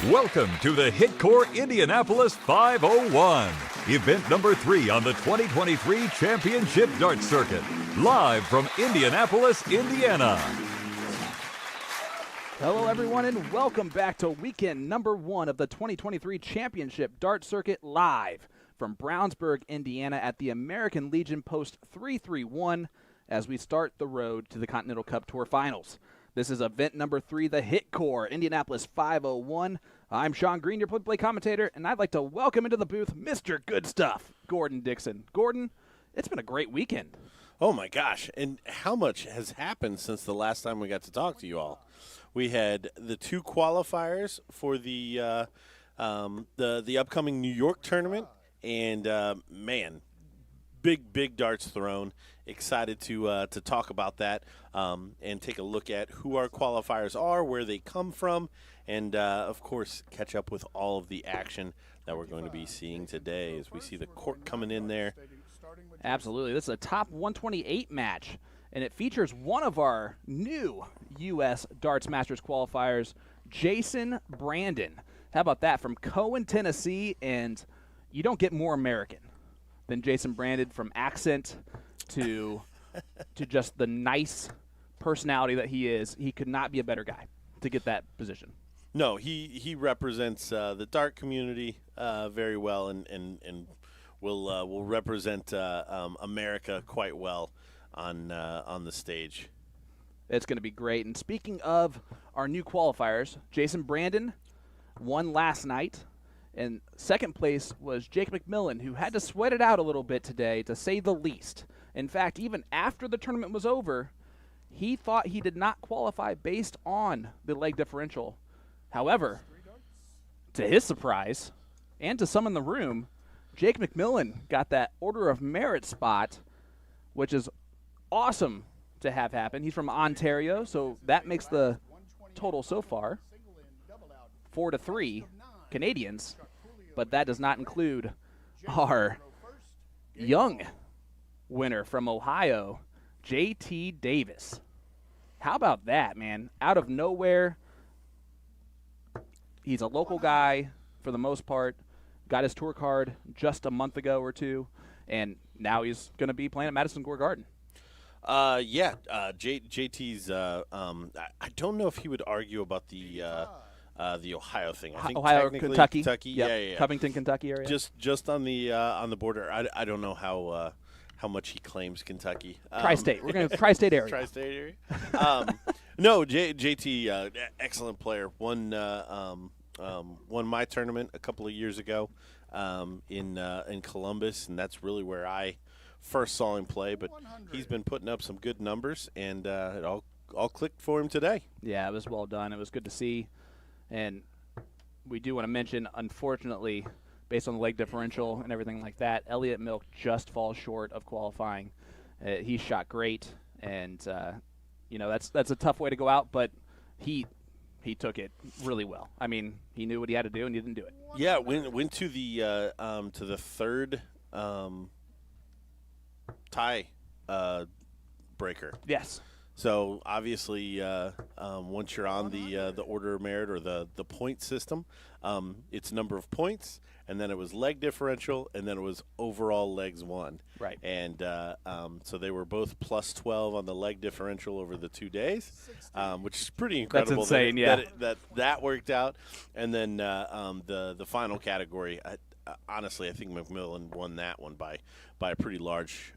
Welcome to the HitKor Indianapolis 501, event number 3 on the 2023 Championship Dart Circuit, live from Indianapolis, Indiana. Hello, everyone, and welcome back to weekend number 1 of the 2023 Championship Dart Circuit, live from Brownsburg, Indiana at the American Legion Post 331 as we start the road to the Continental Cup Tour Finals. This is event number 3, the HitKor Indianapolis 501. I'm Sean Green, your play-by-play commentator, and I'd like to welcome into the booth Mr. Good Stuff, Gordon Dixon. Gordon, it's been a great weekend. Oh, my gosh. And how much has happened since the last time we got to talk to you all? We had the 2 qualifiers for the upcoming New York tournament, and, man, big darts thrown. Excited to talk about that and take a look at who our qualifiers are, where they come from, and, of course, catch up with all of the action that we're going to be seeing today as we see the court coming in there. Absolutely. This is a top 128 match, and it features one of our new U.S. Darts Masters qualifiers, Jason Brandon. How about that? From Cohen, Tennessee, and you don't get more American than Jason Brandon, from accent to just the nice personality that he is. He could not be a better guy to get that position. No, he represents the dart community very well, and will represent America quite well on the stage. It's going to be great. And speaking of our new qualifiers, Jason Brandon won last night, and second place was Jake McMillan, who had to sweat it out a little bit today, to say the least. In fact, even after the tournament was over, he thought he did not qualify based on the leg differential. However, to his surprise, and to some in the room, Jake McMillan got that Order of Merit spot, which is awesome to have happen. He's from Ontario, so that makes the total so far 4-3 Canadians, but that does not include our young winner from Ohio, JT Davis. How about that, man? Out of nowhere, he's a local guy for the most part, got his tour card just a month ago or two, and now he's going to be playing at Madison Square Garden. JT's, I don't know if he would argue about the Ohio thing. I think Ohio, Kentucky. Yep. Yeah. Covington, Kentucky area. Just on the border. I don't know how much he claims Kentucky. Tri-state. We're going to tri-state area. Tri-state area. No, JT, excellent player. Won my tournament a couple of years ago in Columbus, and that's really where I first saw him play. But he's been putting up some good numbers, and it all clicked for him today. Yeah, it was well done. It was good to see. And we do want to mention, unfortunately, based on the leg differential and everything like that, Elliot Milk just falls short of qualifying. He shot great, and that's a tough way to go out, but he took it really well. I mean, he knew what he had to do, and he didn't do it. Yeah, went to the third tie breaker. Yes. So obviously, once you're on the Order of Merit or the point system, it's number of points, and then it was leg differential, and then it was overall legs won. Right. And so they were both plus 12 on the leg differential over the 2 days, which is pretty incredible. That's insane. That worked out. And then the final category, honestly, I think McMillan won that one by a pretty large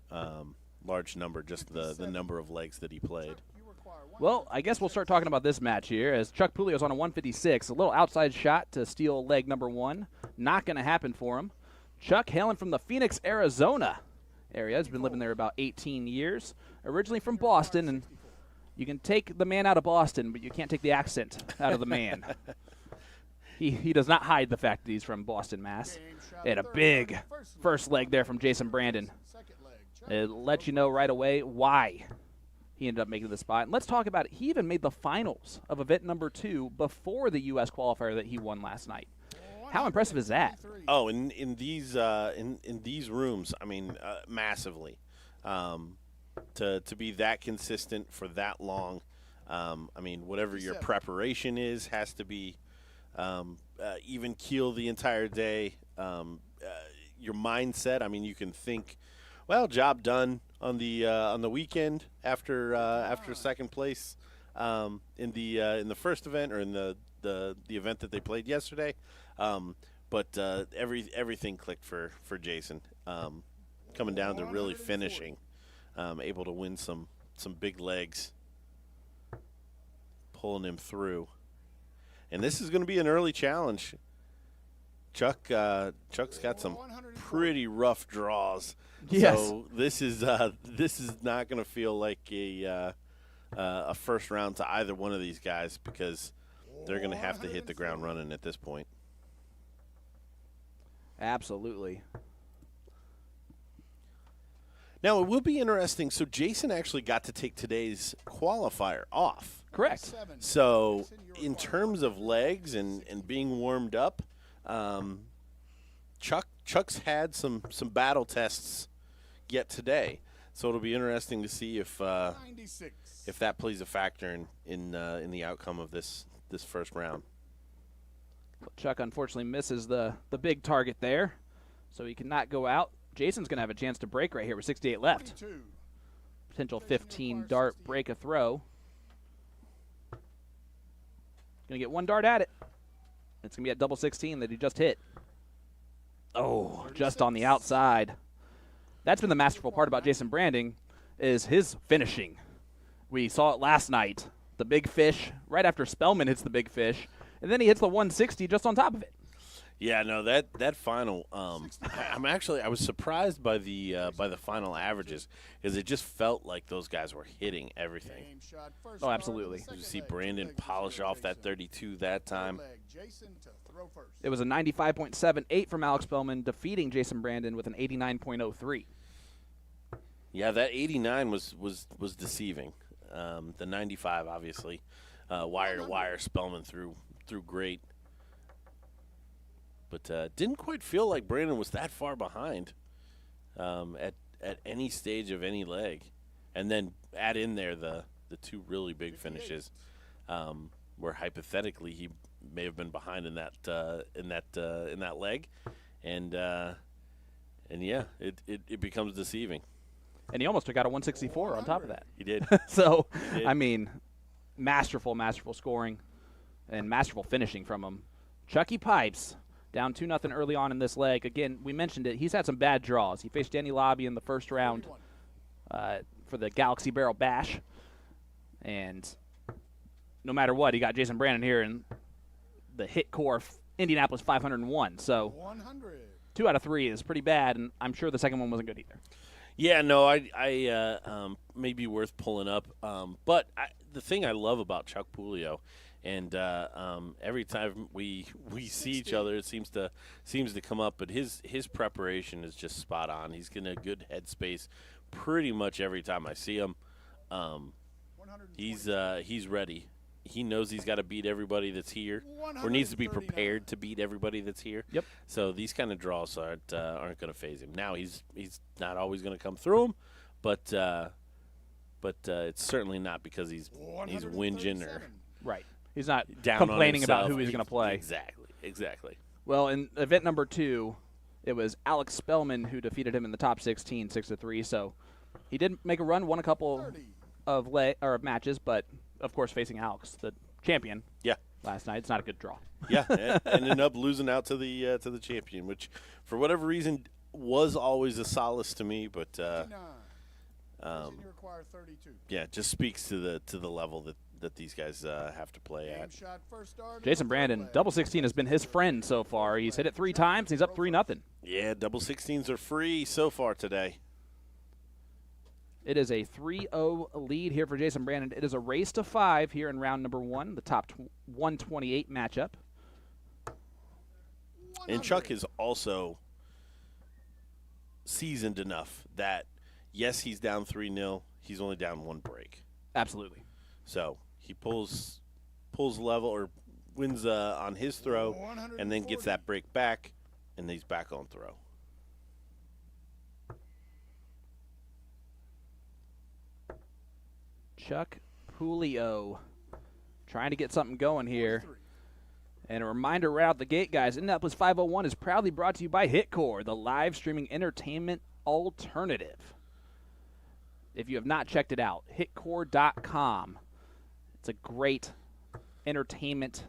number, just the number of legs that he played. Well, I guess we'll start talking about this match here as Chuck Pulio's on a 156. A little outside shot to steal leg number 1. Not going to happen for him. Chuck, hailing from the Phoenix, Arizona area. Has been living there about 18 years. Originally from Boston, and you can take the man out of Boston, but you can't take the accent out of the man. He does not hide the fact that he's from Boston, Mass. And a big first leg there from Jason Brandon. It lets you know right away why he ended up making the spot. And let's talk about it. He even made the finals of event number 2 before the U.S. qualifier that he won last night. How impressive is that? Oh, in these rooms, I mean, massively. to be that consistent for that long. I mean, whatever your preparation is has to be even keel the entire day. Your mindset, I mean, you can think, well, job done on the weekend after second place in the first event or in the event that they played yesterday. But everything clicked for Jason, coming down to really finishing, able to win some big legs, pulling him through. And this is going to be an early challenge. Chuck's got some pretty rough draws. Yes. So this is not going to feel like a first round to either one of these guys, because they're going to have to hit the ground running at this point. Absolutely. Now, it will be interesting. So Jason actually got to take today's qualifier off. Correct. So in terms of legs and being warmed up, Chuck's had some battle tests yet today. So it'll be interesting to see if that plays a factor in the outcome of this first round. Chuck unfortunately misses the big target there, so he cannot go out. Jason's going to have a chance to break right here with 68 left. Potential 15 dart break a throw. Going to get one dart at it. It's going to be at double 16 that he just hit. Oh, just on the outside. That's been the masterful part about Jason Branding, is his finishing. We saw it last night. The big fish, right after Spellman hits the big fish, and then he hits the 160 just on top of it. Yeah, no, that final. I was surprised by the final averages, because it just felt like those guys were hitting everything. Oh, absolutely. You see Brandon polish off that 32 that time. It was a 95.78 from Alex Spellman, defeating Jason Brandon with an 89.03. Yeah, that 89 was deceiving. The 95, obviously, wire to wire, Spellman threw great. But didn't quite feel like Brandon was that far behind at any stage of any leg. And then add in there the two really big finishes, where hypothetically he may have been behind in that leg, and yeah, it becomes deceiving. And he almost took out a 164 on top of that. He did. So, he did. I mean, masterful scoring and masterful finishing from him. Chucky Pipes down 2-0 early on in this leg. Again, we mentioned it. He's had some bad draws. He faced Danny Lobby in the first round for the Galaxy Barrel Bash. And no matter what, he got Jason Brandon here in the HitKor Indianapolis 501. So 2 out of 3 is pretty bad, and I'm sure the second one wasn't good either. Yeah, no, I may be worth pulling up. But the thing I love about Chuck Pulio, and every time we see each other, it seems to come up. But his preparation is just spot on. He's in a good headspace pretty much every time I see him. He's ready. He knows he's got to beat everybody that's here, or needs to be prepared to beat everybody that's here. Yep. So these kind of draws aren't going to phase him. Now he's not always going to come through them, but it's certainly not because he's whinging or right. He's not down complaining on about who he's going to play. Exactly. Well, in event number 2, it was Alex Spellman who defeated him in the top 16, 6-3. So he did make a run, won a couple of matches, but of course facing Alex, the champion. Yeah. Last night, it's not a good draw. Yeah, and ended up losing out to the champion, which for whatever reason was always a solace to me, but yeah, it just speaks to the level that these guys have to play at. Jason Brandon, double 16 has been his friend so far. He's hit it 3 times. He's up 3-0. Yeah, double 16s are free so far today. It is a 3-0 lead here for Jason Brandon. It is a race to 5 here in round number 1, the top 128 matchup. And Chuck is also seasoned enough that, yes, he's down 3-0. He's only down 1 break. Absolutely. So he pulls level or wins on his throw, and then gets that break back, and he's back on throw. Chuck Pulio trying to get something going here. And a reminder right out the gate, guys, Indianapolis 501 is proudly brought to you by HitKor, the live streaming entertainment alternative. If you have not checked it out, hitkor.com. It's a great entertainment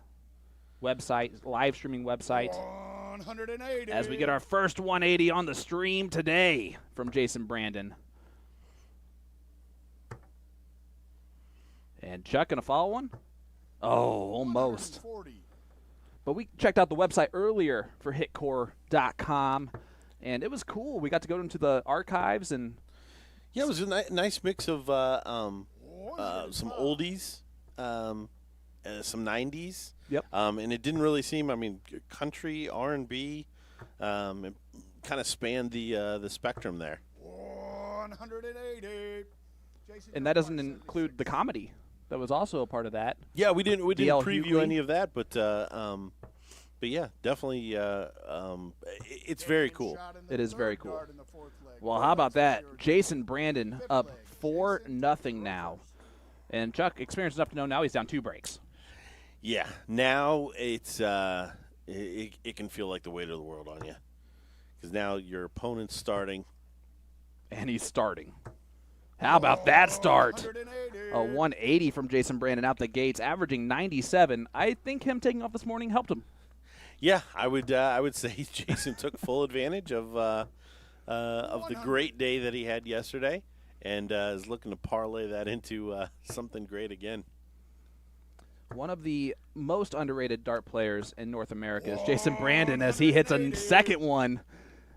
website, live streaming website. 180. As we get our first 180 on the stream today from Jason Brandon. And Chuck gonna follow one? Oh, almost. 140. But we checked out the website earlier for hitkor.com, and it was cool. We got to go into the archives and Yeah, it was a nice mix of some oldies, some 90s. Yep. And it didn't really seem, country, R&B, it kind of spanned the spectrum there. 180. Jason, and that doesn't include the comedy that was also a part of that. Yeah, we didn't DL preview Hughley. any of that, but yeah, definitely, it's very cool. It is very cool. Well, how about that? Jason Brandon up 4-0 now. And Chuck, experienced enough to know now he's down 2 breaks. Yeah, now it's it can feel like the weight of the world on you, because now your opponent's starting. And he's starting. How about that start? 180. A 180 from Jason Brandon out the gates, averaging 97. I think him taking off this morning helped him. Yeah, I would say Jason took full advantage of the great day that he had yesterday, and is looking to parlay that into something great again. One of the most underrated dart players in North America is Jason Brandon as he hits a second one.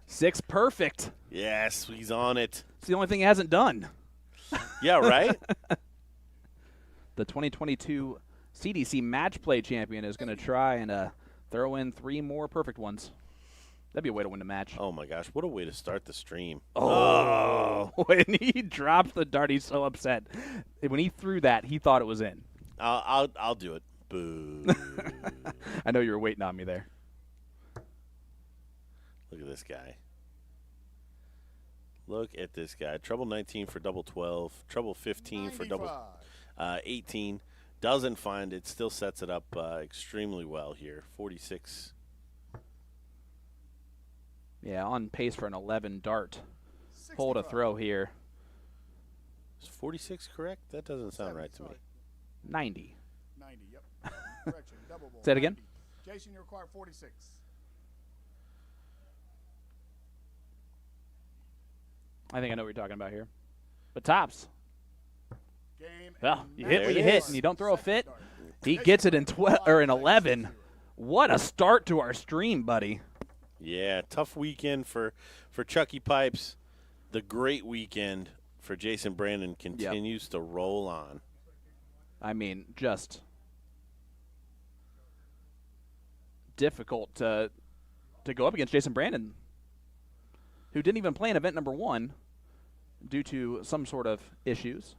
6 perfect. Yes, he's on it. It's the only thing he hasn't done. Yeah, right? The 2022 CDC Match Play champion is going to try and throw in 3 more perfect ones. That'd be a way to win the match. Oh, my gosh. What a way to start the stream. Oh. When he dropped the dart, he's so upset. When he threw that, he thought it was in. I'll do it. Boo. I know you were waiting on me there. Look at this guy. Look at this guy. Trouble 19 for double 12. Trouble 15 for double 18. Doesn't find it. Still sets it up extremely well here. 46. Yeah, on pace for an 11 dart. Pull to throw here. Is 46 correct? That doesn't sound right to me. 90. 90, yep. Correction, double ball. Say it again. 90. Jason, you require 46. I think I know what you're talking about here. But tops. Game. Well, and you hit what you There it hit, is. and you don't throw a fit. He gets it in 12 or in 11. What a start to our stream, buddy. Yeah, tough weekend for Chucky Pipes. The great weekend for Jason Brandon continues to roll on. I mean, just difficult to go up against Jason Brandon, who didn't even play in event number 1 due to some sort of issues,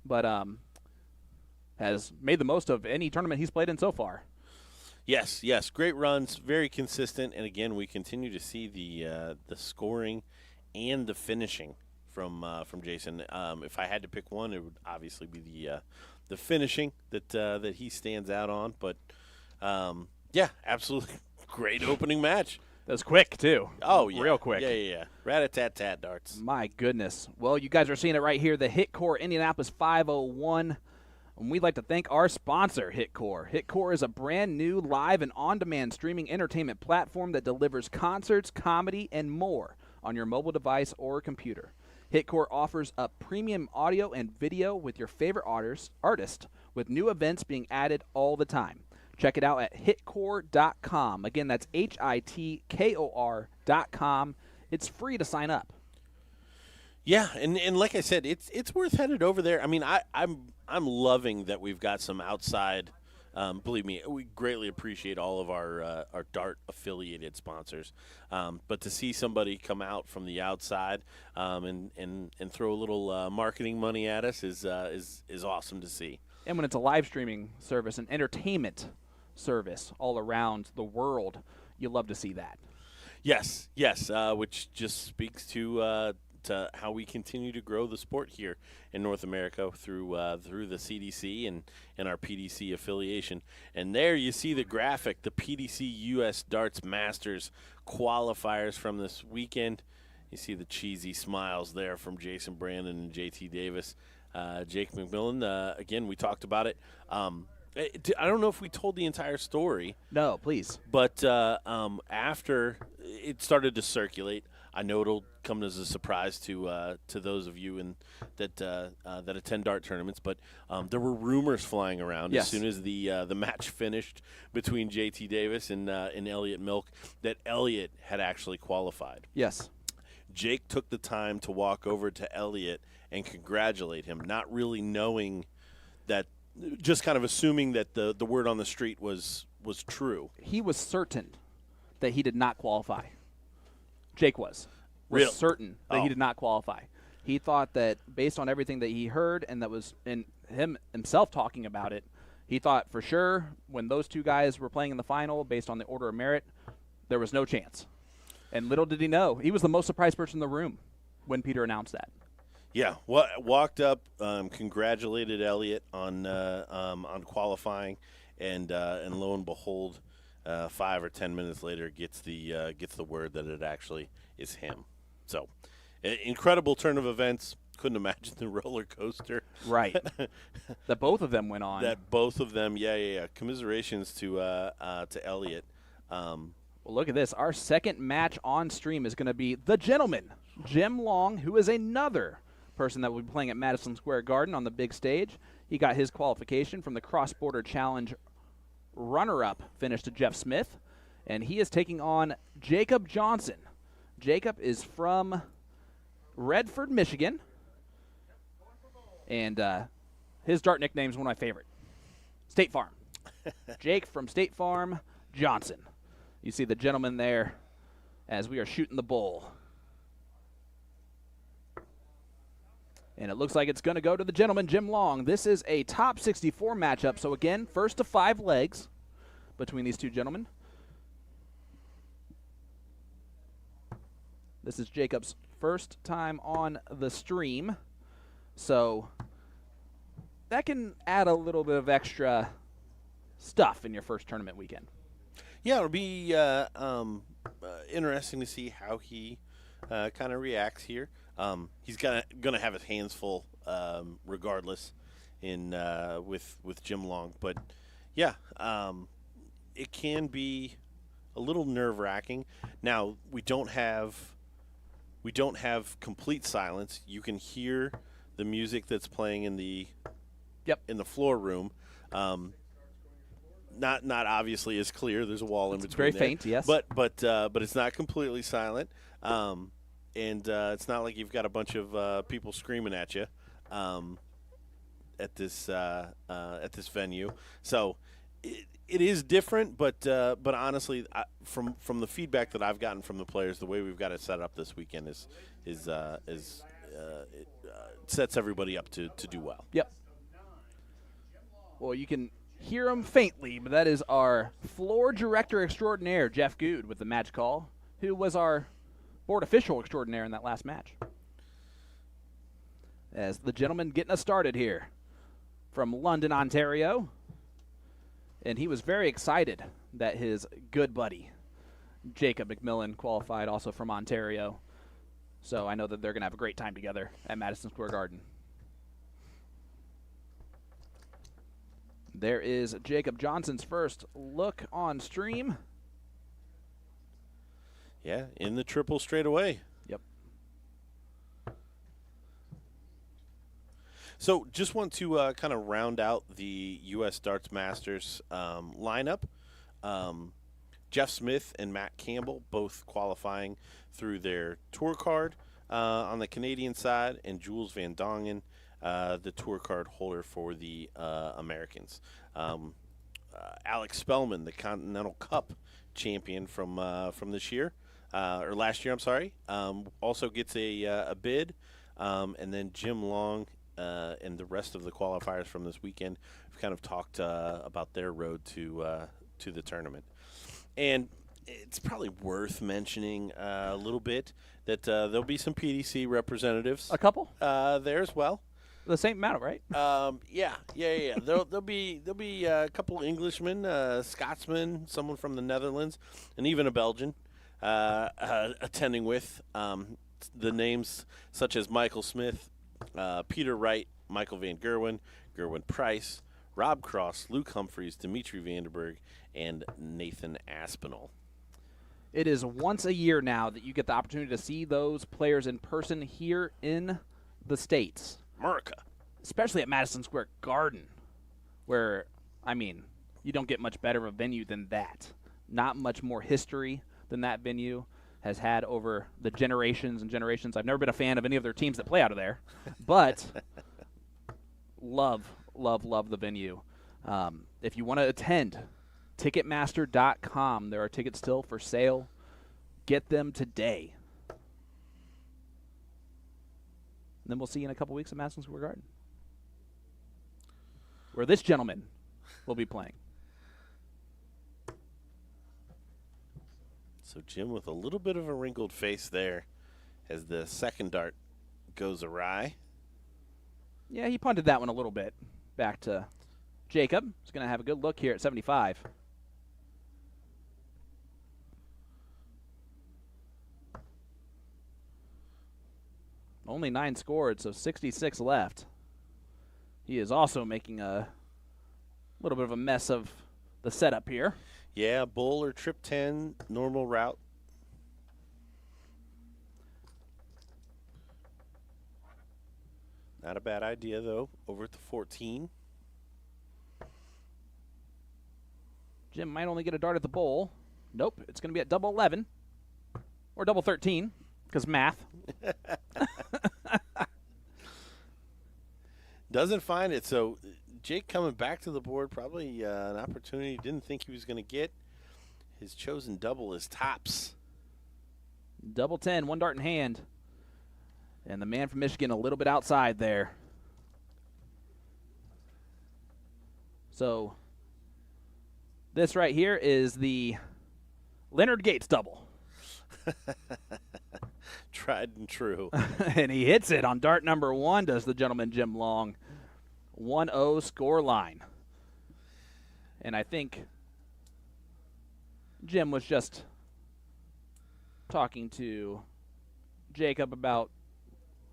but has made the most of any tournament he's played in so far. Yes, great runs, very consistent, and again, we continue to see the scoring and the finishing from Jason. If I had to pick one, it would obviously be the finishing that he stands out on. But yeah, absolutely great opening match. That was quick too. Oh yeah, real quick. Yeah. Rat-a-tat-tat darts. My goodness. Well, you guys are seeing it right here. The HitKor Indianapolis 501. And we'd like to thank our sponsor, HitKor. HitKor is a brand new live and on-demand streaming entertainment platform that delivers concerts, comedy, and more on your mobile device or computer. HitKor offers up premium audio and video with your favorite artist, with new events being added all the time. Check it out at hitkor.com. Again, that's hitkor.com. It's free to sign up. Yeah, and like I said, it's worth headed over there. I mean, I'm loving that we've got some outside. Believe me, we greatly appreciate all of our Dart affiliated sponsors. But to see somebody come out from the outside and throw a little marketing money at us is awesome to see. And when it's a live streaming service, an entertainment service all around the world, you love to see that. Yes, which just speaks to how we continue to grow the sport here in North America through the CDC and our PDC affiliation. And there you see the graphic, the PDC U.S. Darts Masters qualifiers from this weekend. You see the cheesy smiles there from Jason Brandon and JT Davis. Jake McMillan, again, we talked about it. I don't know if we told the entire story. No, please. But after it started to circulate, I know it'll come as a surprise to those of you that attend dart tournaments. But there were rumors flying around as soon as the match finished between JT Davis and Elliot Milk that Elliot had actually qualified. Yes. Jake took the time to walk over to Elliot and congratulate him, not really knowing that, just kind of assuming that the word on the street was true. He was certain that he did not qualify. Jake was Really? certain that he did not qualify. He thought that based on everything that he heard and that was in him himself talking about it, he thought for sure when those two guys were playing in the final based on the order of merit, there was no chance. And little did he know, he was the most surprised person in the room when Peter announced that. Yeah, walked up, congratulated Elliot on qualifying, and lo and behold, 5 or 10 minutes later gets the word that it actually is him. So, incredible turn of events. Couldn't imagine the roller coaster. Right. That both of them went on. That both of them, yeah. Commiserations to Elliot. Well, look at this. Our second match on stream is going to be the gentleman, Jim Long, who is another person that will be playing at Madison Square Garden on the big stage. He got his qualification from the Cross Border Challenge runner-up finish to Jeff Smith, and he is taking on Jacob Johnson. Jacob is from Redford, Michigan, and his dart nickname is one of my favorite, State Farm. Jake from State Farm Johnson. You see the gentleman there as we are shooting the bull. And it looks like it's going to go to the gentleman, Jim Long. This is a top 64 matchup. So, again, first to 5 legs between these two gentlemen. This is Jacob's first time on the stream. So, that can add a little bit of extra stuff in your first tournament weekend. Yeah, it'll be interesting to see how he kind of reacts here. He's going to have his hands full regardless with Jim Long. But, yeah, it can be a little nerve-wracking. Now, we don't have complete silence. You can hear the music that's playing in the floor room. Not obviously as clear. There's a wall in between. Very there. faint, yes. But it's not completely silent. And it's not like you've got a bunch of people screaming at you at this venue. So it is different, but honestly, from the feedback that I've gotten from the players, the way we've got it set up this weekend it sets everybody up to do well. Yep. Well, you can hear him faintly, but that is our floor director extraordinaire, Jeff Good, with the match call, who was our board official extraordinaire in that last match. As the gentleman getting us started here from London, Ontario. And he was very excited that his good buddy, Jacob McMillan, qualified also from Ontario. So I know that they're going to have a great time together at Madison Square Garden. There is Jacob Johnson's first look on stream. Yeah, in the triple straight away. Yep. So just want to kind of round out the U.S. Darts Masters lineup. Jeff Smith and Matt Campbell both qualifying through their tour card on the Canadian side, and Jules Van Dongen, the tour card holder for the Americans. Alex Spellman, the Continental Cup champion from this year, or last year, I'm sorry, also gets a bid. And then Jim Long and the rest of the qualifiers from this weekend have kind of talked about their road to the tournament. And it's probably worth mentioning a little bit that there'll be some PDC representatives A couple? there as well. The same amount, right? Yeah. There'll be a couple Englishmen, Scotsmen, someone from the Netherlands, and even a Belgian attending with the names such as Michael Smith, Peter Wright, Michael Van Gerwen, Gerwin Price, Rob Cross, Luke Humphreys, Dimitri Vandenberg, and Nathan Aspinall. It is once a year now that you get the opportunity to see those players in person here in the States. America. Especially at Madison Square Garden, where, I mean, you don't get much better of a venue than that. Not much more history than that venue has had over the generations and generations. I've never been a fan of any of their teams that play out of there, but love the venue. If you want to attend, Ticketmaster.com. There are tickets still for sale. Get them today. And then we'll see you in a couple weeks at Madison Square Garden, where this gentleman will be playing. So Jim with a little bit of a wrinkled face there as the second dart goes awry. Yeah, he punted that one a little bit back to Jacob. He's going to have a good look here at 75. Only 9 scored, so 66 left. He is also making a little bit of a mess of the setup here. Yeah, bull or trip 10, normal route. Not a bad idea, though, over at the 14. Jim might only get a dart at the bowl. Nope, it's going to be at double 11 or double 13 because math. Doesn't find it, so Jake coming back to the board, probably an opportunity he didn't think he was going to get. His chosen double is tops. Double 10, 1 dart in hand. And the man from Michigan a little bit outside there. So this right here is the Leonard Gates double. Tried and true. And he hits it on dart number 1, does the gentleman Jim Long. 1-0 score line. And I think Jim was just talking to Jacob about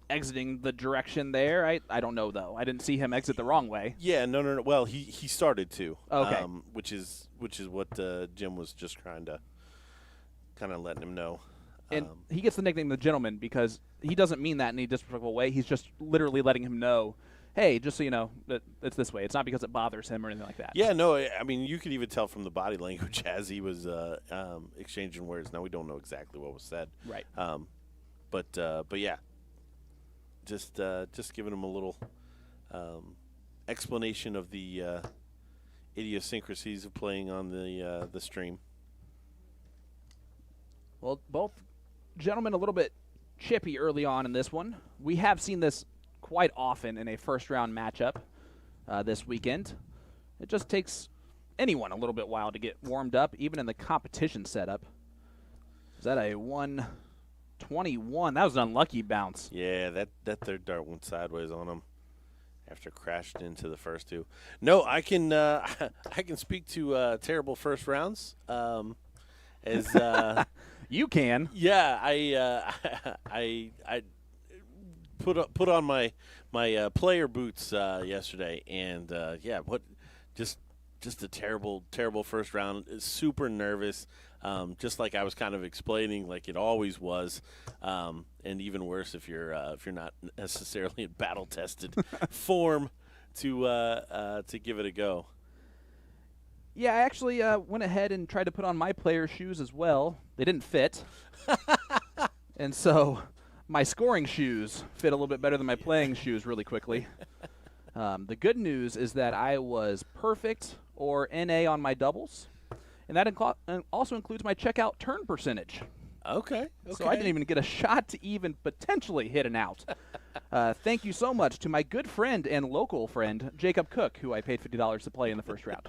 exiting the direction there. I don't know, though. I didn't see him exit the wrong way. Yeah, no. Well, he started to. Okay. Which is what Jim was just trying to kind of letting him know. And he gets the nickname the gentleman because he doesn't mean that in any disrespectful way. He's just literally letting him know, hey, just so you know, that it's this way. It's not because it bothers him or anything like that. Yeah, no, I mean, you could even tell from the body language as he was exchanging words. Now, we don't know exactly what was said. Right. But yeah, just giving him a little explanation of the idiosyncrasies of playing on the stream. Well, both gentlemen a little bit chippy early on in this one. We have seen this quite often in a first-round matchup this weekend. It just takes anyone a little bit while to get warmed up, even in the competition setup. Is that a 121? That was an unlucky bounce. Yeah, that third dart went sideways on him after crashed into the first two. No, I can speak to terrible first rounds. You can. Yeah, I put on my player boots yesterday, and just a terrible first round. Super nervous, just like I was kind of explaining, like it always was, and even worse if you're not necessarily in battle tested form to give it a go. Yeah, I actually went ahead and tried to put on my player shoes as well. They didn't fit. And so my scoring shoes fit a little bit better than my playing shoes really quickly. The good news is that I was perfect or NA on my doubles, and that also includes my checkout turn percentage. Okay. So I didn't even get a shot to even potentially hit an out. Thank you so much to my good friend and local friend, Jacob Cook, who I paid $50 to play in the first round.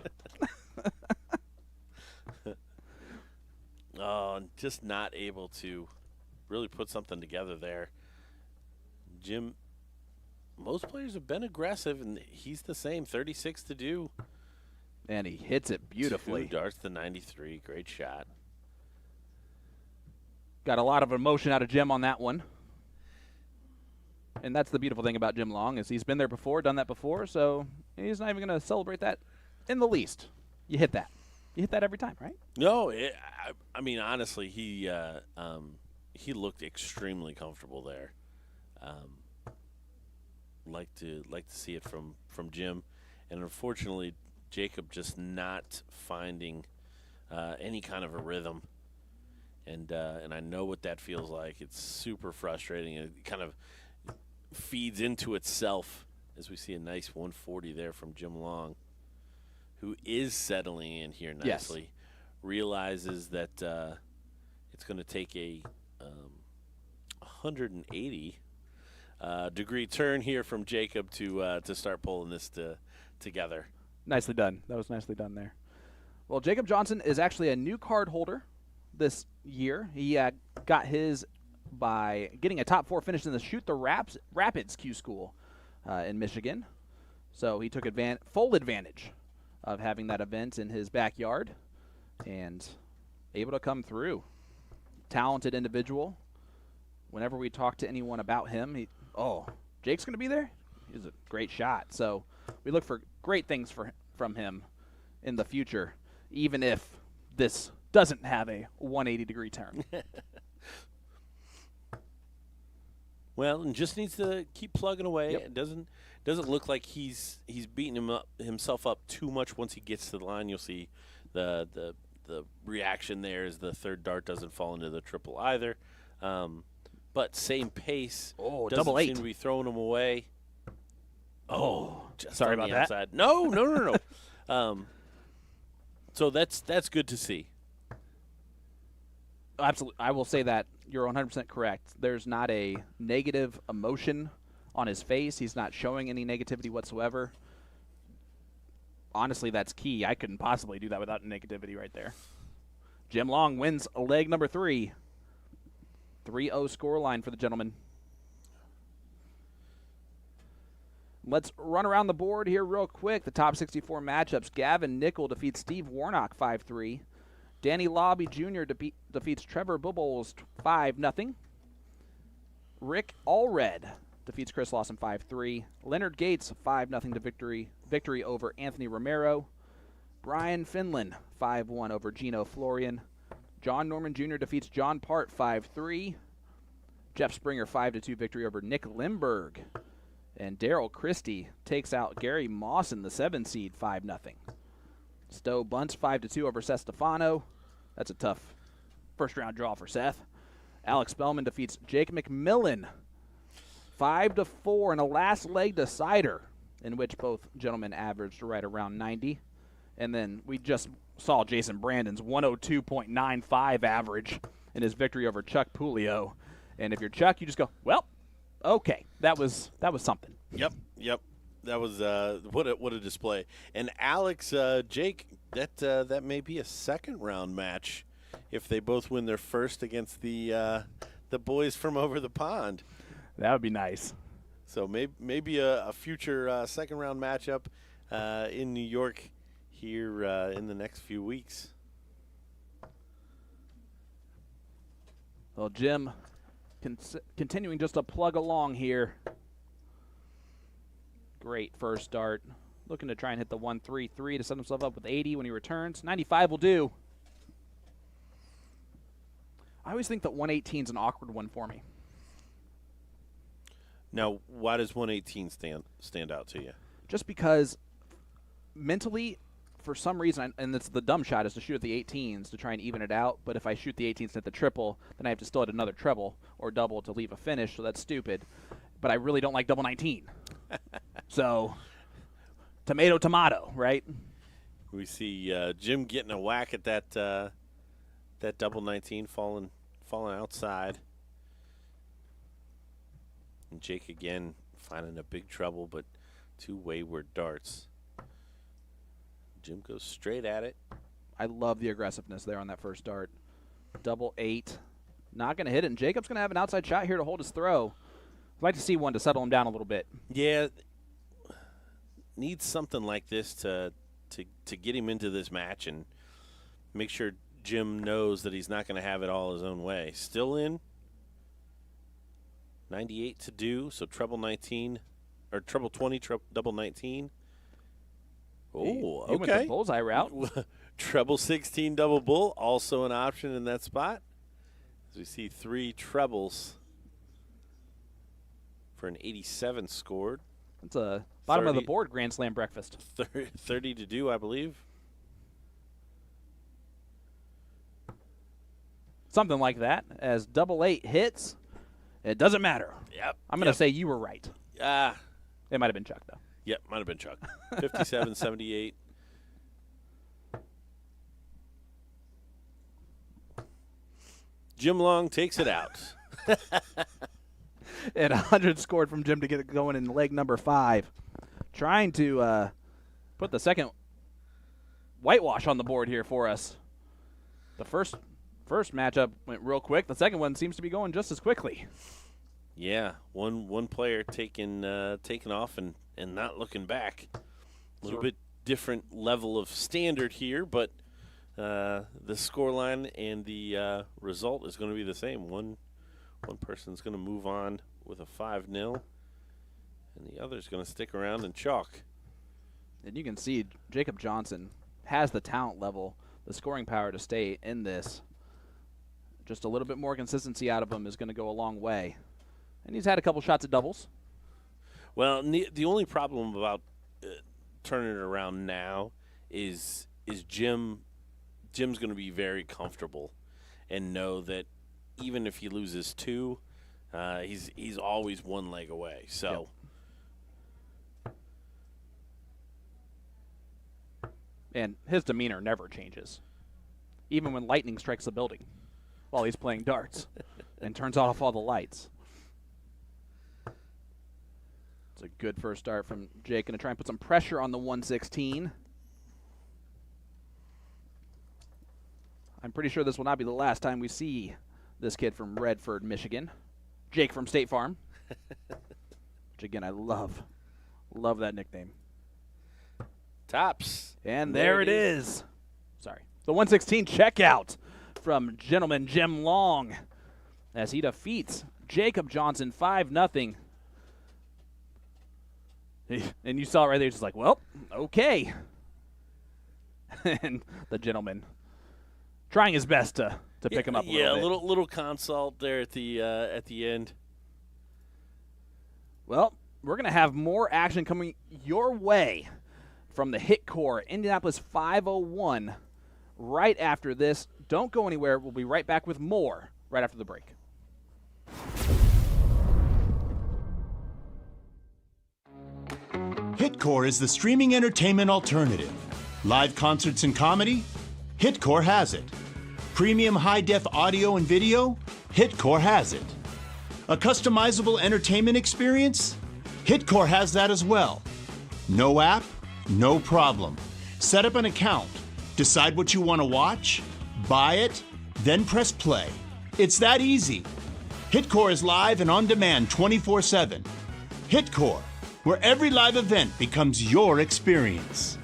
Just not able to really put something together there. Jim, most players have been aggressive, and he's the same, 36 to do. And he hits it beautifully. 2 darts to 93, great shot. Got a lot of emotion out of Jim on that one. And that's the beautiful thing about Jim Long is he's been there before, done that before, so he's not even going to celebrate that in the least. You hit that. You hit that every time, right? No, I mean, honestly, he looked extremely comfortable there. Like to see it from Jim, and unfortunately, Jacob just not finding any kind of a rhythm, and I know what that feels like. It's super frustrating. It kind of feeds into itself as we see a nice 140 there from Jim Long, who is settling in here nicely. Yes. Realizes that it's going to take a 180 degree turn here from Jacob to start pulling this together. Nicely done. That was nicely done there. Well, Jacob Johnson is actually a new card holder this year. He got his by getting a top 4 finish in the Shoot the Rapids Q School in Michigan. So he took full advantage of having that event in his backyard and able to come through. Talented individual. Whenever we talk to anyone about him, Jake's going to be there? He's a great shot. So we look for great things from him in the future, even if this doesn't have a 180-degree turn. Well, and just needs to keep plugging away. Yep. It doesn't look like he's beating himself up too much once he gets to the line. You'll see the reaction there as the third dart doesn't fall into the triple either. But same pace. Oh, doesn't double 8. seem to be throwing him away. Just sorry on about the that. outside. No. So that's good to see. Absolutely. I will say that you're 100% correct. There's not a negative emotion on his face. He's not showing any negativity whatsoever. Honestly, that's key. I couldn't possibly do that without negativity right there. Jim Long wins leg number 3. 3-0 scoreline for the gentleman. Let's run around the board here real quick. The top 64 matchups. Gavin Nickel defeats Steve Warnock 5-3. Danny Lobby Jr. defeats Trevor Bubbles 5-0. Rick Allred defeats Chris Lawson 5-3. Leonard Gates 5-0 to victory over Anthony Romero. Brian Finlan 5-1 over Gino Florian. John Norman Jr. defeats John Part 5-3. Jeff Springer 5-2 victory over Nick Limberg. And Daryl Christie takes out Gary Mawson, the 7 seed, 5-0. Stowe Bunts 5-2 over Seth Stefano. That's a tough first-round draw for Seth. Alex Spellman defeats Jake McMillan 5-4 in a last leg decider, in which both gentlemen averaged right around 90. And then we just saw Jason Brandon's 102.95 average in his victory over Chuck Pulio. And if you're Chuck, you just go, well, okay, that was something. Yep. That was what a display. And Alex, Jake, that may be a second-round match if they both win their first against the boys from over the pond. That would be nice. So maybe a future second-round matchup in New York here in the next few weeks. Well, Jim, continuing just to plug along here. Great first start. Looking to try and hit the 1-3-3 to set himself up with 80 when he returns. 95 will do. I always think that 118 is an awkward one for me. Now, why does 118 stand out to you? Just because mentally, for some reason, and it's the dumb shot is to shoot at the 18s to try and even it out, but if I shoot the 18s at the triple, then I have to still hit another treble or double to leave a finish, so that's stupid. But I really don't like double 19. So, tomato, right? We see Jim getting a whack at that double 19 falling outside. And Jake again finding a big trouble, but 2 wayward darts. Jim goes straight at it. I love the aggressiveness there on that first dart. Double 8. Not going to hit it, and Jacob's going to have an outside shot here to hold his throw. I'd like to see one to settle him down a little bit. Yeah, needs something like this to get him into this match and make sure Jim knows that he's not going to have it all his own way. Still in. 98 to do, so treble 19, or treble 20, double 19. Oh, He went the okay. bullseye route. Treble 16, double bull, also an option in that spot. As we see 3 trebles for an 87 scored. It's a bottom of the 30 board Grand Slam breakfast. 30 to do, I believe. Something like that. As double 8 hits, it doesn't matter. Yep. I'm going to say you were right. It might have been Chuck, though. Yep, might have been Chuck. 57, 78. Jim Long takes it out. And 100 scored from Jim to get it going in leg number 5. Trying to put the second whitewash on the board here for us. The first matchup went real quick. The second one seems to be going just as quickly. Yeah, one player taking off and not looking back. A little bit different level of standard here, but the scoreline and the result is going to be the same. One person's going to move on with a 5-0, and the other's going to stick around and chalk. And you can see Jacob Johnson has the talent level, the scoring power to stay in this. Just a little bit more consistency out of him is going to go a long way. And he's had a couple shots at doubles. Well, the only problem about turning it around now is Jim's going to be very comfortable and know that even if he loses 2, he's always one leg away. So, and his demeanor never changes, even when lightning strikes the building while he's playing darts and turns off all the lights. It's a good first start from Jake. Going to try and put some pressure on the 116. I'm pretty sure this will not be the last time we see this kid from Redford, Michigan. Jake from State Farm. Which, again, I love. Love that nickname. Tops. And there it is. Sorry. The 116 checkout from gentleman Jim Long as he defeats Jacob Johnson 5-0. And you saw it right there, just like, well, okay. And the gentleman trying his best to pick him up a little bit. Yeah, little consult there at the end. Well, we're going to have more action coming your way from the HitKor Indianapolis 501 right after this. Don't go anywhere. We'll be right back with more right after the break. HitKor is the streaming entertainment alternative. Live concerts and comedy? HitKor has it. Premium high-def audio and video? HitKor has it. A customizable entertainment experience? HitKor has that as well. No app? No problem. Set up an account. Decide what you want to watch, buy it, then press play. It's that easy. HitKor is live and on demand 24/7. HitKor, where every live event becomes your experience.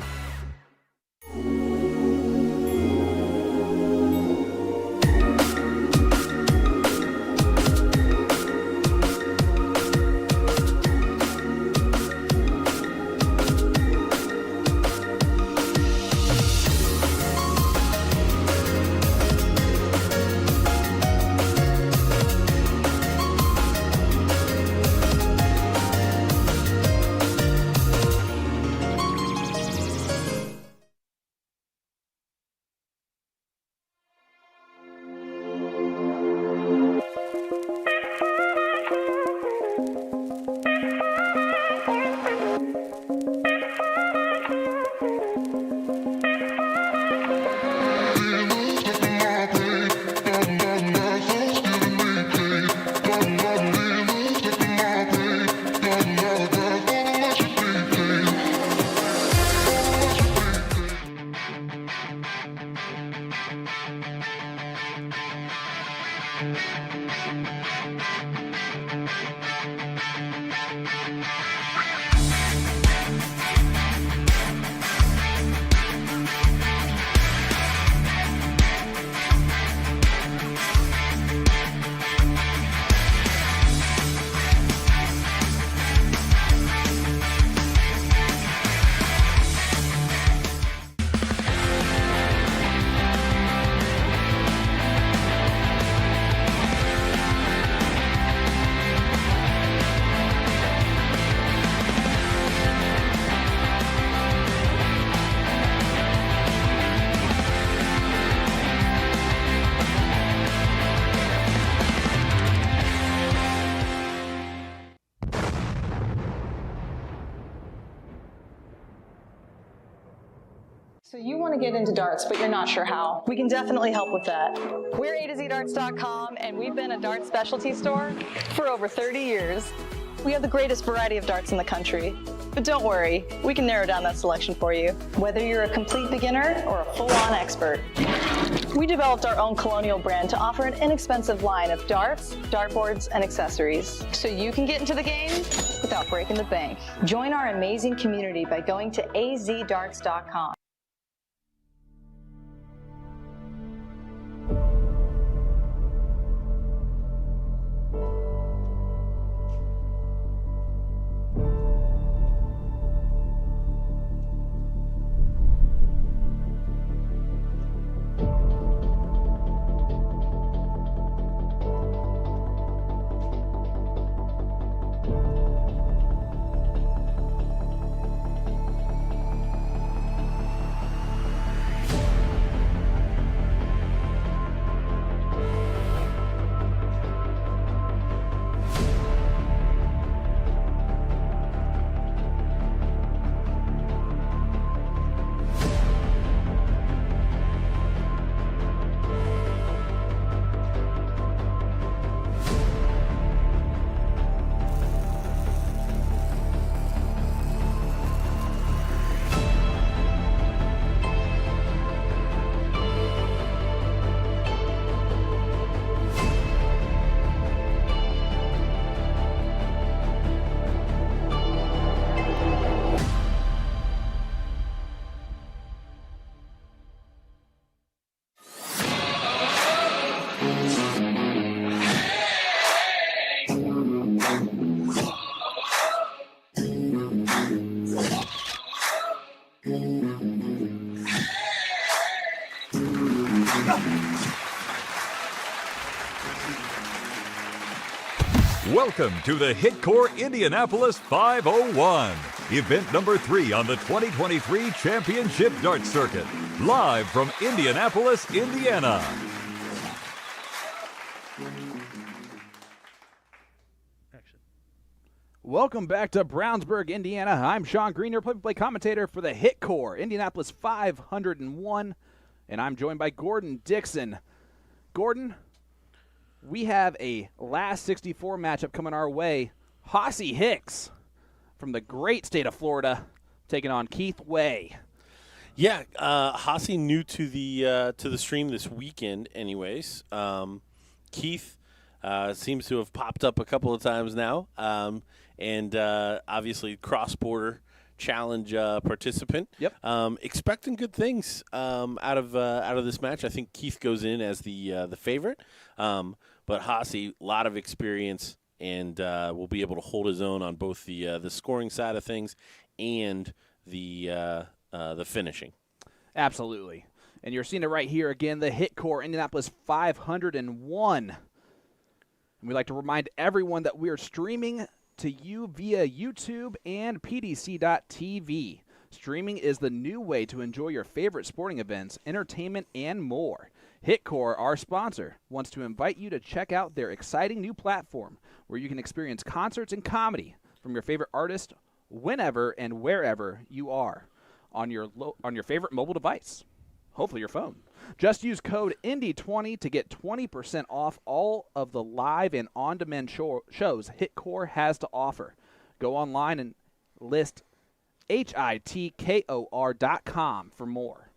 So you want to get into darts, but you're not sure how. We can definitely help with that. We're A2ZDarts.com, and we've been a darts specialty store for over 30 years. We have the greatest variety of darts in the country. But don't worry, we can narrow down that selection for you, whether you're a complete beginner or a full-on expert. We developed our own Colonial brand to offer an inexpensive line of darts, dartboards, and accessories, so you can get into the game without breaking the bank. Join our amazing community by going to azdarts.com. Welcome to the HitKor Indianapolis 501, event number 3 on the 2023 Championship Dart Circuit, live from Indianapolis, Indiana. Welcome back to Brownsburg, Indiana. I'm Sean Green, your play-by-play commentator for the HitKor Indianapolis 501, and I'm joined by Gordon Dixon. Gordon, we have a last 64 matchup coming our way. Hossy Hicks from the great state of Florida taking on Keith Way. Yeah, Hossy new to the stream this weekend anyways. Keith seems to have popped up a couple of times now, and obviously cross-border challenge participant. Yep. Expecting good things out of this match. I think Keith goes in as the favorite, but Hossy, a lot of experience, and will be able to hold his own on both the scoring side of things and the finishing. Absolutely. And you're seeing it right here again, the HitKor Indianapolis 501. And we'd like to remind everyone that we are streaming to you via YouTube and PDC.TV. Streaming is the new way to enjoy your favorite sporting events, entertainment, and more. HitKor, our sponsor, wants to invite you to check out their exciting new platform where you can experience concerts and comedy from your favorite artist whenever and wherever you are on your favorite mobile device, hopefully your phone. Just use code INDY20 to get 20% off all of the live and on-demand shows HitKor has to offer. Go online and list HITKOR.com for more.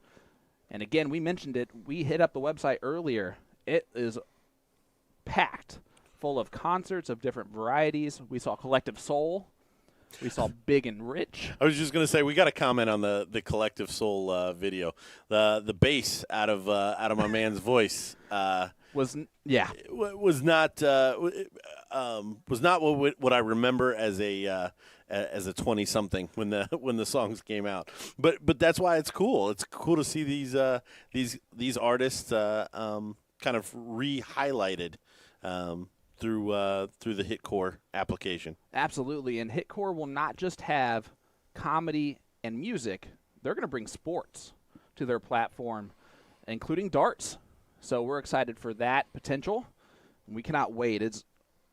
And again, we mentioned it. We hit up the website earlier. It is packed full of concerts of different varieties. We saw Collective Soul. We saw Big and Rich. I was just going to say, we got to comment on the Collective Soul video. The bass out of my man's voice was not what I remember as a 20-something when the songs came out. But that's why it's cool. It's cool to see these artists kind of re-highlighted through the HitKor application. Absolutely, and HitKor will not just have comedy and music. They're going to bring sports to their platform, including darts. So we're excited for that potential. We cannot wait. It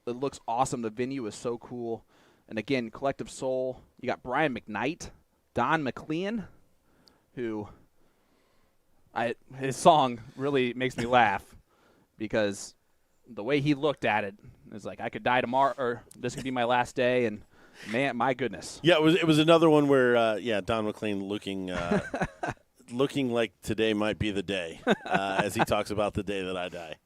looks awesome. The venue is so cool. And again, Collective Soul, you got Brian McKnight, Don McLean, who His song really makes me laugh because the way he looked at it is like, I could die tomorrow, or this could be my last day, and man, my goodness. Yeah, it was another one where Don McLean looking looking like today might be the day as he talks about the day that I die.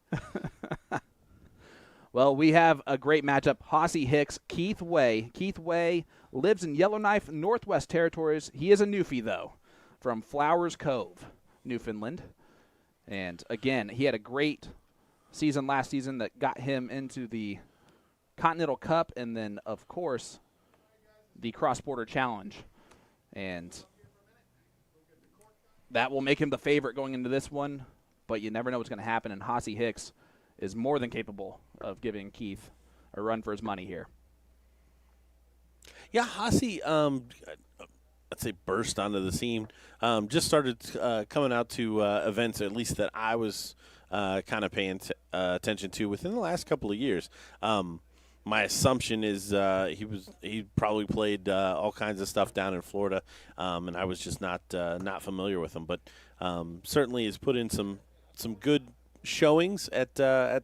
Well, we have a great matchup. Hossy Hicks, Keith Way. Keith Way lives in Yellowknife, Northwest Territories. He is a Newfie, though, from Flowers Cove, Newfoundland. And, again, he had a great season last season that got him into the Continental Cup and then, of course, the Cross-Border Challenge. And that will make him the favorite going into this one, but you never know what's going to happen, and Hossy Hicks is more than capable of giving Keith a run for his money here. Yeah, Hossy, I'd say burst onto the scene. Just started coming out to events, at least that I was kind of paying attention to within the last couple of years. My assumption is he probably played all kinds of stuff down in Florida, and I was just not familiar with him. But certainly has put in some good showings at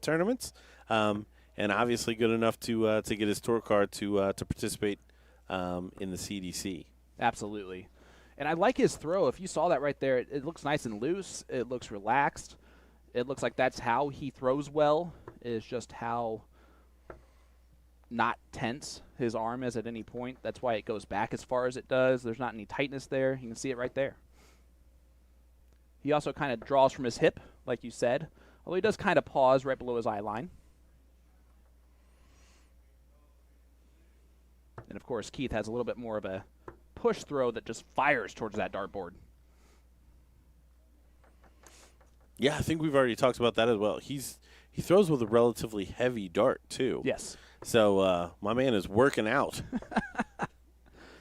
tournaments, and obviously good enough to get his tour card to participate in the CDC. Absolutely. And I like his throw. If you saw that right there, it looks nice and loose. It looks relaxed. It looks like that's how he throws well, is just how not tense his arm is at any point. That's why it goes back as far as it does. There's not any tightness there. You can see it right there. He also kind of draws from his hip, like you said, although he does kind of pause right below his eye line. And, of course, Keith has a little bit more of a push throw that just fires towards that dartboard. Yeah, I think we've already talked about that as well. He throws with a relatively heavy dart, too. Yes. So my man is working out.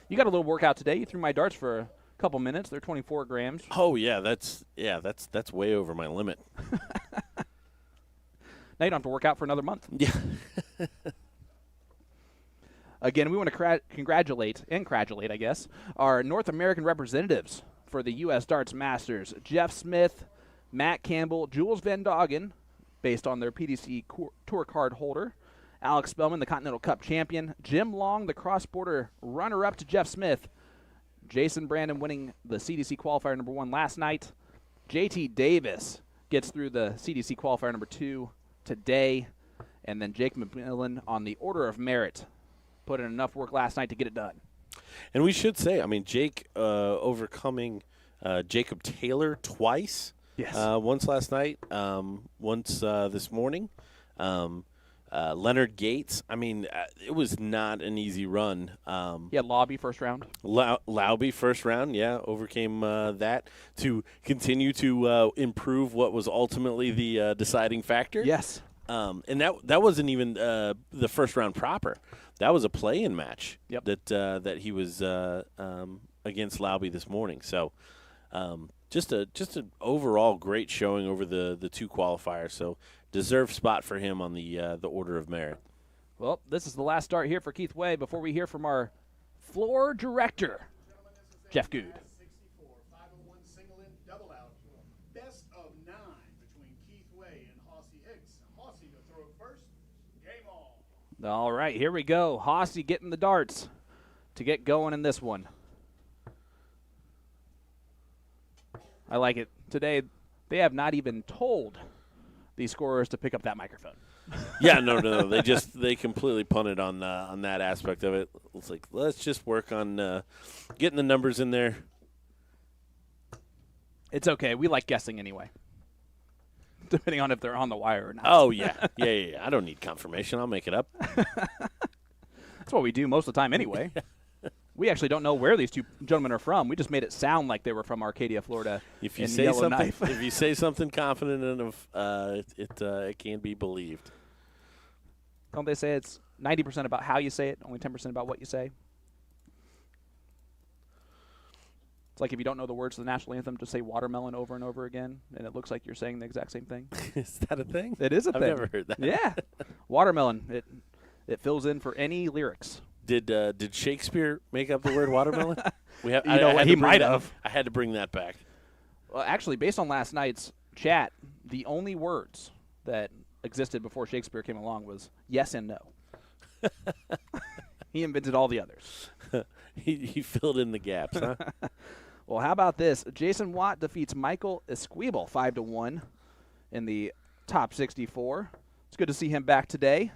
You got a little workout today. You threw my darts for a couple minutes. They're 24 grams. Oh, yeah, that's way over my limit. Now you don't have to work out for another month. Yeah. Again, we want to congratulate, I guess, our North American representatives for the U.S. Darts Masters. Jeff Smith, Matt Campbell, Jules Van Doggen, based on their PDC Tour card holder. Alex Spellman, the Continental Cup champion. Jim Long, the cross-border runner-up to Jeff Smith. Jason Brandon winning the CDC qualifier number 1 last night. JT Davis gets through the CDC qualifier number 2 today. And then Jake McMillan on the order of merit. Put in enough work last night to get it done. And we should say, I mean, Jake overcoming Jacob Taylor twice. Yes. Once last night, once this morning. Leonard Gates, I mean, it was not an easy run. Yeah, Lobby first round. Lauby first round, yeah, overcame that to continue to improve what was ultimately the deciding factor. Yes. And that wasn't even the first round proper. That was a play-in match. Yep. That he was against Lauby this morning. So just an overall great showing over the two qualifiers. So deserved spot for him on the order of merit. Well, this is the last start here for Keith Way before we hear from our floor director, Jeff Good. 64, 501 single in, double out. Best of 9 between Keith Way and Hossy Hicks. Hossy to throw first. Game on. All right, here we go. Hossy getting the darts to get going in this one. I like it. Today, they have not even told the scorers to pick up that microphone. Yeah, no. They completely punted on that aspect of it. It's like, let's just work on getting the numbers in there. It's okay. We like guessing anyway, depending on if they're on the wire or not. Oh, yeah. Yeah. I don't need confirmation. I'll make it up. That's what we do most of the time anyway. We actually don't know where these two gentlemen are from. We just made it sound like they were from Arcadia, Florida. If you say something, if you say something confident enough, it can be believed. Don't they say it's 90% about how you say it, only 10% about what you say? It's like if you don't know the words to the national anthem, just say watermelon over and over again, and it looks like you're saying the exact same thing. Is that a thing? It is a thing. I've never heard that. Yeah, watermelon. It fills in for any lyrics. Did Shakespeare make up the word watermelon? He might have. I had to bring that back. Well, actually, based on last night's chat, the only words that existed before Shakespeare came along was yes and no. He invented all the others. He filled in the gaps, huh? Well, how about this? Jason Watt defeats Michael Esquivel 5-1 in the top 64. It's good to see him back today.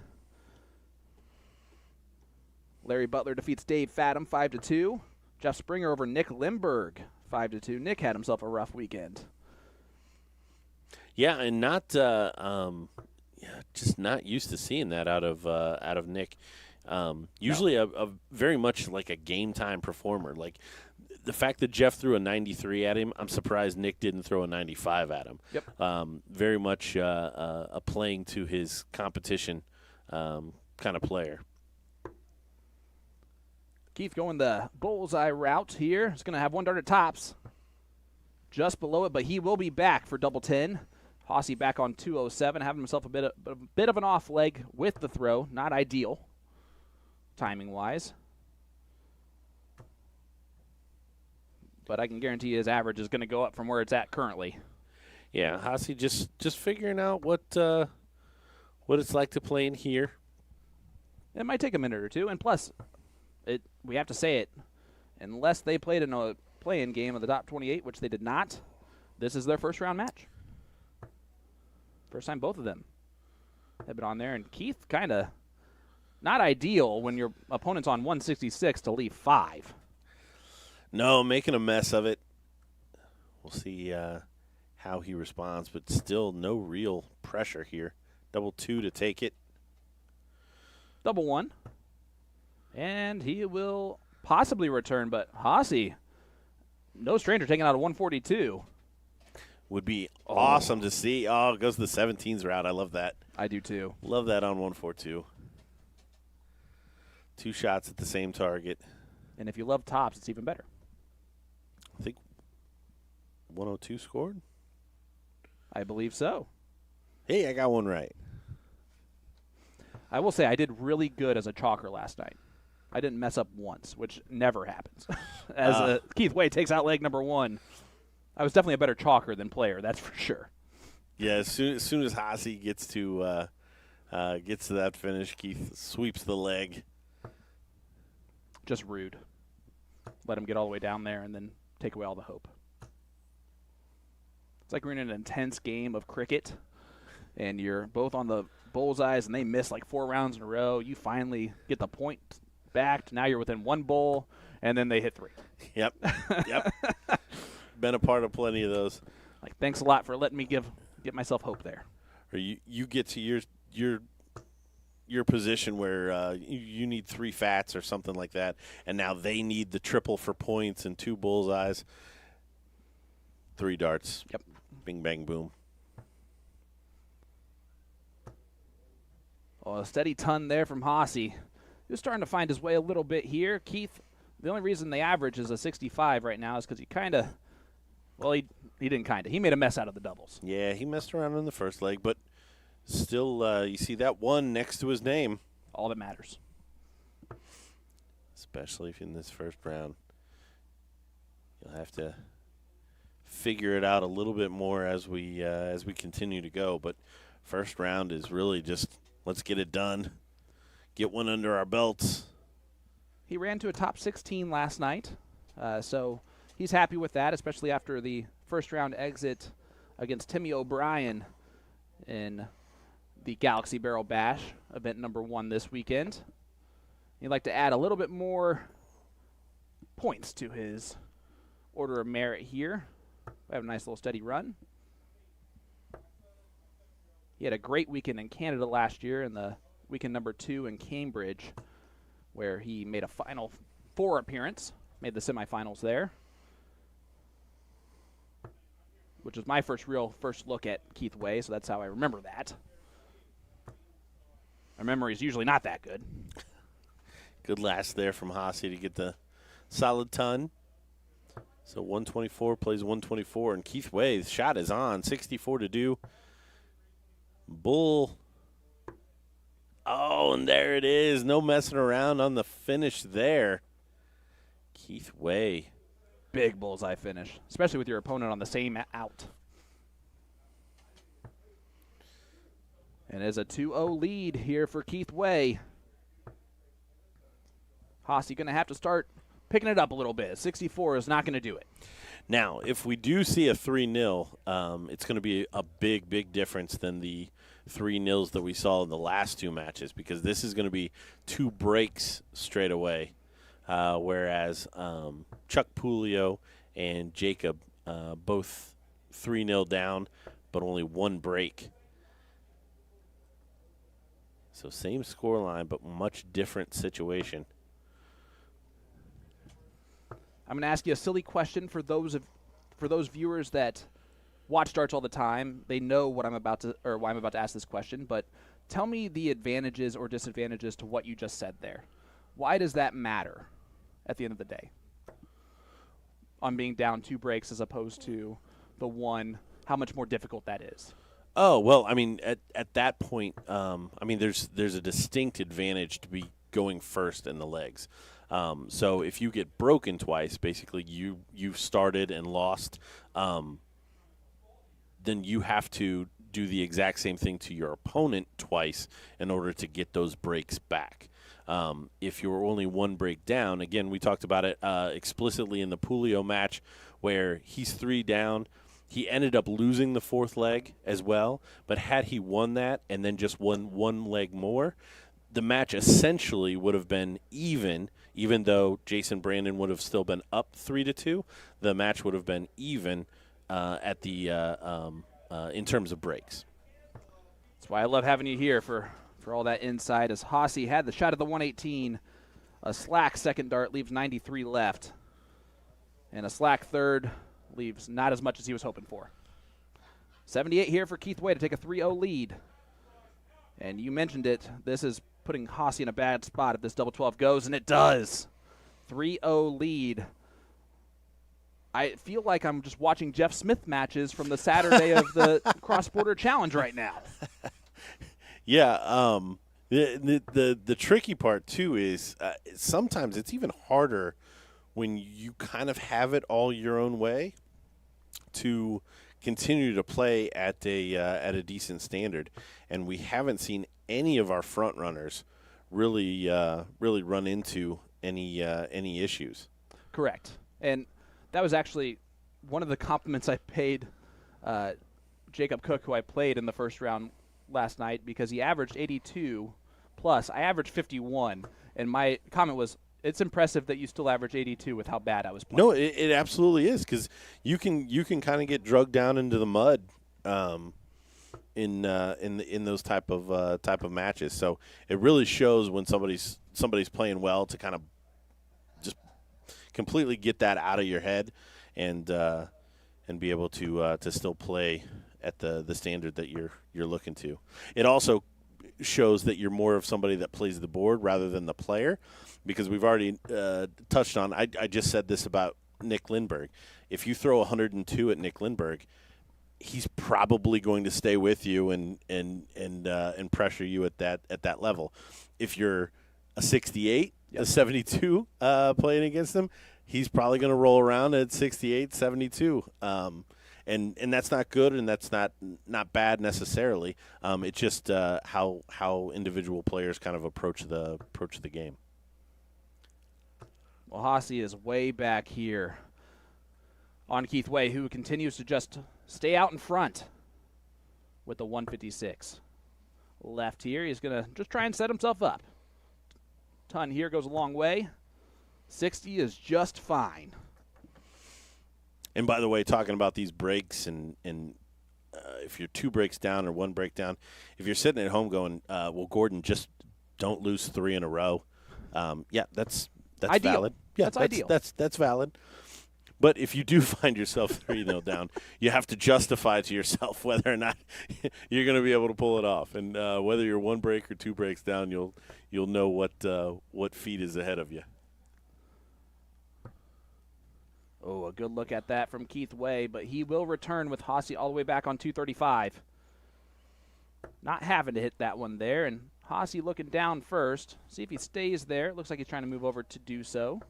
Larry Butler defeats Dave Fathom 5-2. Jeff Springer over Nick Limberg 5-2. Nick had himself a rough weekend. Yeah, and not just not used to seeing that out of Nick. Usually a very much like a game time performer. Like the fact that Jeff threw a 93 at him, I'm surprised Nick didn't throw a 95 at him. Yep. Very much a playing to his competition kind of player. Keith going the bullseye route here. He's going to have one dart at tops. Just below it, but he will be back for double 10. Hossey back on 207, having himself a bit of an off leg with the throw. Not ideal, timing-wise. But I can guarantee his average is going to go up from where it's at currently. Yeah, Hossey just figuring out what it's like to play in here. It might take a minute or two, and plus, we have to say it, unless they played in a play-in game of the top 28, which they did not, this is their first-round match. First time both of them have been on there, and Keith kind of not ideal when your opponent's on 166 to leave 5. No, making a mess of it. We'll see how he responds, but still no real pressure here. Double 2 to take it. Double 1. And he will possibly return, but Hossey, no stranger, taking out a 142. Would be awesome to see. Oh, it goes the 17s route. I love that. I do too. Love that on 142. 2 shots at the same target. And if you love tops, it's even better. I think 102 scored. I believe so. Hey, I got one right. I will say I did really good as a chalker last night. I didn't mess up once, which never happens. As Keith Way takes out leg number 1. I was definitely a better chalker than player, that's for sure. Yeah, as soon as Hossey gets to that finish, Keith sweeps the leg. Just rude. Let him get all the way down there and then take away all the hope. It's like we're in an intense game of cricket, and you're both on the bullseyes, and they miss like 4 rounds in a row. You finally get the point back. Now you're within 1 bowl, and then they hit 3. Yep. Been a part of plenty of those. Like, thanks a lot for letting me get myself hope there. Or you get to your position where you need 3 fats or something like that, and now they need the triple for points and 2 bullseyes. 3 darts. Yep. Bing, bang, boom. Well, a steady ton there from Hossey. He was starting to find his way a little bit here. Keith, the only reason the average is a 65 right now is because he kind of, well, he didn't kind of. He made a mess out of the doubles. Yeah, he messed around in the first leg, but still, you see that 1 next to his name. All that matters. Especially if in this first round. You'll have to figure it out a little bit more as we continue to go. But first round is really just let's get it done, get one under our belts. He ran to a top 16 last night, so he's happy with that, especially after the first round exit against Timmy O'Brien in the Galaxy Barrel Bash, event number 1 this weekend. He'd like to add a little bit more points to his order of merit here. We have a nice little steady run. He had a great weekend in Canada last year in the weekend number 2 in Cambridge, where he made a Final 4 appearance, made the semifinals there, which was my first look at Keith Way, so that's how I remember that. My memory is usually not that good. Good last there from Hossey to get the solid ton. So 124 plays 124, and Keith Way's shot is on. 64 to do. Bull. Oh, and there it is. No messing around on the finish there. Keith Way Big bullseye finish, especially with your opponent on the same out. And as a 2-0 lead here for Keith Way. Hossey going to have to start picking it up a little bit. 64 is not going to do it. Now, if we do see a 3-0, it's going to be a big, big difference than the 3-0s that we saw in the last two matches, because this is going to be 2 breaks straight away, whereas Chuck Pulio and Jacob both 3-0 down, but only 1 break. So same scoreline, but much different situation. I'm going to ask you a silly question for those viewers that watch darts all the time. They know what I'm about to, or why I'm about to ask this question. But tell me the advantages or disadvantages to what you just said there. Why does that matter at the end of the day? On being down 2 breaks as opposed to the 1, how much more difficult that is. Oh, well, I mean, at that point, I mean, there's a distinct advantage to be going first in the legs. So if you get broken twice, basically you've started and lost, then you have to do the exact same thing to your opponent twice in order to get those breaks back. If you're only 1 break down, again, we talked about it explicitly in the Pulio match where he's 3 down. He ended up losing the 4th leg as well, but had he won that and then just won 1 leg more, the match essentially would have been even though Jason Brandon would have still been up 3-2. The match would have been even at the in terms of breaks. That's why I love having you here for all that insight. As Hossey had the shot at the 118, a slack second dart leaves 93 left, and a slack third leaves not as much as he was hoping for. 78 here for Keith Way to take a 3-0 lead. And you mentioned it. This is putting Hossey in a bad spot if this double 12 goes, and it does. 3-0 lead. I feel like I'm just watching Jeff Smith matches from the Saturday of the Cross-Border Challenge right now. Yeah, the tricky part, too, is sometimes it's even harder when you kind of have it all your own way to continue to play at a decent standard. And we haven't seen any of our front runners really run into any issues. Correct. And that was actually one of the compliments I paid Jacob Cook, who I played in the first round last night, because he averaged 82 plus. I averaged 51, and my comment was, it's impressive that you still average 82 with how bad I was playing. No, it absolutely is, because you can kind of get drugged down into the mud in those type of matches. So it really shows when somebody's playing well to kind of just completely get that out of your head and be able to still play at the standard that you're looking to. It also shows that you're more of somebody that plays the board rather than the player, because we've already touched on. I just said this about Nick Lindberg. If you throw 102 at Nick Lindberg, he's probably going to stay with you and pressure you at that level. If you're a 68, a 72 playing against him, he's probably going to roll around at 68, 72. And that's not good, and that's not bad necessarily. It's just how individual players kind of approach the game. Well, Hossey is way back here on Keith Way, who continues to just stay out in front with the 156. Left here, he's going to just try and set himself up. Ton here goes a long way. 60 is just fine. And by the way, talking about these breaks and if you're 2 breaks down or 1 break down, if you're sitting at home going, well, Gordon, just don't lose 3 in a row. Yeah, that's ideal. valid. Yeah, that's ideal. That's valid. But if you do find yourself 3-0 down, you have to justify to yourself whether or not you're going to be able to pull it off. And whether you're 1 break or 2 breaks down, you'll know what feat is ahead of you. Oh, a good look at that from Keith Way, but he will return with Hossey all the way back on 235. Not having to hit that one there, and Hossey looking down first. See if he stays there. It looks like he's trying to move over to do so.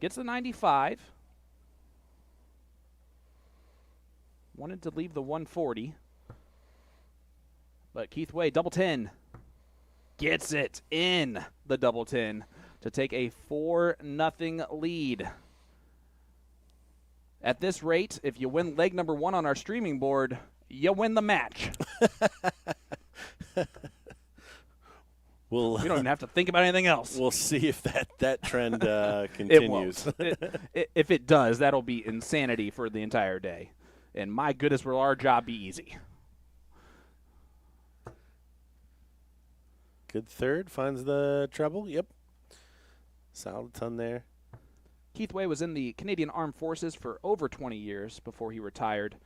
Gets the 95. Wanted to leave the 140. But Keith Way, double 10. Gets it in the double 10 to take a 4-0 lead. At this rate, if you win leg number 1 on our streaming board, you win the match. We don't even have to think about anything else. We'll see if that trend continues. If it does, that'll be insanity for the entire day. And my goodness, will our job be easy. Good third, finds the treble. Yep. Solid ton there. Keith Way was in the Canadian Armed Forces for over 20 years before he retired,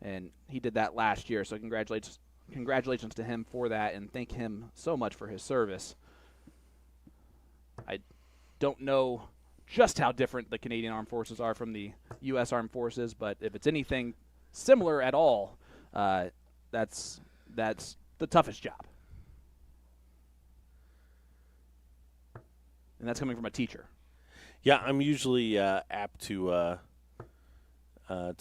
and he did that last year, so congratulations to him for that, and thank him so much for his service. I don't know just how different the Canadian Armed Forces are from the U.S. Armed Forces, but if it's anything similar at all, that's the toughest job. And that's coming from a teacher. Yeah, I'm usually apt to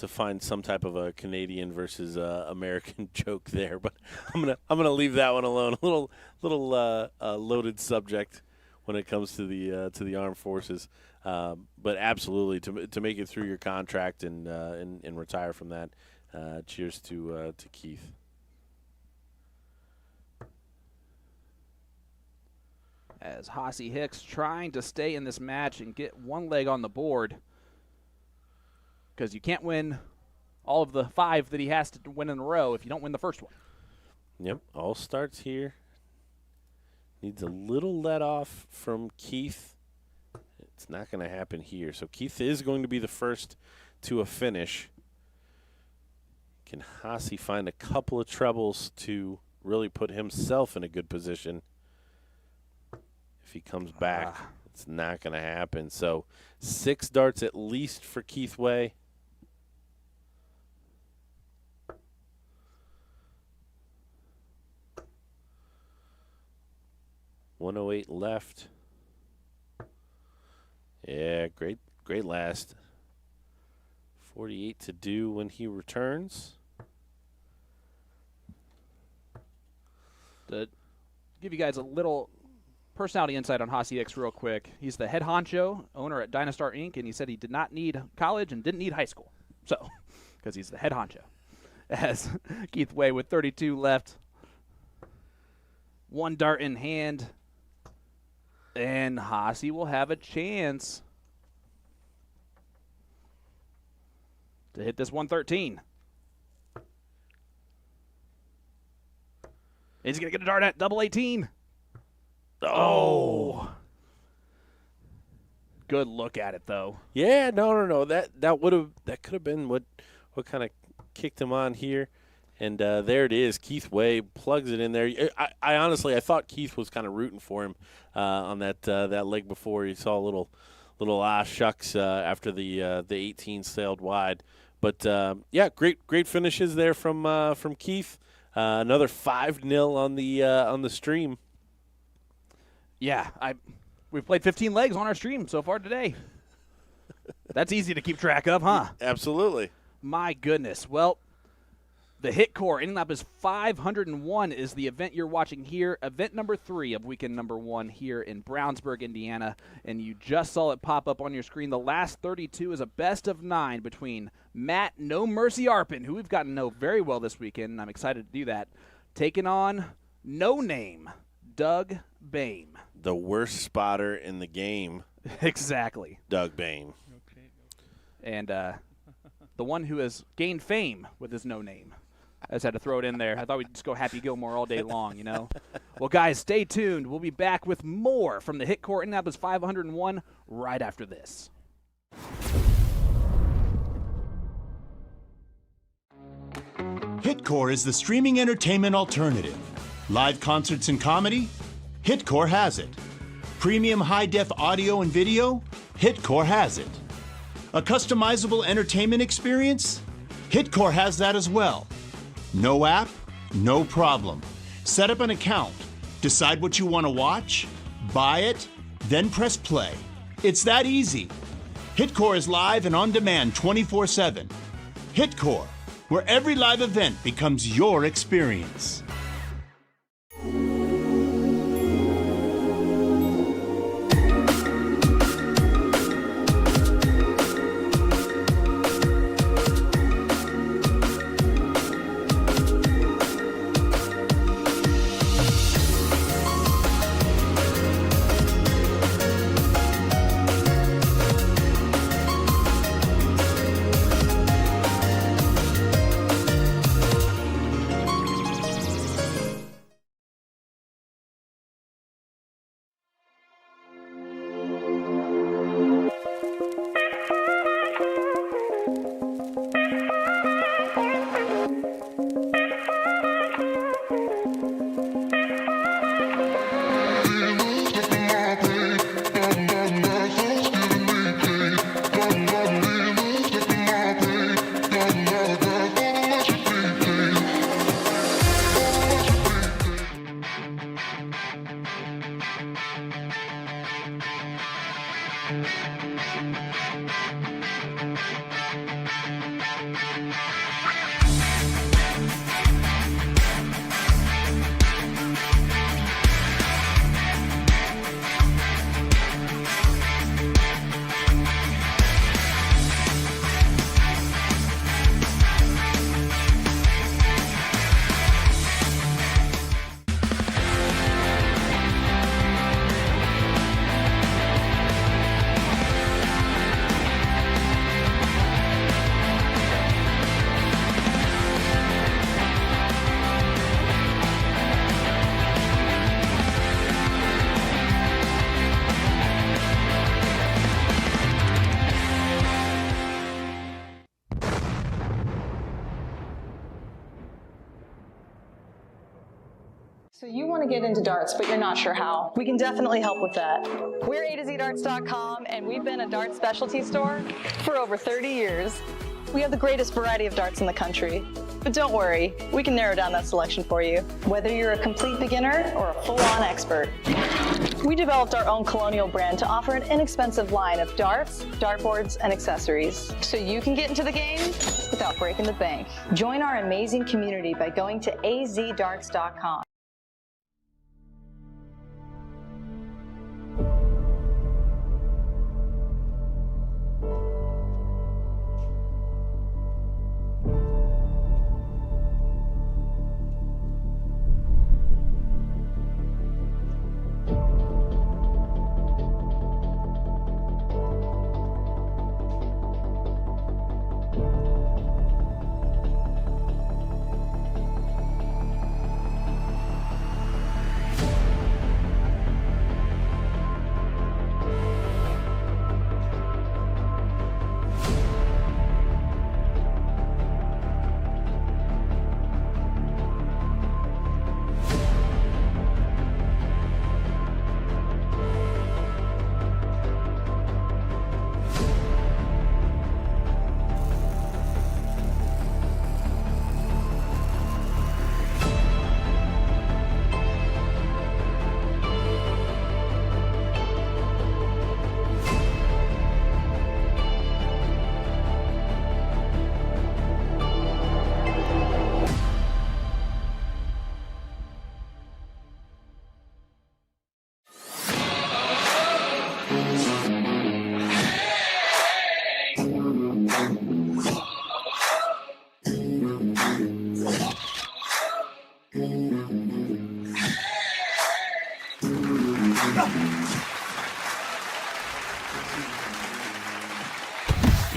find some type of a Canadian versus American joke there, but I'm gonna leave that one alone. A little loaded subject when it comes to the armed forces, but absolutely to make it through your contract and retire from that. Cheers to Keith. As Hossy Hicks trying to stay in this match and get one leg on the board, because you can't win all of the 5 that he has to win in a row if you don't win the first one. Yep, all starts here. Needs a little let off from Keith. It's not going to happen here. So Keith is going to be the first to a finish. Can Hossy find a couple of trebles to really put himself in a good position? If he comes back, it's not going to happen. So 6 darts at least for Keith Way. .108 left. Yeah, great last. 48 to do when he returns. To give you guys a little personality insight on Hossy Hicks real quick. He's the head honcho, owner at Dynastar Inc., and he said he did not need college and didn't need high school. So, because he's the head honcho. As Keith Way with 32 left. 1 dart in hand. And Hossy will have a chance to hit this 113. He's going to get a dart at double 18. Oh. Good look at it, though. Yeah, no. That could have been what kind of kicked him on here. And there it is. Keith Way plugs it in there. I honestly thought Keith was kind of rooting for him on that leg before. He saw a little shucks after the 18 sailed wide. But yeah, great finishes there from Keith. Another 5-0 on the stream. Yeah, we've played 15 legs on our stream so far today. That's easy to keep track of, huh? Absolutely. My goodness. Well, the HitKor Indianapolis 501 is the event you're watching here, event number 3 of weekend number 1 here in Brownsburg, Indiana, and you just saw it pop up on your screen. The last 32 is a best of 9 between Matt No Mercy Arpin, who we've gotten to know very well this weekend, and I'm excited to do that, taking on No Name Doug Bame. The worst spotter in the game. Exactly. Doug Bame. And the one who has gained fame with his no name. I just had to throw it in there. I thought we'd just go Happy Gilmore all day long, you know. Well, guys, stay tuned. We'll be back with more from the HitKor Indianapolis 501 right after this. HitKor is the streaming entertainment alternative. Live concerts and comedy? HitKor has it. Premium high-def audio and video? HitKor has it. A customizable entertainment experience? HitKor has that as well. No app? No problem. Set up an account. Decide what you want to watch, buy it, then press play. It's that easy. HitKor is live and on demand 24/7. HitKor, where every live event becomes your experience. So you want to get into darts, but you're not sure how. We can definitely help with that. We're A2ZDarts.com, and we've been a darts specialty store for over 30 years. We have the greatest variety of darts in the country. But don't worry, we can narrow down that selection for you, whether you're a complete beginner or a full-on expert. We developed our own Colonial brand to offer an inexpensive line of darts, dartboards, and accessories, so you can get into the game without breaking the bank. Join our amazing community by going to azdarts.com.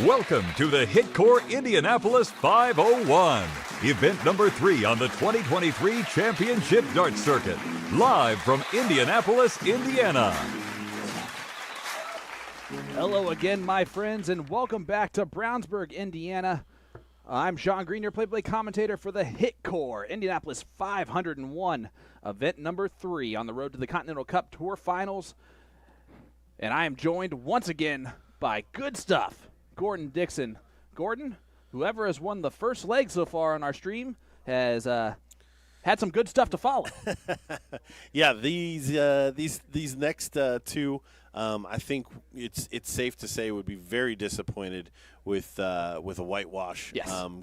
Welcome to the HitKor Indianapolis 501, event number 3 on the 2023 Championship Darts Circuit, live from Indianapolis, Indiana. Hello again, my friends, and welcome back to Brownsburg, Indiana. I'm Sean Green, your play-by-play commentator for the HitKor Indianapolis 501, event number 3 on the road to the Continental Cup Tour Finals. And I am joined once again by good stuff, Gordon Dixon. Gordon, whoever has won the first leg so far on our stream has Had some good stuff to follow. Yeah, these next two, I think it's safe to say would be very disappointed with a whitewash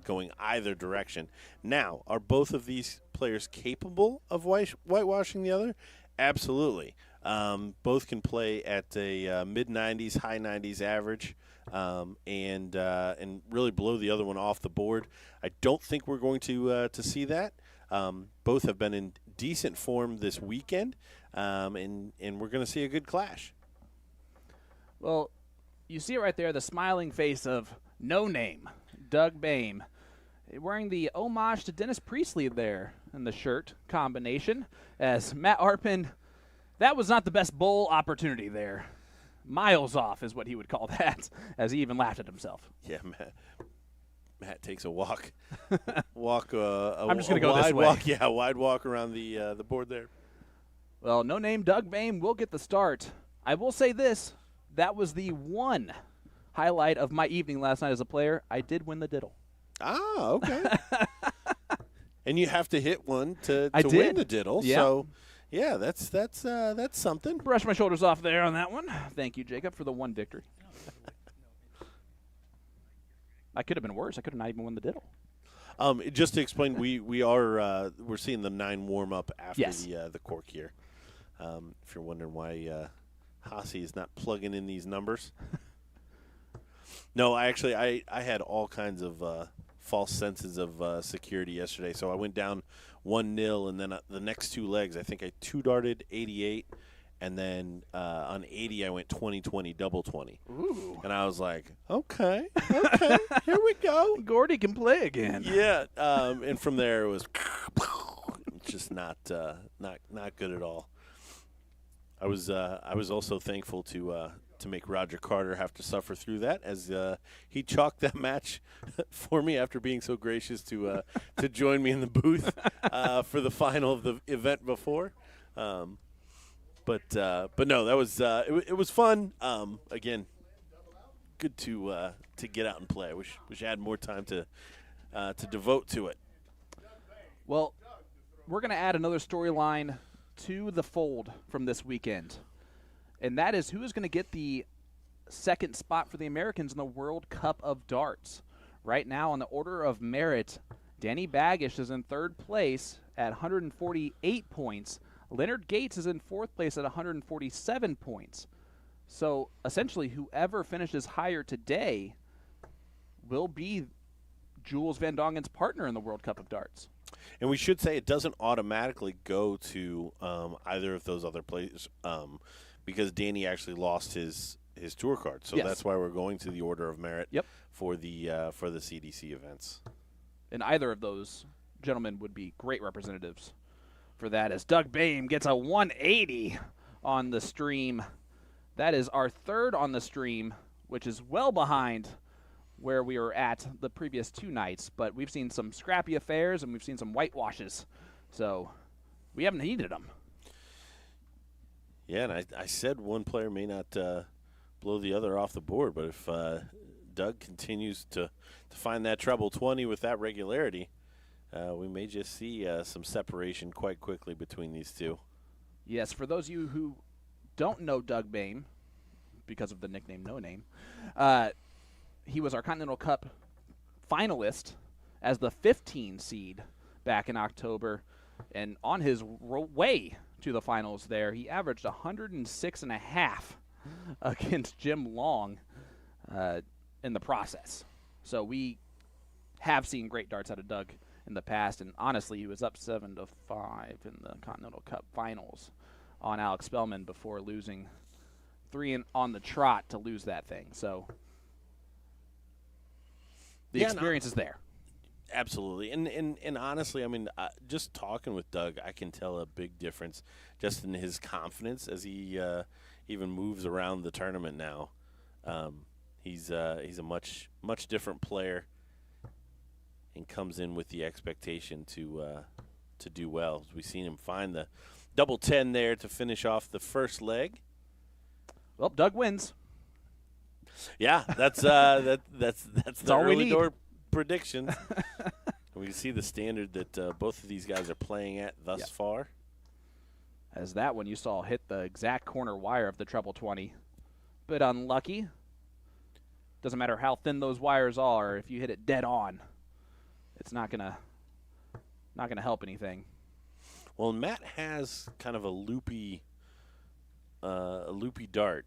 going either direction. Now, are both of these players capable of whitewashing the other? Absolutely. Both can play at a mid-90s, high 90s average, and really blow the other one off the board. I don't think we're going to see that. Both have been in decent form this weekend, and we're going to see a good clash. Well, you see it right there, the smiling face of No Name, Doug Boehm, wearing the homage to Dennis Priestley there in the shirt combination, as Matt Arpin, that was not the best bowl opportunity there. Miles off is what he would call that, as he even laughed at himself. Yeah, Matt takes a walk. I'm just going to go this way. Walk, yeah, wide walk around the board there. Well, No Name Doug Boehm will get the start. I will say this. That was the one highlight of my evening last night as a player. I did win the diddle. Ah, okay. And you have to hit one to I win did. the diddle. Yeah. So, yeah, that's something. Brush my shoulders off there on that one. Thank you, Jacob, for the one victory. I could have been worse. I could have not even won the diddle. Just to explain, we're seeing the 9 warm up after the cork here. If you're wondering why Hossie is not plugging in these numbers. No, I had all kinds of false senses of security yesterday. So I went down 1-0, and then the next 2 legs, I think I 2-darted 88, and then on 80 I went 20-20, double 20. Ooh. And I was like, okay, here we go. Gordy can play again. Yeah, and from there it was just not good at all. I was also thankful to make Roger Carter have to suffer through that, as he chalked that match for me after being so gracious to join me in the booth for the final of the event before. But no, that was it was fun. Again, good to get out and play. I wish I had more time to devote to it. Well, we're going to add another storyline to the fold from this weekend, and that is who is going to get the second spot for the Americans in the World Cup of Darts. Right now, on the order of merit, Danny Baggish is in third place at 148 points. Leonard Gates is in fourth place at 147 points. So, essentially, whoever finishes higher today will be Jules Van Dongen's partner in the World Cup of Darts. And we should say it doesn't automatically go to either of those other players because Danny actually lost his tour card. So that's why we're going to the order of merit for the CDC events. And either of those gentlemen would be great representatives for that, as Doug Boehm gets a 180 on the stream. That is our third on the stream, which is well behind where we were at the previous 2 nights. But we've seen some scrappy affairs, and we've seen some whitewashes. So we haven't heeded them. Yeah, and I said one player may not blow the other off the board, but if Doug continues to find that treble 20 with that regularity, we may just see some separation quite quickly between these two. Yes, for those of you who don't know Doug Boehm, because of the nickname No Name, he was our Continental Cup finalist as the 15 seed back in October, and on his way to the finals there, he averaged 106.5 against Jim Long in the process. So we have seen great darts out of Doug in the past, and honestly, he was up 7-5 in the Continental Cup finals on Alex Spellman before losing 3 on the trot to lose that thing. So the experience is there. Absolutely. And honestly, I mean, just talking with Doug, I can tell a big difference just in his confidence as he even moves around the tournament now. He's a much different player and comes in with the expectation to do well. We've seen him find the double 10 there to finish off the first leg. Well, Doug wins. Yeah, that's the all we early need. door prediction. And we can see the standard that both of these guys are playing at thus far. As that one you saw hit the exact corner wire of the treble 20. Bit unlucky. Doesn't matter how thin those wires are, if you hit it dead on, it's not gonna help anything. Well, Matt has kind of a loopy dart,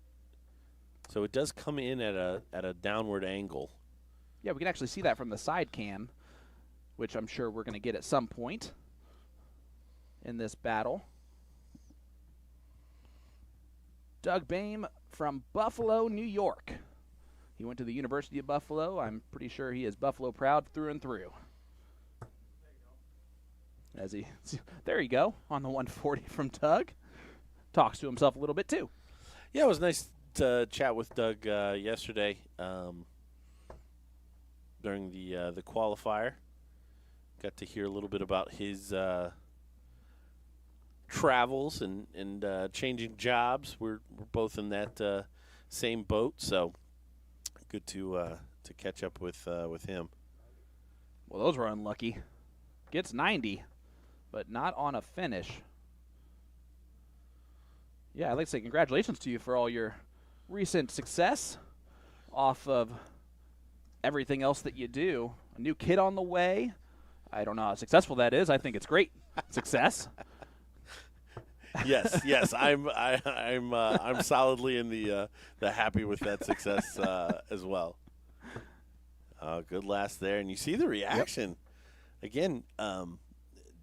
so it does come in at a downward angle. Yeah, we can actually see that from the side cam, which I'm sure we're going to get at some point in this battle. Doug Boehm from Buffalo, New York. He went to the University of Buffalo. I'm pretty sure he is Buffalo proud through and through. There you go, on the 140 from Doug. Talks to himself a little bit too. Yeah, it was nice to chat with Doug yesterday during the qualifier. Got to hear a little bit about his travels and changing jobs. We're both in that same boat, so good to catch up with him. Well, those were unlucky. Gets 90, but not on a finish. Yeah, I'd like to say congratulations to you for all your recent success off of everything else that you do. A new kid on the way. I don't know how successful that is. I think it's great success. Yes, I'm solidly in the happy with that success as well. Good last there, and you see the reaction. Yep. Again,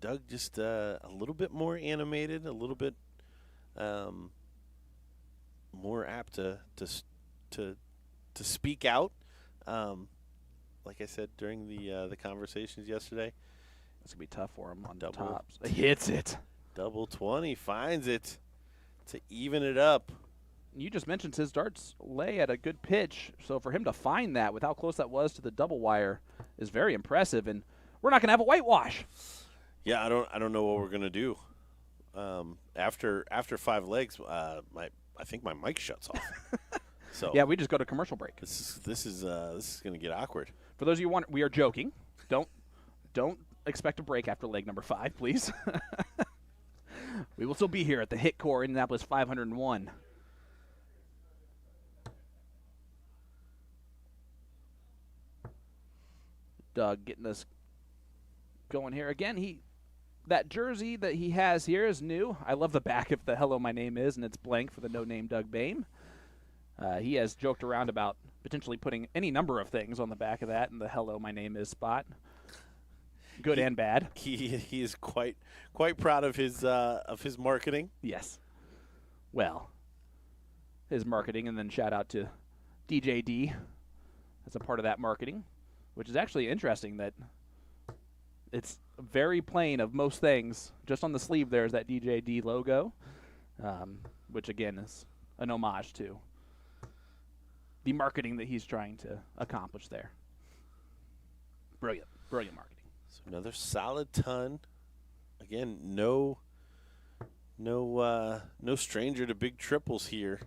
Doug just a little bit more animated, a little bit more apt to speak out. Like I said during the conversations yesterday, it's gonna be tough for him on double, the tops. He hits it. Double 20 finds it to even it up. You just mentioned his darts lay at a good pitch, so for him to find that with how close that was to the double wire is very impressive. And we're not gonna have a whitewash. Yeah, I don't know what we're gonna do. After 5 legs, I think my mic shuts off. So yeah, we just go to commercial break. This is gonna get awkward. For those of you who want, we are joking. Don't expect a break after leg number 5, please. We will still be here at the HitKor Indianapolis 501. Doug getting us going here again. That jersey that he has here is new. I love the back of the "Hello, my name is," and it's blank for the no name Doug Boehm. He has joked around about potentially putting any number of things on the back of that in the "Hello, my name is" spot. Good and bad. He is quite proud of his marketing. Yes. Well, his marketing, and then shout out to DJ D as a part of that marketing, which is actually interesting that it's very plain of most things. Just on the sleeve there is that DJ D logo, which again is an homage to the marketing that he's trying to accomplish there. Brilliant marketing. So another solid ton. Again, no stranger to big triples here.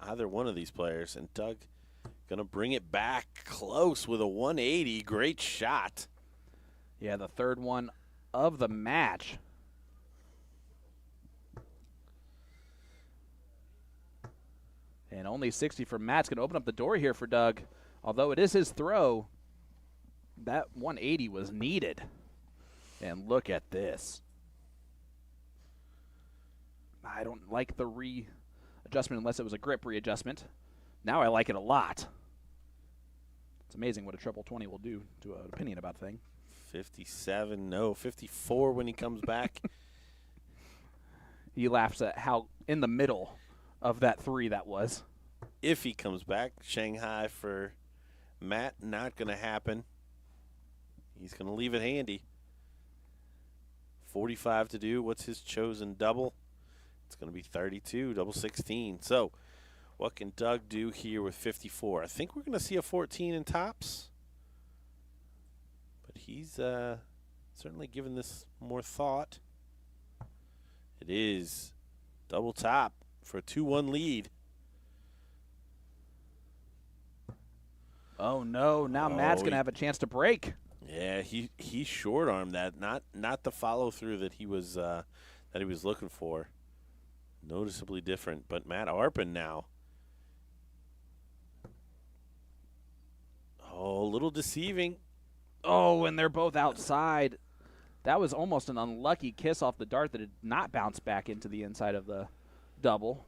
Either one of these players. And Doug gonna bring it back close with a 180. Great shot. Yeah, the third one of the match. And only 60 from Matt's going to open up the door here for Doug. Although it is his throw, that 180 was needed. And look at this. I don't like the readjustment unless it was a grip readjustment. Now I like it a lot. It's amazing what a triple 20 will do to an opinion about a thing. 57, no, 54 when he comes back. He laughs at how in the middle of that 3 that was. If he comes back, Shanghai for Matt, not going to happen. He's going to leave it handy. 45 to do. What's his chosen double? It's going to be 32, double 16. So what can Doug do here with 54? I think we're going to see a 14 in tops. But he's certainly given this more thought. It is double top for a 2-1 lead. Oh, no. Now Matt's going to have a chance to break. Yeah, he short armed that, not the follow through that he was looking for. Noticeably different, but Matt Arpin now. Oh, a little deceiving. Oh, and they're both outside. That was almost an unlucky kiss off the dart that did not bounce back into the inside of the double.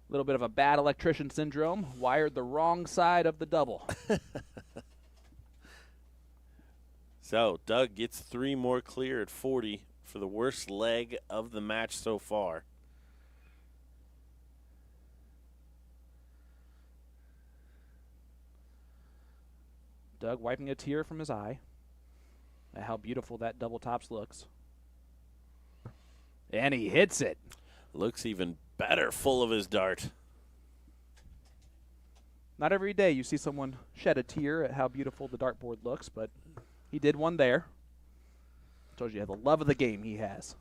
A little bit of a bad electrician syndrome. Wired the wrong side of the double. So Doug gets 3 more clear at 40 for the worst leg of the match so far. Doug wiping a tear from his eye at how beautiful that double tops looks. And he hits it. Looks even better full of his dart. Not every day you see someone shed a tear at how beautiful the dartboard looks, but he did one there. Told you the love of the game he has.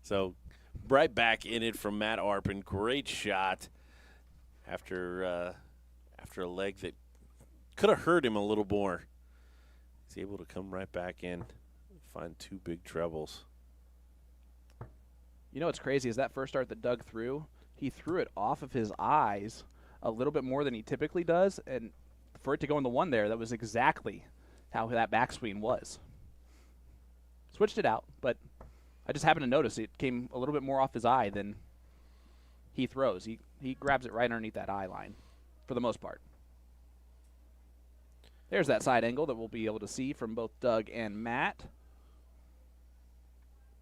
So right back in it from Matt Arpin. Great shot after a leg that could have hurt him a little more. He's able to come right back in, find 2 big trebles. You know what's crazy is that first dart that Doug threw, he threw it off of his eyes a little bit more than he typically does, and for it to go in the one there, that was exactly how that backswing was. Switched it out, but I just happened to notice it came a little bit more off his eye than he throws. He grabs it right underneath that eye line for the most part. There's that side angle that we'll be able to see from both Doug and Matt.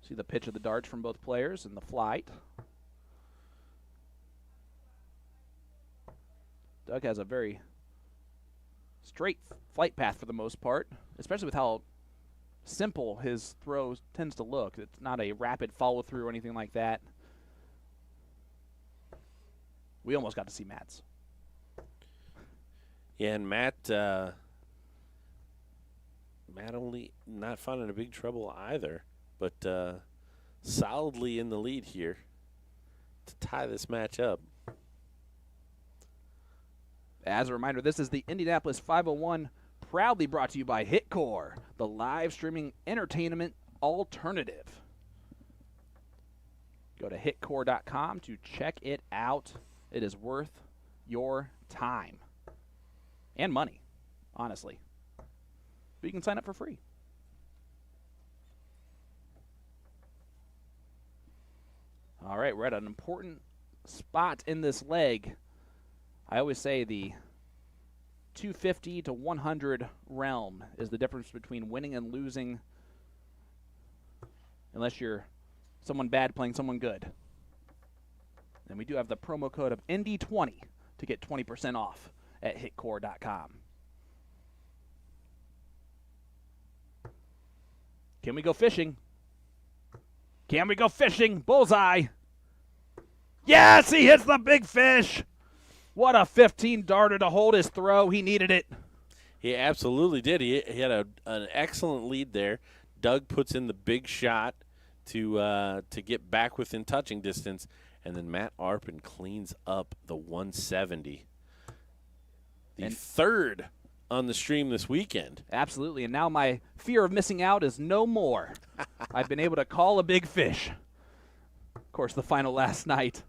See the pitch of the darts from both players and the flight. Doug has a very straight flight path for the most part, especially with how simple his throw tends to look. It's not a rapid follow-through or anything like that. We almost got to see Matt's. Yeah, and Matt only not finding a big trouble either, but solidly in the lead here to tie this match up. As a reminder, this is the Indianapolis 501, proudly brought to you by HitKor, the live streaming entertainment alternative. Go to hitkor.com to check it out. It is worth your time and money, honestly. But you can sign up for free. All right, we're at an important spot in this leg. I always say the 250 to 100 realm is the difference between winning and losing, unless you're someone bad playing someone good. And we do have the promo code of Indy20 to get 20% off at hitkor.com. Can we go fishing? Can we go fishing? Bullseye. Yes, he hits the big fish. What a 15-darter to hold his throw. He needed it. He absolutely did. He had an excellent lead there. Doug puts in the big shot to get back within touching distance, and then Matt Arpin cleans up the 170. The third on the stream this weekend. Absolutely, and now my fear of missing out is no more. I've been able to call a big fish. Of course, the final last night,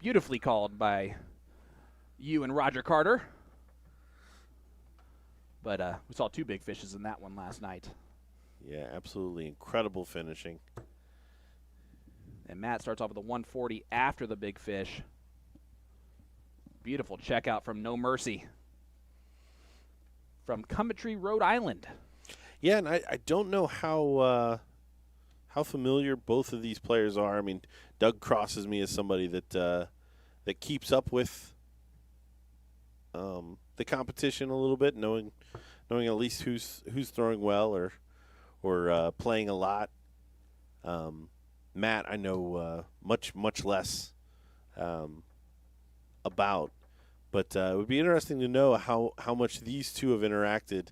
beautifully called by you and Roger Carter. But we saw 2 big fishes in that one last night. Yeah, absolutely incredible finishing. And Matt starts off with a 140 after the big fish. Beautiful checkout from No Mercy from Coventry, Rhode Island. Yeah, and I don't know how familiar both of these players are. I mean, Doug crosses me as somebody that keeps up with the competition a little bit, knowing at least who's throwing well or playing a lot. Matt, I know much less about, but it would be interesting to know how much these two have interacted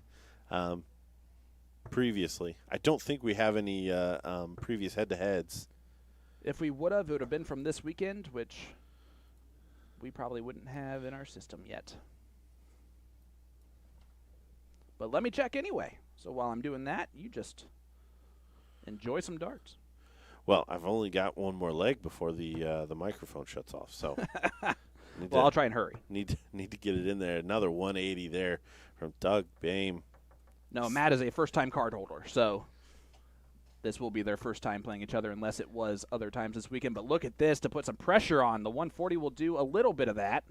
previously. I don't think we have any previous head-to-heads. If we would have, it would have been from this weekend, which we probably wouldn't have in our system yet. But let me check anyway. So while I'm doing that, you just enjoy some darts. Well, I've only got one more leg before the microphone shuts off, so Well, I'll try and hurry. need to get it in there. Another 180 there from Doug Boehm. No, Matt is a first-time card holder, so this will be their first time playing each other unless it was other times this weekend. But look at this to put some pressure on. The 140 will do a little bit of that.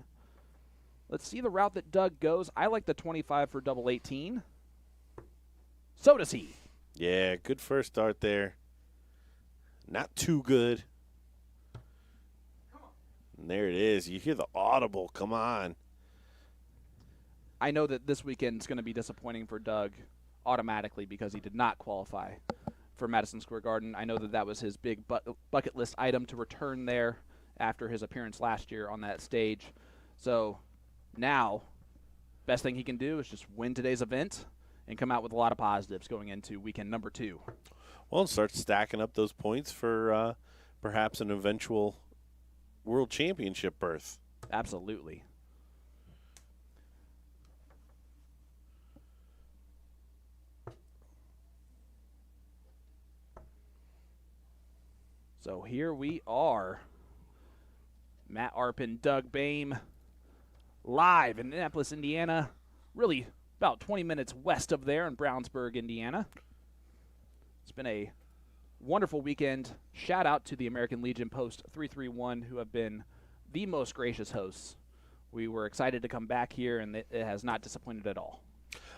Let's see the route that Doug goes. I like the 25 for double 18. So does he. Yeah, good first start there. Not too good. And there it is. You hear the audible. Come on. I know that this weekend is going to be disappointing for Doug automatically because he did not qualify for Madison Square Garden. I know that that was his big bucket list item to return there after his appearance last year on that stage. So now, best thing he can do is just win today's event and come out with a lot of positives going into weekend number 2. Well, and start stacking up those points for perhaps an eventual World Championship berth. Absolutely. So here we are. Matt Arpin, Doug Boehm, live in Indianapolis, Indiana. Really about 20 minutes west of there in Brownsburg, Indiana. It's been a wonderful weekend. Shout out to the American Legion Post 331 who have been the most gracious hosts. We were excited to come back here, and it has not disappointed at all.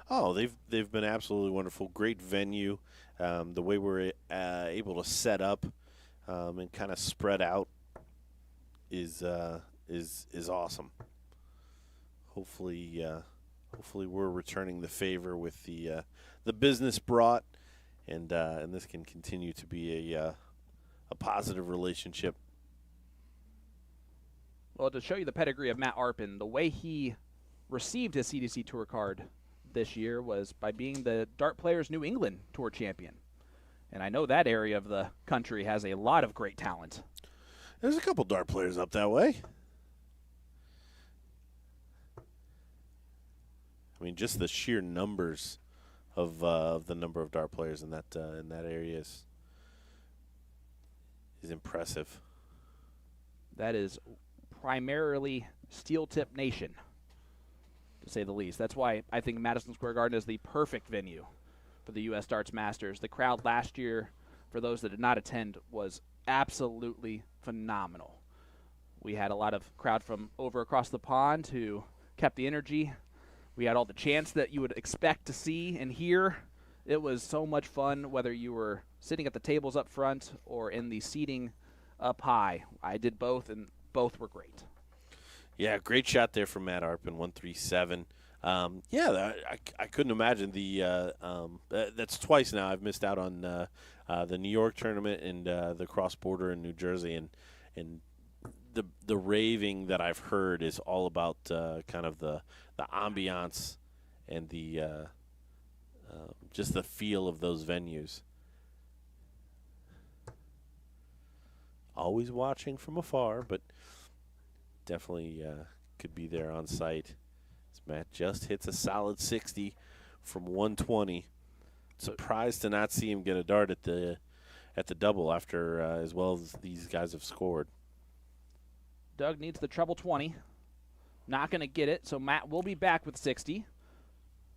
Oh, they've been absolutely wonderful. Great venue. The way we're able to set up and kind of spread out is awesome. Hopefully we're returning the favor with the business brought, and this can continue to be a positive relationship. Well, to show you the pedigree of Matt Arpin, the way he received his CDC Tour card this year was by being the Dart Players New England Tour champion. And I know that area of the country has a lot of great talent. There's a couple dart players up that way. I mean, just the sheer numbers of the number of dart players in that area is impressive. That is primarily Steel Tip Nation, to say the least. That's why I think Madison Square Garden is the perfect venue for the U.S. Darts Masters. The crowd last year, for those that did not attend, was absolutely phenomenal. We had a lot of crowd from over across the pond who kept the energy. We had all the chants that you would expect to see and hear. It was so much fun, whether you were sitting at the tables up front or in the seating up high. I did both, and both were great. Yeah, great shot there from Matt Arpin, 137. I couldn't imagine that's twice now I've missed out on the New York tournament and the cross-border in New Jersey, and the raving that I've heard is all about kind of the ambiance and the just the feel of those venues. Always watching from afar, but definitely could be there on site. As Matt just hits a solid 60 from 120. Surprised to not see him get a dart at the double after as well as these guys have scored. Doug needs the treble 20. Not going to get it, so Matt will be back with 60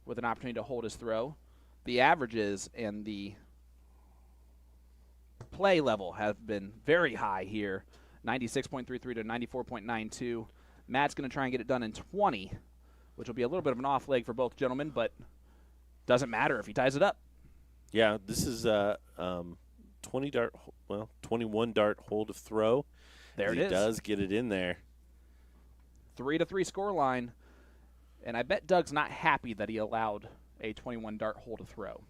with an opportunity to hold his throw. The averages and the play level have been very high here, 96.33 to 94.92. Matt's going to try and get it done in 20, which will be a little bit of an off leg for both gentlemen, but doesn't matter if he ties it up. Yeah, this is 21 dart hold of throw. There it is. He does get it in there. 3-3 score line, and I bet Doug's not happy that he allowed a 21 dart hold of throw.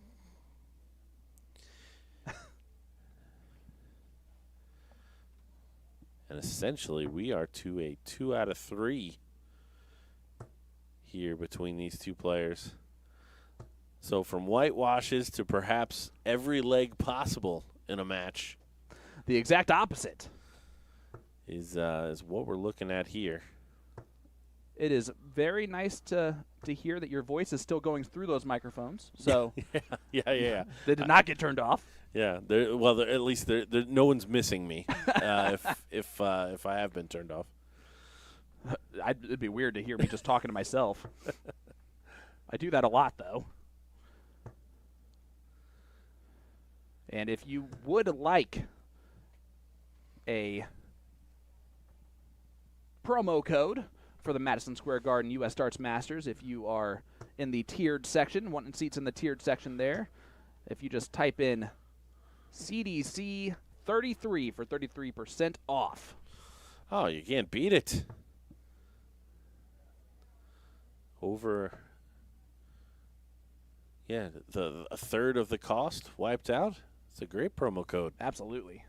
And essentially, we are to a 2 out of 3 here between these two players. So from whitewashes to perhaps every leg possible in a match. The exact opposite Is what we're looking at here. It is very nice to to hear that your voice is still going through those microphones. So Yeah. they did not get turned off. Yeah. At least no one's missing me if I have been turned off. It'd be weird to hear me just talking to myself. I do that a lot, though. And if you would like a promo code for the Madison Square Garden U.S. Darts Masters, if you are in the tiered section, wanting seats in the tiered section there, if you just type in CDC 33 for 33% off. Oh, you can't beat it. Over, a third of the cost wiped out. It's a great promo code. Absolutely.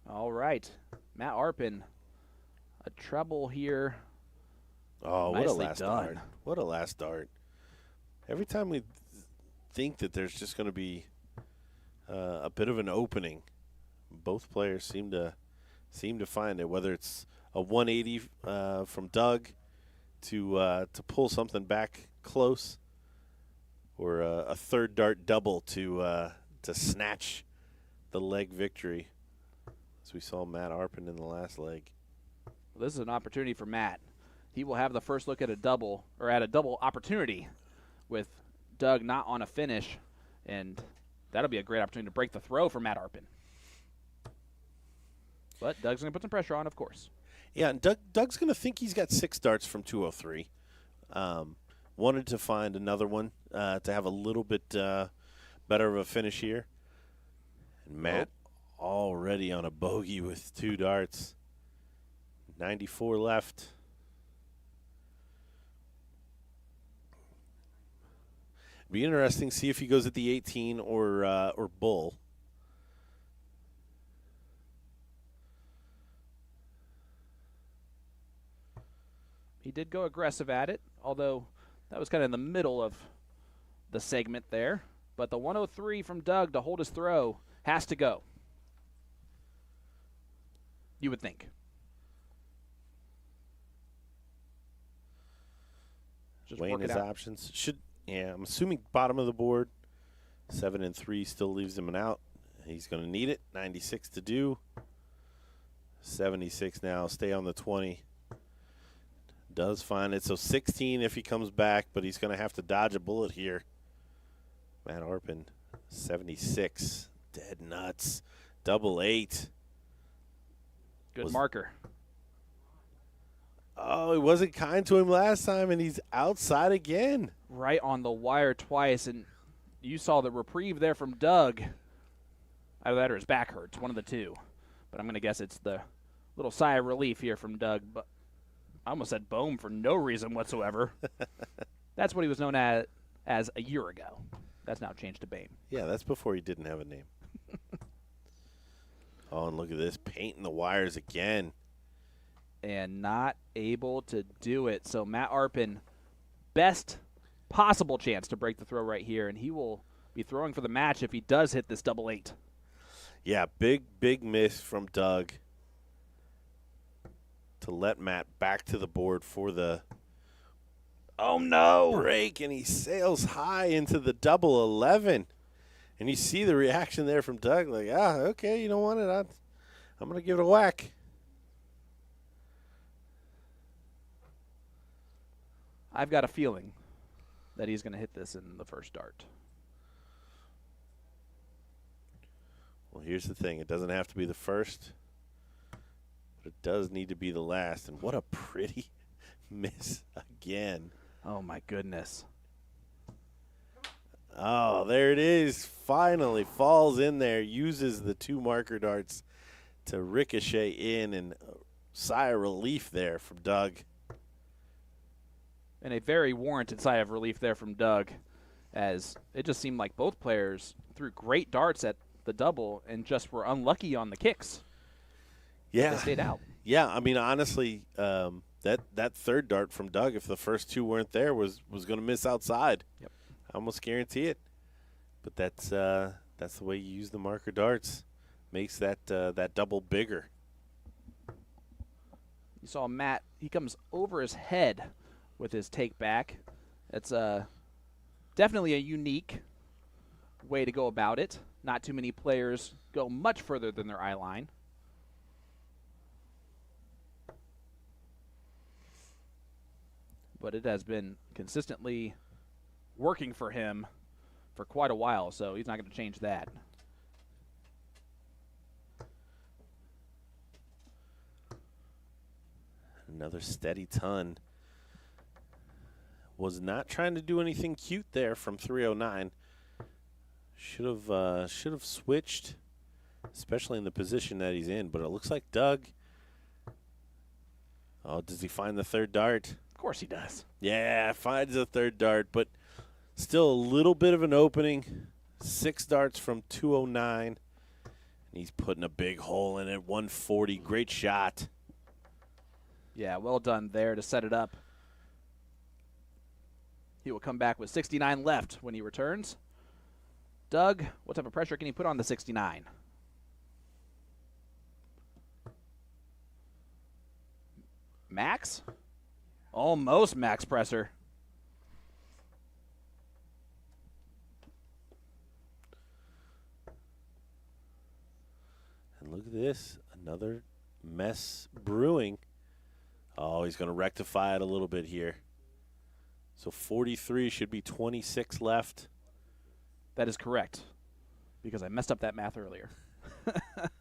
All right. Matt Arpin, a treble here. Oh, what a Nicely last done. dart. What a last dart. Every time we think that there's just going to be a bit of an opening, both players seem to find it, whether it's a 180 from Doug to pull something back close, or a third dart double to snatch the leg victory, as we saw Matt Arpin in the last leg. Well, this is an opportunity for Matt. He will have the first look at a double opportunity with Doug not on a finish, and that'll be a great opportunity to break the throw for Matt Arpin. But Doug's going to put some pressure on, of course. Yeah, and Doug's going to think he's got 6 darts from 203. Wanted to find another one to have a little bit better of a finish here. And Matt already on a bogey with 2 darts. 94 left. Be interesting to see if he goes at the 18 or bull. He did go aggressive at it, although that was kind of in the middle of the segment there. But the 103 from Doug to hold his throw has to go. You would think. Just Weighing work it his out. options. I'm assuming bottom of the board. 7 and 3 still leaves him an out. He's going to need it. 96 to do. 76 now. Stay on the 20. Does find it. So 16 if he comes back, but he's going to have to dodge a bullet here. Matt Arpin, 76. Dead nuts. Double 8. Good marker. Oh, he wasn't kind to him last time, and he's outside again. Right on the wire twice, and you saw the reprieve there from Doug. Either that or his back hurts, one of the two. But I'm going to guess it's the little sigh of relief here from Doug. But I almost said Bohm for no reason whatsoever. That's what he was known as a year ago. That's now changed to Boehm. Yeah, that's before he didn't have a name. Oh, and look at this, painting the wires again. And not able to do it. So Matt Arpin, best possible chance to break the throw right here, and he will be throwing for the match if he does hit this double 8. Yeah, big miss from Doug to let Matt back to the board for the break, and he sails high into the double 11. And you see the reaction there from Doug, like, okay, you don't want it. I'm going to give it a whack. I've got a feeling that he's going to hit this in the first dart. Well, here's the thing. It doesn't have to be the first, but it does need to be the last. And what a pretty miss again. Oh, my goodness. Oh, there it is. Finally falls in there, uses the 2 marker darts to ricochet in, and sigh of relief there from Doug. And a very warranted sigh of relief there from Doug, as it just seemed like both players threw great darts at the double and just were unlucky on the kicks. Yeah. They stayed out. Yeah, I mean, honestly, that third dart from Doug, if the first 2 weren't there, was going to miss outside. Yep. I almost guarantee it. But that's the way you use the marker darts. Makes that double bigger. You saw Matt, he comes over his head with his take back. It's definitely a unique way to go about it. Not too many players go much further than their eye line. But it has been consistently working for him for quite a while, so he's not going to change that. Another steady ton. Was not trying to do anything cute there from 309. Should have switched, especially in the position that he's in. But it looks like Doug. Oh, does he find the third dart? Of course he does. Yeah, finds the third dart, but still a little bit of an opening. 6 darts from 209. And he's putting a big hole in it. 140. Great shot. Yeah, well done there to set it up. He will come back with 69 left when he returns. Doug, what type of pressure can he put on the 69? Max? Almost max pressure. And look at this. Another mess brewing. Oh, he's going to rectify it a little bit here. So 43 should be 26 left. That is correct, because I messed up that math earlier.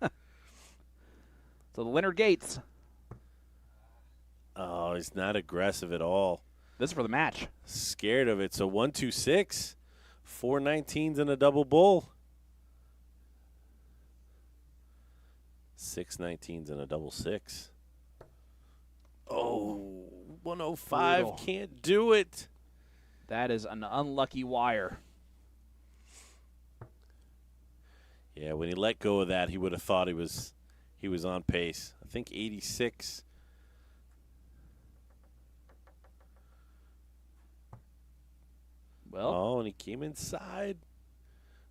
So the Leonard Gates. Oh, he's not aggressive at all. This is for the match. Scared of it. So 126. 4 19s and a double bull. 6 19s and a double 6. Oh, 105. Brutal. Can't do it. That is an unlucky wire. Yeah, when he let go of that, he would have thought he was on pace. I think 86. Well, Oh, and he came inside.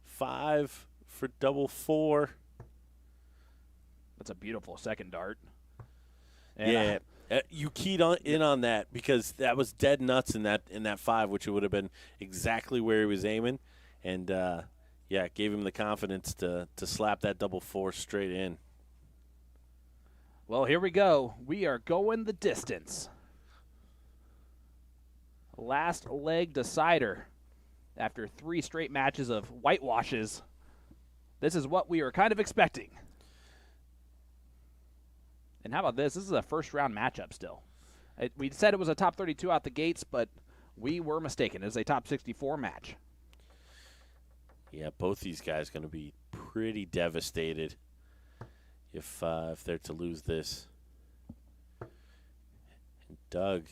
5 for double 4. that's a beautiful second dart. Yeah, you keyed in on that because that was dead nuts in that 5, which would have been exactly where he was aiming, and yeah, it gave him the confidence to slap that double 4 straight in. Well, here we go. We are going the distance. Last leg decider. After 3 straight matches of whitewashes, this is what we were kind of expecting. And how about this? This is a first-round matchup still. We said it was a top 32 out the gates, but we were mistaken. It is a top 64 match. Yeah, both these guys going to be pretty devastated if they're to lose this. And Doug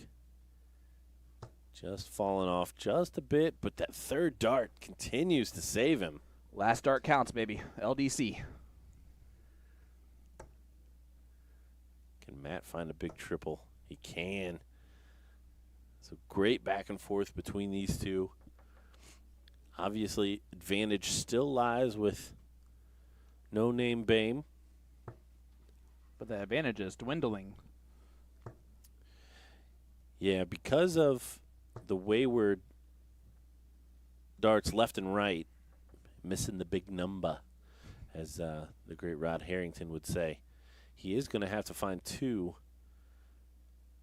just falling off just a bit, but that third dart continues to save him. Last dart counts, baby. LDC. Can Matt find a big triple? He can. So great back and forth between these two. Obviously, advantage still lies with No Name Bame. But the advantage is dwindling. Yeah, because of the wayward darts left and right, missing the big number, as the great Rod Harrington would say. He is going to have to find 2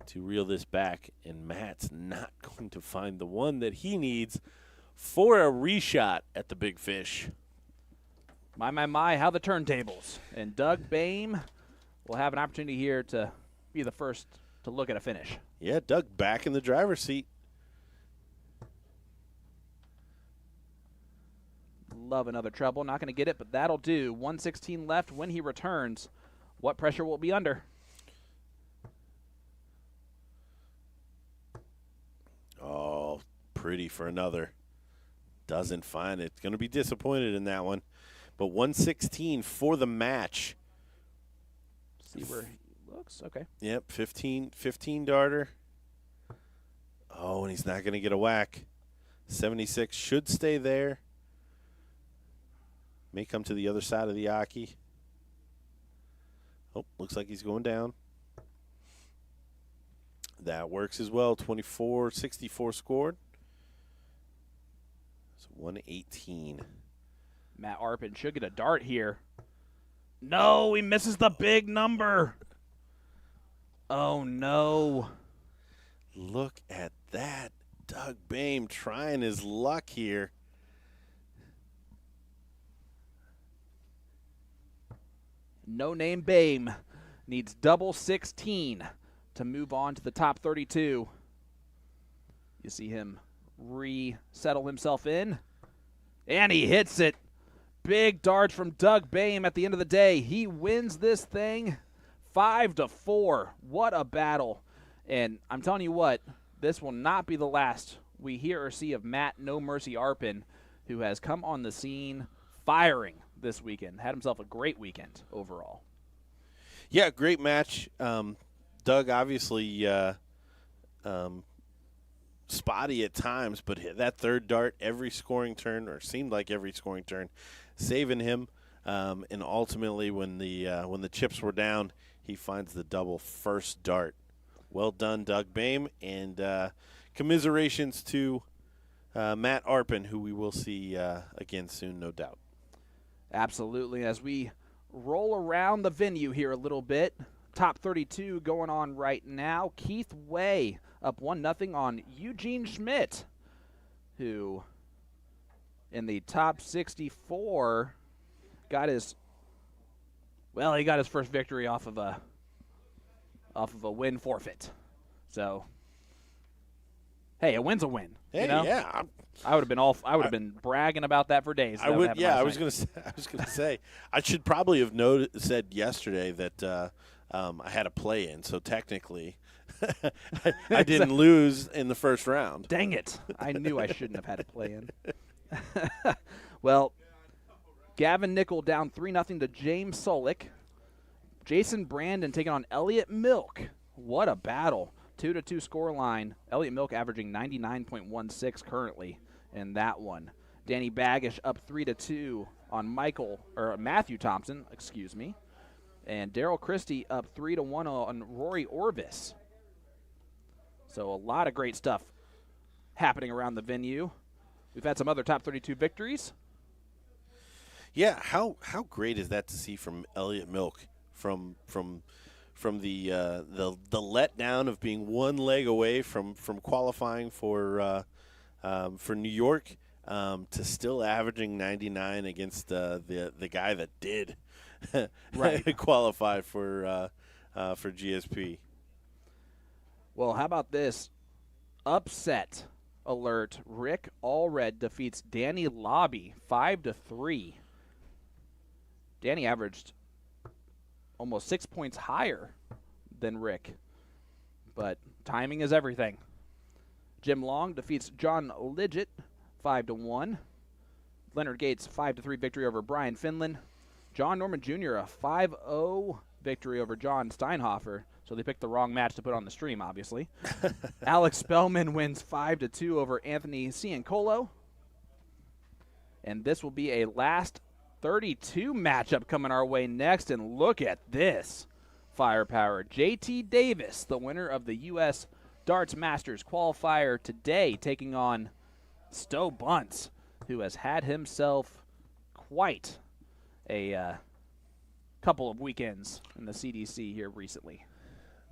to reel this back, and Matt's not going to find the one that he needs for a reshot at the big fish. My, how the turntables. And Doug Bame will have an opportunity here to be the first to look at a finish. Yeah, Doug back in the driver's seat. Love another treble. Not going to get it, but that'll do. 116 left when he returns. What pressure will be under? Oh, pretty for another. Doesn't find it. Going to be disappointed in that one. But 116 for the match. See where he looks. Okay. Yep, 15 darter. Oh, and he's not going to get a whack. 76 should stay there. May come to the other side of the Aki. Oh, looks like he's going down. That works as well. 24-64 scored. So 118. Matt Arpin should get a dart here. No, he misses the big number. Oh, no. Look at that. Doug Boehm trying his luck here. No name Boehm needs double 16 to move on to the top 32. You see him resettle himself in, and he hits it. Big dart from Doug Boehm at the end of the day. He wins this thing 5-4. What a battle. And I'm telling you what, this will not be the last we hear or see of Matt No Mercy Arpin, who has come on the scene firing this weekend. Had himself a great weekend overall. Yeah, great match. Doug obviously spotty at times, but hit that third dart every scoring turn, or seemed like every scoring turn, saving him. And ultimately, when the chips were down, he finds the double first dart. Well done, Doug Boehm, and commiserations to Matt Arpin, who we will see again soon, no doubt. Absolutely. As we roll around the venue here a little bit, top 32 going on right now. Keith Way up 1-0 on Eugene Schmidt, who in the top 64 got his first victory off of a win forfeit. So hey, a win's a win. Hey, you know? yeah. I would have been bragging about that for days. I would. Yeah, I was gonna say. I should probably have said yesterday that I had a play in. So technically, I didn't lose in the first round. Dang it! I knew I shouldn't have had a play in. Well, Gavin Nickel down 3-0 to James Solik. Jason Brandon taking on Elliot Milk. What a battle. 2-2 score line. Elliot Milk averaging 99.16 currently in that one. Danny Baggish up 3-2 on Matthew Thompson, and Daryl Christie up 3-1 on Rory Orvis. So a lot of great stuff happening around the venue. We've had some other top 32 victories. Yeah, how great is that to see from Elliot Milk from the letdown of being one leg away from qualifying for New York to still averaging 99 against the guy that did qualify for GSP. Well, how about this? Upset alert. Rick Allred defeats Danny Lobby 5-3. Danny averaged almost 6 points higher than Rick, but timing is everything. Jim Long defeats John Lidgett 5-1. Leonard Gates 5-3 victory over Brian Finland. John Norman Jr. a 5-0 victory over John Steinhofer. So they picked the wrong match to put on the stream, obviously. Alex Spellman wins 5-2 over Anthony Ciancolo. And this will be a last 32 matchup coming our way next. And look at this firepower. JT Davis, the winner of the U.S. Darts Masters qualifier today, taking on Stowe Bunce, who has had himself quite a couple of weekends in the CDC here recently.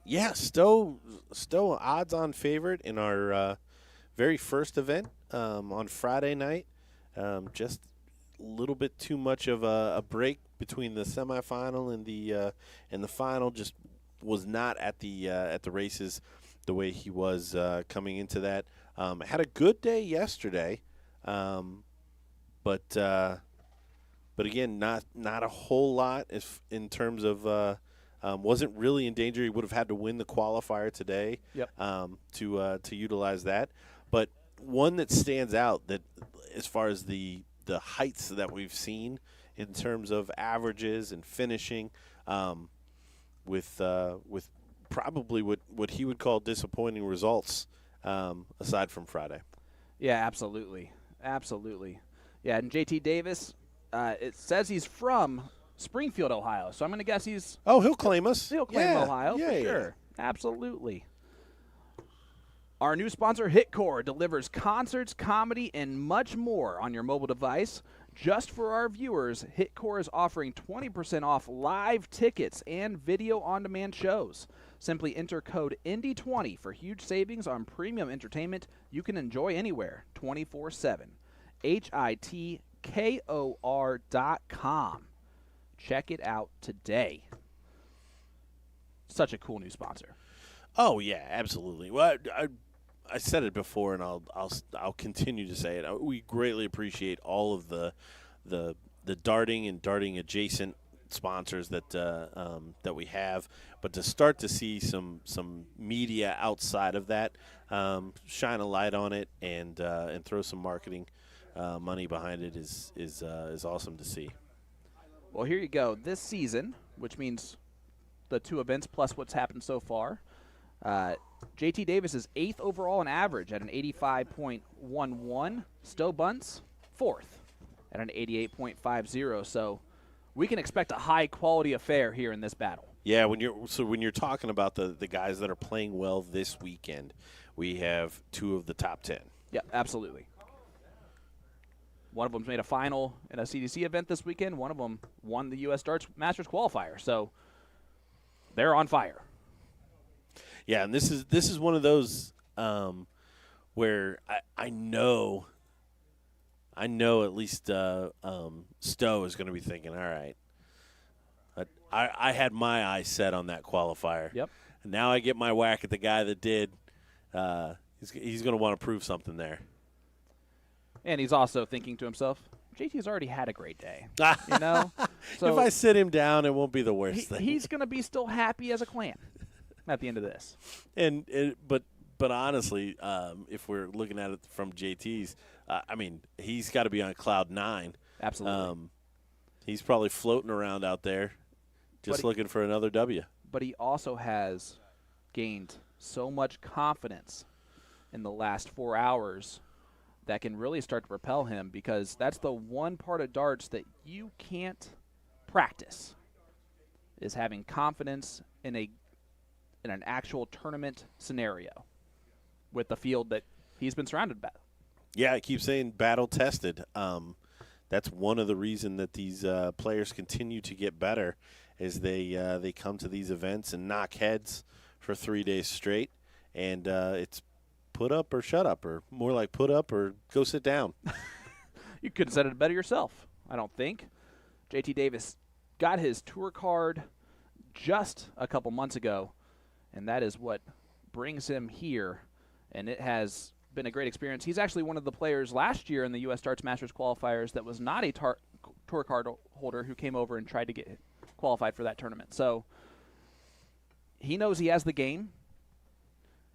Yeah, Stowe odds-on favorite in our very first event on Friday night. Just a little bit too much of a break between the semifinal and the final. Just was not at the races the way he was coming into that. Had a good day yesterday, but again, not a whole lot in terms of. Wasn't really in danger. He would have had to win the qualifier today to utilize that. But one that stands out that as far as the heights that we've seen in terms of averages and finishing, with probably what he would call disappointing results aside from Friday. Yeah, absolutely. Yeah, and JT Davis, it says he's from Springfield, Ohio. So I'm going to guess he'll he'll claim us. He'll claim Ohio for sure. Absolutely. Our new sponsor, HitKor, delivers concerts, comedy, and much more on your mobile device. Just for our viewers, HitKor is offering 20% off live tickets and video on-demand shows. Simply enter code INDY20 for huge savings on premium entertainment you can enjoy anywhere, 24/7. HITKOR.com. Check it out today. Such a cool new sponsor. Oh yeah, absolutely. Well, I said it before, and I'll continue to say it. We greatly appreciate all of the darting and darting adjacent sponsors that we have, but to start to see some media outside of that, shine a light on it and throw some marketing money behind it is awesome to see. Well, here you go. This season, which means the 2 events plus what's happened so far, JT Davis is 8th overall in average at an 85.11. Stowe Bunce, 4th at an 88.50. So we can expect a high-quality affair here in this battle. Yeah, when you're talking about the guys that are playing well this weekend, we have 2 of the top 10. Yeah, absolutely. One of them's made a final in a CDC event this weekend. One of them won the U.S. Darts Masters qualifier. So they're on fire. Yeah, and this is one of those where I know at least Stowe is going to be thinking, all right, I had my eyes set on that qualifier. Yep. And now I get my whack at the guy that did. He's going to want to prove something there. And he's also thinking to himself, JT's already had a great day. You know? So if I sit him down, it won't be the worst thing. He's going to be still happy as a clam at the end of this. But honestly, if we're looking at it from JT's, I mean, he's got to be on cloud 9. Absolutely. He's probably floating around out there just looking for another W. But he also has gained so much confidence in the last 4 hours that can really start to propel him, because that's the one part of darts that you can't practice, is having confidence in an actual tournament scenario with the field that he's been surrounded by. Yeah, I keep saying battle tested. That's one of the reasons that these players continue to get better, is they come to these events and knock heads for 3 days straight, and it's put up or shut up, or more like put up or go sit down. You could have said it better yourself, I don't think. JT Davis got his tour card just a couple months ago, and that is what brings him here, and it has been a great experience. He's actually one of the players last year in the U.S. Darts Masters qualifiers that was not a tour card holder who came over and tried to get qualified for that tournament. So he knows he has the game,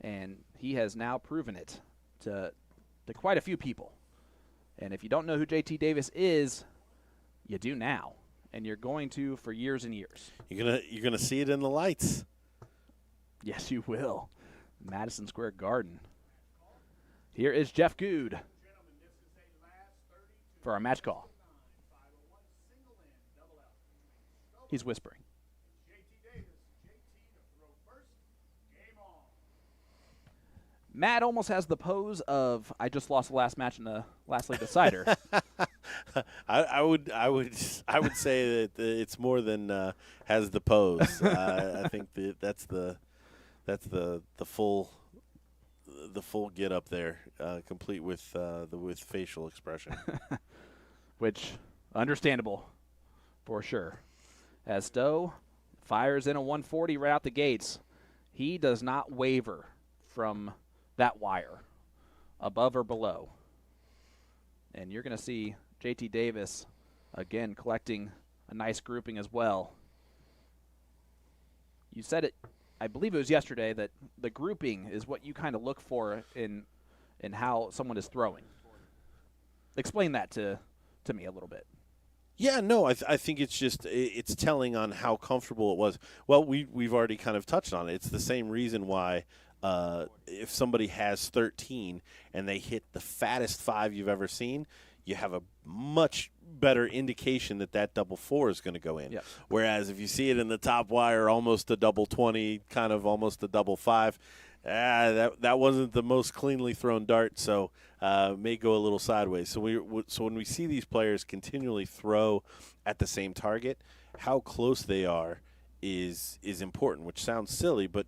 and he has now proven it to quite a few people. And if you don't know who JT Davis is, you do now, and you're going to for years and years. You're gonna see it in the lights. Yes, you will. Madison Square Garden. Here is Jeff Good for our match call. He's whispering. Matt almost has the pose of, I just lost the last match in the last league decider. I would say that it's more than has the pose. I think that's the full get up there, complete with facial expression. Which, understandable for sure. As Stowe fires in a 140 right out the gates, he does not waver from that wire, above or below. And you're going to see JT Davis, again, collecting a nice grouping as well. You said it, I believe it was yesterday, that the grouping is what you kind of look for in how someone is throwing. Explain that to me a little bit. Yeah, no, I think it's just it's telling on how comfortable it was. Well, we've already kind of touched on it. It's the same reason why if somebody has 13 and they hit the fattest 5 you've ever seen, you have a much better indication that double 4 is going to go in. Yep. Whereas if you see it in the top wire, almost a double 20, kind of almost a double 5, that wasn't the most cleanly thrown dart, so may go a little sideways. So when we see these players continually throw at the same target, how close they are is important, which sounds silly, but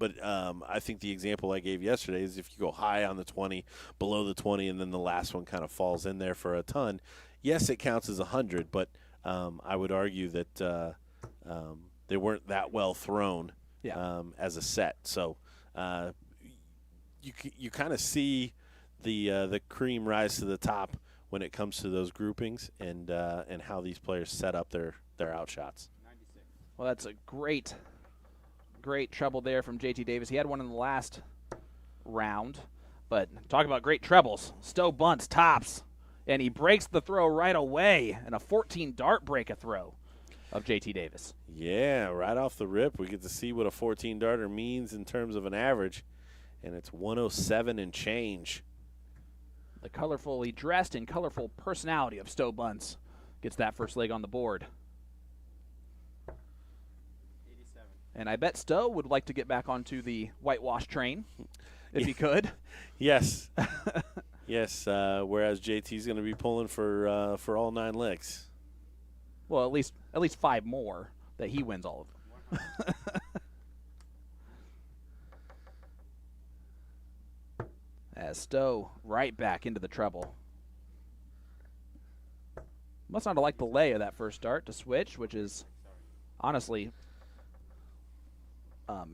I think the example I gave yesterday is if you go high on the 20, below the 20, and then the last one kind of falls in there for a ton, yes, it counts as 100, but I would argue that they weren't that well thrown as a set. So you kind of see the cream rise to the top when it comes to those groupings and how these players set up their outshots. Well, that's a great treble there from JT Davis. He had one in the last round, but talk about great trebles. Stowe bunts, tops, and he breaks the throw right away, and a 14 dart break a throw of JT Davis. Yeah, right off the rip, we get to see what a 14 darter means in terms of an average, and it's 107 and change. The colorfully dressed and colorful personality of Stowe bunts gets that first leg on the board. And I bet Stowe would like to get back onto the whitewash train, if he could. Yes. Yes, whereas JT's going to be pulling for all 9 legs. Well, at least 5 more that he wins all of them. As Stowe right back into the treble. Must not have liked the lay of that first start to switch, which is honestly well,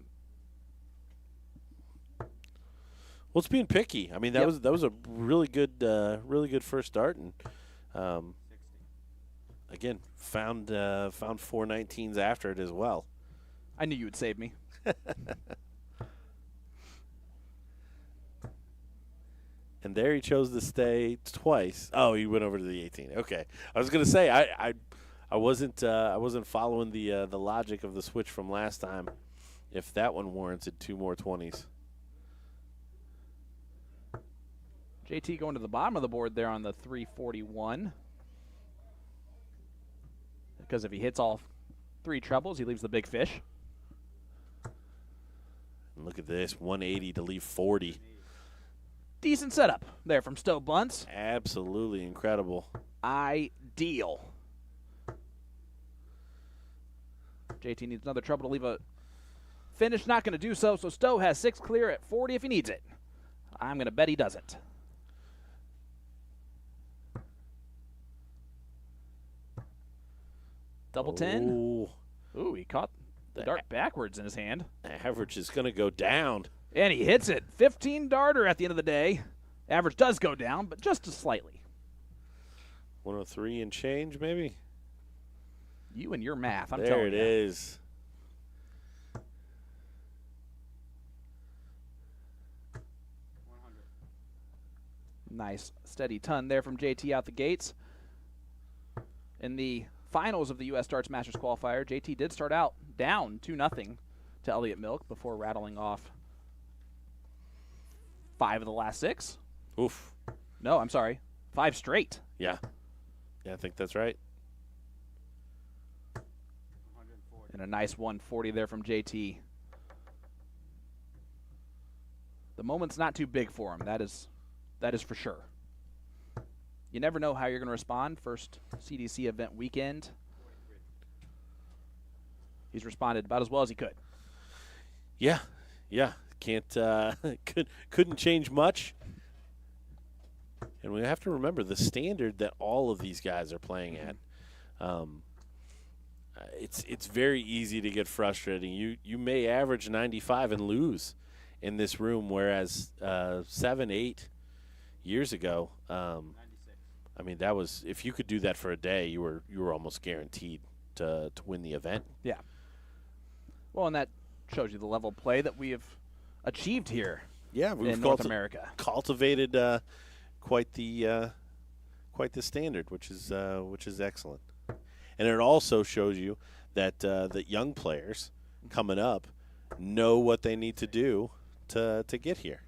it's being picky. I mean, that was a really good first start, and again found 419s after it as well. I knew you would save me. And there he chose to stay twice. Oh, he went over to the 18. Okay, I was gonna say I wasn't following the logic of the switch from last time. If that one warranted 2 more 20s. JT going to the bottom of the board there on the 341. Because if he hits all 3 trebles, he leaves the big fish. And look at this, 180 to leave 40. Decent setup there from Stowe bunts. Absolutely incredible. Ideal. JT needs another treble to leave a finish. Not going to do so, so Stowe has 6 clear at 40 if he needs it. I'm going to bet he doesn't. Double 10. Ooh, he caught the dart backwards in his hand. Average is going to go down. And he hits it. 15 darter at the end of the day. Average does go down, but just slightly. 103 and change, maybe? You and your math, I'm there telling you. There it is. Nice steady ton there from JT out the gates. In the finals of the U.S. Darts Masters qualifier, JT did start out down 2-0 to Elliott Milk before rattling off 5 of the last 6. Oof. No, I'm sorry. 5 straight. Yeah. Yeah, I think that's right. And a nice 140 there from JT. The moment's not too big for him. That is for sure. You never know how you're going to respond first CDC event weekend. He's responded about as well as he could. Yeah. Can't couldn't change much. And we have to remember the standard that all of these guys are playing at. It's very easy to get frustrating. You may average 95 and lose in this room, whereas 7-8 years ago, I mean, that was, if you could do that for a day, you were almost guaranteed to win the event. Yeah. Well, and that shows you the level of play that we have achieved here. Yeah, we've in North America. Cultivated quite the standard, which is excellent. And it also shows you that that young players coming up know what they need to do to get here.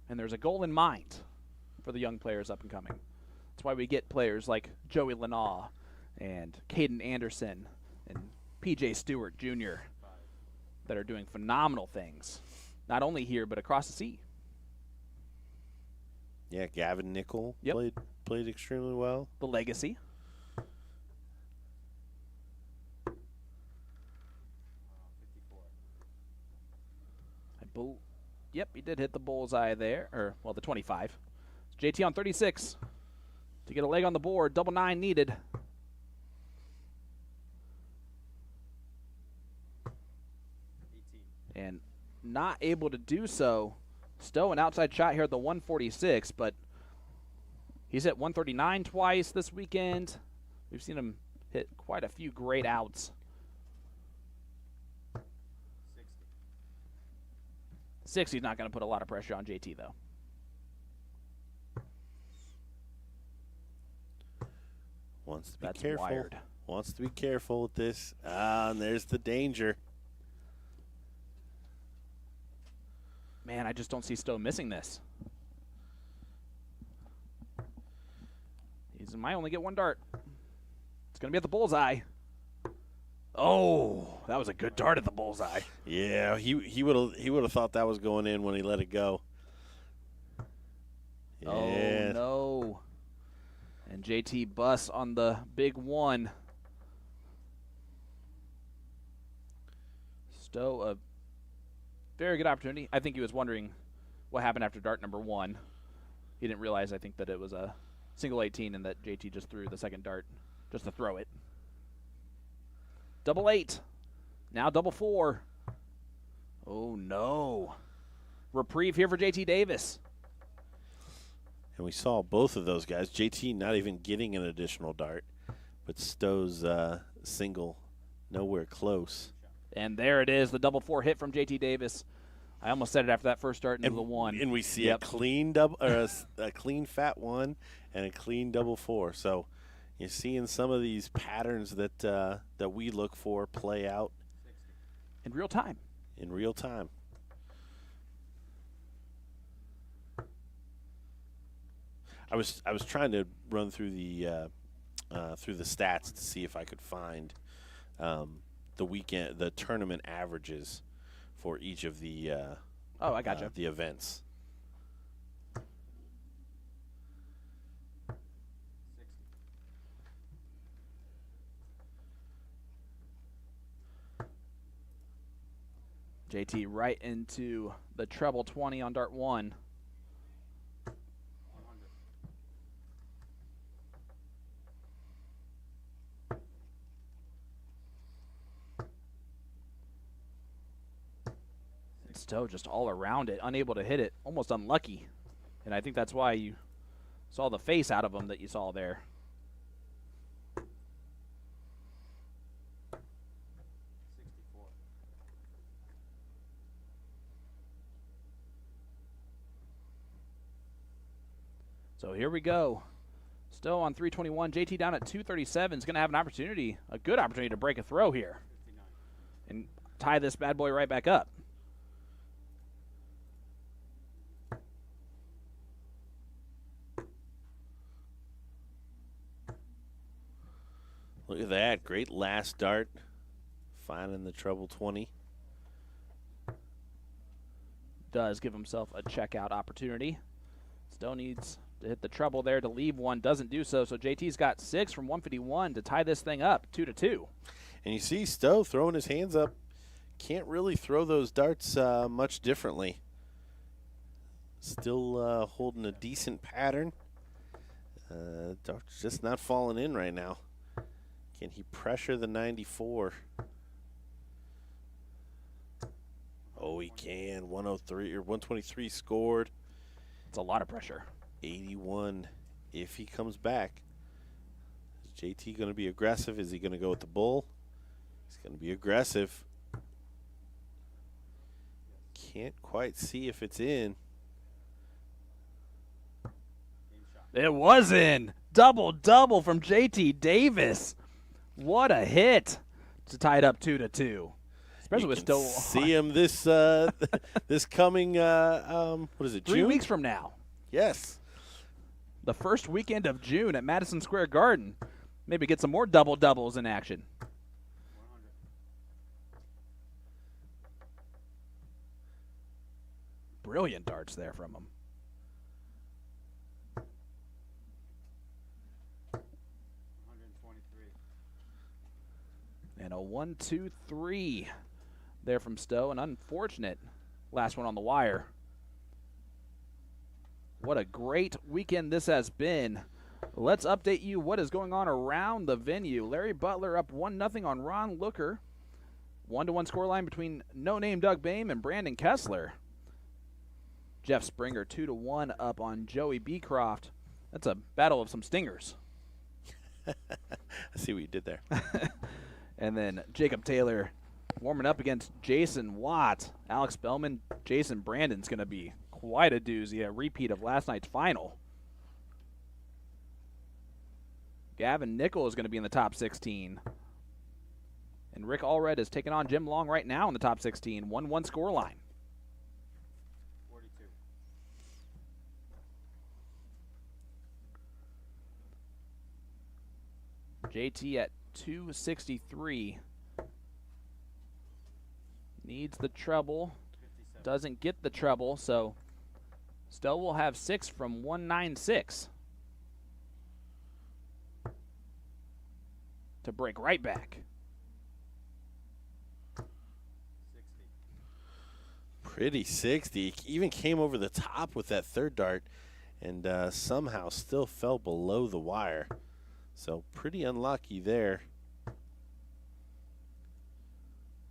And there's a goal in mind for the young players up and coming. That's why we get players like Joey Lanaugh and Caden Anderson and P.J. Stewart Jr. that are doing phenomenal things, not only here but across the sea. Yeah, Gavin Nickel Yep. played extremely well. The legacy. Yep, he did hit the bullseye there, or, well, the 25. JT on 36 to get a leg on the board. Double 9 needed. And not able to do so. Stowe, an outside shot here at the 146, but he's hit 139 twice this weekend. We've seen him hit quite a few great outs. 60's not going to put a lot of pressure on JT, though. Wants to be That's careful. wired. Wants to be careful with this. And there's the danger. Man, I just don't see Stowe missing this. He might only get one dart. It's going to be at the bullseye. Oh, that was a good dart at the bullseye. Yeah, he would have thought that was going in when he let it go. Yeah. Oh, no. And JT busts on the big one. Stowe, a very good opportunity. I think he was wondering what happened after dart number 1. He didn't realize, I think, that it was a single 18 and that JT just threw the second dart just to throw it. Double 8. Now double 4. Oh, no. Reprieve here for JT Davis. And we saw both of those guys. JT not even getting an additional dart, but Stowe's single nowhere close. And there it is, the double 4 hit from JT Davis. I almost said it after that first dart into the 1. And we see Yep. a clean double, or a clean fat 1 and a clean double 4. So you're seeing some of these patterns that that we look for play out In real time. in real time. I was trying to run through the stats to see if I could find the tournament averages for each of the Oh, I gotcha. the events. JT right into the treble 20 on dart 1. Stowe just all around it, unable to hit it, almost unlucky. And I think that's why you saw the face out of him that you saw there. So here we go. Stowe on 321. JT down at 237 is going to have an opportunity, a good opportunity to break a throw here and tie this bad boy right back up. Look at that. Great last dart. Finding the treble 20. Does give himself a checkout opportunity. Stowe needs to hit the treble there to leave one. Doesn't do so. So JT's got 6 from 151 to tie this thing up 2-2. And you see Stowe throwing his hands up. Can't really throw those darts much differently. Still holding a decent pattern. Dart's just not falling in right now. Can he pressure the 94? Oh, he can. 103 or 123 scored. It's a lot of pressure. 81 if he comes back. Is JT going to be aggressive? Is he going to go with the bull? He's going to be aggressive. Can't quite see if it's in. It was in. Double from JT Davis. What a hit to tie it up 2-2. Especially You with can Stowe. see him this this coming what is it? 3 June? weeks from now. Yes. The first weekend of June at Madison Square Garden. Maybe get some more doubles in action. brilliant darts there from him. And a 1-2-3 there from Stowe. An unfortunate last one on the wire. What a great weekend this has been. Let's update you what is going on around the venue. Larry Butler up 1-0 on Ron Looker. 1-1 scoreline between no-name Doug Boehm and Brandon Kessler. Jeff Springer 2-1 up on Joey Beecroft. That's a battle of some stingers. I see what you did there. And then Jacob Taylor warming up against Jason Watt. Alex Bellman, Jason Brandon's going to be quite a doozy, a repeat of last night's final. Gavin Nickel is going to be in the top 16. And Rick Allred is taking on Jim Long right now in the top 16. 1-1 scoreline. 42. JT at 263. Needs the treble. 57. Doesn't get the treble, so Stowe will have 6 from 196. To break right back. 60. Pretty 60. Even came over the top with that third dart and somehow still fell below the wire. So pretty unlucky there.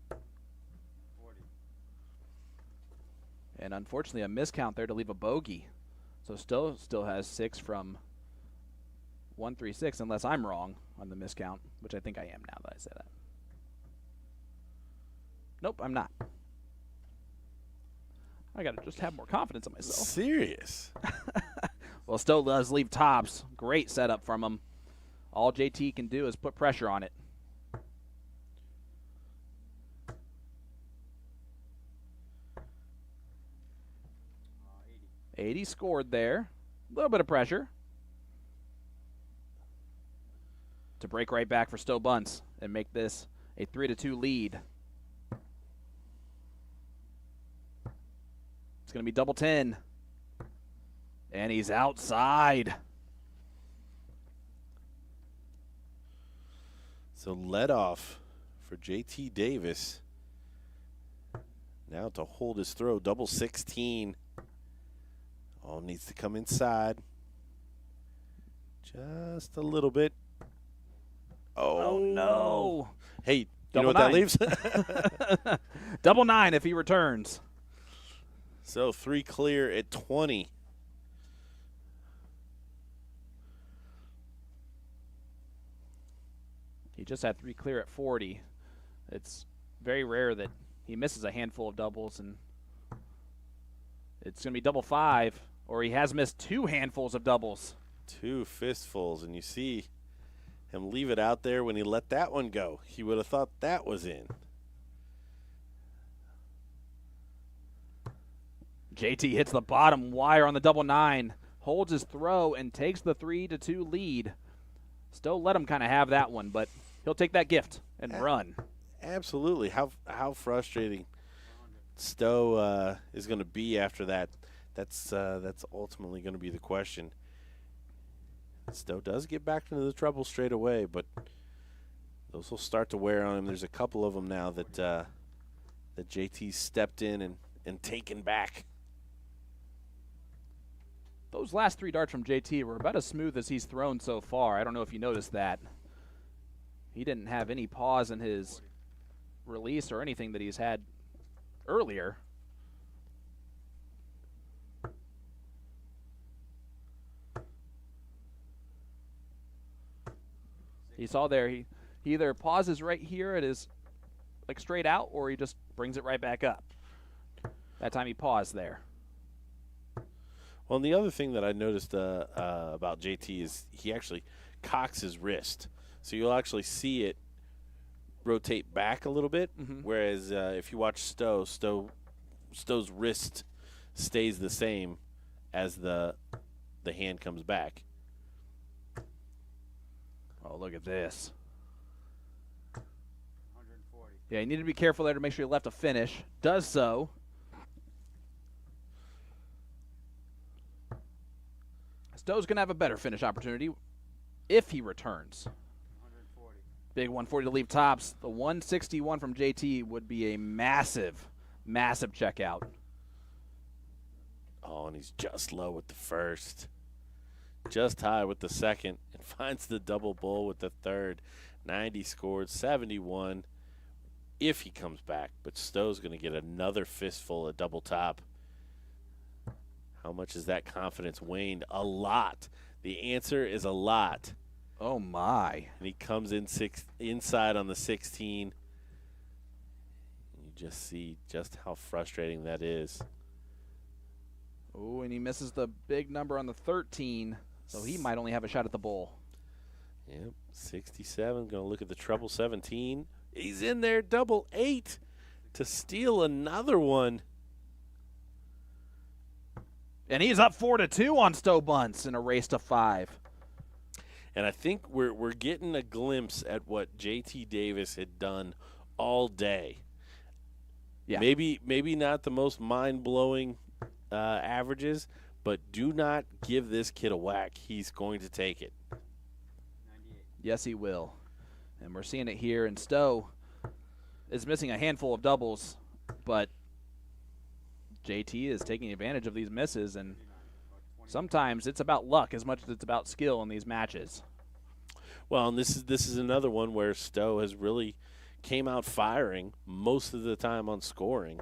40. And unfortunately a miscount there to leave a bogey. So Stowe still has 6 from 136 unless I'm wrong on the miscount, which I think I am now that I say that. Nope, I'm not. I got to just have more confidence in myself. Serious. Well, Stowe does leave tops. Great setup from him. All JT can do is put pressure on it. Uh, 80. 80 scored there. A little bit of pressure. To break right back for Stowe Bunce and make this a 3-2 lead. It's going to be double 10. And he's outside. So let off for JT Davis. Now to hold his throw, double 16. Oh, needs to come inside. Just a little bit. Oh, no. Hey, you Double know what 9. that leaves? Double 9 if he returns. So 3 clear at 20. He just had 3 clear at 40. It's very rare that he misses a handful of doubles, and it's going to be double 5, or he has missed 2 handfuls of doubles. 2 fistfuls, and you see him leave it out there when he let that one go. He would have thought that was in. JT hits the bottom wire on the double 9, holds his throw, and takes the 3-2 lead. Stowe let him kind of have that one, but he'll take that gift and run. Absolutely. How frustrating Stowe is going to be after that. That's ultimately going to be the question. Stowe does get back into the trouble straight away, but those will start to wear on him. There's a couple of them now that that JT stepped in and taken back. Those last 3 darts from JT were about as smooth as he's thrown so far. I don't know if you noticed that. He didn't have any pause in his release or anything that he's had earlier. You saw there, he either pauses right here at his, like straight out, or he just brings it right back up. That time he paused there. Well, and the other thing that I noticed about JT is he actually cocks his wrist. So you'll actually see it rotate back a little bit, whereas if you watch Stowe's wrist stays the same as the hand comes back. Oh, look at this. 140. Yeah, you need to be careful there to make sure you left a finish. Does so. Stowe's going to have a better finish opportunity if he returns. 140. Big 140 to leave tops. The 161 from JT would be a massive, massive checkout. Oh, and he's just low with the first. Just high with the second. And finds the double bull with the third. 90 scored, 71 if he comes back. But Stowe's going to get another fistful of double top. How much has that confidence waned? A lot. The answer is a lot. Oh, my. And he comes in inside on the 16. You just see just how frustrating that is. Oh, and he misses the big number on the 13, so he might only have a shot at the bull. Yep, 67. Going to look at the treble 17. He's in there, double 8 to steal another one. And he's up 4-2 on Stowe Bunce in a race to 5. And I think we're getting a glimpse at what JT Davis had done all day. Yeah. Maybe not the most mind-blowing averages, but do not give this kid a whack. He's going to take it. 98. Yes, he will. And we're seeing it here. And Stowe is missing a handful of doubles, but JT is taking advantage of these misses, and sometimes it's about luck as much as it's about skill in these matches. Well, and this is another one where Stowe has really came out firing most of the time on scoring,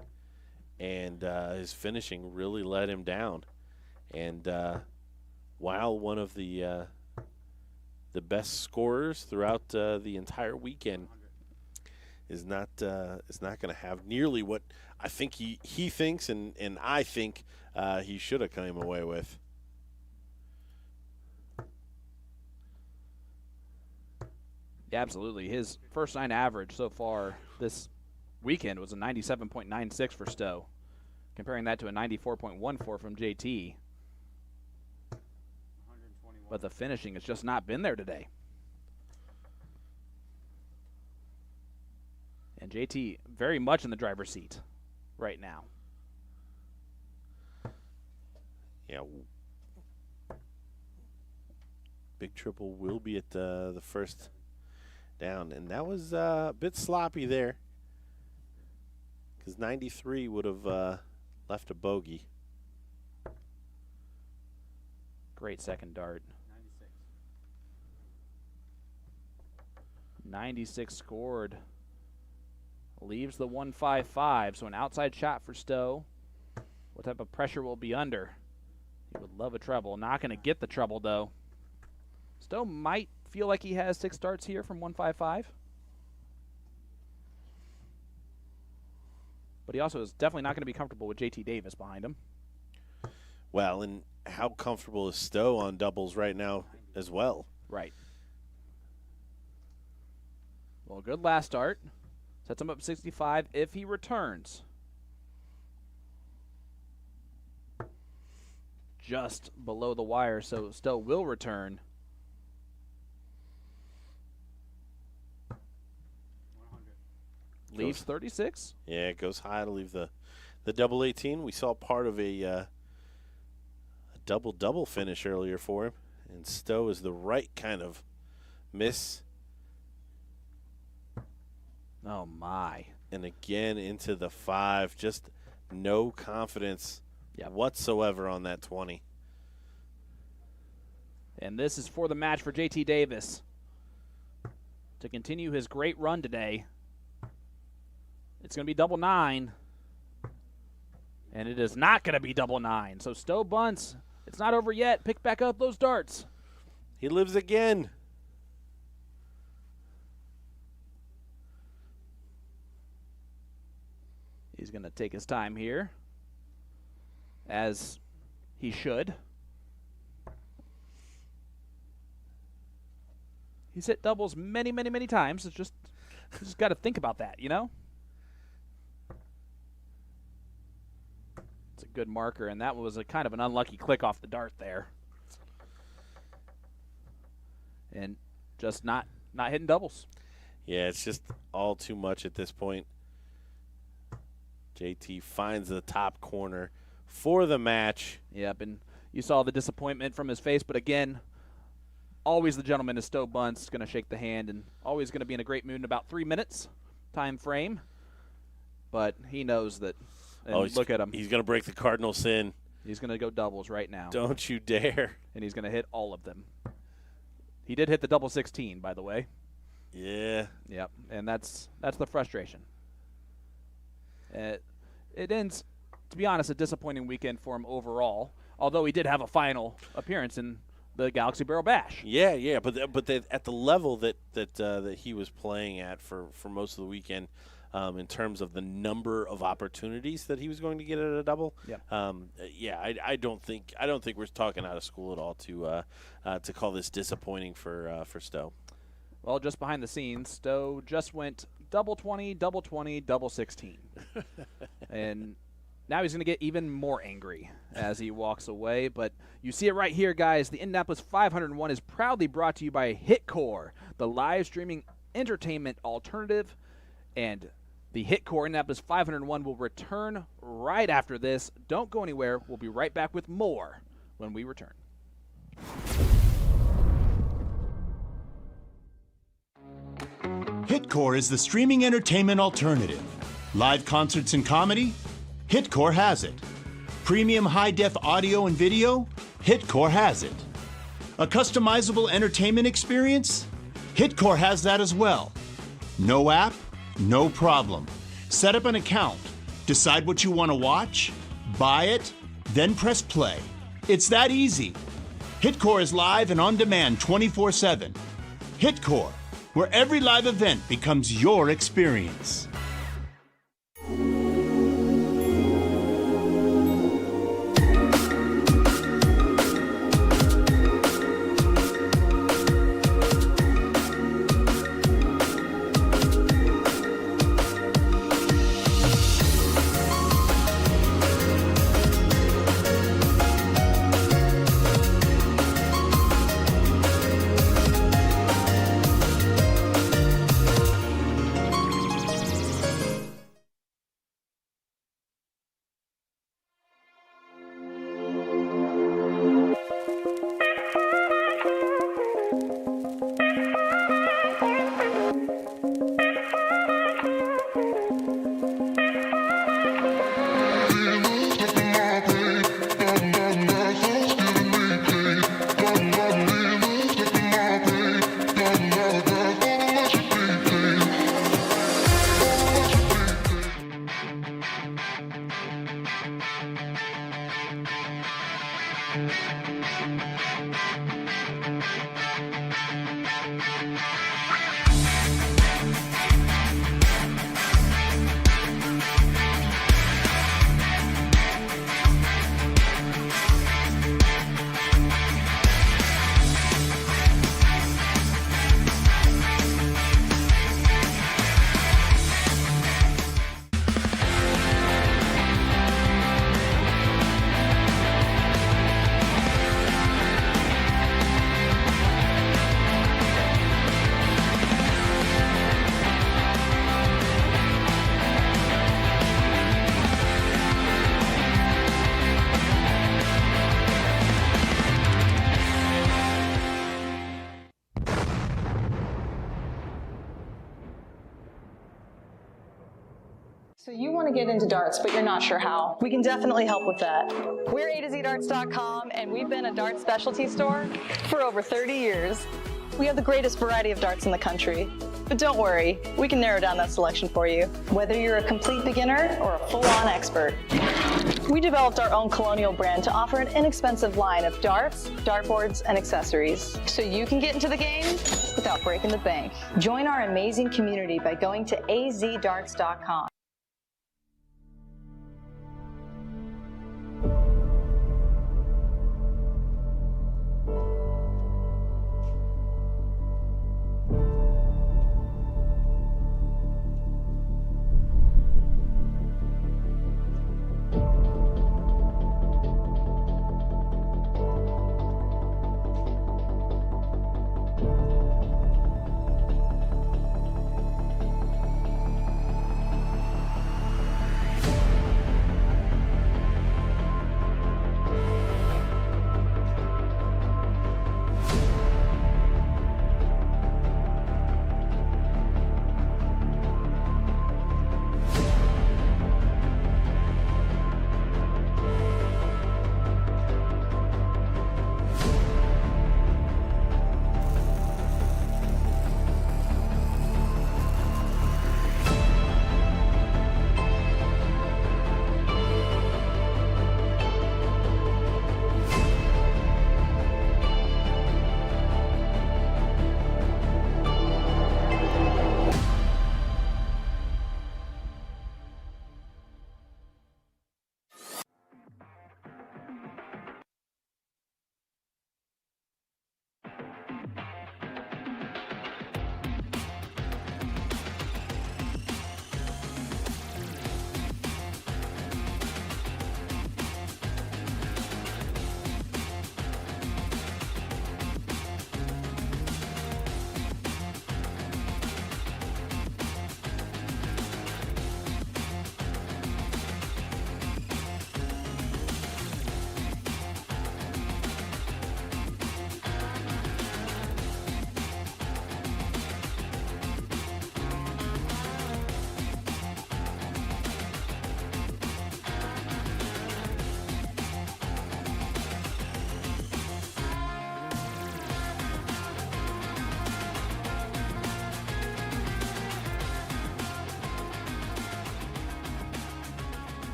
and his finishing really let him down. And while one of the best scorers throughout the entire weekend is not going to have nearly what I think he thinks and I think he should have come away with. Yeah, absolutely. His first 9 average so far this weekend was a 97.96 for Stowe, comparing that to a 94.14 from JT. 121. But the finishing has just not been there today. And JT very much in the driver's seat right now. Yeah. Big triple will be at the first down, and that was a bit sloppy there because 93 would have left a bogey. Great second dart. 96. 96 scored. Leaves the 155, so an outside shot for Stowe. What type of pressure will be under? He would love a treble. Not going to get the treble, though. Stowe might feel like he has 6 starts here from 155. But he also is definitely not going to be comfortable with JT Davis behind him. Well, and how comfortable is Stowe on doubles right now as well? Right. Well, good last start. Sets him up 65 if he returns. Just below the wire, so Stowe will return. 100. Leaves 36. Yeah, it goes high to leave the double 18. We saw part of a double finish earlier for him, and Stowe is the right kind of miss. Oh, my. And again into the 5. Just no confidence Yep. whatsoever on that 20. And this is for the match for JT Davis to continue his great run today. It's going to be double 9. And it is not going to be double 9. So Stowe Bunce, it's not over yet. Pick back up those darts. He lives again. He's going to take his time here, as he should. He's hit doubles many, many, many times. It's just, you just got to think about that, you know? It's a good marker, and that was a kind of an unlucky click off the dart there. And just not hitting doubles. Yeah, it's just all too much at this point. JT finds the top corner for the match. Yep, and You saw the disappointment from his face, but again, always the gentleman is Stowe Bunce, going to shake the hand and always going to be in a great mood in about 3 minutes time frame. But he knows that. And look at him. He's going to break the cardinal sin. He's going to go doubles right now. Don't you dare. And he's going to hit all of them. He did hit the double 16, by the way. Yeah. Yep, and that's the frustration. It ends, to be honest, a disappointing weekend for him overall, although he did have a final appearance in the Galaxy Barrel Bash. Yeah, but at the level that he was playing at for most of the weekend, in terms of the number of opportunities that he was going to get at a double. Yep. I don't think we're talking out of school at all to call this disappointing for Stowe. Well, just behind the scenes, Stowe just went double 20, double 20, double 16. And now he's going to get even more angry as he walks away. But you see it right here, guys. The Indianapolis 501 is proudly brought to you by HitKor, the live streaming entertainment alternative. And the HitKor Indianapolis 501 will return right after this. Don't go anywhere. We'll be right back with more when we return. HitKor is the streaming entertainment alternative. Live concerts and comedy? HitKor has it. Premium high-def audio and video? HitKor has it. A customizable entertainment experience? HitKor has that as well. No app? No problem. Set up an account, decide what you want to watch, buy it, then press play. It's that easy. HitKor is live and on demand 24/7. HitKor, where every live event becomes your experience. So you want to get into darts, but you're not sure how. We can definitely help with that. We're A2ZDarts.com, and we've been a darts specialty store for over 30 years. We have the greatest variety of darts in the country. But don't worry, we can narrow down that selection for you, whether you're a complete beginner or a full-on expert. We developed our own Colonial brand to offer an inexpensive line of darts, dartboards, and accessories, so you can get into the game without breaking the bank. Join our amazing community by going to azdarts.com.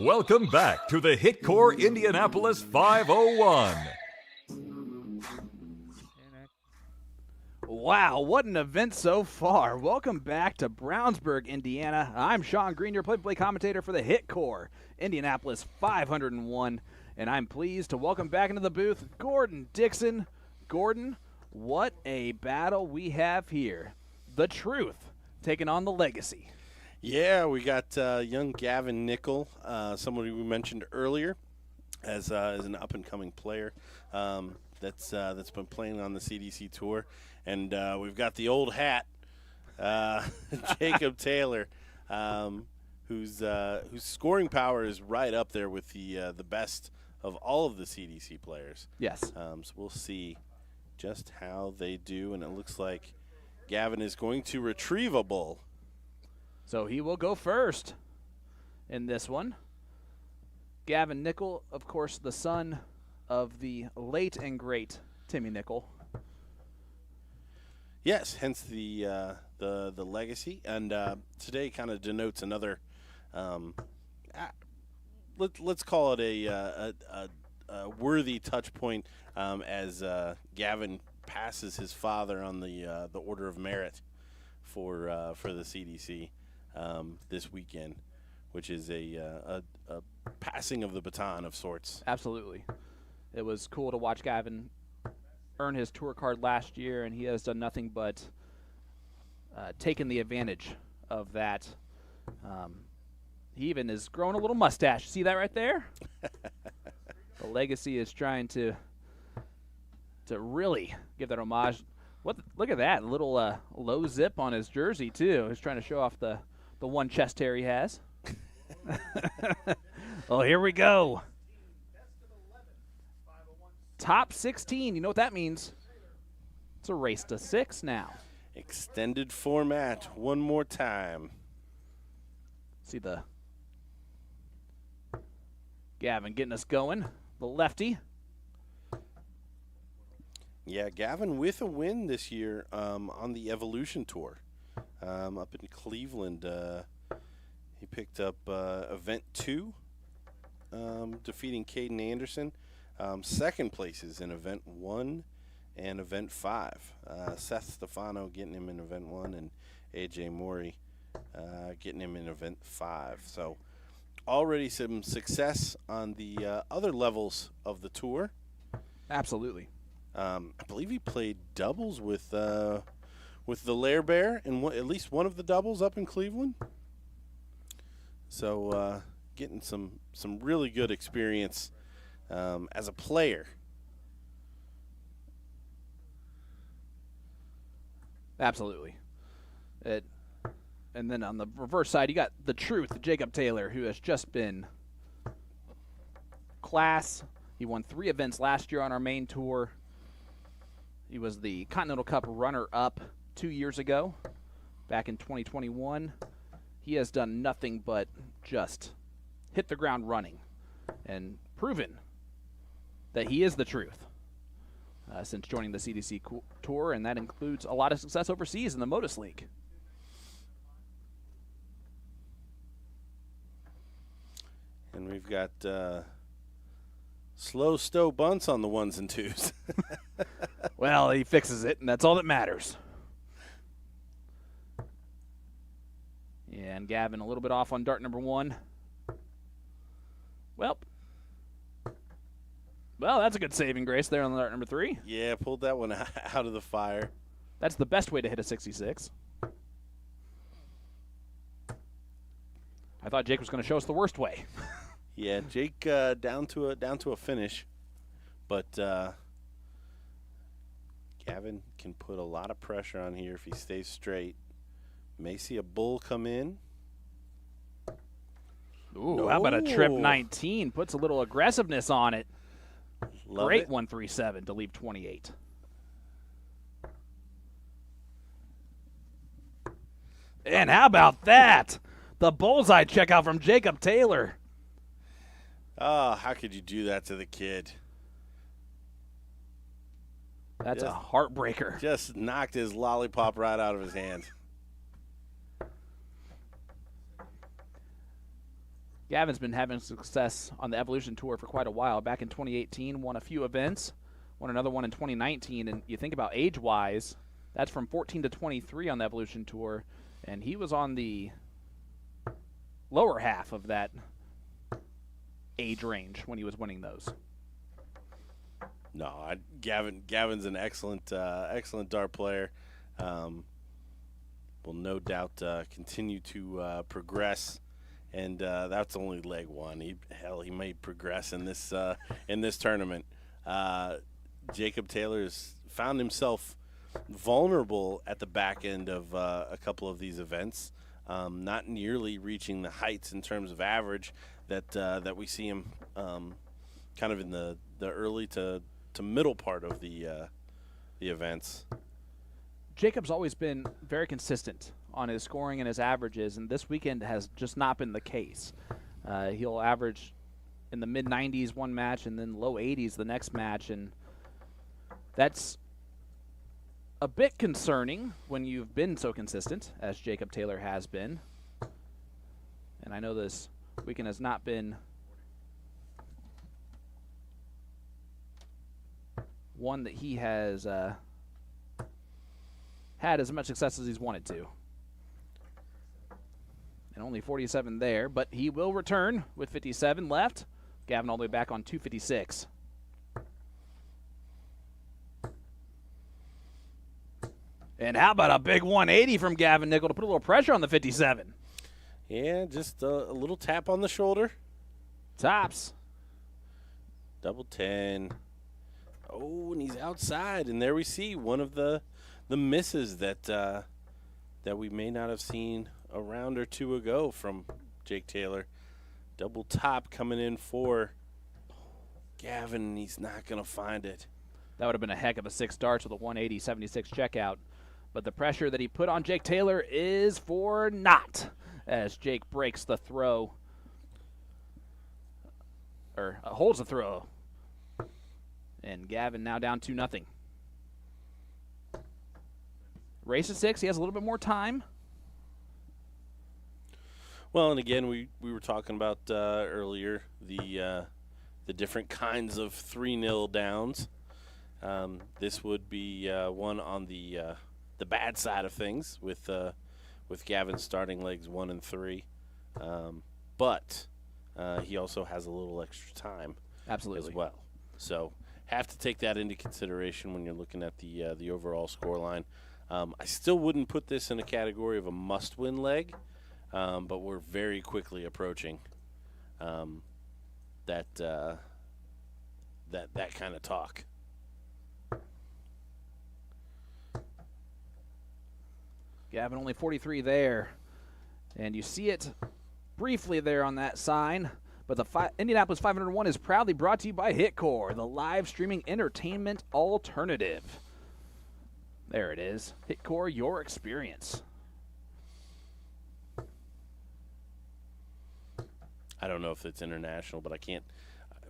Welcome back to the HitKor Indianapolis 501. Wow, what an event so far. Welcome back to Brownsburg, Indiana. I'm Sean Green, your play-by-play commentator for the HitKor Indianapolis 501, and I'm pleased to welcome back into the booth Gordon Dixon. Gordon, what a battle we have here. The Truth taking on the Legacy. Yeah, we got young Gavin Nickel, somebody we mentioned earlier as an up-and-coming player that's been playing on the CDC tour. And we've got the old hat, Jacob Taylor, whose scoring power is right up there with the best of all of the CDC players. Yes. So we'll see just how they do, and it looks like Gavin is going to retrieve a bull. So he will go first in this one. Gavin Nickel, of course, the son of the late and great Timmy Nickel. Yes, hence the legacy, and today kind of denotes another. Let's call it a worthy touch point as Gavin passes his father on the Order of Merit for the CDC this weekend, which is a passing of the baton of sorts. Absolutely, it was cool to watch Gavin earn his tour card last year, and he has done nothing but taken the advantage of that. He even has grown a little mustache. See that right there? The Legacy is trying to really give that homage. Look at that little low zip on his jersey too. He's trying to show off the one chest hair he has. Well, here we go. Top 16, you know what that means. It's a race to 6 now. Extended format one more time. See the Gavin getting us going, the lefty. Yeah, Gavin with a win this year on the Evolution Tour up in Cleveland. He picked up Event 2, defeating Caden Anderson. Second places in Event 1 and Event 5. Seth Stefano getting him in Event 1 and AJ Mori getting him in Event 5. So already some success on the other levels of the tour. Absolutely. I believe he played doubles with the Lair Bear in at least one of the doubles up in Cleveland. So getting some really good experience as a player. Absolutely. And then on the reverse side, you got the Truth, Jacob Taylor, who has just been class. He won 3 events last year on our main tour. He was the Continental Cup runner-up 2 years ago, back in 2021. He has done nothing but just hit the ground running and proven that he is the Truth since joining the CDC Tour, and that includes a lot of success overseas in the Modus League. And we've got slow stow bunts on the 1s and 2s. Well, he fixes it, and that's all that matters. And Gavin a little bit off on dart number 1. Well, that's a good saving grace there on dart number 3. Yeah, pulled that one out of the fire. That's the best way to hit a 66. I thought Jake was going to show us the worst way. Yeah, Jake down to a finish, but Gavin can put a lot of pressure on here if he stays straight. May see a bull come in. Ooh, No. How about a trip 19? Puts a little aggressiveness on it. Love Great it. 137 to leave 28. And how about that? The bullseye checkout from Jacob Taylor. Oh, how could you do that to the kid? That's a Just- heartbreaker. Just knocked his lollipop right out of his hand. Gavin's been having success on the Evolution Tour for quite a while. Back in 2018, won a few events, won another one in 2019. And you think about age-wise, that's from 14 to 23 on the Evolution Tour, and he was on the lower half of that age range when he was winning those. No, Gavin's an excellent dart player. Will no doubt continue to progress. And that's only leg one. He may progress in this tournament. Jacob Taylor's found himself vulnerable at the back end of a couple of these events, not nearly reaching the heights in terms of average that we see him kind of in the early to middle part of the events. Jacob's always been very consistent on his scoring and his averages, and this weekend has just not been the case. He'll average in the mid-90s one match and then low 80s the next match, and that's a bit concerning when you've been so consistent as Jacob Taylor has been. And I know this weekend has not been one that he has had as much success as he's wanted to. And only 47 there, but he will return with 57 left. Gavin all the way back on 256. And how about a big 180 from Gavin Nickel to put a little pressure on the 57? Yeah, just a little tap on the shoulder. Tops. Double 10. Oh, and he's outside, and there we see one of the misses that we may not have seen a round or two ago from Jake Taylor. Double top coming in for Gavin, and he's not going to find it. That would have been a heck of a 6 darts with a 180-76 checkout. But the pressure that he put on Jake Taylor is for naught as Jake breaks the throw, or holds the throw. And Gavin now down 2-0. Race to 6, he has a little bit more time. Well, and again, we were talking about earlier the different kinds of 3-0 downs. This would be one on the bad side of things with Gavin starting legs 1 and 3, but he also has a little extra time. Absolutely. As well. So have to take that into consideration when you're looking at the overall scoreline. I still wouldn't put this in a category of a must-win leg, but we're very quickly approaching that kind of talk. Gavin only 43 there, and you see it briefly there on that sign. But the Indianapolis 501 is proudly brought to you by HitKor, the live streaming entertainment alternative. There it is. HitKor, your experience. I don't know if it's international, but I can't.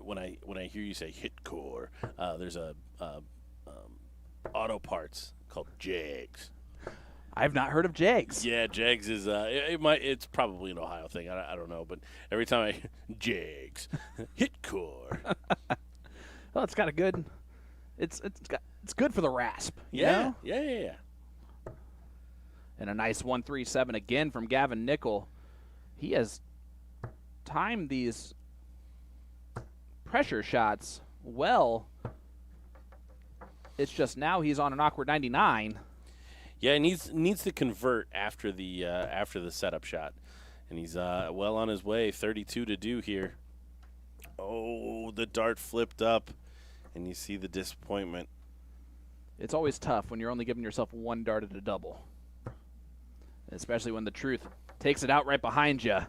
When I hear you say HitKor, there's a auto parts called Jags. I've not heard of Jags. Yeah, Jags is it's probably an Ohio thing. I don't know, but every time Jags, HitKor. Well, it's got a good. It's good for the rasp. You know? Yeah. And a nice 137 again from Gavin Nickel. He has timed these pressure shots well. It's just now he's on an awkward 99. Yeah, he needs to convert after the setup shot, and he's well on his way. 32 to do here. Oh, the dart flipped up, and you see the disappointment. It's always tough when you're only giving yourself one dart at a double, especially when the truth takes it out right behind you,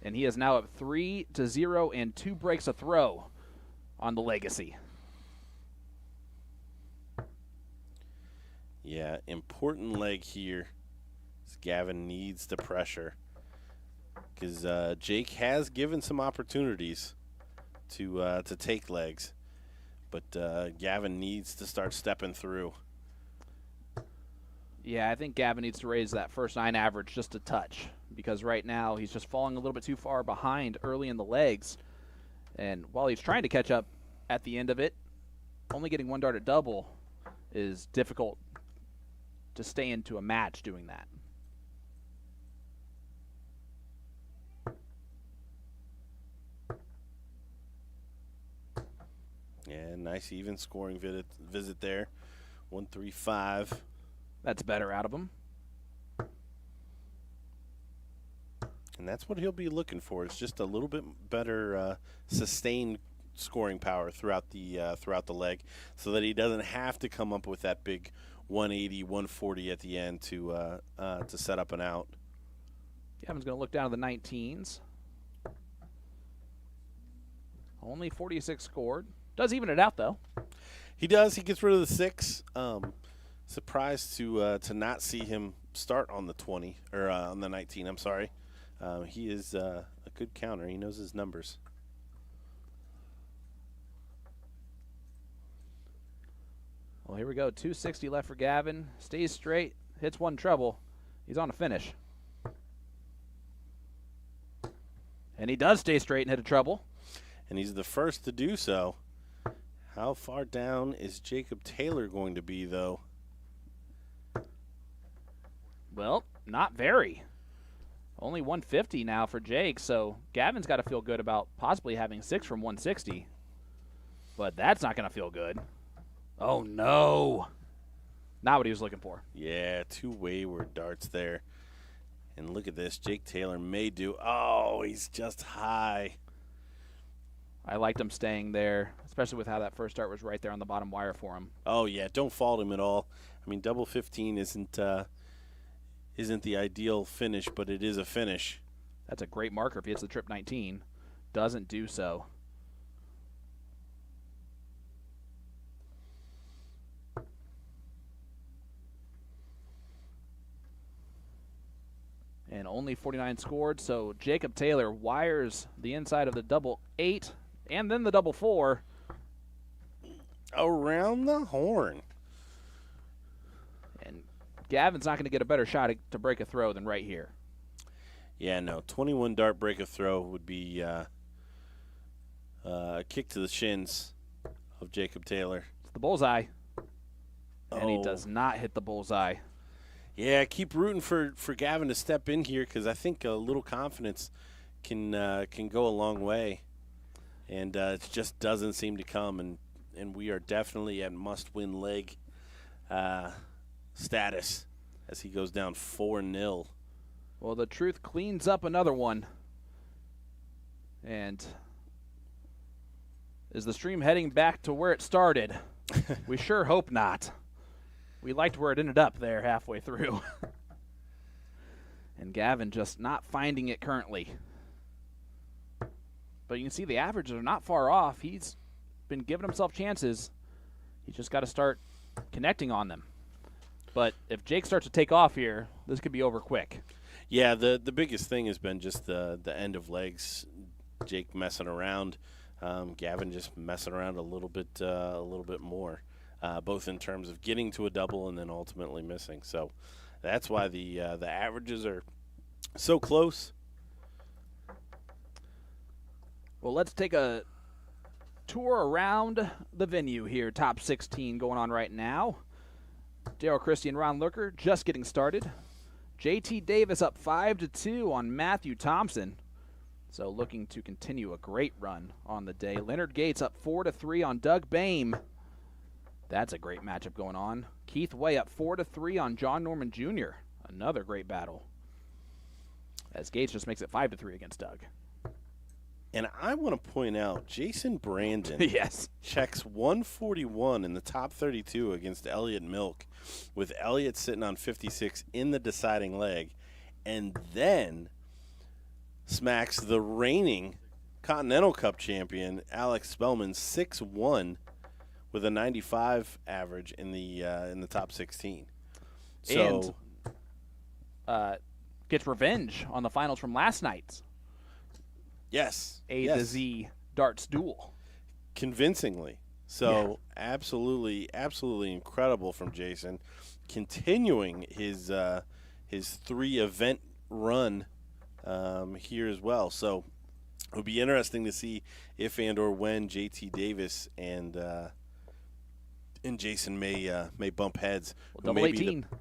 and he is now up 3-0 and 2 breaks a throw on the legacy. Yeah, important leg here. Gavin needs the pressure because Jake has given some opportunities to take legs, but Gavin needs to start stepping through. Yeah, I think Gavin needs to raise that first 9 average just a touch, because right now he's just falling a little bit too far behind early in the legs. And while he's trying to catch up at the end of it, only getting 1 dart at double is difficult to stay into a match doing that. Yeah, nice even scoring visit there. 135. That's better out of him. And that's what he'll be looking for. It's just a little bit better sustained scoring power throughout the leg, so that he doesn't have to come up with that big 180, 140 at the end to set up an out. Gavin's going to look down to the 19s. Only 46 scored. Does even it out, though. He does. He gets rid of the 6. Surprised to not see him start on the 20 or on the 19. I'm sorry. He is a good counter. He knows his numbers. Well, here we go. 260 left for Gavin. Stays straight. Hits 1 treble. He's on a finish. And he does stay straight and hit a treble. And he's the first to do so. How far down is Jacob Taylor going to be, though? Well, not very. Only 150 now for Jake, so Gavin's got to feel good about possibly having 6 from 160. But that's not going to feel good. Oh, no. Not what he was looking for. Yeah, 2 wayward darts there. And look at this. Jake Taylor may do. Oh, he's just high. I liked him staying there, especially with how that first dart was right there on the bottom wire for him. Oh, yeah, don't fault him at all. I mean, double 15 isn't the ideal finish, but it is a finish. That's a great marker if he hits the trip 19. Doesn't do so. And only 49 scored, so Jacob Taylor wires the inside of the double 8 and then the double 4. Around the horn. And Gavin's not going to get a better shot to break a throw than right here. Yeah, no. 21 dart break a throw would be a kick to the shins of Jacob Taylor. It's the bullseye. Oh. And he does not hit the bullseye. Yeah, keep rooting for Gavin to step in here, because I think a little confidence can go a long way. And it just doesn't seem to come, and we are definitely at must-win leg status as he goes down 4-0. Well, the truth cleans up another one. And is the stream heading back to where it started? We sure hope not. We liked where it ended up there halfway through. And Gavin just not finding it currently. But you can see the averages are not far off. He's been giving himself chances. He's just got to start connecting on them. But if Jake starts to take off here, this could be over quick. Yeah, the biggest thing has been just the end of legs. Jake messing around, Gavin just messing around a little bit more, both in terms of getting to a double and then ultimately missing. So that's why the averages are so close. Well, let's take a tour around the venue here. Top 16 going on right now. Daryl Christie and Ron Looker just getting started. JT Davis up 5-2 on Matthew Thompson. So looking to continue a great run on the day. Leonard Gates up 4-3 on Doug Boehm. That's a great matchup going on. Keith Way up 4-3 on John Norman Jr. Another great battle. As Gates just makes it 5-3 against Doug. And I want to point out, Jason Brandon yes. checks 141 in the top 32 against Elliott Milk, with Elliott sitting on 56 in the deciding leg, and then smacks the reigning Continental Cup champion, Alex Spellman, 6-1 with a 95 average in the top 16. So, and gets revenge on the finals from last night's yes. A to Z darts duel. Convincingly. So absolutely incredible from Jason, continuing his 3-event run here as well. So it would be interesting to see if and/or when JT Davis and Jason may bump heads. Well, who double may be 18. the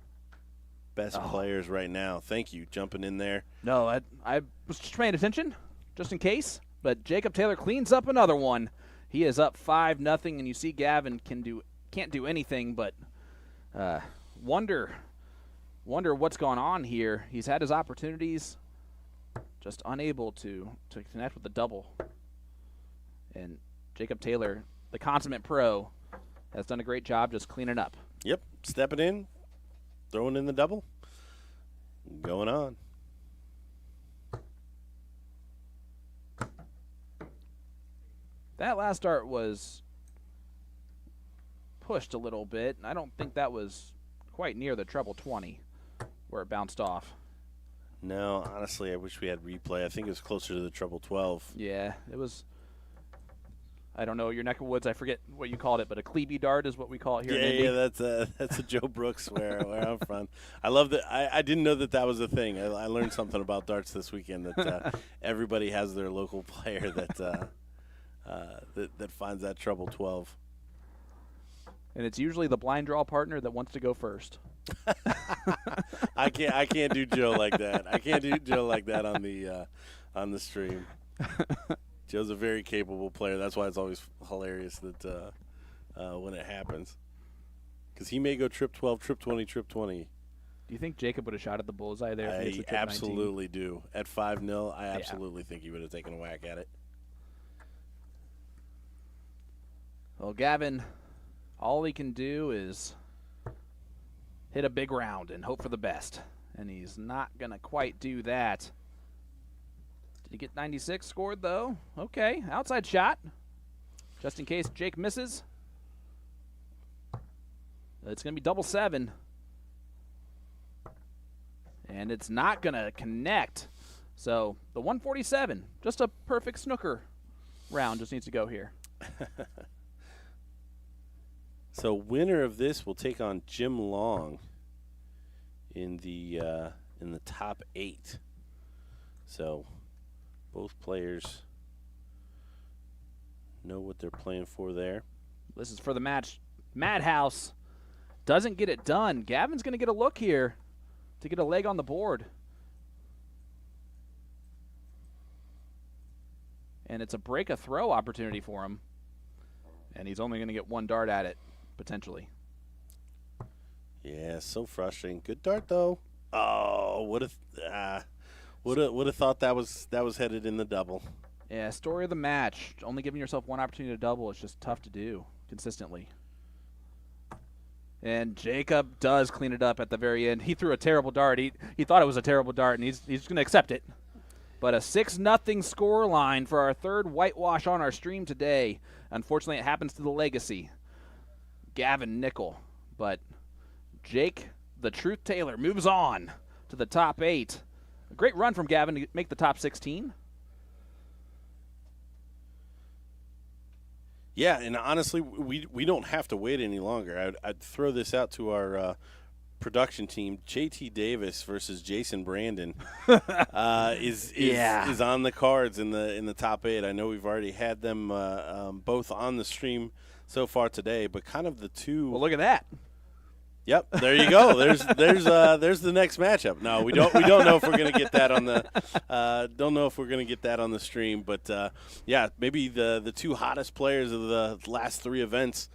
best players right now. Thank you, jumping in there. No, I was just paying attention, just in case. But Jacob Taylor cleans up another one. He is up 5-0, and you see Gavin can't do anything but wonder what's going on here. He's had his opportunities, just unable to connect with the double. And Jacob Taylor, the consummate pro, has done a great job just cleaning up. Yep, stepping in, throwing in the double, going on. That last dart was pushed a little bit. I don't think that was quite near the treble 20 where it bounced off. No, honestly, I wish we had replay. I think it was closer to the treble 12. Yeah, it was. I don't know your neck of woods. I forget what you called it, but a Klebe dart is what we call it here in Indy. Yeah, that's a Joe Brooks where I'm from. I love that. I didn't know that was a thing. I learned something about darts this weekend, that everybody has their local player that finds that treble 12. And it's usually the blind draw partner that wants to go first. I can't do Joe like that. I can't do Joe like that on the stream. Joe's a very capable player. That's why it's always hilarious that when it happens, because he may go trip 12, trip 20, trip 20. Do you think Jacob would have shot at the bullseye there? If he I absolutely do. At 5-0, I absolutely think he would have taken a whack at it. Well, Gavin, all he can do is hit a big round and hope for the best. And he's not going to quite do that. Did he get 96 scored, though? Okay, outside shot. Just in case Jake misses. It's going to be double 7. And it's not going to connect. So the 147, just a perfect snooker round, just needs to go here. So winner of this will take on Jim Long in the top 8. So both players know what they're playing for there. This is for the match. Madhouse doesn't get it done. Gavin's going to get a look here to get a leg on the board. And it's a break-a-throw opportunity for him. And he's only going to get one dart at it, potentially. Yeah, so frustrating. Good dart, though. Oh, would have thought that was headed in the double. Yeah, story of the match. Only giving yourself one opportunity to double is just tough to do consistently. And Jacob does clean it up at the very end. He threw a terrible dart. He thought it was a terrible dart, and he's going to accept it. But a 6-0 score line for our third whitewash on our stream today. Unfortunately, it happens to the legacy, Gavin Nickel. But Jake, the Truth Taylor, moves on to the top 8. A great run from Gavin to make the top 16. Yeah, and honestly, we don't have to wait any longer. I'd throw this out to our production team. JT Davis versus Jason Brandon is on the cards in the top 8. I know we've already had them both on the stream so far today, but kind of the two. Well, look at that. Yep, there you go. There's the next matchup. No, we don't know if we're gonna get that on the stream, but yeah, maybe the two hottest players of the last 3 events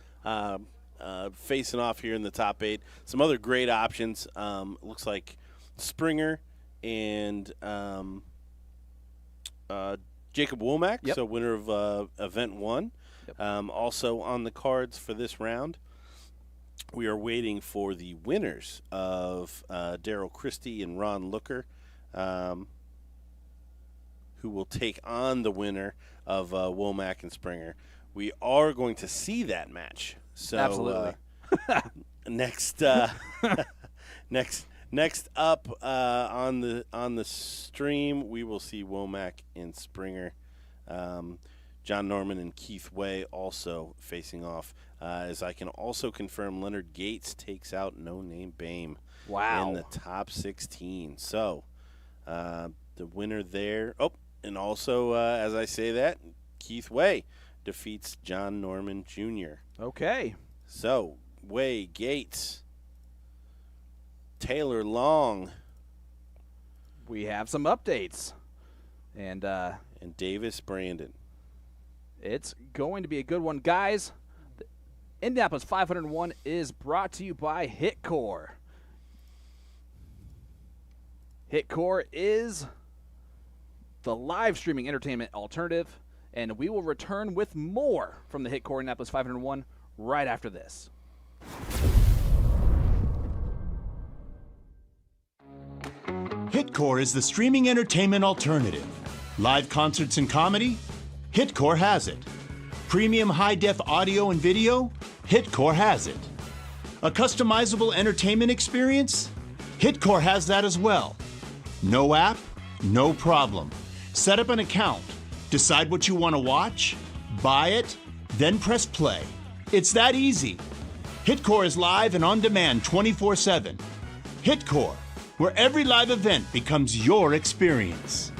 facing off here in the top 8. Some other great options. Looks like Springer and Jacob Womack, yep. So winner of event 1. Yep. Also on the cards for this round, we are waiting for the winners of Darryl Christie and Ron Looker, who will take on the winner of Womack and Springer. We are going to see that match. So absolutely. Next up on the stream, we will see Womack and Springer. John Norman and Keith Way also facing off. As I can also confirm, Leonard Gates takes out No Name Bame in the top 16. So the winner there. Oh, and also, as I say that, Keith Way defeats John Norman Jr. Okay. So, Way, Gates, Taylor Long, We have some updates. And Davis Brandon. it's going to be a good one. Guys, the Indianapolis 501 is brought to you by HitKor. HitKor is the live streaming entertainment alternative, and we will return with more from the HitKor Indianapolis 501 right after this. HitKor is the streaming entertainment alternative. Live concerts and comedy? HitKor has it. Premium high-def audio and video? HitKor has it. A customizable entertainment experience? HitKor has that as well. No app? No problem. Set up an account. Decide what you want to watch, buy it, then press play. It's that easy. HitKor is live and on demand 24/7. HitKor, where every live event becomes your experience.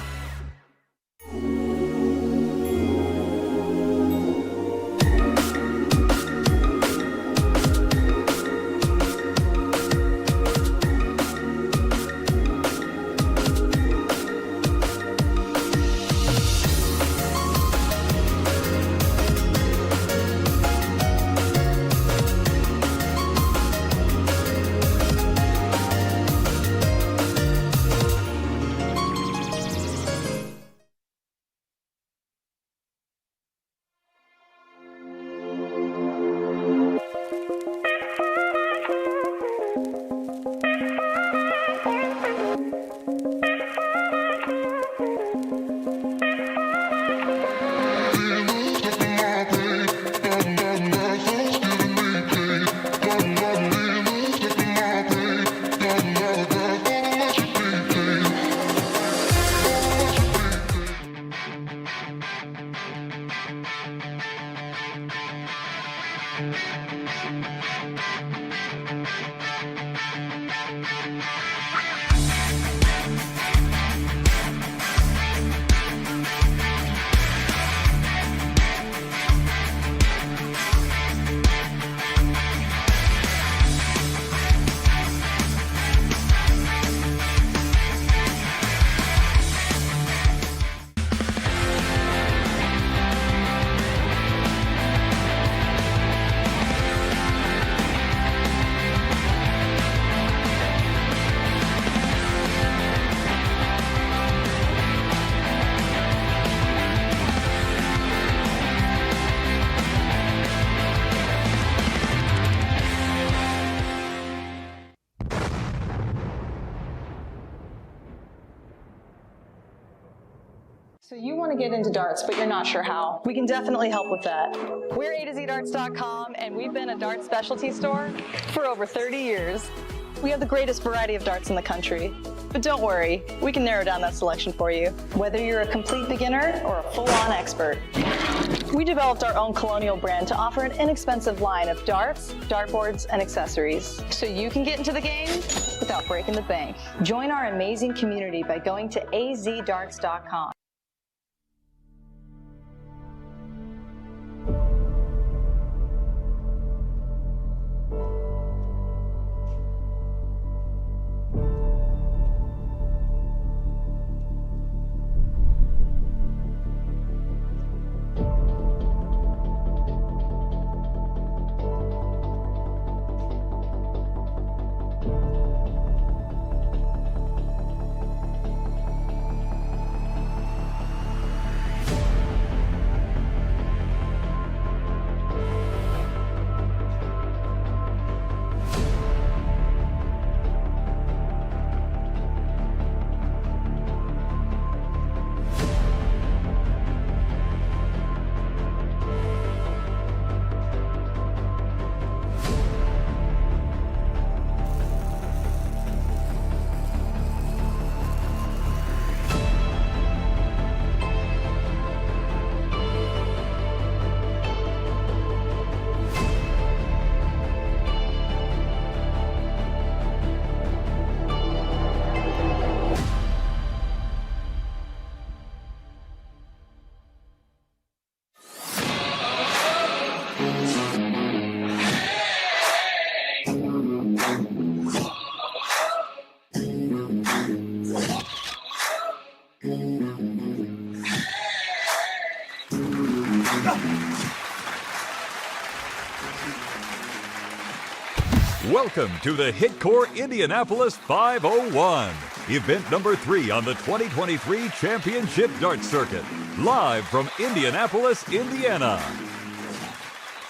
So you want to get into darts, but you're not sure how. We can definitely help with that. We're A to Z Darts.com, and we've been a darts specialty store for over 30 years. We have the greatest variety of darts in the country. But don't worry, we can narrow down that selection for you, whether you're a complete beginner or a full-on expert. We developed our own Colonial brand to offer an inexpensive line of darts, dartboards, and accessories, so you can get into the game without breaking the bank. Join our amazing community by going to azdarts.com. Welcome to the HitKor Indianapolis 501, event number 3 on the 2023 Championship Dart Circuit, live from Indianapolis, Indiana.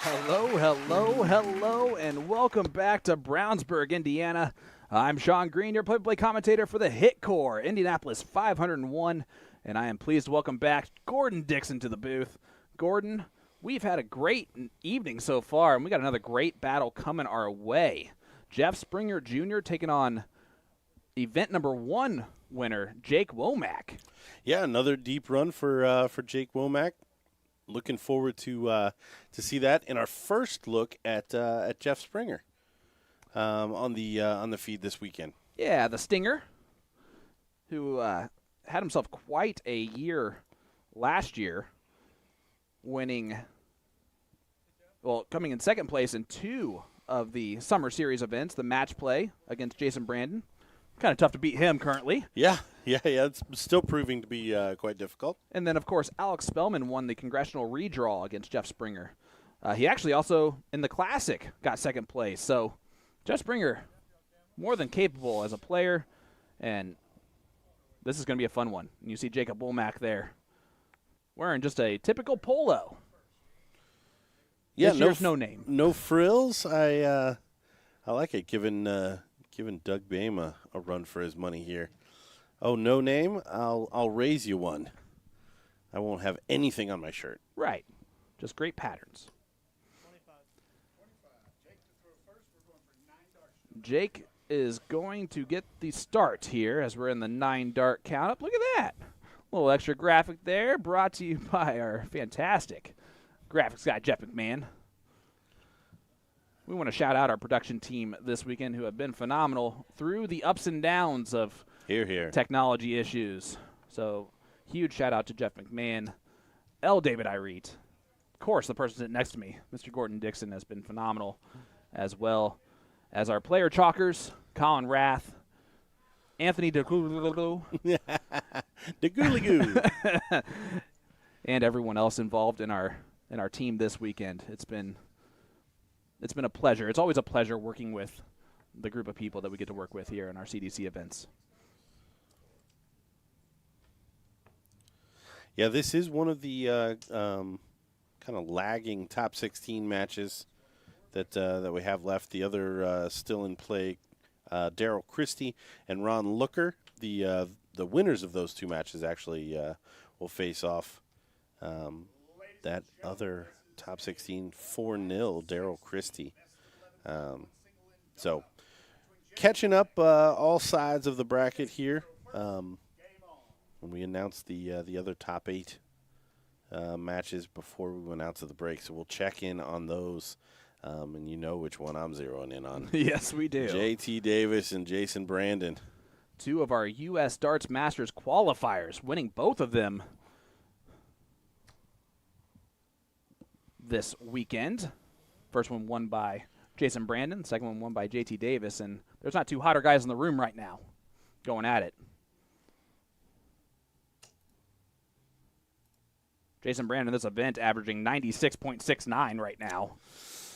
Hello, and welcome back to Brownsburg, Indiana. I'm Sean Green, your play-by-play commentator for the HitKor Indianapolis 501, and I am pleased to welcome back Gordon Dixon to the booth. Gordon, we've had a great evening so far, and we got another great battle coming our way. Jeff Springer Jr. taking on event number 1 winner, Jake Womack. Yeah, another deep run for Jake Womack. Looking forward to see that in our first look at Jeff Springer on the feed this weekend. Yeah, the Stinger, who had himself quite a year last year, coming in second place in 2 of the Summer Series events, the match play against Jason Brandon. Kind of tough to beat him currently. Yeah. It's still proving to be quite difficult. And then, of course, Alex Spellman won the Congressional Redraw against Jeff Springer. He actually also, in the Classic, got second place. So, Jeff Springer, more than capable as a player, and this is going to be a fun one. And you see Jacob Womack there wearing just a typical polo. Yeah, there's no name. No frills. I like it, giving Doug Bame a run for his money here. Oh, no name? I'll raise you one. I won't have anything on my shirt. Right. Just great patterns. Jake is going to get the start here as we're in the 9-dart count-up. Look at that. A little extra graphic there brought to you by our fantastic graphics guy, Jeff McMahon. We want to shout out our production team this weekend who have been phenomenal through the ups and downs of technology issues. So, huge shout out to Jeff McMahon, L. David Irete. Of course, the person sitting next to me, Mr. Gordon Dixon, has been phenomenal, as well as our player chalkers, Colin Rath, Anthony DeGoolagoo, and everyone else involved in our team this weekend. It's been a pleasure. It's always a pleasure working with the group of people that we get to work with here in our CDC events. Yeah, this is one of the kind of lagging top 16 matches that we have left. The other still in play, Daryl Christie and Ron Looker. The winners of those 2 matches actually will face off that other top 16 4-0 Daryl Christie. So catching up all sides of the bracket here. When we announced the other top 8 matches before we went out to the break, so we'll check in on those. And you know which one I'm zeroing in on. Yes, we do. JT Davis and Jason Brandon. 2 of our U.S. Darts Masters qualifiers, winning both of them this weekend. First one won by Jason Brandon, second one won by JT Davis, and there's not 2 hotter guys in the room right now going at it. Jason Brandon, this event, averaging 96.69 right now,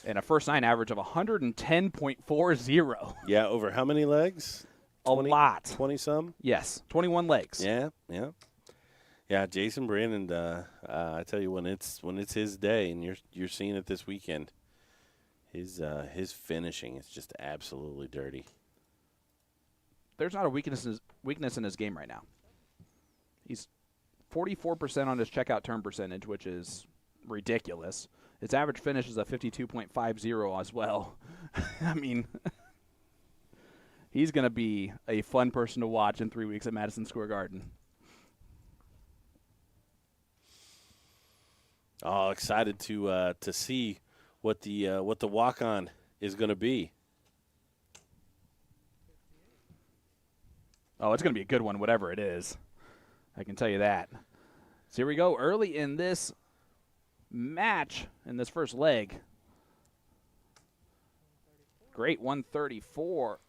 and a first 9 average of 110.40. Yeah, over how many legs? A lot. 20-some? Yes, 21 legs. Yeah. Yeah, Jason Brandon, I tell you, when it's his day, and you're seeing it this weekend, his finishing is just absolutely dirty. There's not a weakness in his game right now. He's 44% on his checkout turn percentage, which is ridiculous. His average finish is a 52.50 as well. I mean, he's going to be a fun person to watch in 3 weeks at Madison Square Garden. Oh, excited to see what the walk-on is going to be. Oh, it's going to be a good one, whatever it is. I can tell you that. So here we go. Early in this match, in this first leg. Great 134.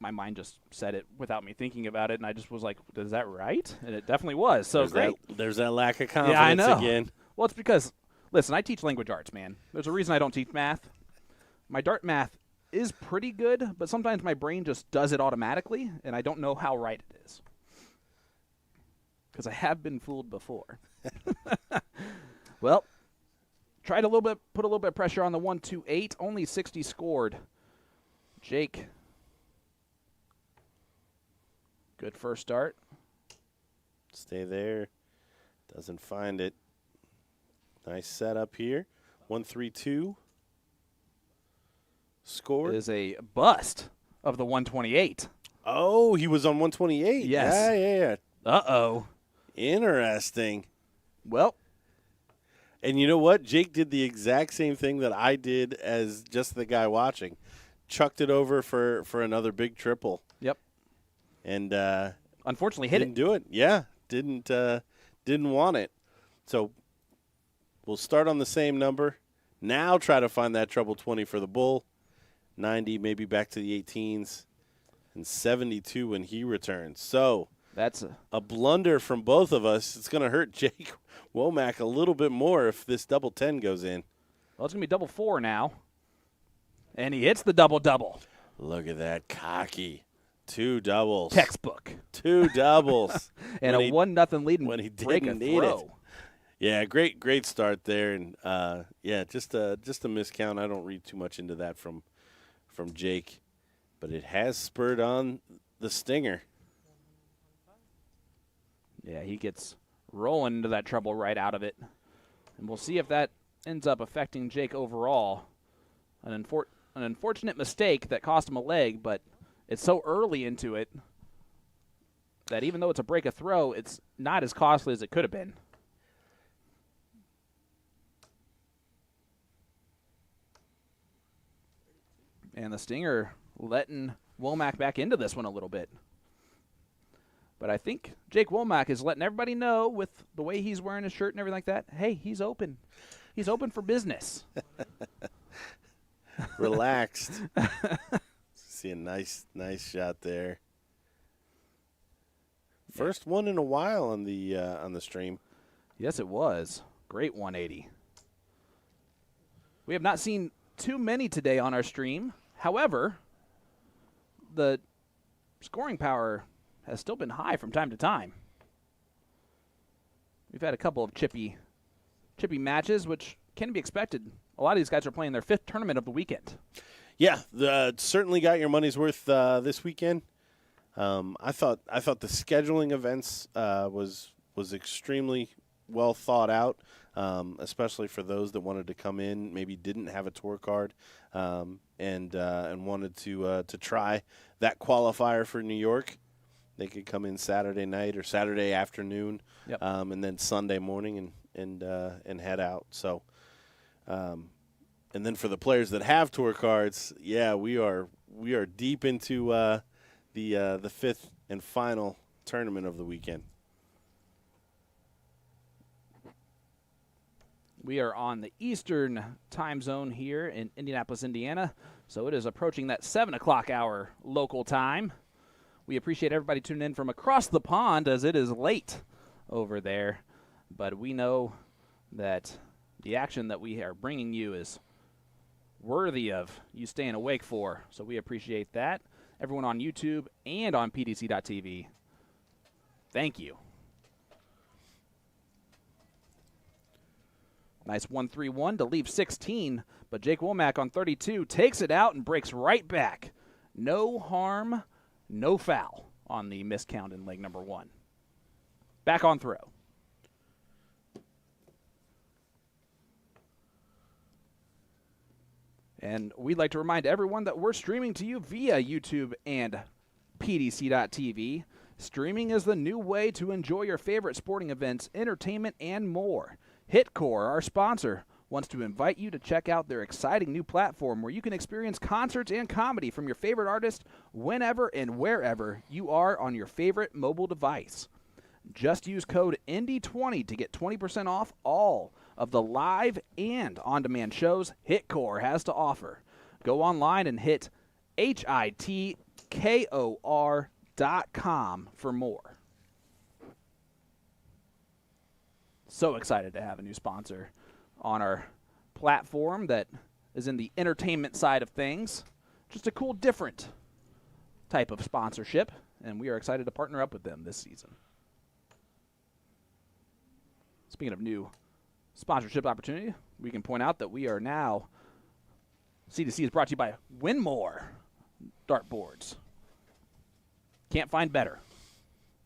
My mind just said it without me thinking about it, and I just was like, is that right? And it definitely was. So there's great. There's that lack of confidence yeah, I know. again. Well, it's because Listen, I teach language arts, man. There's a reason I don't teach math. My dart math is pretty good, but sometimes my brain just does it automatically, and I don't know how right it is. Because I have been fooled before. Well, put a little bit of pressure on the 1-2-8. Only 60 scored. Jake. Good first start. Stay there. Doesn't find it. Nice setup here. 1-3-2. Scored. Is a bust of the 128. Oh, he was on 128. Yes. Yeah. Uh-oh. Interesting. Well, And you know what? Jake did the exact same thing that I did as just the guy watching. Chucked it over for another big triple. yep. And Unfortunately, hit didn't it. do it. Yeah, didn't want it. So we'll start on the same number. Now try to find that treble 20 for the bull. 90, maybe back to the 18s. And 72 when he returns. So That's a blunder from both of us. It's going to hurt Jake Womack a little bit more if this double 10 goes in. well, it's going to be double 4 now. And he hits the double-double. Look at that cocky. 2 doubles. Textbook. 2 doubles. And When a he- 1-0 lead and when he break a didn't need throw. it. Yeah, great start there, and just a miscount. I don't read too much into that from Jake, but it has spurred on the stinger. Yeah, he gets rolling into that treble right out of it. And we'll see if that ends up affecting Jake overall. An unfortunate mistake that cost him a leg, but it's so early into it that even though it's a break a throw, it's not as costly as it could have been. And the stinger letting Womack back into this one a little bit. But I think Jake Womack is letting everybody know with the way he's wearing his shirt and everything like that, hey, he's open. He's open for business. Relaxed. See a nice shot there. First one in a while on the stream. Yes, it was. Great 180. We have not seen too many today on our stream. However, the scoring power has still been high from time to time. We've had a couple of chippy matches, which can be expected. A lot of these guys are playing their 5th tournament of the weekend. Yeah, certainly got your money's worth this weekend. I thought the scheduling events was extremely well thought out, especially for those that wanted to come in, maybe didn't have a tour card, and wanted to try that qualifier for New York. They could come in Saturday night or Saturday afternoon, Yep. And then Sunday morning and head out. So, and then for the players that have tour cards, yeah, we are deep into the 5th and final tournament of the weekend. We are on the Eastern time zone here in Indianapolis, Indiana, so it is approaching that 7 o'clock hour local time. We appreciate everybody tuning in from across the pond as it is late over there, but we know that the action that we are bringing you is worthy of you staying awake for, so we appreciate that. Everyone on YouTube and on PDC.TV, thank you. Nice 1-3-1 to leave 16, but Jake Womack on 32 takes it out and breaks right back. No harm, no foul on the miscount in leg number 1. Back on throw. And we'd like to remind everyone that we're streaming to you via YouTube and PDC.TV. Streaming is the new way to enjoy your favorite sporting events, entertainment, and more. HitKor, our sponsor, wants to invite you to check out their exciting new platform where you can experience concerts and comedy from your favorite artists whenever and wherever you are on your favorite mobile device. Just use code INDY20 to get 20% off all of the live and on-demand shows HitKor has to offer. Go online and hit HITKOR.com for more. So excited to have a new sponsor on our platform that is in the entertainment side of things. Just a cool, different type of sponsorship, and we are excited to partner up with them this season. Speaking of new sponsorship opportunity, we can point out that we are now, C2C is brought to you by Winmore dartboards. Can't find better.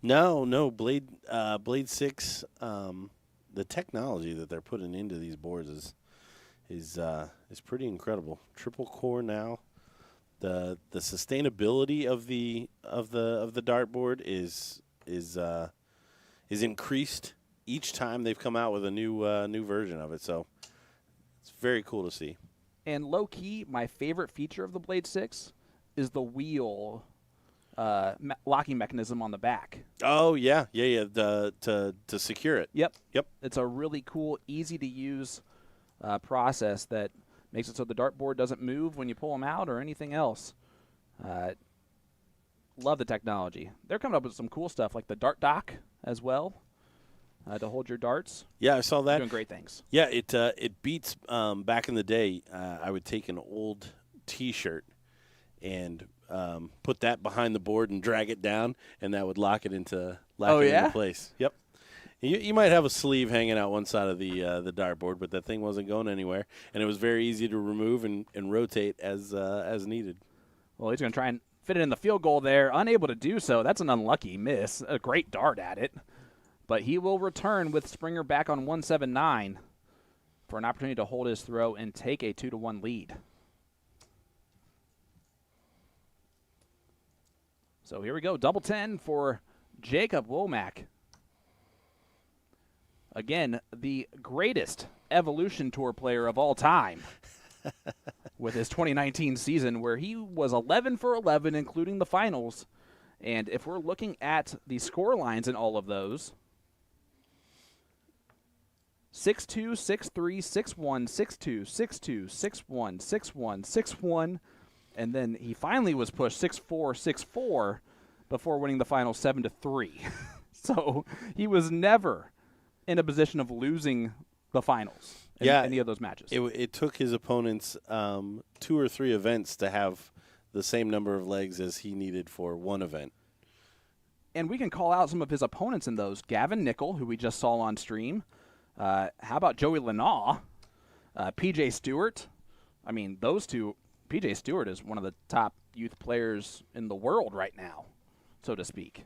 No, Blade 6. The technology that they're putting into these boards is pretty incredible. Triple core now. The sustainability of the dartboard is increased each time they've come out with a new version of it. So it's very cool to see. And low key, my favorite feature of the Blade 6 is the wheel locking mechanism on the back. Oh yeah. To secure it. Yep. Yep. It's a really cool, easy to use process that makes it so the dartboard doesn't move when you pull them out or anything else. Love the technology. They're coming up with some cool stuff like the dart dock as well to hold your darts. Yeah, I saw that. They're doing great things. Yeah, it beats back in the day. I would take an old T-shirt and put that behind the board and drag it down, and that would lock it into place. Yep. You might have a sleeve hanging out one side of the dartboard, but that thing wasn't going anywhere, and it was very easy to remove and rotate as needed. Well, he's going to try and fit it in the field goal there. Unable to do so. That's an unlucky miss. A great dart at it. But he will return with Springer back on 179 for an opportunity to hold his throw and take a 2-1 lead. So here we go. Double 10 for Jacob Womack. Again, the greatest Evolution Tour player of all time with his 2019 season where he was 11 for 11, including the finals. And if we're looking at the score lines in all of those, 6-2, 6-3, 6-1, 6-2, 6-2, 6-1, 6-1, 6-1, and then he finally was pushed 6-4, 6-4 before winning the final 7-3. So he was never in a position of losing the finals in any of those matches. It took his opponents 2 or 3 events to have the same number of legs as he needed for one event. And we can call out some of his opponents in those. Gavin Nickel, who we just saw on stream. How about Joey Lenaw? PJ Stewart. I mean, those two. PJ Stewart is one of the top youth players in the world right now, so to speak.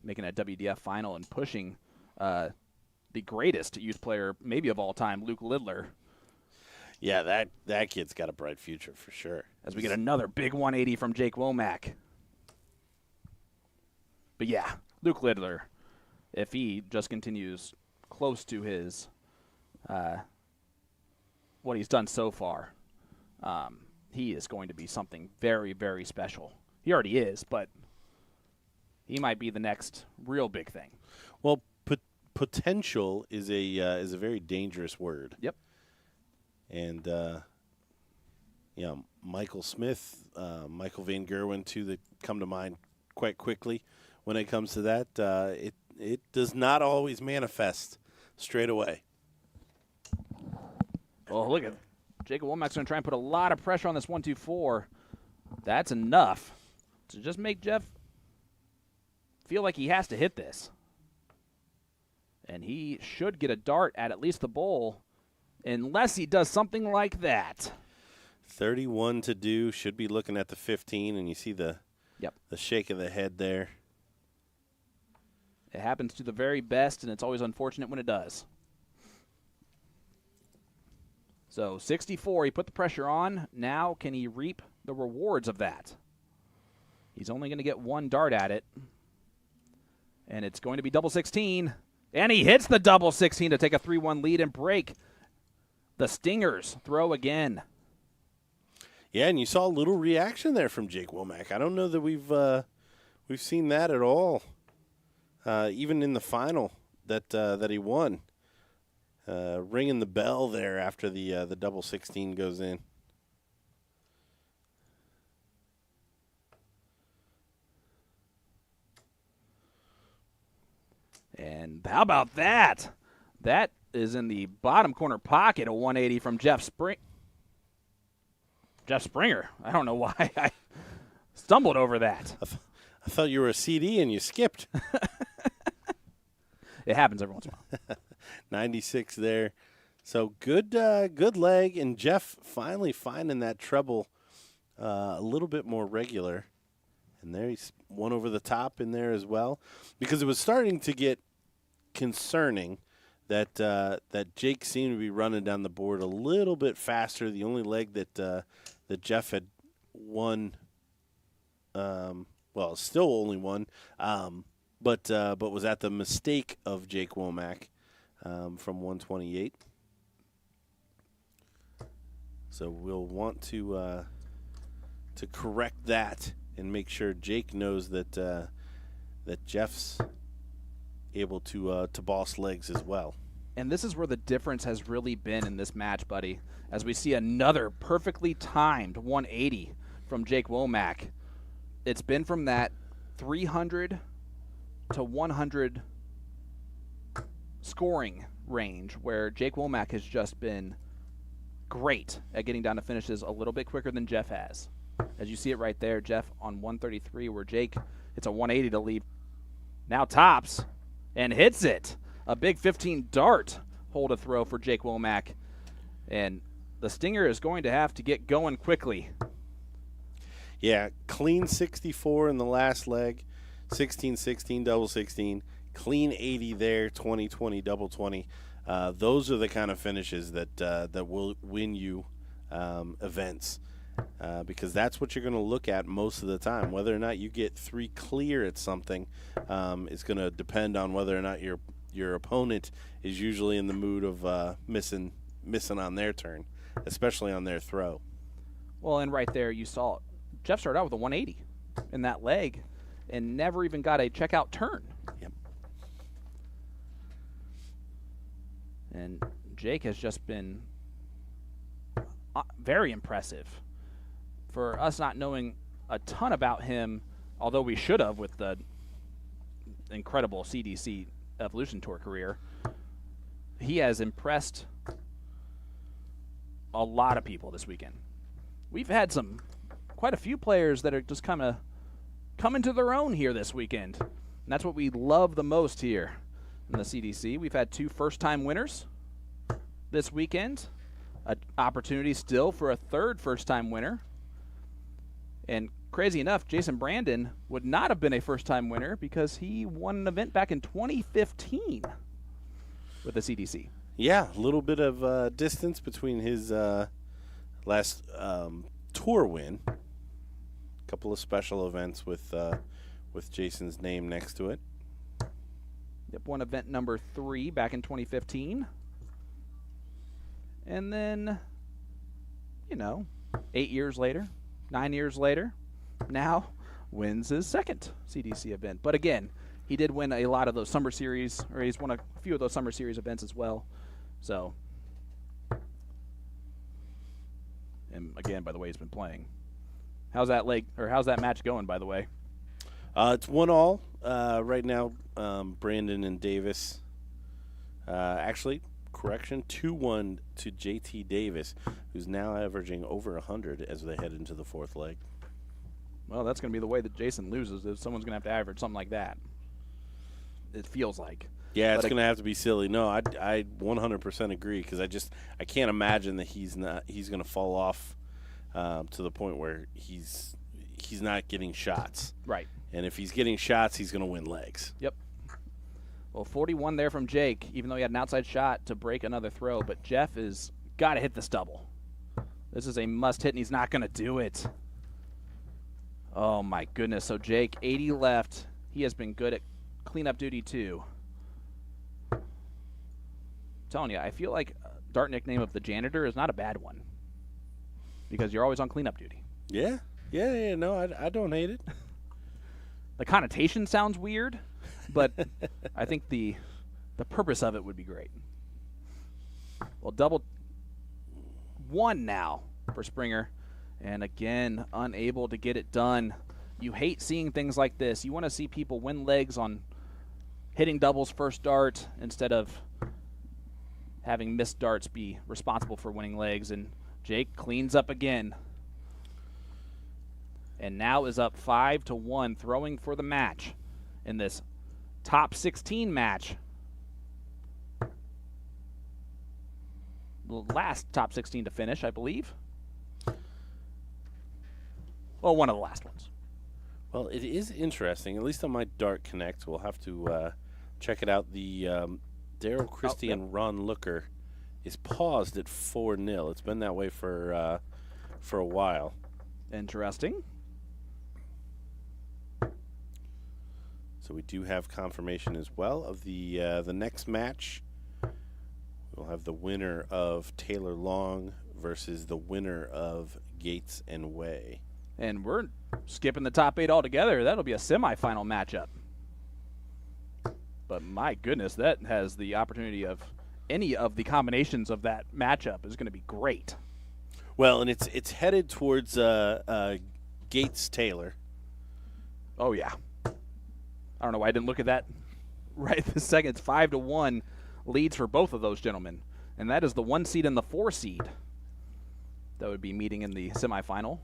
Making a WDF final and pushing the greatest youth player maybe of all time, Luke Lidler. Yeah, that kid's got a bright future for sure. As we get another big 180 from Jake Womack. But yeah, Luke Lidler, if he just continues close to his what he's done so far, he is going to be something very, very special. He already is, but he might be the next real big thing. Well, potential is a very dangerous word. Yep. And Michael Smith, Michael Van Gerwen, too, that come to mind quite quickly when it comes to that. It does not always manifest straight away. Well, look at Jacob Womack's going to try and put a lot of pressure on this 1-2-4. That's enough to just make Jeff feel like he has to hit this. And he should get a dart at least the bowl, unless he does something like that. 31 to do. Should be looking at the 15, and you see the shake of the head there. It happens to the very best, and it's always unfortunate when it does. So 64, he put the pressure on. Now can he reap the rewards of that? He's only going to get one dart at it. And it's going to be double 16. And he hits the double 16 to take a 3-1 lead and break the Stingers throw again. Yeah, and you saw a little reaction there from Jake Womack. I don't know that we've seen that at all. Even in the final that he won. Ringing the bell there after the double 16 goes in. And how about that? That is in the bottom corner pocket, a 180 from Jeff Springer. I don't know why I stumbled over that. I thought you were a CD and you skipped. It happens every once in a while. 96 there. So good leg, and Jeff finally finding that treble a little bit more regular. And there he's one over the top in there as well, because it was starting to get concerning that that Jake seemed to be running down the board a little bit faster. The only leg that Jeff had won, still only one, but was at the mistake of Jake Womack from 128. So we'll want to correct that and make sure Jake knows that that Jeff's able to boss legs as well. And this is where the difference has really been in this match, buddy, as we see another perfectly timed 180 from Jake Womack. It's been from that 300 to 100 scoring range where Jake Womack has just been great at getting down to finishes a little bit quicker than Jeff has. As you see it right there, Jeff on 133, where Jake, it's a 180 to lead. Now tops and hits it. A big 15 dart hole to throw for Jake Womack. And the Stinger is going to have to get going quickly. Yeah, clean 64 in the last leg, 16-16, double 16, clean 80 there, 20-20, double 20. Those are the kind of finishes that will win you events, because that's what you're going to look at most of the time. Whether or not you get 3 clear at something is going to depend on whether or not your opponent is usually in the mood of missing on their turn, especially on their throw. Well, and right there you saw Jeff started out with a 180 in that leg and never even got a checkout turn. Yep. And Jake has just been very impressive. For us not knowing a ton about him, although we should have with the incredible CDC Evolution Tour career, he has impressed a lot of people this weekend. We've had quite a few players that are just kind of coming to their own here this weekend. And that's what we love the most here in the CDC. We've had 2 first-time winners this weekend. An opportunity still for a 3rd first-time winner. And crazy enough, Jason Brandon would not have been a first-time winner because he won an event back in 2015 with the CDC. Yeah, a little bit of distance between his last tour win. A couple of special events with Jason's name next to it. Yep, won event number 3 back in 2015. And then, 8 years later, 9 years later, now wins his 2nd CDC event. But again, he did win a lot of those summer series, or he's won a few of those summer series events as well. So, and again, by the way, he's been playing. How's that match going, by the way? It's 1-all right now. Brandon and Davis. Actually, correction, 2-1 to JT Davis, who's now averaging over 100 as they head into the 4th leg. Well, that's going to be the way that Jason loses. If someone's going to have to average something like that, it feels like. Yeah, it's going to have to be silly. No, I 100% agree, because I can't imagine that he's going to fall off to the point where he's not getting shots. Right. And if he's getting shots, he's going to win legs. Yep. Well, 41 there from Jake, even though he had an outside shot to break another throw. But Jeff has got to hit this double. This is a must hit, and he's not going to do it. Oh, my goodness. So Jake, 80 left. He has been good at cleanup duty, too. I'm telling you, I feel like dart nickname of the janitor is not a bad one, because you're always on cleanup duty. Yeah. No, I don't hate it. The connotation sounds weird, but I think the purpose of it would be great. Well, double 1 now for Springer, and again, unable to get it done. You hate seeing things like this. You want to see people win legs on hitting doubles first dart instead of having missed darts be responsible for winning legs. And Jake cleans up again. And now is up 5-1, throwing for the match in this top 16 match. The last top 16 to finish, I believe. Well, one of the last ones. Well, it is interesting. At least on my Dart Connect, we'll have to check it out. The Daryl Christie and Ron Looker is paused at 4-0. It's been that way for a while. Interesting. So we do have confirmation as well of the next match. We'll have the winner of Taylor Long versus the winner of Gates and Way. And we're skipping the top 8 altogether. That'll be a semifinal matchup. But my goodness, that has the opportunity of any of the combinations of that matchup is going to be great. Well, and it's headed towards Gates Taylor. Oh yeah. I don't know why I didn't look at that right this second. It's 5-1 leads for both of those gentlemen, and that is the 1 seed and the 4 seed that would be meeting in the semifinal.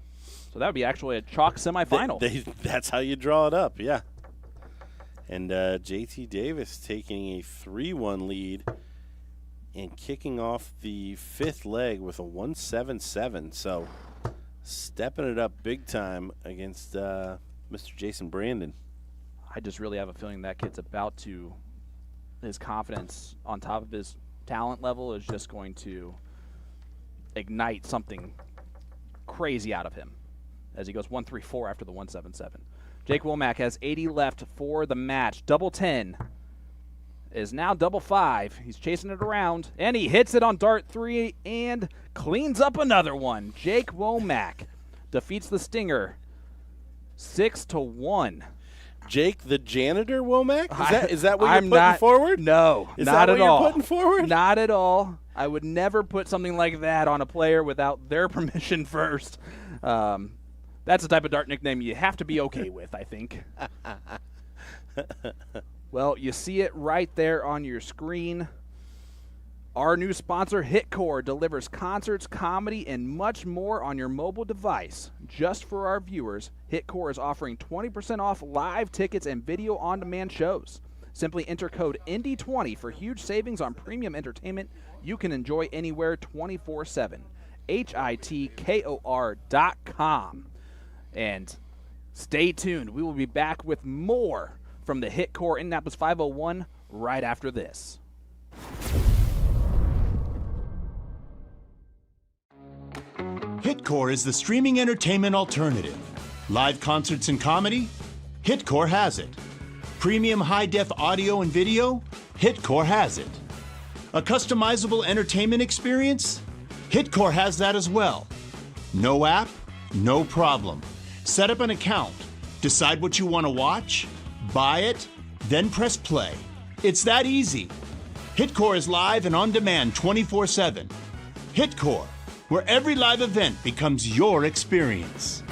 So that would be actually a chalk semifinal. That's how you draw it up, yeah. And JT Davis taking a 3-1 lead and kicking off the 5th leg with a 177. So stepping it up big time against Mr. Jason Brandon. I just really have a feeling that kid's about to, his confidence on top of his talent level is just going to ignite something crazy out of him as he goes 1-3-4 after the 177. Jake Womack has 80 left for the match. Double 10 is now double 5. He's chasing it around, and he hits it on dart 3 and cleans up another one. Jake Womack defeats the Stinger 6-1. Jake the Janitor Womack? Is that what I'm you're putting forward? No, is not that at what all. You're putting forward? Not at all. I would never put something like that on a player without their permission first. That's the type of dart nickname you have to be okay with, I think. Well, you see it right there on your screen. Our new sponsor, HitKor, delivers concerts, comedy, and much more on your mobile device. Just for our viewers, HitKor is offering 20% off live tickets and video on-demand shows. Simply enter code INDY20 for huge savings on premium entertainment you can enjoy anywhere 24/7. HITKOR.com. And stay tuned. We will be back with more from the HitKor Indianapolis 501 right after this. HitKor is the streaming entertainment alternative. Live concerts and comedy? HitKor has it. Premium high-def audio and video? HitKor has it. A customizable entertainment experience? HitKor has that as well. No app? No problem. Set up an account, decide what you want to watch, buy it, then press play. It's that easy. HitKor is live and on demand 24/7. HitKor, where every live event becomes your experience.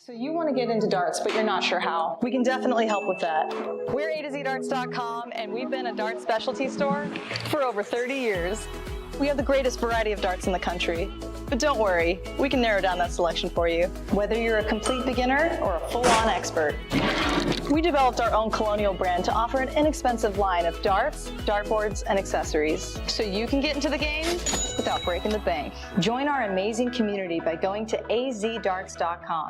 So you want to get into darts, but you're not sure how. We can definitely help with that. We're A to Z Darts.com, and we've been a darts specialty store for over 30 years. We have the greatest variety of darts in the country. But don't worry, we can narrow down that selection for you, whether you're a complete beginner or a full-on expert. We developed our own Colonial brand to offer an inexpensive line of darts, dartboards, and accessories, so you can get into the game without breaking the bank. Join our amazing community by going to azdarts.com.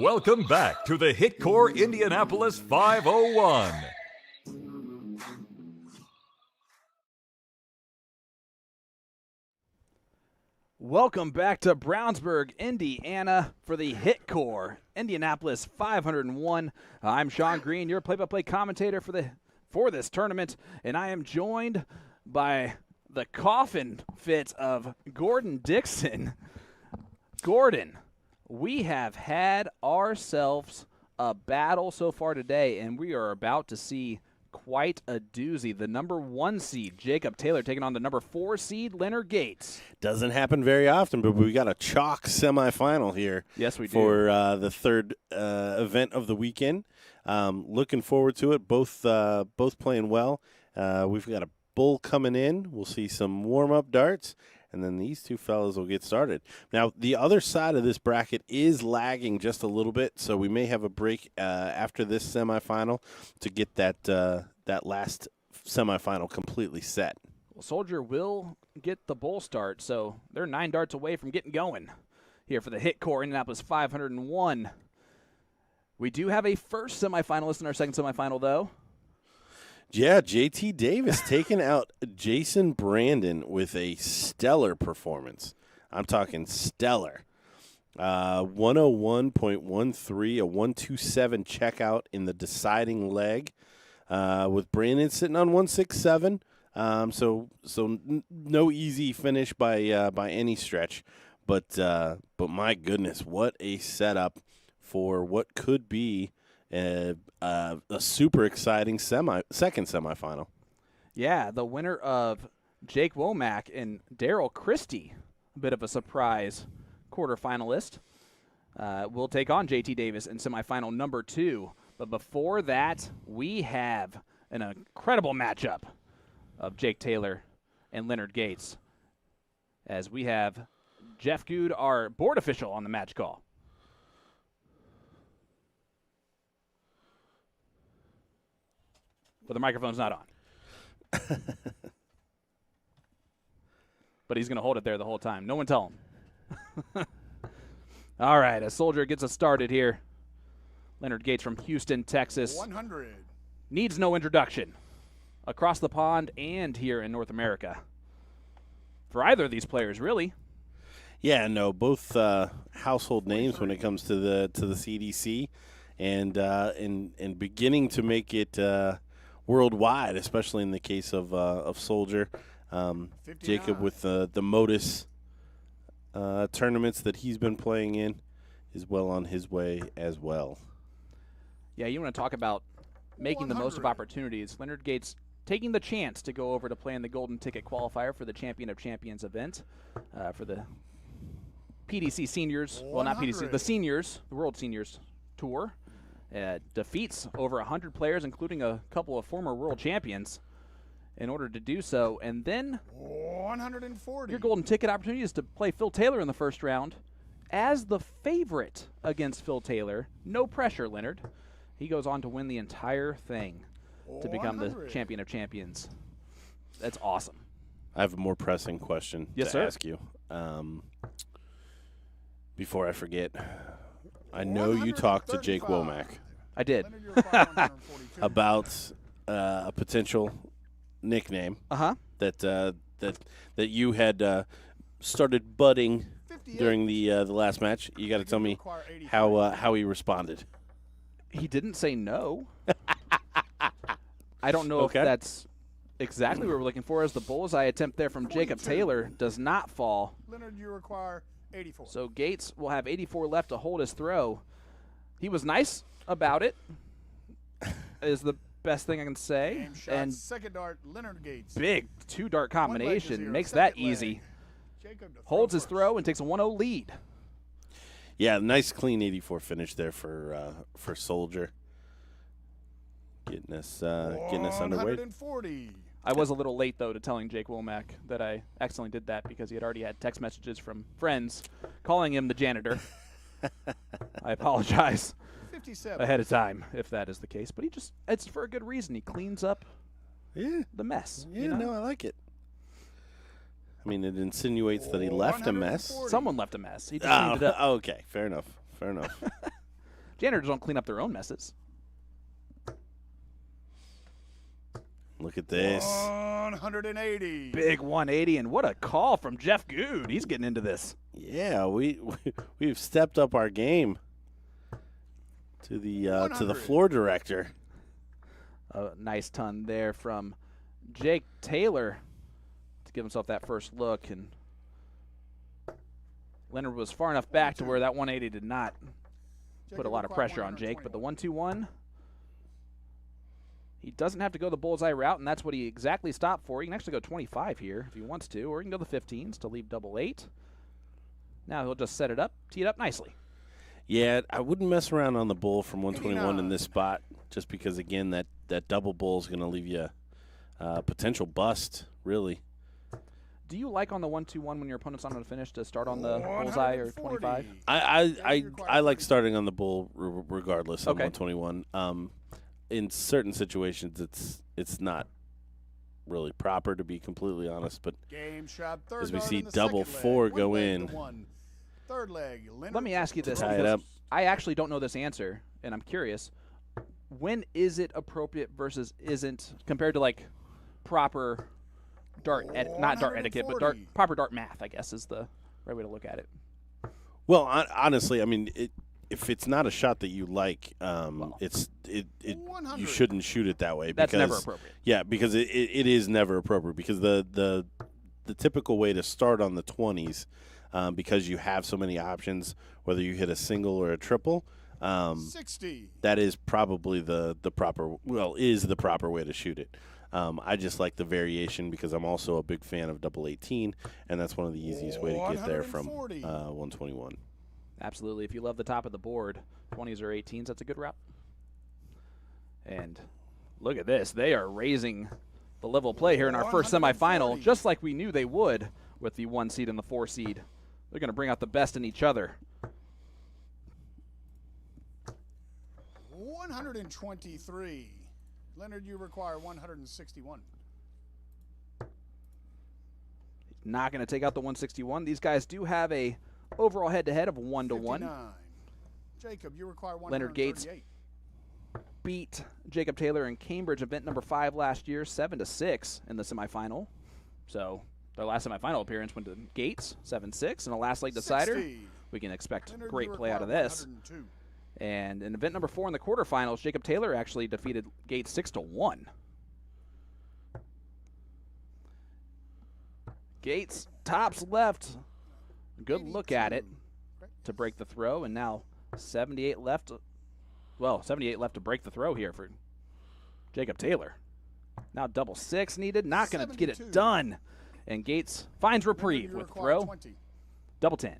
Welcome back to the HitKor Indianapolis 501. Welcome back to Brownsburg, Indiana for the HitKor Indianapolis 501. I'm Sean Green, your play-by-play commentator for this tournament, and I am joined by the coffin fit of Gordon Dixon. Gordon, we have had ourselves a battle so far today, and we are about to see quite a doozy. The number 1 seed, Jacob Taylor, taking on the number 4 seed, Leonard Gates. Doesn't happen very often, but we got a chalk semifinal here. Yes, we do. For the third event of the weekend. Looking forward to it. Both playing well. We've got a bull coming in. We'll see some warm-up darts, and then these two fellas will get started. Now, the other side of this bracket is lagging just a little bit, so we may have a break after this semifinal to get that last semifinal completely set. Well, Soldier will get the bull start, so they're 9 darts away from getting going here for the HitKor Indianapolis 501. We do have a first semifinalist in our second semifinal, though. Yeah, JT Davis taking out Jason Brandon with a stellar performance. I'm talking stellar. 101.13, a 127 checkout in the deciding leg, with Brandon sitting on 167. So no easy finish by any stretch, but my goodness, what a setup for what could be a super exciting second semifinal. Yeah, the winner of Jake Womack and Daryl Christie, a bit of a surprise quarterfinalist, will take on JT Davis in semifinal number 2. But before that, we have an incredible matchup of Jake Taylor and Leonard Gates, as we have Jeff Good, our board official, on the match call. But the microphone's not on. But he's going to hold it there the whole time. No one tell him. All right, a Soldier gets us started here. Leonard Gates from Houston, Texas. 100. Needs no introduction. Across the pond and here in North America. For either of these players, really. Yeah, no, both household names when it comes to the CDC, and beginning to make it worldwide, especially in the case of Soldier. Jacob with the Modus tournaments that he's been playing in is well on his way as well. Yeah, you want to talk about making the most of opportunities. Leonard Gates taking the chance to go over to play in the Golden Ticket qualifier for the Champion of Champions event for the PDC Seniors. Well, not PDC, the Seniors, the World Seniors Tour. Defeats over 100 players, including a couple of former world champions, in order to do so. And then 140. Your Golden Ticket opportunity is to play Phil Taylor in the first round as the favorite against Phil Taylor. No pressure, Leonard. He goes on to win the entire thing to become the Champion of Champions. That's awesome. I have a more pressing question to ask you. Before I forget, I know you talked to Jake Womack. I did. About a potential nickname that you had started budding during the last match. You got to tell me how he responded. He didn't say no. I don't know if that's exactly what we're looking for, as the bullseye attempt there from Jacob Taylor does not fall. Leonard, you require 84. So Gates will have 84 left to hold his throw. He was nice about it, is the best thing I can say. Game shot, and second dart, Leonard Gates. big 2-dart combination makes that easy. Holds his throw and takes a 1-0 lead. Yeah, nice clean 84 finish there for Soldier. Getting us underway. 140. I was a little late, though, to telling Jake Womack that I accidentally did that because he had already had text messages from friends calling him the janitor. I apologize 57. ahead of time if that is the case. But it's for a good reason. He cleans up the mess. Yeah, you know? no, I like it. I mean, it insinuates that he left a mess. Someone left a mess. He just cleaned it up. Okay, fair enough. Janitors don't clean up their own messes. Look at this. 180. Big 180, and what a call from Jeff Good. He's getting into this. Yeah, we've stepped up our game to the floor director. A nice ton there from Jake Taylor to give himself that first look, and Leonard was far enough back to where that 180 did not put a lot of pressure on Jake, but the 1-2-1, he doesn't have to go the bullseye route, and that's what he exactly stopped for. He can actually go 25 here if he wants to, or he can go the 15s to leave double 8. Now he'll just set it up, tee it up nicely. Yeah, I wouldn't mess around on the bull from 121 in this spot, just because, again, that double bull is going to leave you potential bust, really. Do you like on the 1-2-1 when your opponent's on the finish to start on the bullseye or 25? I like starting on the bull regardless on Okay. 121. In certain situations, it's not really proper, to be completely honest. But Game shot third as we dart see in the double second 4 leg. go One leg in. to one. Third leg. Let me ask you this. Tie it because up. I actually don't know this answer, and I'm curious. When is it appropriate versus isn't compared to like proper dart, not dart etiquette, but 140. proper dart math, I guess is the right way to look at it. Well, honestly, I mean, if it's not a shot that you like, you 100. shouldn't shoot it that way. That's because, never appropriate. Yeah, because it is never appropriate. Because the typical way to start on the 20s, because you have so many options, whether you hit a single or a triple, 60. that is probably the proper way to shoot it. I just like the variation because I'm also a big fan of double 18, and that's one of the easiest way to get there from 121. Absolutely. If you love the top of the board, 20s or 18s, that's a good route. And look at this. They are raising the level of play here in our first semifinal, just like we knew they would with the 1 seed and the 4 seed. They're going to bring out the best in each other. 123. Leonard, you require 161. Not going to take out the 161. These guys do have a overall head-to-head of 1-1. 59. Jacob, you require 138. Leonard Gates beat Jacob Taylor in Cambridge event number 5 last year, 7-6 in the semifinal. So their last semifinal appearance went to Gates, 7-6, in a last leg decider. 60. We can expect Leonard, great you play out of require this. 102. And in event number 4 in the quarterfinals, Jacob Taylor actually defeated Gates 6-1. Gates tops left. Good look at it to break the throw, and now 78 left. Well, 78 left to break the throw here for Jacob Taylor. Now double 6 needed, not going to get it 72. done. And Gates finds reprieve Leonard, you with require throw. 20. Double 10.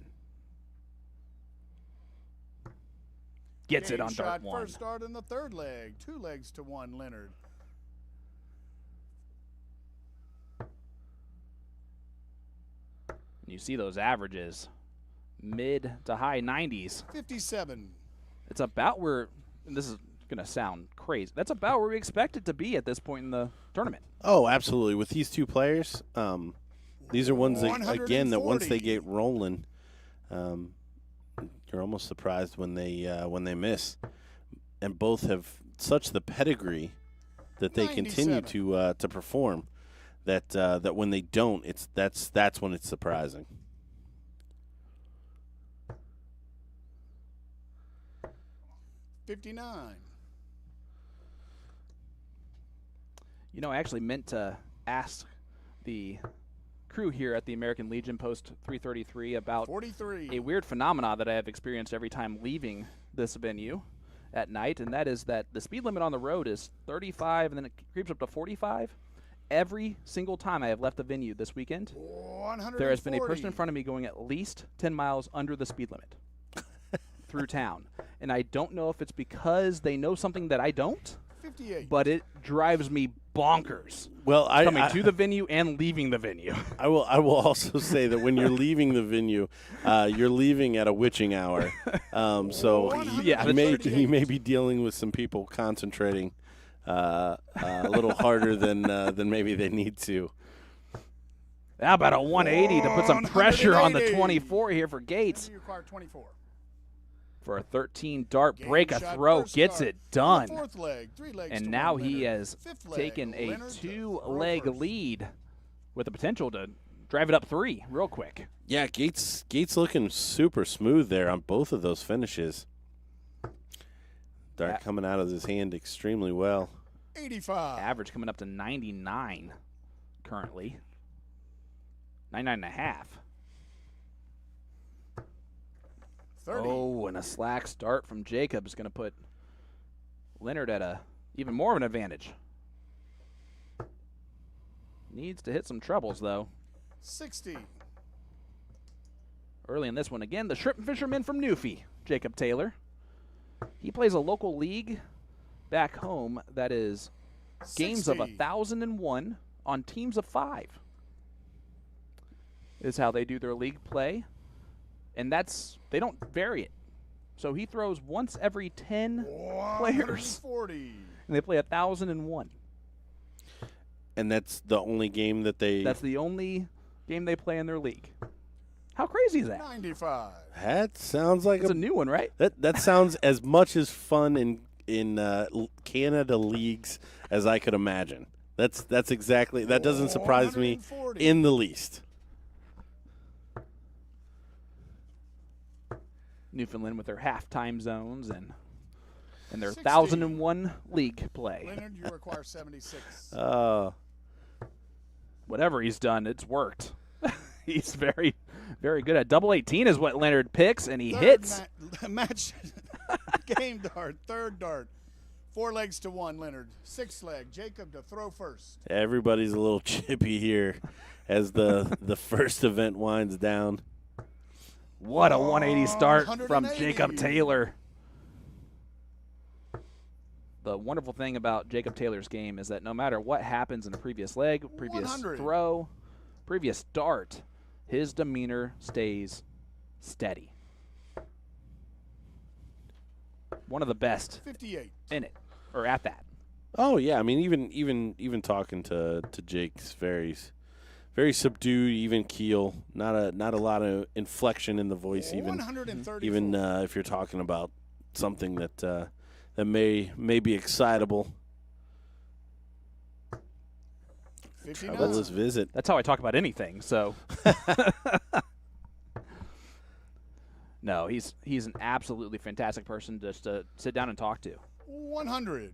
Gets it Game on dart shot 1. First start in the third leg. 2 legs to 1, Leonard. And you see those averages, mid to high 90s. 57. It's about where, and this is going to sound crazy, that's about where we expect it to be at this point in the tournament. Oh, absolutely. With these two players, these are ones that, again, that once they 140. get rolling, you're almost surprised when they miss. And both have such the pedigree that they continue 97. to perform that when they don't, that's when it's surprising. $59. You know, I actually meant to ask the crew here at the American Legion Post 333 about 43. a weird phenomena that I have experienced every time leaving this venue at night, and that is that the speed limit on the road is 35 and then it creeps up to 45. Every single time I have left the venue this weekend, 140. there has been a person in front of me going at least 10 miles under the speed limit through town. And I don't know if it's because they know something that I don't, 58. but it drives me bonkers Well, coming to the venue and leaving the venue. I will also say that when you're leaving the venue, you're leaving at a witching hour. So Yeah, he may be dealing with some people concentrating a little harder than maybe they need to. How about a 180 to put some pressure on the 24 here for Gates? You require 24. for a 13 dart Game break, a shot, throw, first gets start. it done. On the 4th leg, 3 legs And to now one, he Leonard. has 5th leg, taken a Leonard to throw 2-leg first. lead with the potential to drive it up 3 real quick. Yeah, Gates looking super smooth there on both of those finishes. Dart coming out of his hand extremely well. 85. Average coming up to 99 currently. 99.5. 30. Oh, and a slack start from Jacob is going to put Leonard at a even more of an advantage. Needs to hit some trebles, though. 60. Early in this one, again, the shrimp fisherman from Newfie, Jacob Taylor. He plays a local league back home that is games of 60. 1,001 on teams of 5. Is how they do their league play. And they don't vary it. So he throws once every 10 players. 140. And they play 1,001. And that's the only game that they. That's the only game they play in their league. How crazy is that? 95. That sounds like It's a new one, right? That sounds as much as fun in Canada leagues as I could imagine. That's exactly. That doesn't surprise me 140. in the least. Newfoundland with their half-time zones and their 60. 1,001 league play. Leonard, you require 76. Whatever he's done, it's worked. He's very, very good at double 18 is what Leonard picks, and he hits. Match game dart, 3rd dart. 4 legs to 1, Leonard. 6th leg, Jacob to throw first. Everybody's a little chippy here as the first event winds down. What a 180 start from 180. Jacob Taylor. The wonderful thing about Jacob Taylor's game is that no matter what happens in the previous leg, previous 100. throw, previous dart, his demeanor stays steady. One of the best 58. in it, or at that. Oh yeah, I mean even talking to Jake's very subdued, even keel. Not a lot of inflection in the voice. Even 134. if you're talking about something that may be excitable. 59. Trouble is visit. That's how I talk about anything. So, no, he's an absolutely fantastic person just to sit down and talk to. 100.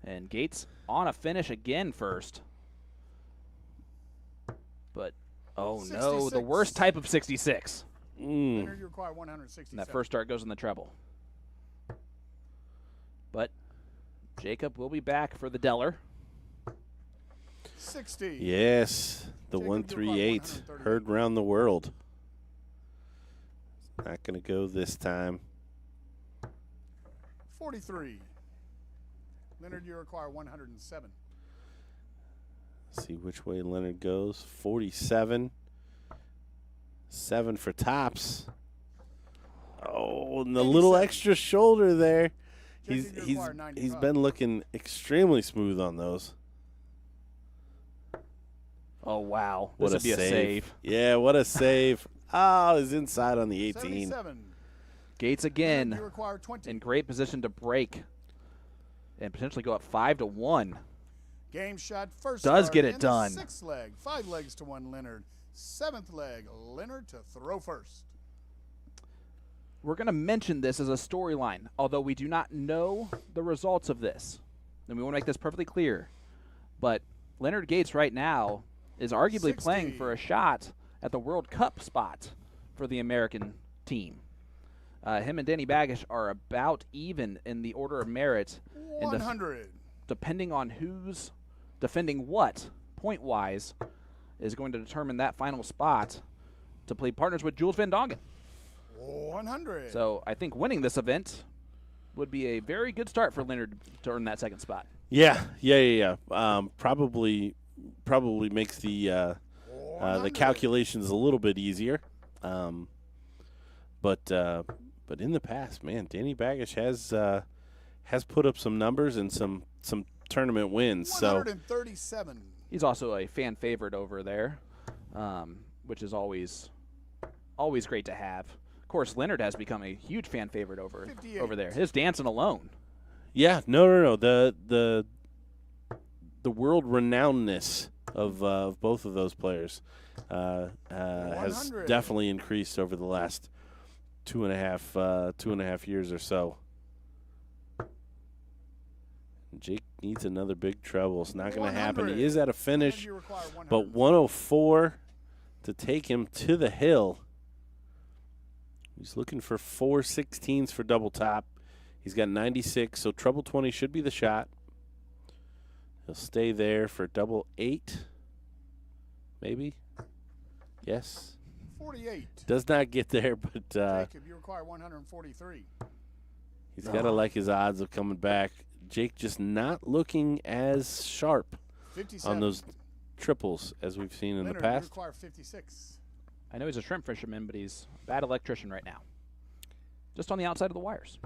And Gates on a finish again first. But, oh no, the 66. worst type of 66. Leonard, you require 167. And that first dart goes in the treble. But Jacob will be back for the Deller. 60. Yes, the Jacob, 138 138. heard round the world. Not going to go this time. 43. Leonard, you require 107. See which way Leonard goes. 47. 7 for tops. Oh, and the little 87. extra shoulder there. Jacob, you He's require 95. been looking extremely smooth on those. Oh, wow. What This would be a save. Yeah, what a save. Oh, he's inside on the 18. 77. Gates Leonard, again you require 20. in great position to break and potentially go up 5-1. Game shot first. Does start get it in done. The 6th leg, 5 legs to 1, Leonard. 7th leg, Leonard to throw first. We're going to mention this as a storyline, although we do not know the results of this. And we want to make this perfectly clear. But Leonard Gates right now is arguably 60. playing for a shot at the World Cup spot for the American team. Him and Danny Baggish are about even in the order of merit. And 100. depending on who's defending what, point-wise, is going to determine that final spot to play partners with Jules Van Dongen. 100. So I think winning this event would be a very good start for Leonard to earn that second spot. Yeah. Probably makes the calculations a little bit easier. But in the past, man, Danny Baggish has put up some numbers and some tournament wins. So 137. He's also a fan favorite over there, which is always always great to have. Of course, Leonard has become a huge fan favorite over 58. there. His dancing alone. Yeah, no. The world renownedness of both of those players has 100. definitely increased over the last two and a half years or so. Jake needs another big treble. It's not going to happen. 100. He is at a finish, You require 100. but 104 to take him to the hill. He's looking for 4/16s for double top. He's got 96, so treble 20 should be the shot. He'll stay there for double 8, maybe. Yes. 48. Does not get there, but Jacob, you require 143. he's got to like his odds of coming back. Jake just not looking as sharp 57. on those triples as we've seen in Leonard, the you past. require 56. I know he's a shrimp fisherman, but he's a bad electrician right now. Just on the outside of the wires.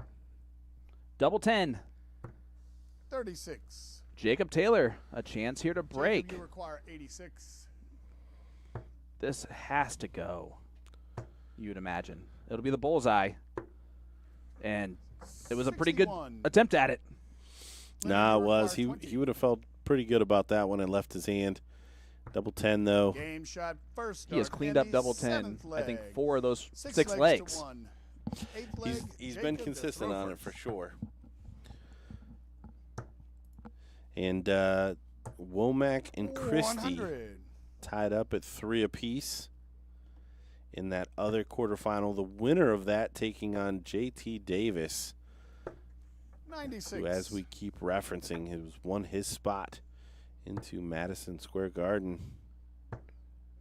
Double 10. 36. Jacob Taylor, a chance here to break. Jacob, you require 86. This has to go, you'd imagine. It'll be the bullseye. And it was a pretty good 61. attempt at it. Nah, it you was. require 20. He would have felt pretty good about that when it left his hand. Double 10, though. Game shot first. He has start cleaned in up the double 10, seventh I think leg. 4 of those 6 legs. legs. To 1. Eighth leg, He's been Jacob to consistent throw on it first. for sure. And Womack and Christie 100. tied up at 3 apiece in that other quarterfinal. The winner of that taking on J.T. Davis, 96. who, as we keep referencing, has won his spot into Madison Square Garden.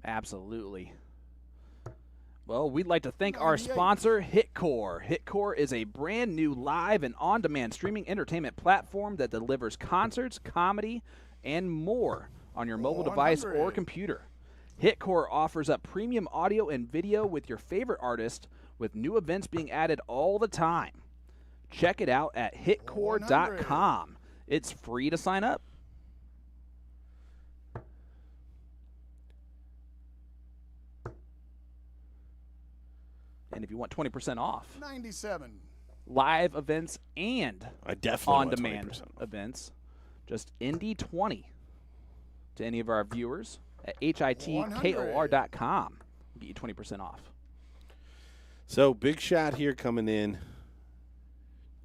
Absolutely. Well, we'd like to thank our 98. sponsor, HitKor. HitKor is a brand new live and on-demand streaming entertainment platform that delivers concerts, comedy, and more on your mobile device or 100. computer. HitKor offers up premium audio and video with your favorite artist, with new events being added all the time. Check it out at hitkor.com. It's free to sign up. And if you want 20% off, 97. live events and I definitely want on-demand 20% off. events, just Indy20 to any of our viewers at hitkor.com. Get you 20% off. So, big shot here coming in.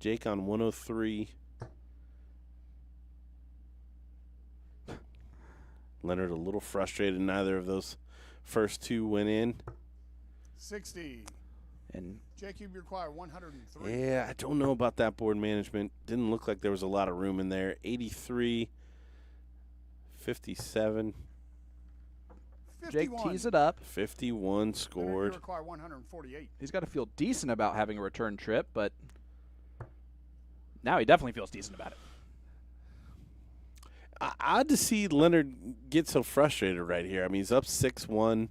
Jake on 103. Leonard a little frustrated. Neither of those first two went in. 60. And Jacob, you require 103. Yeah, I don't know about that board management. Didn't look like there was a lot of room in there. 83, 57, Jake 51. tees it up. 51 Leonard, scored. You require 148. He's got to feel decent about having a return trip, but now he definitely feels decent about it. Odd to see Leonard get so frustrated right here. I mean, he's up 6-1.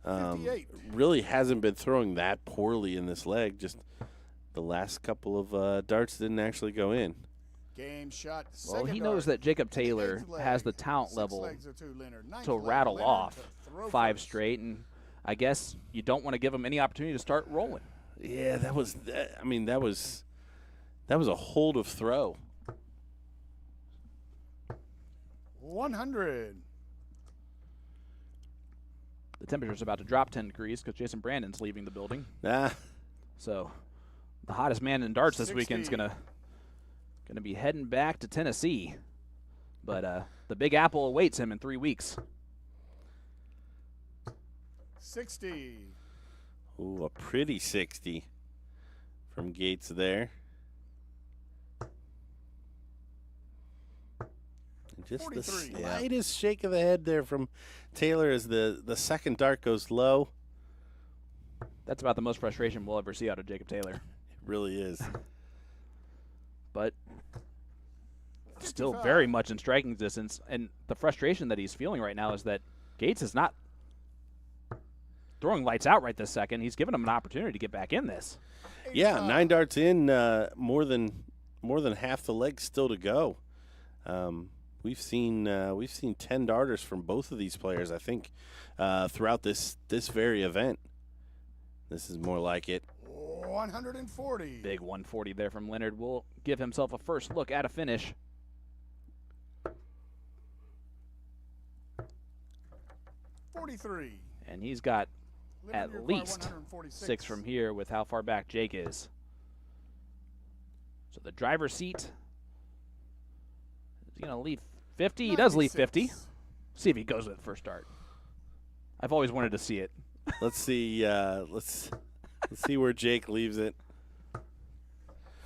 58. Really hasn't been throwing that poorly in this leg. Just the last couple of darts didn't actually go in. Game shot. Well, he second knows dart. that Jacob Taylor Eighth leg. has the talent 6 level legs or 2, Leonard. Ninth to leg, rattle Leonard off to throw 5 first. straight, and I guess you don't want to give him any opportunity to start rolling. Yeah, that was a hold of throw. 100. The temperature's about to drop 10 degrees because Jason Brandon's leaving the building. Ah, So the hottest man in darts this weekend's 60. gonna be heading back to Tennessee. But the Big Apple awaits him in 3 weeks. 60. ooh, a pretty 60 from Gates there. And just the 43. slightest shake of the head there from Taylor as the second dart goes low. That's about the most frustration we'll ever see out of Jacob Taylor. It really is. But still 55. very much in striking distance. And the frustration that he's feeling right now is that Gates is not throwing lights out right this second. He's given him an opportunity to get back in this. Yeah, 85. 9 darts in, more than half the legs still to go. We've seen 10 darters from both of these players, I think, throughout this very event. This is more like it. 140. Big 140 there from Leonard. Will give himself a first look at a finish. $43. And he's got Living at your car, least 146. 6 from here with how far back Jake is. So the driver's seat, is he going to leave 50? He does leave 50. 96. See if he goes with it first start. I've always wanted to see it. Let's see. Let's see where Jake leaves it.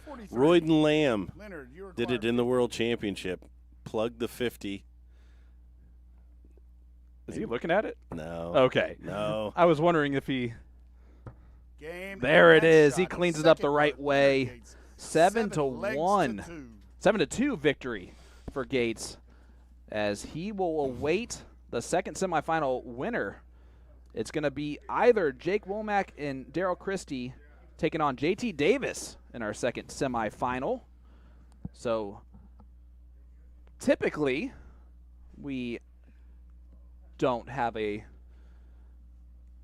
43. Royden Lamb Leonard, you did it in the World Championship. Plugged the 50. Is he looking at it? No. Okay. No. I was wondering if he... Game There and it next is. He shot. cleans it up the Second right mark, way. Leonard Gates. 7 to legs 1. to 2. 7-2 victory for Gates as he will await the second semifinal winner. It's going to be either Jake Womack and Daryl Christie taking on JT Davis in our second semifinal. So typically we don't have a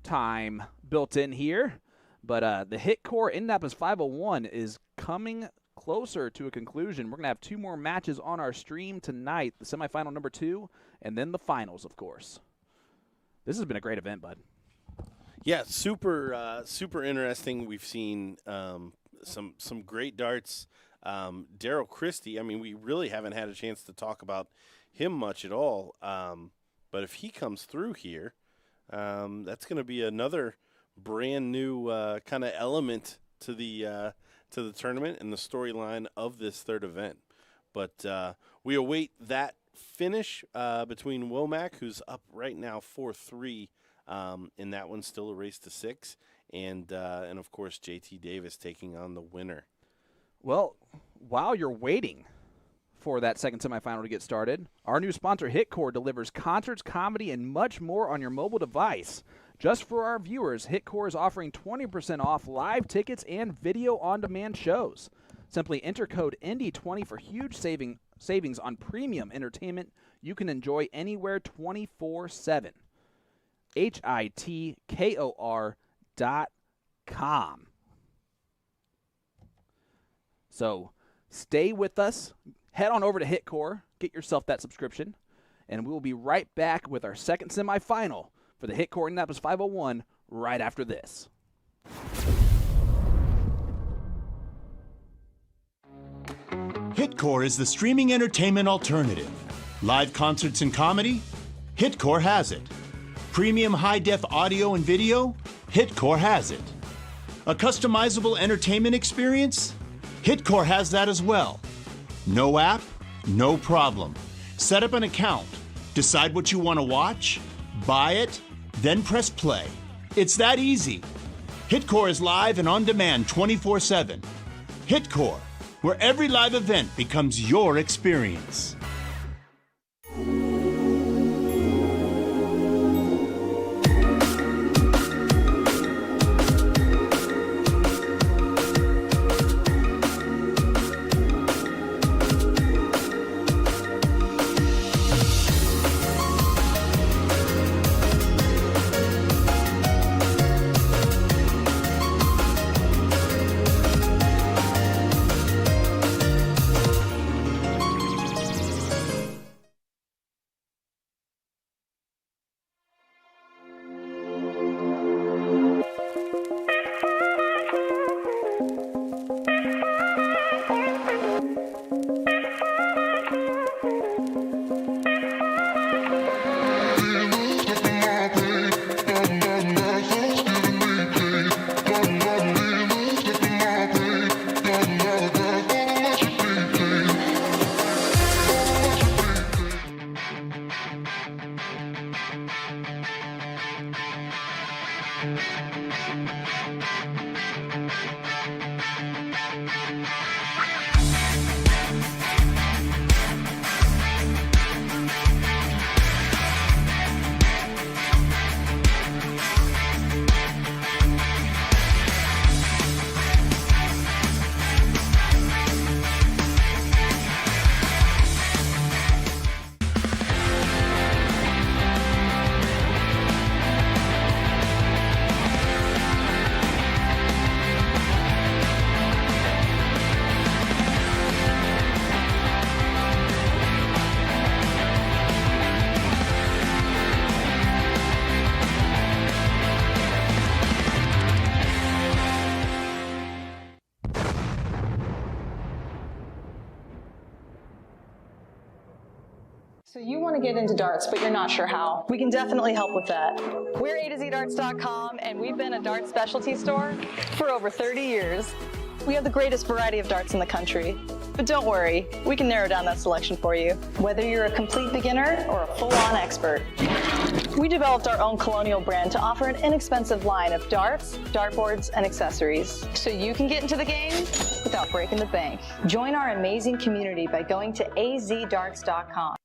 time built in here, but the HitKor Indianapolis 501 is coming closer to a conclusion. We're going to have 2 more matches on our stream tonight, the semifinal number 2, and then the finals, of course. This has been a great event, bud. Yeah, super interesting. We've seen some great darts. Daryl Christie, I mean, we really haven't had a chance to talk about him much at all. But if he comes through here, that's going to be another brand new kind of element to the tournament and the storyline of this third event. But we await that finish between Womack, who's up right now 4-3 in that one, still a race to 6, and of course JT Davis taking on the winner. Well, while you're waiting for that second semifinal to get started, our new sponsor HitKor delivers concerts, comedy, and much more on your mobile device. Just for our viewers, HitKor is offering 20% off live tickets and video on-demand shows. Simply enter code INDY20 for huge savings on premium entertainment you can enjoy anywhere 24/7. HitKor.com. So stay with us. Head on over to HitKor, get yourself that subscription, and we will be right back with our second semifinal for the HitKor Indianapolis 501 right after this. HitKor is the streaming entertainment alternative. Live concerts and comedy? HitKor has it. Premium high-def audio and video? HitKor has it. A customizable entertainment experience? HitKor has that as well. No app? No problem. Set up an account. Decide what you want to watch, buy it, then press play. It's that easy. HitKor is live and on demand 24/7. HitKor, where every live event becomes your experience. So you want to get into darts, but you're not sure how. We can definitely help with that. We're A to Z Darts.com, and we've been a darts specialty store for over 30 years. We have the greatest variety of darts in the country. But don't worry, we can narrow down that selection for you, whether you're a complete beginner or a full-on expert. We developed our own Colonial brand to offer an inexpensive line of darts, dartboards, and accessories, so you can get into the game without breaking the bank. Join our amazing community by going to azdarts.com.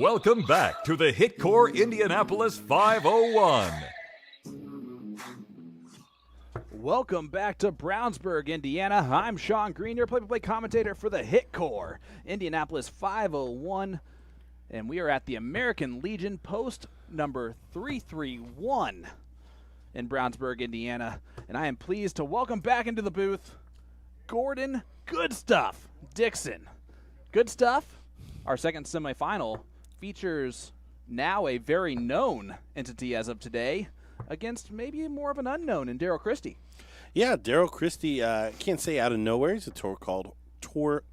Welcome back to the HitKor Indianapolis 501. Welcome back to Brownsburg, Indiana. I'm Sean Green, your play-by-play commentator for the HitKor Indianapolis 501, and we are at the American Legion post number 331 in Brownsburg, Indiana, and I am pleased to welcome back into the booth Gordon Good Stuff Dixon. Good Stuff, our second semifinal, features now a very known entity as of today against maybe more of an unknown in Daryl Christie. Yeah, Daryl Christie, can't say out of nowhere. He's a tour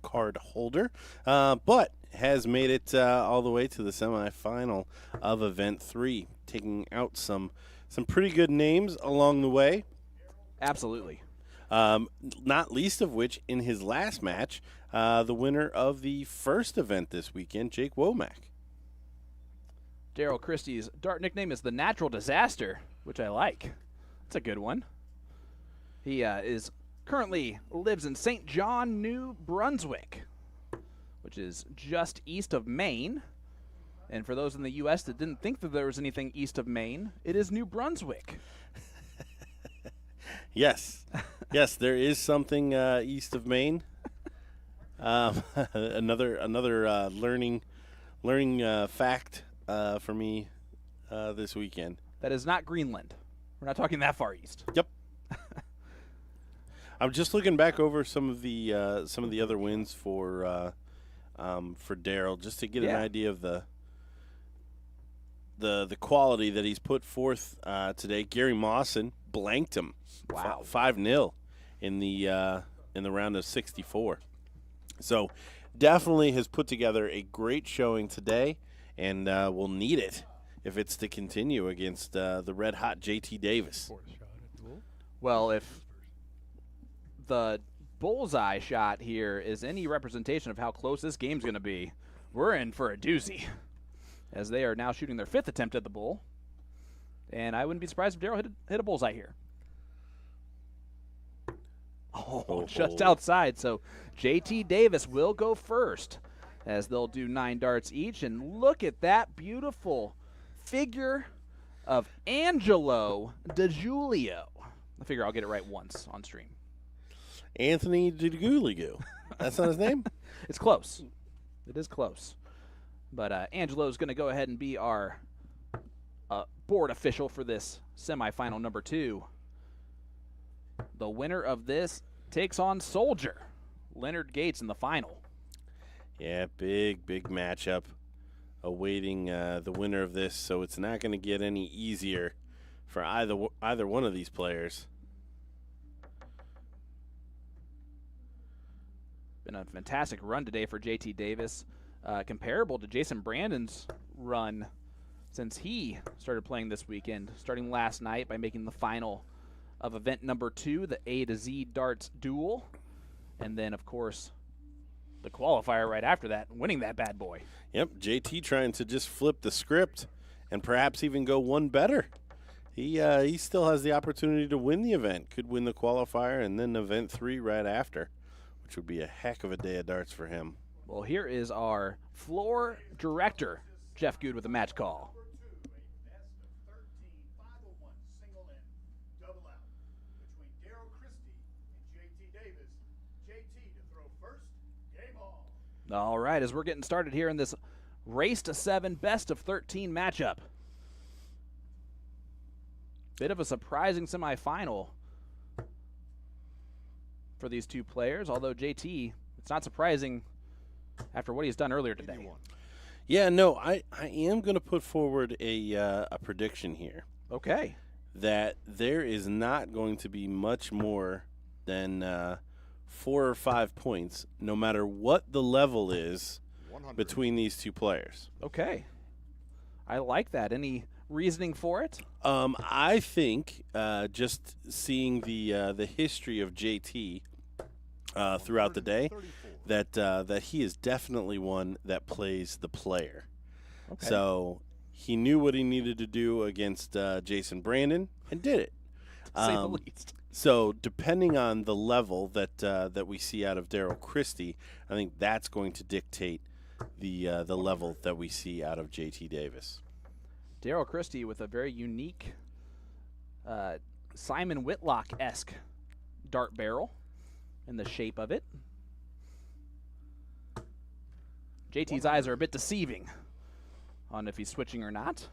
card holder, but has made it all the way to the semifinal of Event 3, taking out some pretty good names along the way. Absolutely. Not least of which, in his last match, the winner of the first event this weekend, Jake Womack. Daryl Christie's dart nickname is the Natural Disaster, which I like. That's a good one. He currently lives in St. John, New Brunswick, which is just east of Maine. And for those in the U.S. that didn't think that there was anything east of Maine, it is New Brunswick. Yes. Yes, there is something east of Maine. Another learning fact for me this weekend. That is not Greenland. We're not talking that far east. Yep. I'm just looking back over some of the other wins for Daryl, just to get an idea of the quality that he's put forth today. Gary Mawson blanked him, 5-0 in the round of 64. So definitely has put together a great showing today, and will need it if it's to continue against the red-hot JT Davis. Well, if the bullseye shot here is any representation of how close this game's going to be, we're in for a doozy, as they are now shooting their 5th attempt at the bull. And I wouldn't be surprised if Daryl hit a bullseye here. Oh, just outside. So JT Davis will go first, as they'll do 9 darts each. And look at that beautiful figure of Angelo DiGiulio. I figure I'll get it right once on stream. Anthony DiGiulio. That's not his name? It's close. It is close. But Angelo's going to go ahead and be our board official for this semifinal number 2. The winner of this takes on Soldier, Leonard Gates, in the final. Yeah, big matchup awaiting the winner of this, so it's not going to get any easier for either one of these players. Been a fantastic run today for JT Davis, comparable to Jason Brandon's run since he started playing this weekend, starting last night by making the final of event number 2, the A to Z darts duel, and then, of course, the qualifier right after that, winning that bad boy. Yep, JT trying to just flip the script and perhaps even go one better. He still has the opportunity to win the event, could win the qualifier, and then event 3 right after, which would be a heck of a day of darts for him. Well, here is our floor director, Jeff Good, with a match call. All right, as we're getting started here in this race to 7 best of 13 matchup. Bit of a surprising semifinal for these two players, although JT, it's not surprising after what he's done earlier today. Yeah, no, I am going to put forward a prediction here. Okay. That there is not going to be much more than 4 or 5 points, no matter what the level is between these two players. Okay. I like that. Any reasoning for it? I think just seeing the history of JT throughout the day, that he is definitely one that plays the player. Okay. So he knew what he needed to do against Jason Brandon and did it. To say the least. So depending on the level that we see out of Daryl Christie, I think that's going to dictate the level that we see out of JT Davis. Daryl Christie with a very unique Simon Whitlock-esque dart barrel in the shape of it. JT's eyes are a bit deceiving on if he's switching or not.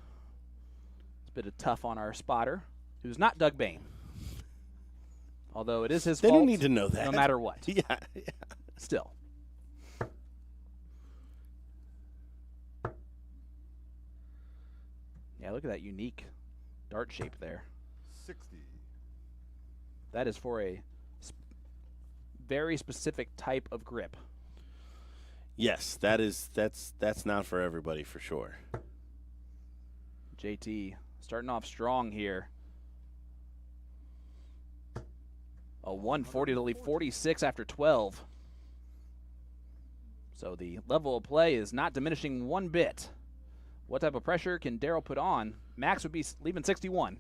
It's a bit of tough on our spotter, who's not Doug Bain. Although it is his They fault. don't need to know that. No matter what. Yeah. Still. Yeah, look at that unique dart shape there. 60. That is for a very specific type of grip. Yes, that's not for everybody for sure. JT starting off strong here. A 140 to leave 46 after 12. So the level of play is not diminishing one bit. What type of pressure can Daryl put on? Max would be leaving 61.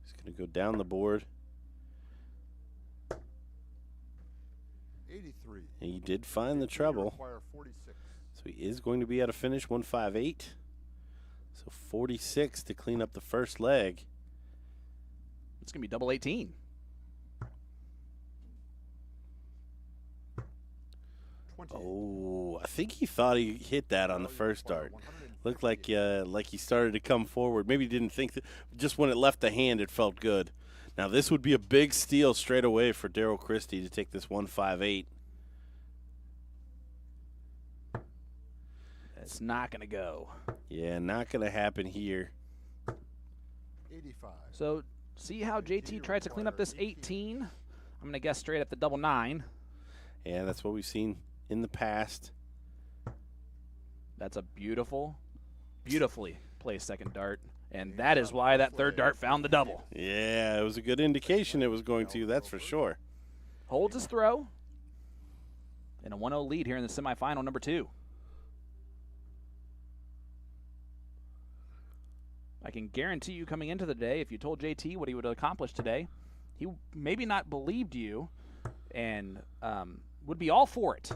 He's going to go down the board. 83. And he did find the treble. Require 46. So he is going to be at a finish 158. So 46 to clean up the first leg. It's going to be double 18. 20. Oh, I think he thought he hit that on the first dart. Looked like he started to come forward. Maybe he didn't think that. Just when it left the hand, it felt good. Now this would be a big steal straight away for Daryl Christie to take this 158. It's not going to go. Yeah, not going to happen here. 85. So see how JT tries to clean up this 18? I'm going to guess straight at the double 9. Yeah, that's what we've seen in the past. That's a beautifully placed second dart. And that is why that third dart found the double. Yeah, it was a good indication it was going to, that's for sure. Holds his throw. And a 1-0 lead here in the semifinal number 2. I can guarantee you coming into the day, if you told JT what he would accomplish today, he maybe not believed you and would be all for it,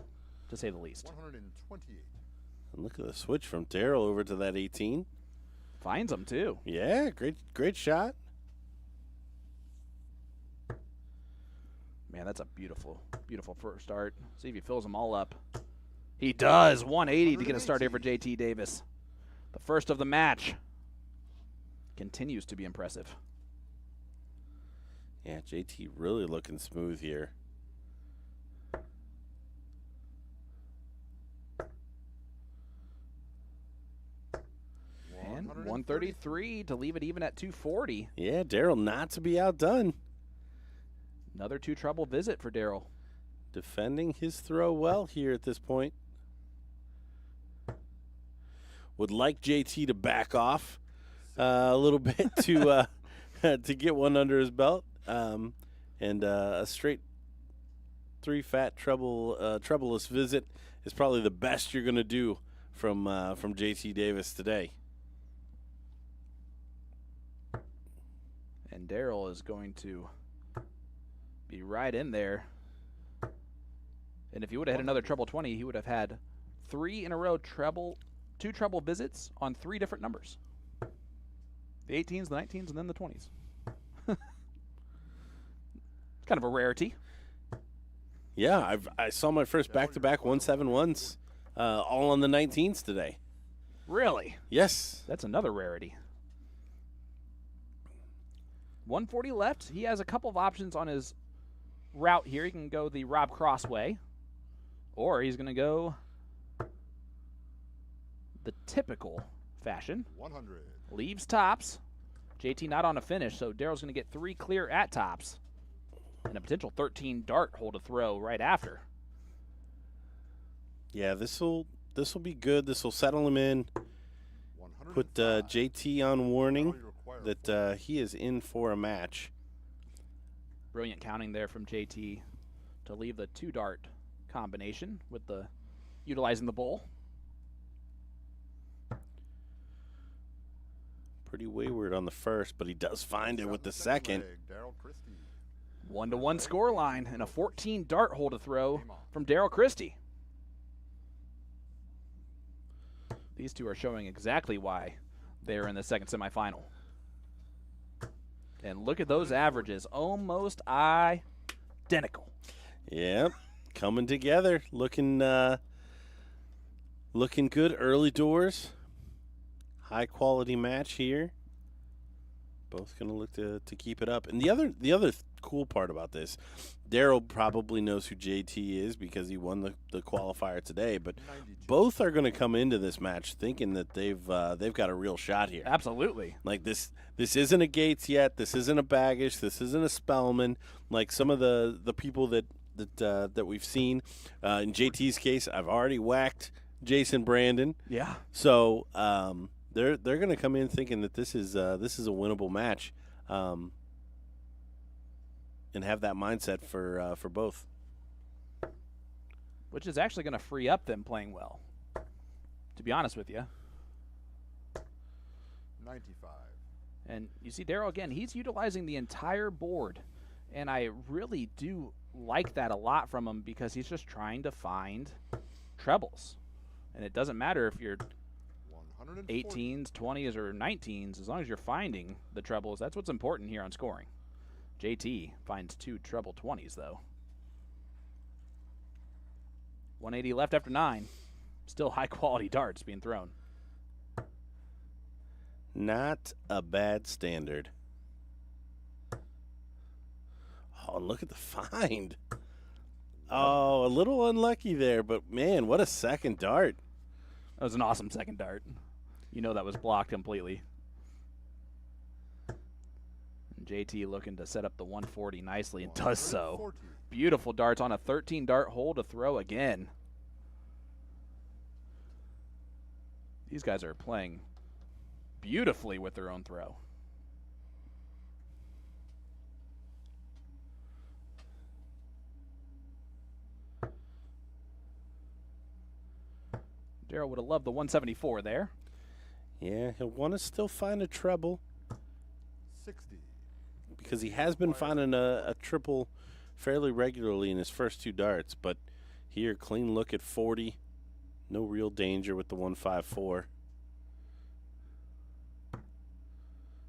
to say the least. 128. And look at the switch from Daryl over to that 18. Finds him, too. Yeah, great shot. Man, that's a beautiful first start. See if he fills them all up. He does. 180 to get a start here for JT Davis. The first of the match. Continues to be impressive. Yeah, JT really looking smooth here. And 133 to leave it even at 240. Yeah, Daryl not to be outdone. Another 2 treble visit for Daryl. Defending his throw well here at this point. Would like JT to back off a little bit to to get one under his belt. And a straight 3 fat trebleless visit is probably the best you're going to do from JT Davis today. And Daryl is going to be right in there. And if he would have had another treble 20, he would have had 3 in a row treble, 2 treble visits on 3 different numbers. The 18s, the 19s, and then the 20s. It's kind of a rarity. Yeah, I saw my first back-to-back 171s all on the 19s today. Really? Yes. That's another rarity. 140 left. He has a couple of options on his route here. He can go the Rob Cross way, or he's going to go the typical fashion. 100. Leaves tops. JT not on a finish, so Daryl's going to get 3 clear at tops. And a potential 13 dart hole to throw right after. Yeah, this'll be good. This will settle him in. Put JT on warning that he is in for a match. Brilliant counting there from JT to leave the 2 dart combination with the utilizing the bowl. Pretty wayward on the first, but he does find it with the second. 1-1 score line and a 14 dart hole to throw from Daryl Christie. These two are showing exactly why they're in the second semifinal. And look at those averages, almost identical. Yep, coming together, looking good early doors. High quality match here. Both going to look to keep it up. And the other cool part about this, Daryl probably knows who JT is because he won the qualifier today. But 92. both are going to come into this match thinking that they've got a real shot here. Absolutely. Like this isn't a Gates yet. This isn't a Baggish. This isn't a Spellman. Like some of the people that we've seen. In JT's case, I've already whacked Jason Brandon. Yeah. So they're going to come in thinking that this is a winnable match, and have that mindset for both. Which is actually going to free up them playing well, to be honest with you. 95. And you see Daryl again, he's utilizing the entire board. And I really do like that a lot from him because he's just trying to find trebles. And it doesn't matter if you're 140. 18s, 20s, or 19s, as long as you're finding the trebles, that's what's important here on scoring. JT finds 2 treble 20s, though. 180 left after 9. Still high-quality darts being thrown. Not a bad standard. Oh, and look at the find. Oh, a little unlucky there, but man, what a second dart. That was an awesome second dart. You know that was blocked completely. And JT looking to set up the 140 nicely and does so. 140. Beautiful darts on a 13-dart hole to throw again. These guys are playing beautifully with their own throw. Daryl would have loved the 174 there. Yeah, he'll want to still find a treble 60. because he has been finding a triple fairly regularly in his first 2 darts, but here, clean look at 40. No real danger with the 154.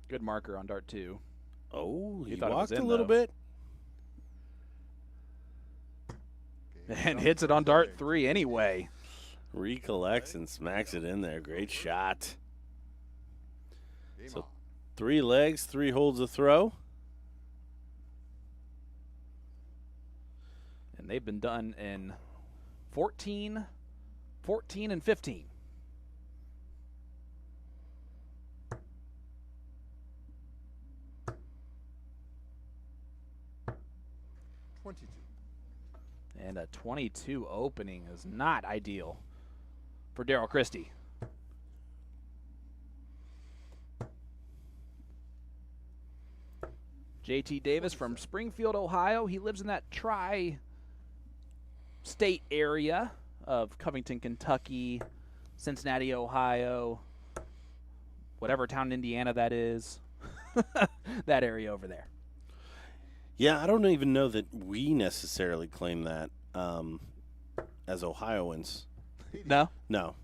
Good marker on dart 2. Oh, he thought it was walked a in, little though. bit. And hits it on dart 3 anyway. Recollects and smacks it in there. Great shot. Game So on. 3 legs, 3 holds a throw. And they've been done in 14, 14, and 15. And a 22 opening is not ideal for Daryl Christie. JT Davis from Springfield, Ohio. He lives in that tri-state area of Covington, Kentucky, Cincinnati, Ohio, whatever town in Indiana that is. That area over there. Yeah, I don't even know that we necessarily claim that as Ohioans. No? No,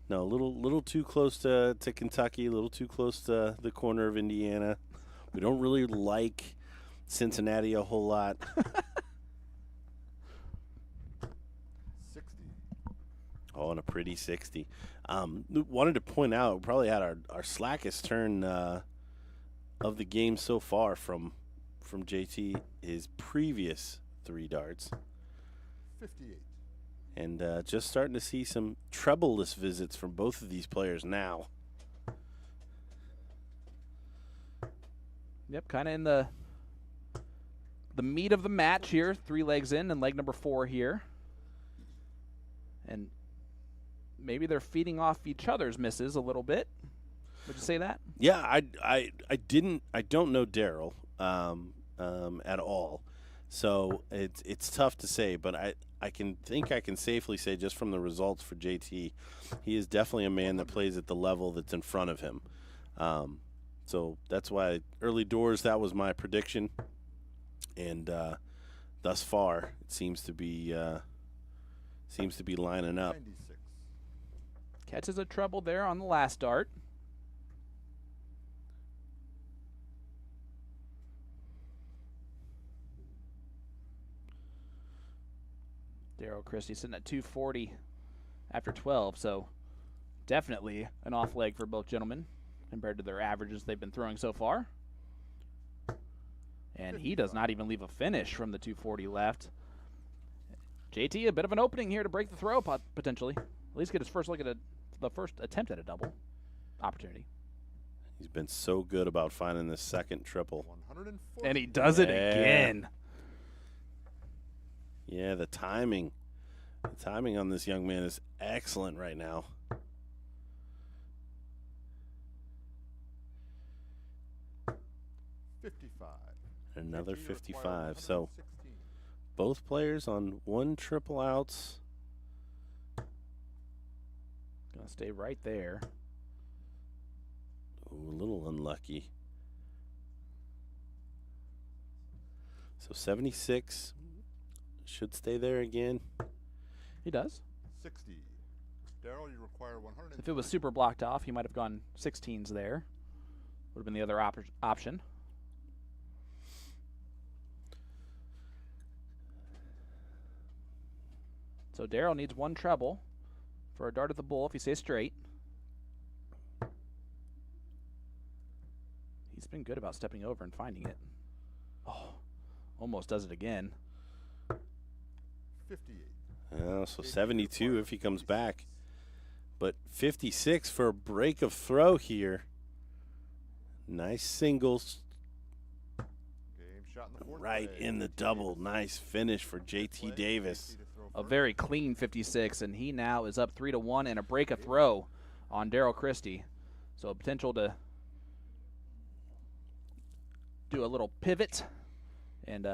a little too close to Kentucky, a little too close to the corner of Indiana. We don't really like Cincinnati a whole lot. 60. Oh, and a pretty 60. Wanted to point out, we probably had our slackest turn of the game so far from JT, his previous 3 darts. 58. And just starting to see some treble-less visits from both of these players now. Yep, kind of in the meat of the match here. 3 legs in and leg number 4 here. And maybe they're feeding off each other's misses a little bit. Would you say that? Yeah, I don't know Daryl at all, so it's tough to say. But I can safely say just from the results for JT, he is definitely a man that plays at the level that's in front of him. So that's why early doors, that was my prediction, and thus far it seems to be lining up. 96. Catches a treble there on the last dart. Daryl Christie sitting at 240 after 12, so definitely an off leg for both gentlemen compared to their averages they've been throwing so far. And he does not even leave a finish from the 240 left. JT, a bit of an opening here to break the throw potentially. At least get his first look at the first attempt at a double opportunity. He's been so good about finding this second triple. 140. And he does it again. Yeah, the timing. The timing on this young man is excellent right now. Another 55. So both players on one triple outs. Gonna stay right there. Ooh, a little unlucky. So 76 should stay there again. He does. 60. Daryl, you require 100. If it was super blocked off, he might have gone 16s there. Would have been the other option. So Daryl needs one treble for a dart at the bull if he stays straight. He's been good about stepping over and finding it. Oh, almost does it again. 58. So 72 if he comes back. But 56 for a break of throw here. Nice singles. Game shot in the fourth Right leg. in the double. Nice finish for JT Davis. A very clean 56, and he now is up 3-1 and a break of throw on Daryl Christie. So a potential to do a little pivot and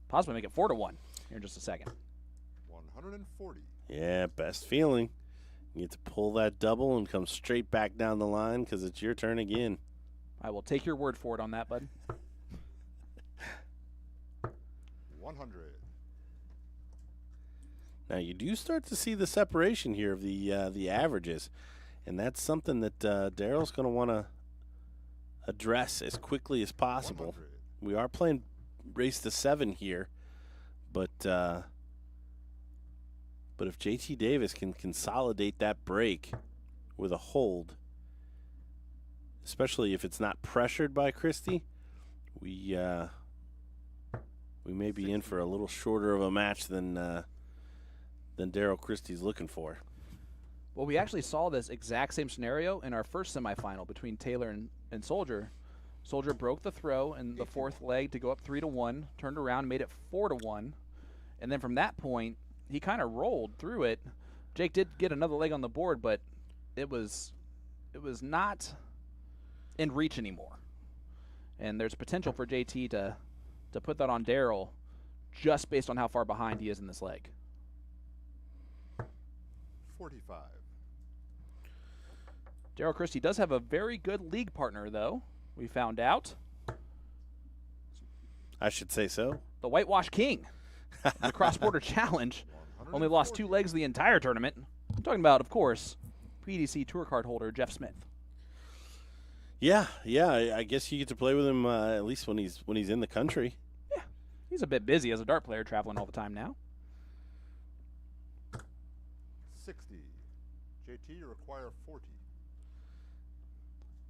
possibly make it 4-1 here in just a second. 140. Yeah, best feeling. You get to pull that double and come straight back down the line because it's your turn again. I will take your word for it on that, bud. 100. Now you do start to see the separation here of the averages, and that's something that Daryl's going to want to address as quickly as possible. 100. We are playing race to 7 here, but if JT Davis can consolidate that break with a hold, especially if it's not pressured by Christie, we may be in for a little shorter of a match than Daryl Christie's looking for. Well, we actually saw this exact same scenario in our first semifinal between Taylor and Soldier. Soldier broke the throw in the fourth leg to go up 3-1, turned around, made it 4-1, and then from that point, he kind of rolled through it. Jake did get another leg on the board, but it was not in reach anymore. And there's potential for JT to put that on Daryl just based on how far behind he is in this leg. 45. Daryl Christie does have a very good league partner, though. We found out. I should say so. The Whitewash King of the Cross-Border Challenge. Only lost 2 legs the entire tournament. I'm talking about, of course, PDC Tour Card holder Jeff Smith. Yeah. I guess you get to play with him at least when he's in the country. Yeah, he's a bit busy as a dart player, traveling all the time now. 60. JT, you require 40.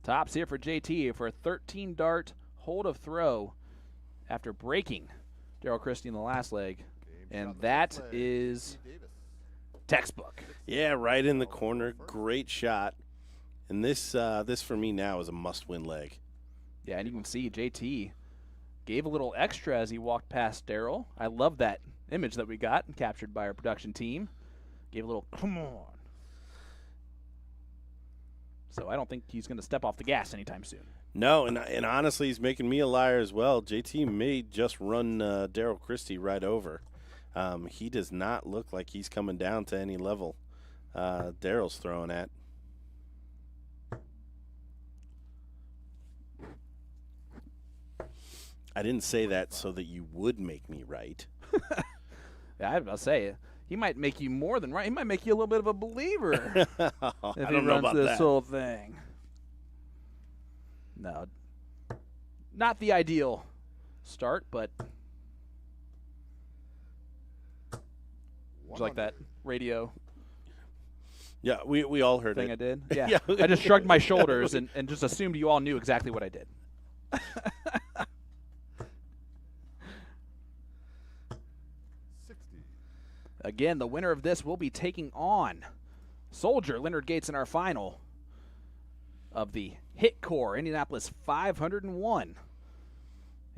Tops here for JT for a 13-dart hold of throw after breaking Daryl Christie in the last leg. And that is textbook. Yeah, right in the corner. Great shot. And this for me now is a must-win leg. Yeah, and you can see JT gave a little extra as he walked past Daryl. I love that image that we got captured by our production team. Gave a little, come on. So I don't think he's going to step off the gas anytime soon. No, and honestly, he's making me a liar as well. JT may just run Daryl Christie right over. He does not look like he's coming down to any level Daryl's throwing at. I didn't say that so that you would make me right. Yeah, I'll say it. He might make you more than right. He might make you a little bit of a believer if I he don't know runs about this that. whole thing. No, not the ideal start, but just like that radio Yeah, we all heard thing it. I did. Yeah, Yeah. I just shrugged my shoulders and just assumed you all knew exactly what I did. 60. Again, the winner of this will be taking on Soldier Leonard Gates in our final of the HitKor Indianapolis 501.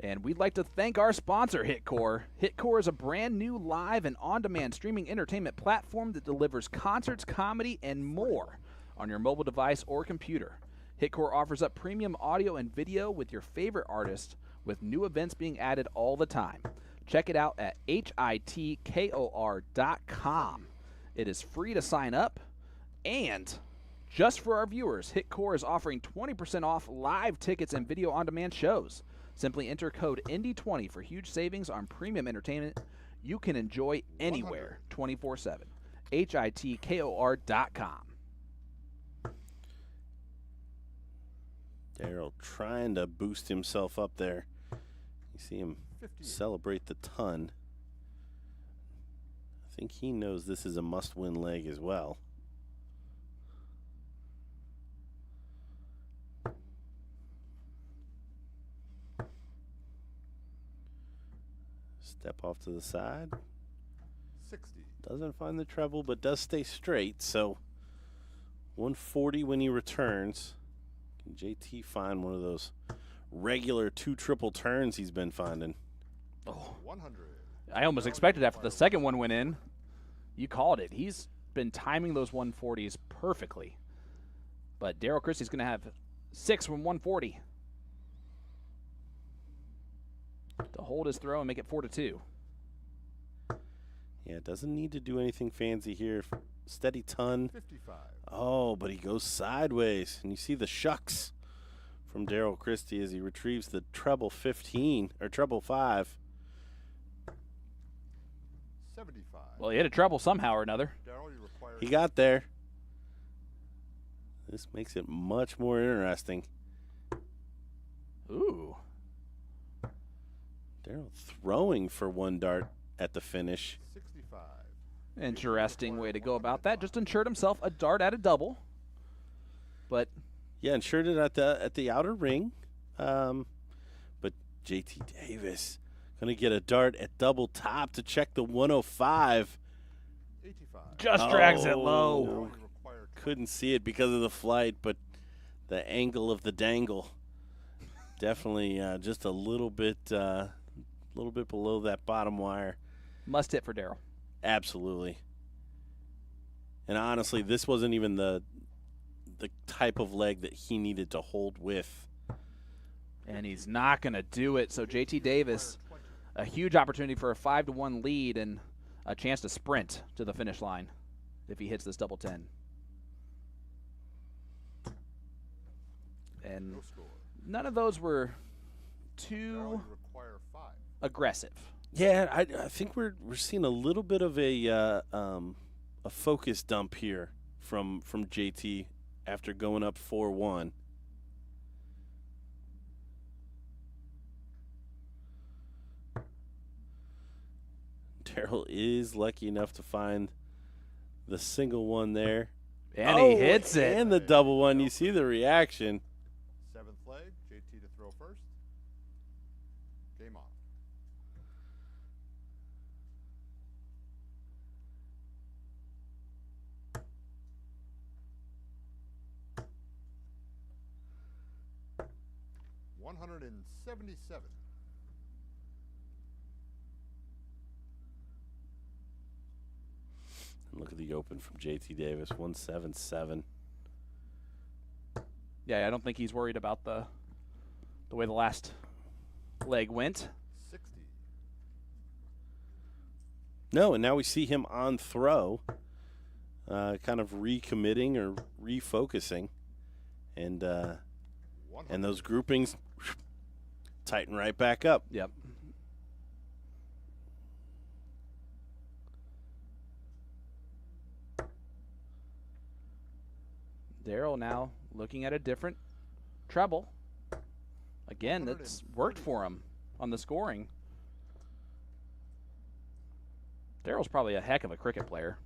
And we'd like to thank our sponsor, HitKor. HitKor is a brand new live and on-demand streaming entertainment platform that delivers concerts, comedy, and more on your mobile device or computer. HitKor offers up premium audio and video with your favorite artists, with new events being added all the time. Check it out at hitkor.com. It is free to sign up, and just for our viewers, HitKor is offering 20% off live tickets and video on-demand shows. Simply enter code INDY20 for huge savings on premium entertainment you can enjoy anywhere 24/7. hitkor.com. Daryl trying to boost himself up there. You see him 50. celebrate the ton. I think he knows this is a must-win leg as well. Step off to the side. 60. Doesn't find the treble, but does stay straight. So 140 when he returns. Can JT find one of those regular 2 triple turns he's been finding? Oh, 100. I almost expected after the second one went in. You called it. He's been timing those 140s perfectly. But Daryl Christie's going to have 6 from 140 to hold his throw and make it 4-2. Yeah, doesn't need to do anything fancy here. Steady ton. 55. Oh, but he goes sideways. And you see the shucks from Daryl Christie as he retrieves the treble 15, or treble 5. 75. Well, he hit a treble somehow or another. Daryl, you require. He got there. This makes it much more interesting. Ooh. Daryl throwing for 1 dart at the finish. 65. Interesting way to go about that. Just insured himself a dart at a double. But Yeah, insured it at the outer ring. But JT Davis going to get a dart at double top to check the 105. 85. just drags it Oh. low. Daryl, you require. Couldn't see it because of the flight, but the angle of the dangle definitely just a little bit below that bottom wire. Must hit for Daryl. Absolutely. And honestly, this wasn't even the type of leg that he needed to hold with. And he's not going to do it. So JT Davis, a huge opportunity for a 5-1 lead and a chance to sprint to the finish line if he hits this double 10. And No score. none of those were Daryl, too you require 5. aggressive. Yeah, I think we're seeing a little bit of a focus dump here from JT after going up 4-1. Daryl is lucky enough to find the single one there. And he hits it. And the double one. You see the reaction. 7th leg. JT to throw first. Game on. $177. And look at the open from JT Davis, 177. Yeah, I don't think he's worried about the way the last leg went. 60. No, and now we see him on throw, kind of recommitting or refocusing, and 100. those groupings tighten right back up. Yep. Daryl now looking at a different treble. Again, that's worked for him on the scoring. Daryl's probably a heck of a cricket player.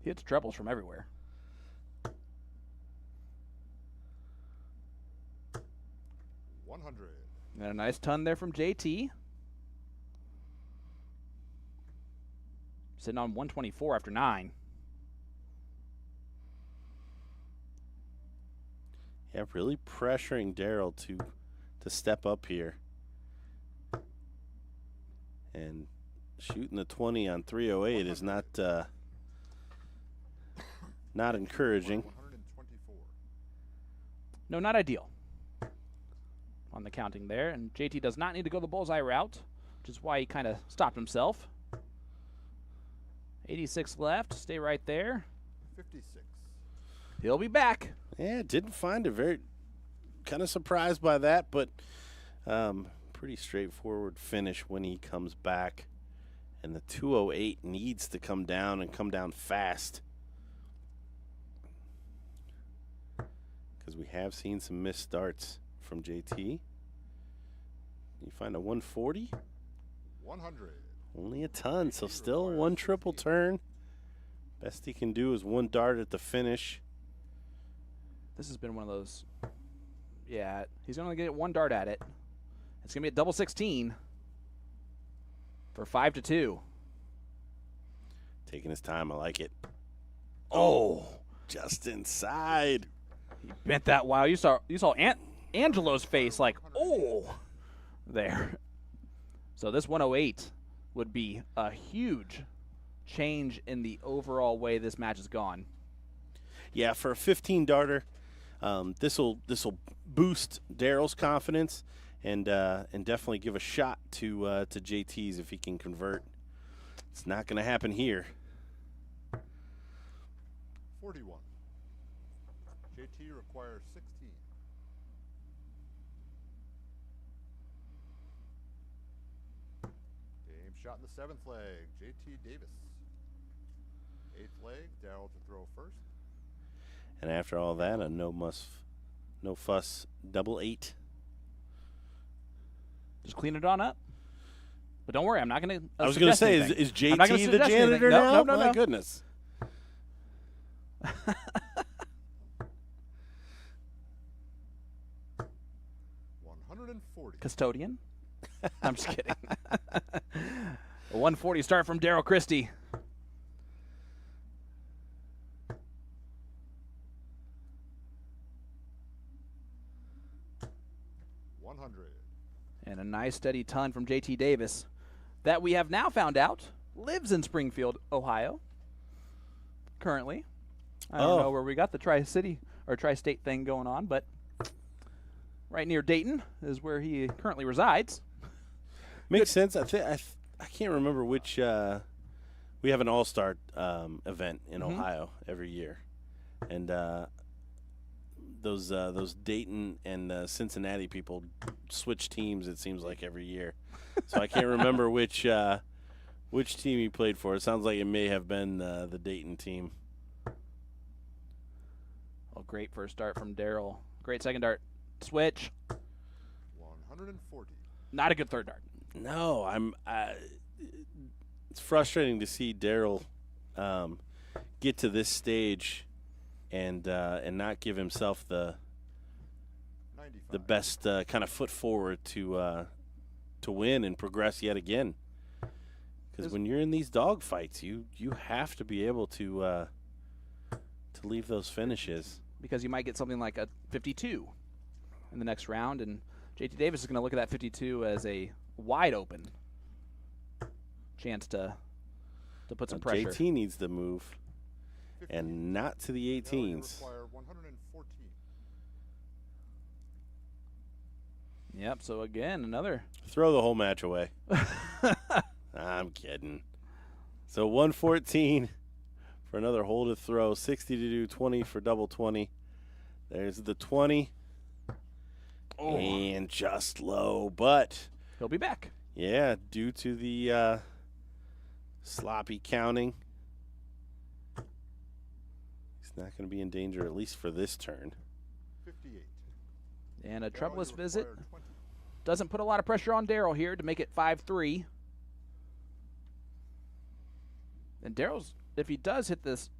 He hits trebles from everywhere. 100. And a nice ton there from JT. Sitting on 124 after 9. Yeah, really pressuring Daryl to step up here. And shooting the 20 on 308 is not encouraging. 124. No, not ideal on the counting there. And JT does not need to go the bullseye route, which is why he kind of stopped himself. 86 left. Stay right there. 56. He'll be back. Yeah, didn't find it very, kind of surprised by that, but pretty straightforward finish when he comes back. And the 208 needs to come down and come down fast. Because we have seen some missed starts from JT. You find a 140? 100. Only a ton, so still one triple turn. Best he can do is one dart at the finish. This has been one of those. Yeah, he's going to get one dart at it. It's going to be a double 16 for 5-2. Taking his time, I like it. Oh, just inside. He bent that. Wow, you saw Angelo's face like, oh, there. So this 108 would be a huge change in the overall way this match has gone. Yeah, for a 15 darter, this'll boost Daryl's confidence and definitely give a shot to JT's if he can convert. It's not going to happen here. 41. JT requires 16. Game shot in the 7th leg. JT Davis. 8th leg. Daryl to throw first. And after all that, a no fuss double 8. Just clean it on up. But don't worry, I'm not going to. I was going to say, is JT the janitor now? No, My goodness. Custodian. I'm just kidding. A 140 start from Daryl Christie. And a nice steady ton from JT Davis that we have now found out lives in Springfield, Ohio. Currently. I don't know where we got the Tri-City or Tri-State thing going on, but right near Dayton is where he currently resides. Makes sense. I can't remember which. We have an all-star event in Ohio every year, and those Dayton and Cincinnati people switch teams. It seems like every year, so I can't remember which team he played for. It sounds like it may have been the Dayton team. Oh, great first dart from Daryl. Great second dart. Switch. 140. Not a good third dart. No, it's frustrating to see Daryl get to this stage and not give himself the 95. best kind of foot forward to win and progress yet again. Because when you're in these dog fights, you have to be able to leave those finishes. Because you might get something like a 52 in the next round, and JT Davis is going to look at that 52 as a wide open chance to put some pressure. JT needs to move, 15. and not to the 18s. Require 114. Yep, so again, another. Throw the whole match away. I'm kidding. So 114 for another hole to throw. 60 to do, 20 for double 20. There's the 20. Oh. And just low, but He'll be back. yeah, due to the sloppy counting, he's not going to be in danger, at least for this turn. 58. And a Darryl, trebless you visit require 20. doesn't put a lot of pressure on Darryl here to make it 5-3. And Darryl's, if he does hit this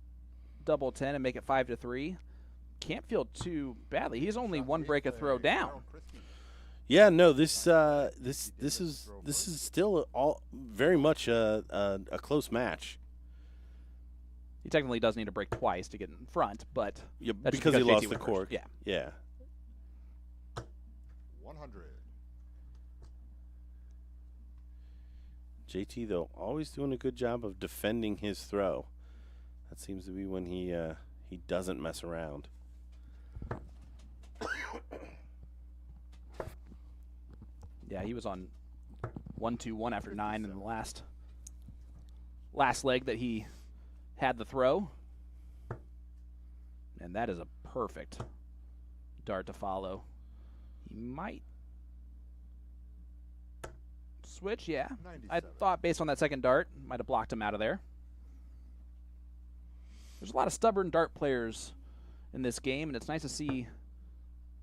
double 10 and make it 5-3, can't feel too badly. He's only one break a throw down. Yeah, no, this is still all very much a close match. He technically does need to break twice to get in front, but Yeah, that's just because he JT lost the went first. cork. Yeah. Yeah. 100. JT, though, always doing a good job of defending his throw. That seems to be when he doesn't mess around. Yeah, he was on 1-2-1 after 9 in the last leg that he had the throw. And that is a perfect dart to follow. He might switch, yeah. I 97. thought based on that second dart, might have blocked him out of there. There's a lot of stubborn dart players in this game, and it's nice to see,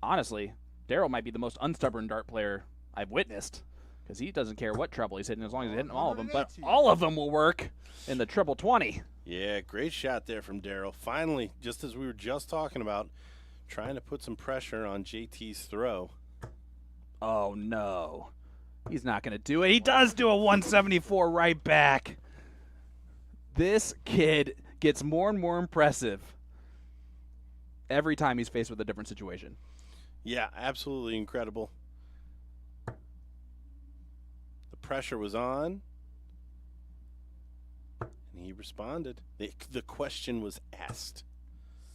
honestly, Darryl might be the most unstubborn dart player I've witnessed, because he doesn't care what treble he's hitting as long as he's hitting all of them. But all of them will work in the triple 20. Yeah, great shot there from Darryl. Finally, just as we were just talking about, trying to put some pressure on JT's throw. Oh, no. He's not going to do it. He does do a 174 right back. This kid gets more and more impressive every time he's faced with a different situation. Yeah, absolutely incredible. The pressure was on, and he responded. The question was asked.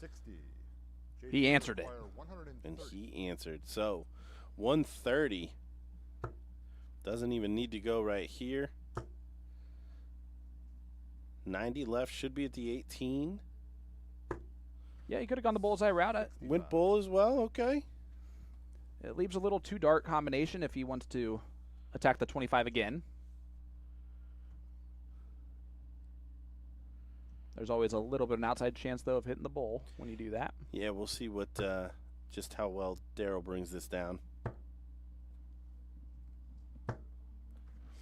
60. He answered it. require 130. And he answered. So, 130 doesn't even need to go right here. 90 left, should be at the 18. Yeah, he could have gone the bullseye route. Went bull as well, okay. It leaves a little too dart combination if he wants to attack the 25 again. There's always a little bit of an outside chance, though, of hitting the bull when you do that. Yeah, we'll see what just how well Darryl brings this down.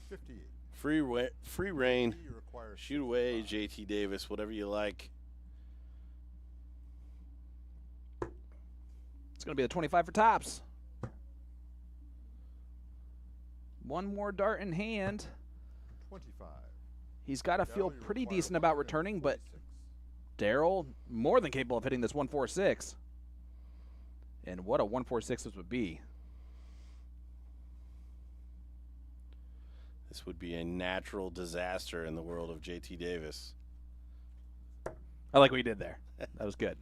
58. Free reign. You require Shoot away, 65. JT Davis, whatever you like. It's going to be the 25 for tops. One more dart in hand. 25. He's got to feel Darryl, you pretty require decent about returning, but 146. Darryl more than capable of hitting this 146. And what a 146 this would be. This would be a natural disaster in the world of JT Davis. I like what you did there. That was good.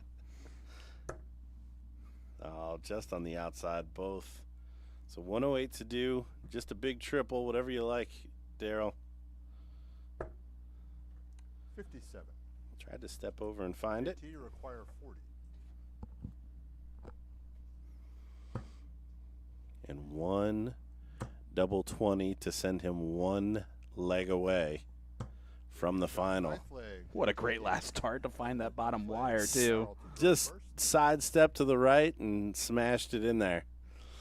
Oh, just on the outside, both. So 108 to do, just a big triple, whatever you like, Darryl. 57. Tried to step over and find it. JT, you require 40. And one double 20 to send him one leg away from the final. Ninth leg. What a great last start to find that bottom wire, too. Just sidestep to the right and smashed it in there.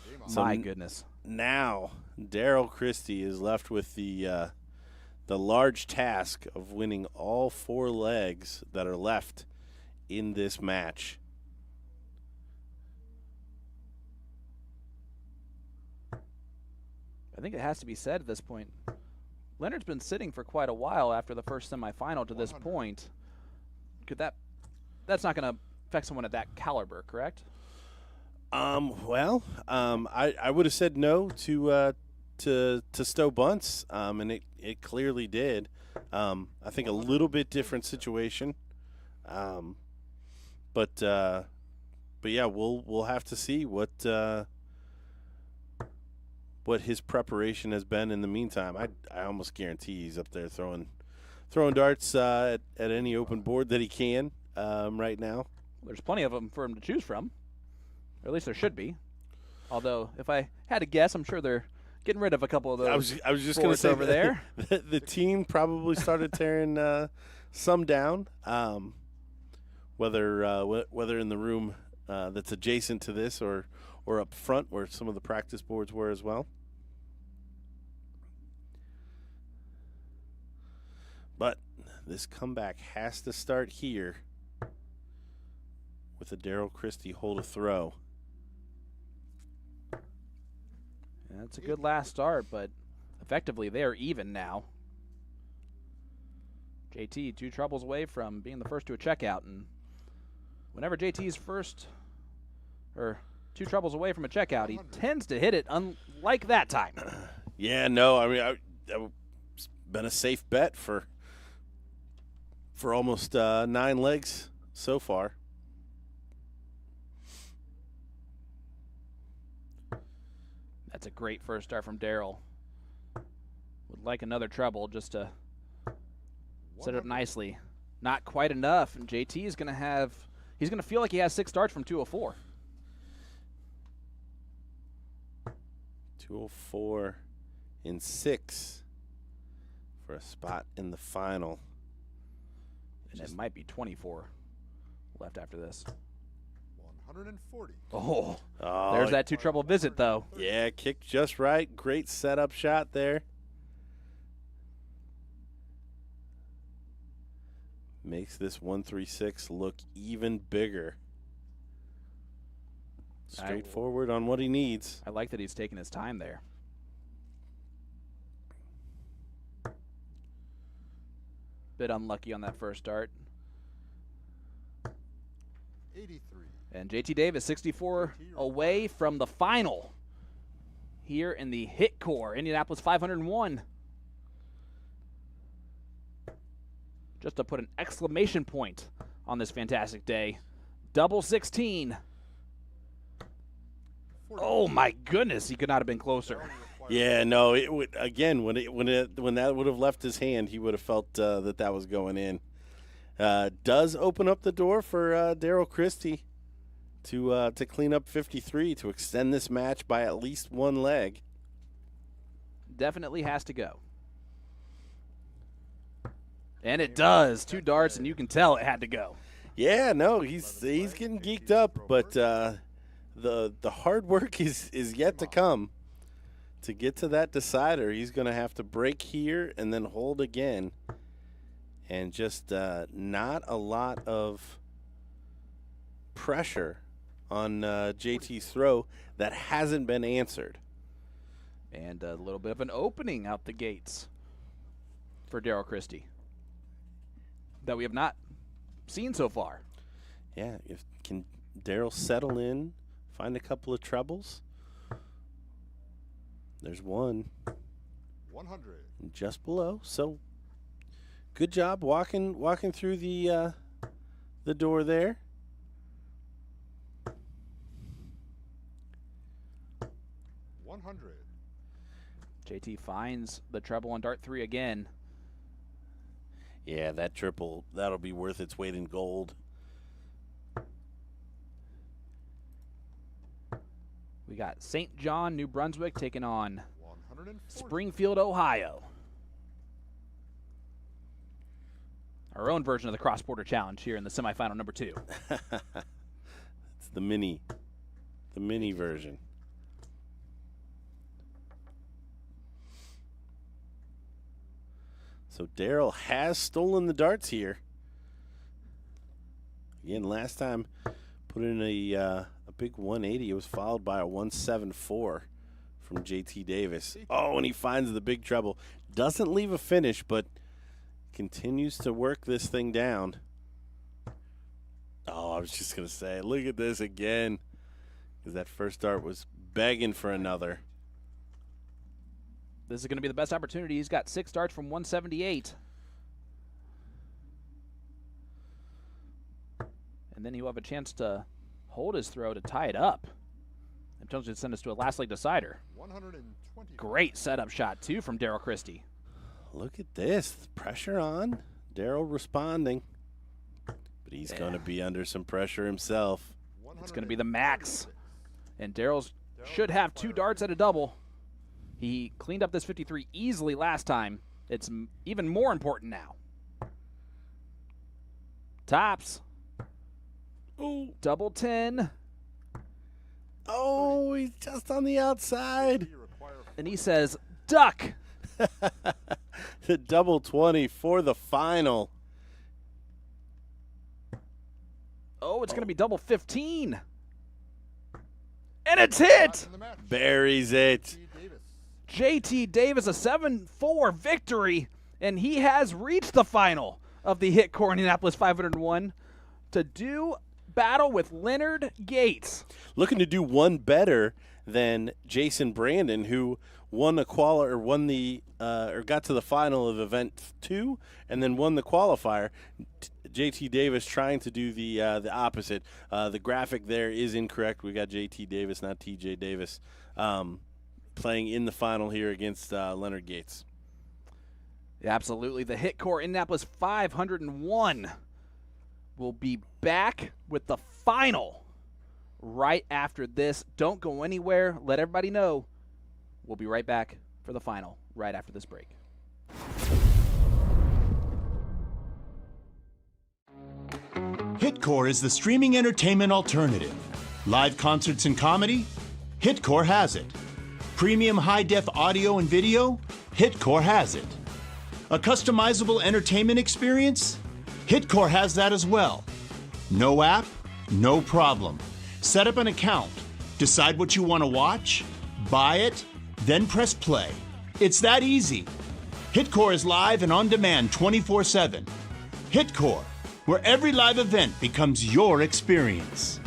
Game on. So My goodness. Now, Darryl Christie is left with the large task of winning all 4 legs that are left in this match. I think it has to be said at this point. Leonard's been sitting for quite a while after the first semifinal to this 100. point. That's not going to affect someone at that caliber, correct? Well, I would have said no to Stowe Bunce, and it clearly did. I think a little bit different situation, but yeah, we'll have to see what his preparation has been in the meantime. I almost guarantee he's up there throwing darts at any open board that he can right now. There's plenty of them for him to choose from, or at least there should be. Although, if I had to guess, I'm sure they're getting rid of a couple of those. I was just going to boards say over there. The team probably started tearing some down. whether in the room that's adjacent to this or up front where some of the practice boards were as well. But this comeback has to start here with a Daryl Christie hold a throw. Yeah, that's a good last start, but effectively they are even now. JT 2 troubles away from being the first to a checkout, and whenever JT's first or 2 troubles away from a checkout, he tends to hit it, unlike that time. Yeah, no, I mean, it's been a safe bet for almost 9 legs so far. That's a great first start from Daryl. Would like another treble just to set it up nicely. Not quite enough, and JT is going to have, he's going to feel like he has 6 starts from 204. 204 in 6 for a spot in the final. And it might be 24 left after this. 140. Oh, there's that 2 treble visit, though. Yeah, kicked just right. Great setup shot there. Makes this 136 look even bigger. Straightforward on what he needs. I like that he's taking his time there. Bit unlucky on that first start. 83. And JT Davis, 64 away from the final here in the HitKor Indianapolis 501. Just to put an exclamation point on this fantastic day. Double 16. Oh my goodness, he could not have been closer. Yeah, no, it would, again, when that would have left his hand, he would have felt that was going in. Does open up the door for Daryl Christie to clean up 53 to extend this match by at least 1 leg. Definitely has to go. And it does. 2 darts, and you can tell it had to go. Yeah, no, he's getting geeked up, but the hard work is yet to come. To get to that decider, he's going to have to break here and then hold again. And just not a lot of pressure on JT's throw that hasn't been answered. And a little bit of an opening out the gates for Daryl Christie that we have not seen so far. Yeah, can Daryl settle in, find a couple of trebles? There's one. 100. Just below. So good job walking through the door there. 100. JT finds the treble on dart 3 again. Yeah, that triple, that'll be worth its weight in gold. We got St. John, New Brunswick taking on 140. Springfield, Ohio. Our own version of the cross-border challenge here in the semifinal number 2. It's the mini version. So Daryl has stolen the darts here. Again, last time put in a big 180. It was followed by a 174 from JT Davis. Oh, and he finds the big treble. Doesn't leave a finish, but continues to work this thing down. Oh, I was just going to say, look at this again. Because that first dart was begging for another. This is going to be the best opportunity. He's got 6 darts from 178. And then he'll have a chance to hold his throw to tie it up. And potentially send us to a last leg decider. 120. Great setup shot, too, from Daryl Christie. Look at this. Pressure on. Daryl responding. But he's going to be under some pressure himself. It's going to be the max. And Daryl should have 2 darts at a double. He cleaned up this 53 easily last time. It's even more important now. Tops. Ooh. Double 10. Oh, he's just on the outside. And he says, duck. The double 20 for the final. Oh, it's going to be double 15. And it's hit. Buries it. JT Davis, a 7-4 victory, and he has reached the final of the HitKor Indianapolis 501 to do battle with Leonard Gates. Looking to do one better than Jason Brandon, who won got to the final of event 2 and then won the qualifier. JT Davis trying to do the opposite. The graphic there is incorrect. We got JT Davis, not TJ Davis, playing in the final here against Leonard Gates. Yeah, absolutely. The HitKor Indianapolis 501 will be back with the final right after this. Don't go anywhere. Let everybody know. We'll be right back for the final right after this break. HitKor is the streaming entertainment alternative. Live concerts and comedy? HitKor has it. Premium high-def audio and video? HitKor has it. A customizable entertainment experience? HitKor has that as well. No app? No problem. Set up an account, decide what you want to watch, buy it, then press play. It's that easy. HitKor is live and on demand 24/7. HitKor, where every live event becomes your experience.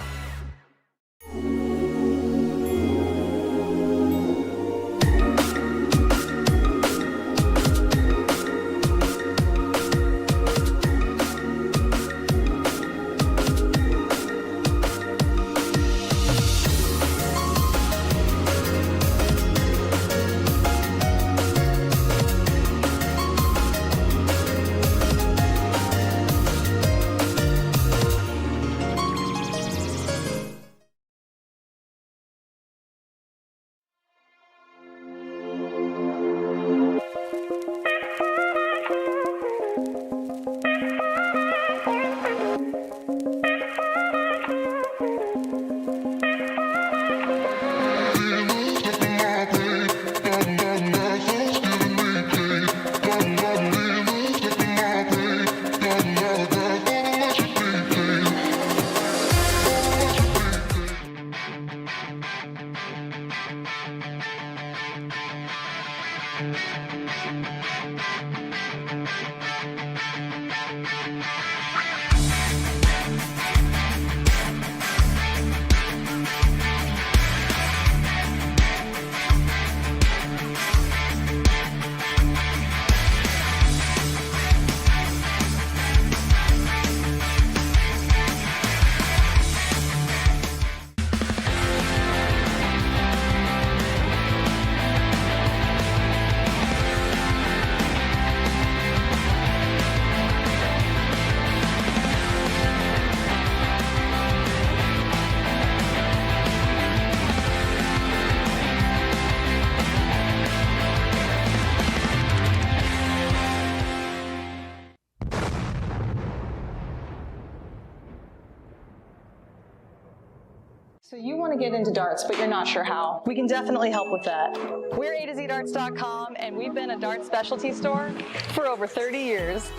So you want to get into darts, but you're not sure how. We can definitely help with that. We're A to Z darts.com, and we've been a darts specialty store for over 30 years.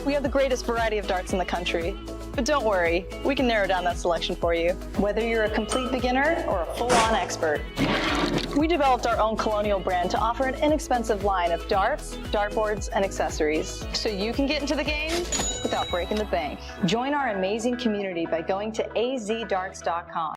We have the greatest variety of darts in the country. But don't worry, we can narrow down that selection for you, whether you're a complete beginner or a full-on expert. We developed our own Colonial brand to offer an inexpensive line of darts, dartboards, and accessories, so you can get into the game without breaking the bank. Join our amazing community by going to azdarts.com.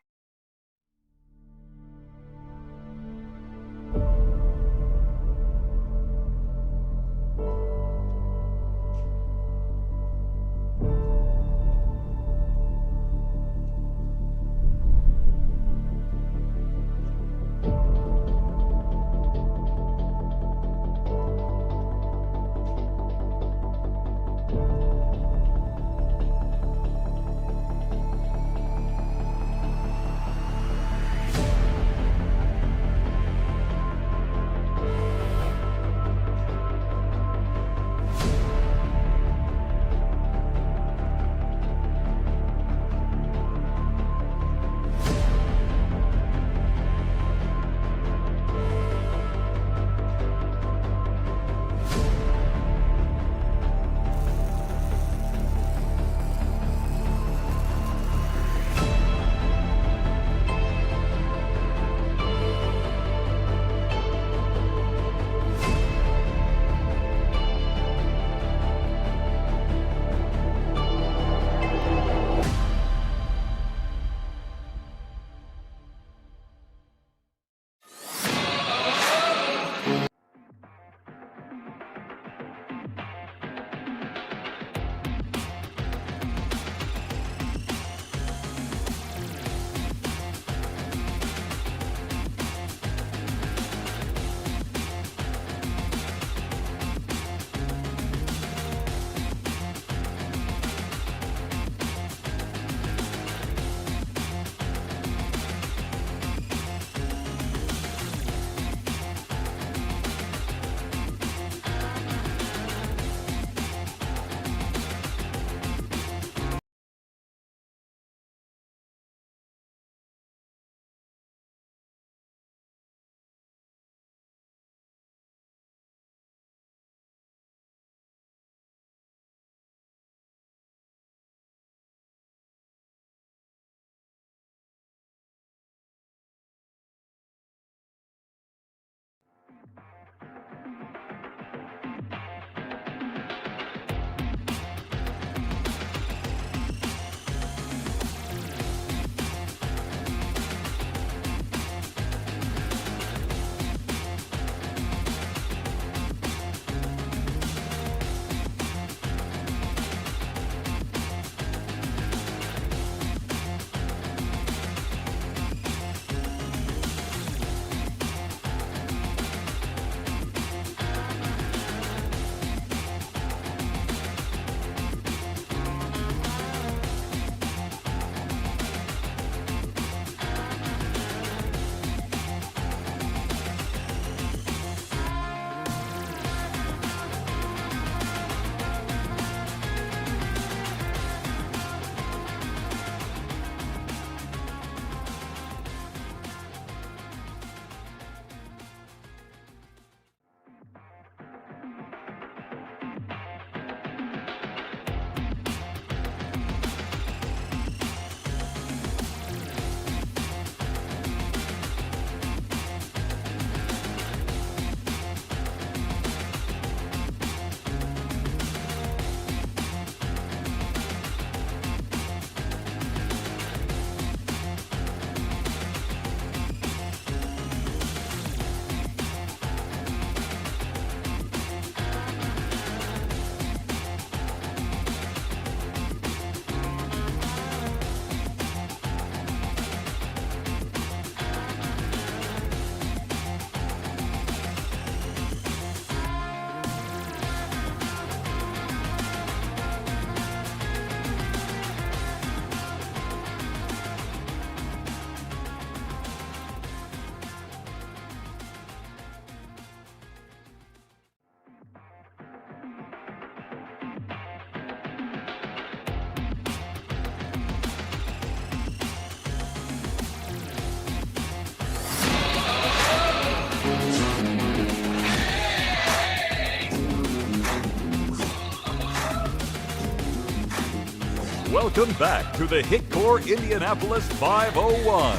Welcome back to the HitKor Indianapolis 501.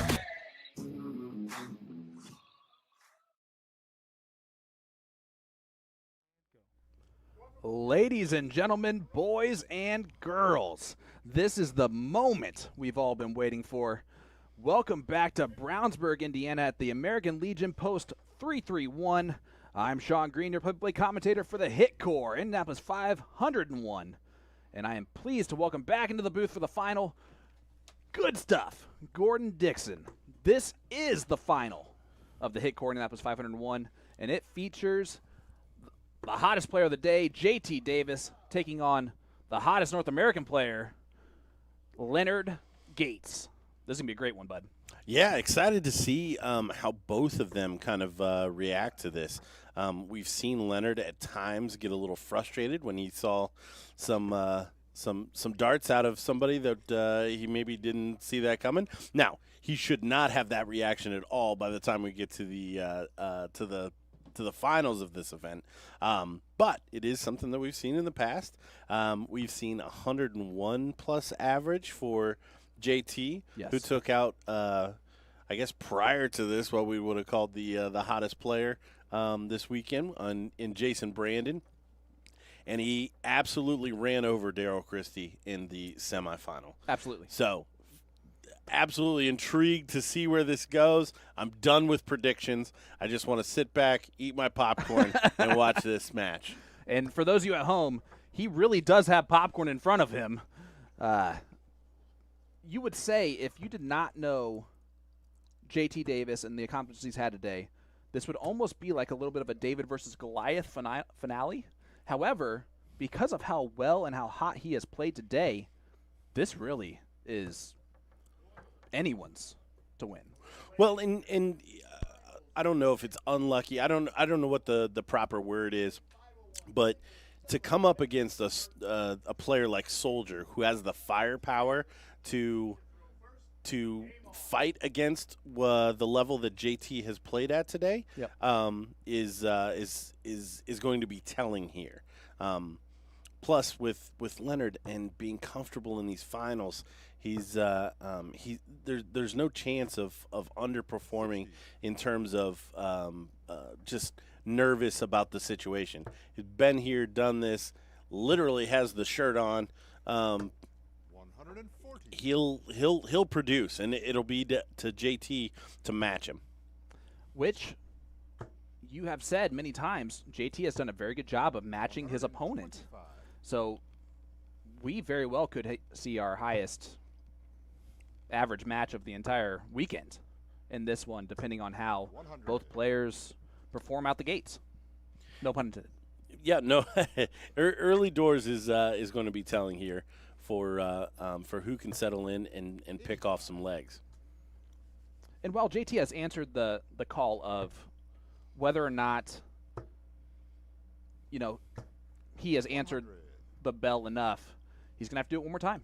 Ladies and gentlemen, boys and girls, this is the moment we've all been waiting for. Welcome back to Brownsburg, Indiana at the American Legion Post 331. I'm Sean Green, your play-by-play commentator for the HitKor Indianapolis 501. And I am pleased to welcome back into the booth for the final. Good stuff, Gordon Dixon. This is the final of the HitKor Indianapolis 501, and it features the hottest player of the day, JT Davis, taking on the hottest North American player, Leonard Gates. This is going to be a great one, bud. Yeah, excited to see how both of them kind of react to this. We've seen Leonard at times get a little frustrated when he saw some darts out of somebody that he maybe didn't see that coming. Now, he should not have that reaction at all by the time we get to the finals of this event. But it is something that we've seen in the past. We've seen 101 plus average for JT, Yes. who took out, I guess prior to this, what we would have called the hottest player this weekend in Jason Brandon. And he absolutely ran over Darryl Christie in the semifinal. Absolutely. So, absolutely intrigued to see where this goes. I'm done with predictions. I just want to sit back, eat my popcorn, and watch this match. And for those of you at home, he really does have popcorn in front of him. You would say, if you did not know JT Davis and the accomplishments he's had today, this would almost be like a little bit of a David versus Goliath finale. However, because of how well and how hot he has played today, this really is anyone's to win. Well, and I don't know if it's unlucky. I don't know what the proper word is, but to come up against a player like Soldier who has the firepower to fight against the level that JT has played at today, Yep. is going to be telling here. Plus, with Leonard and being comfortable in these finals, there's no chance of underperforming in terms of just nervous about the situation. He's been here, done this, literally has the shirt on. 140. He'll produce, and it'll be to JT to match him. Which you have said many times, JT has done a very good job of matching his opponent. So we very well could see our highest average match of the entire weekend in this one, depending on how 100. both players perform out the gates. No pun intended. Yeah, no. Early doors is going to be telling here for who can settle in and pick off some legs. And while JT has answered the call of whether or not, he has answered the bell enough, he's going to have to do it one more time.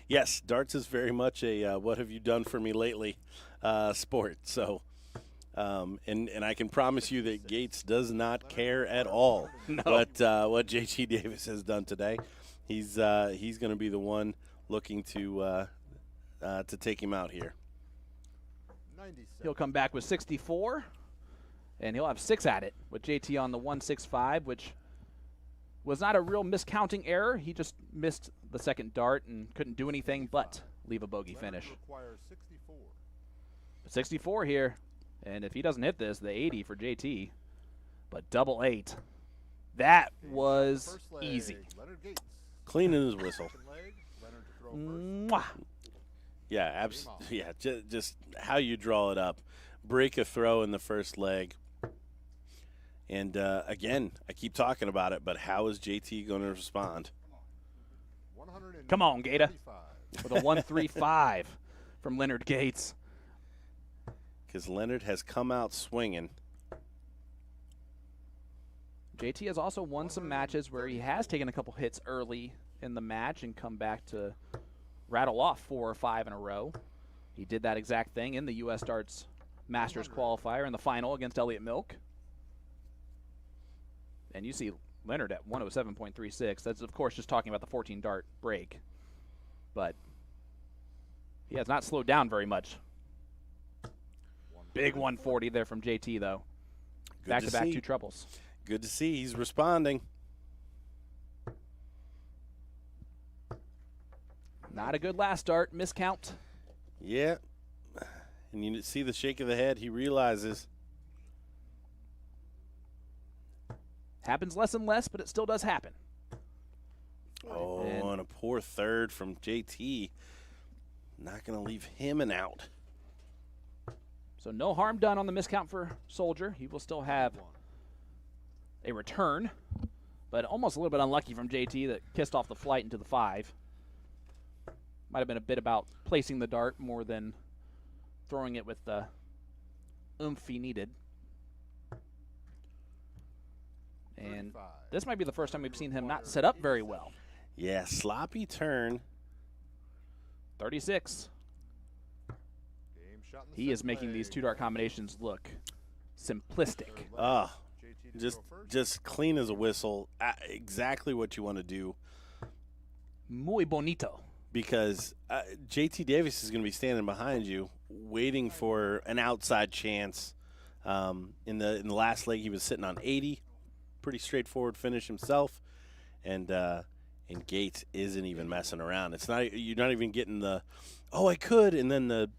Yes, darts is very much a what have you done for me lately sport. So, and I can promise you that Gates does not care at all what JT Davis has done today. He's going to be the one looking to take him out here. 97. He'll come back with 64, and he'll have 6 at it with JT on the 165, which was not a real miscounting error. He just missed the second dart and couldn't do anything but leave a bogey finish. Requires 64. 64 here, and if he doesn't hit this, the 80 for JT. But double 8, that was First leg, easy. Leonard Gates. Cleaning his whistle. Second leg, Leonard to throw first. Mwah. Yeah, yeah. Just how you draw it up. Break a throw in the first leg. And again, I keep talking about it, but how is JT going to respond? Come on, Gator. 135. With a 135 from Leonard Gates. Because Leonard has come out swinging. JT has also won some matches where he has taken a couple hits early in the match and come back to rattle off 4 or 5 in a row. He did that exact thing in the U.S. Darts Masters qualifier in the final against Elliott Milk. And you see Leonard at 107.36. That's, of course, just talking about the 14-dart break. But he has not slowed down very much. Big 140 there from JT, though. Back-to-back see. 2 trebles. Good to see. He's responding. Not a good last dart. Miscount. Yeah. And you see the shake of the head. He realizes. Happens less and less, but it still does happen. Oh, and a poor third from JT. Not going to leave him an out. So no harm done on the miscount for Soldier. He will still have a return, but almost a little bit unlucky from JT that kissed off the flight into the 5. Might have been a bit about placing the dart more than throwing it with the oomph he needed. And this might be the first time we've seen him not set up very well. Yeah, sloppy turn. 36. He is making these 2-dart combinations look simplistic. Just clean as a whistle. Exactly what you want to do. Muy bonito. Because JT Davis is going to be standing behind you, waiting for an outside chance. In the last leg, he was sitting on 80. Pretty straightforward finish himself, and Gates isn't even messing around. It's not, you're not even getting the, oh, I could, and then the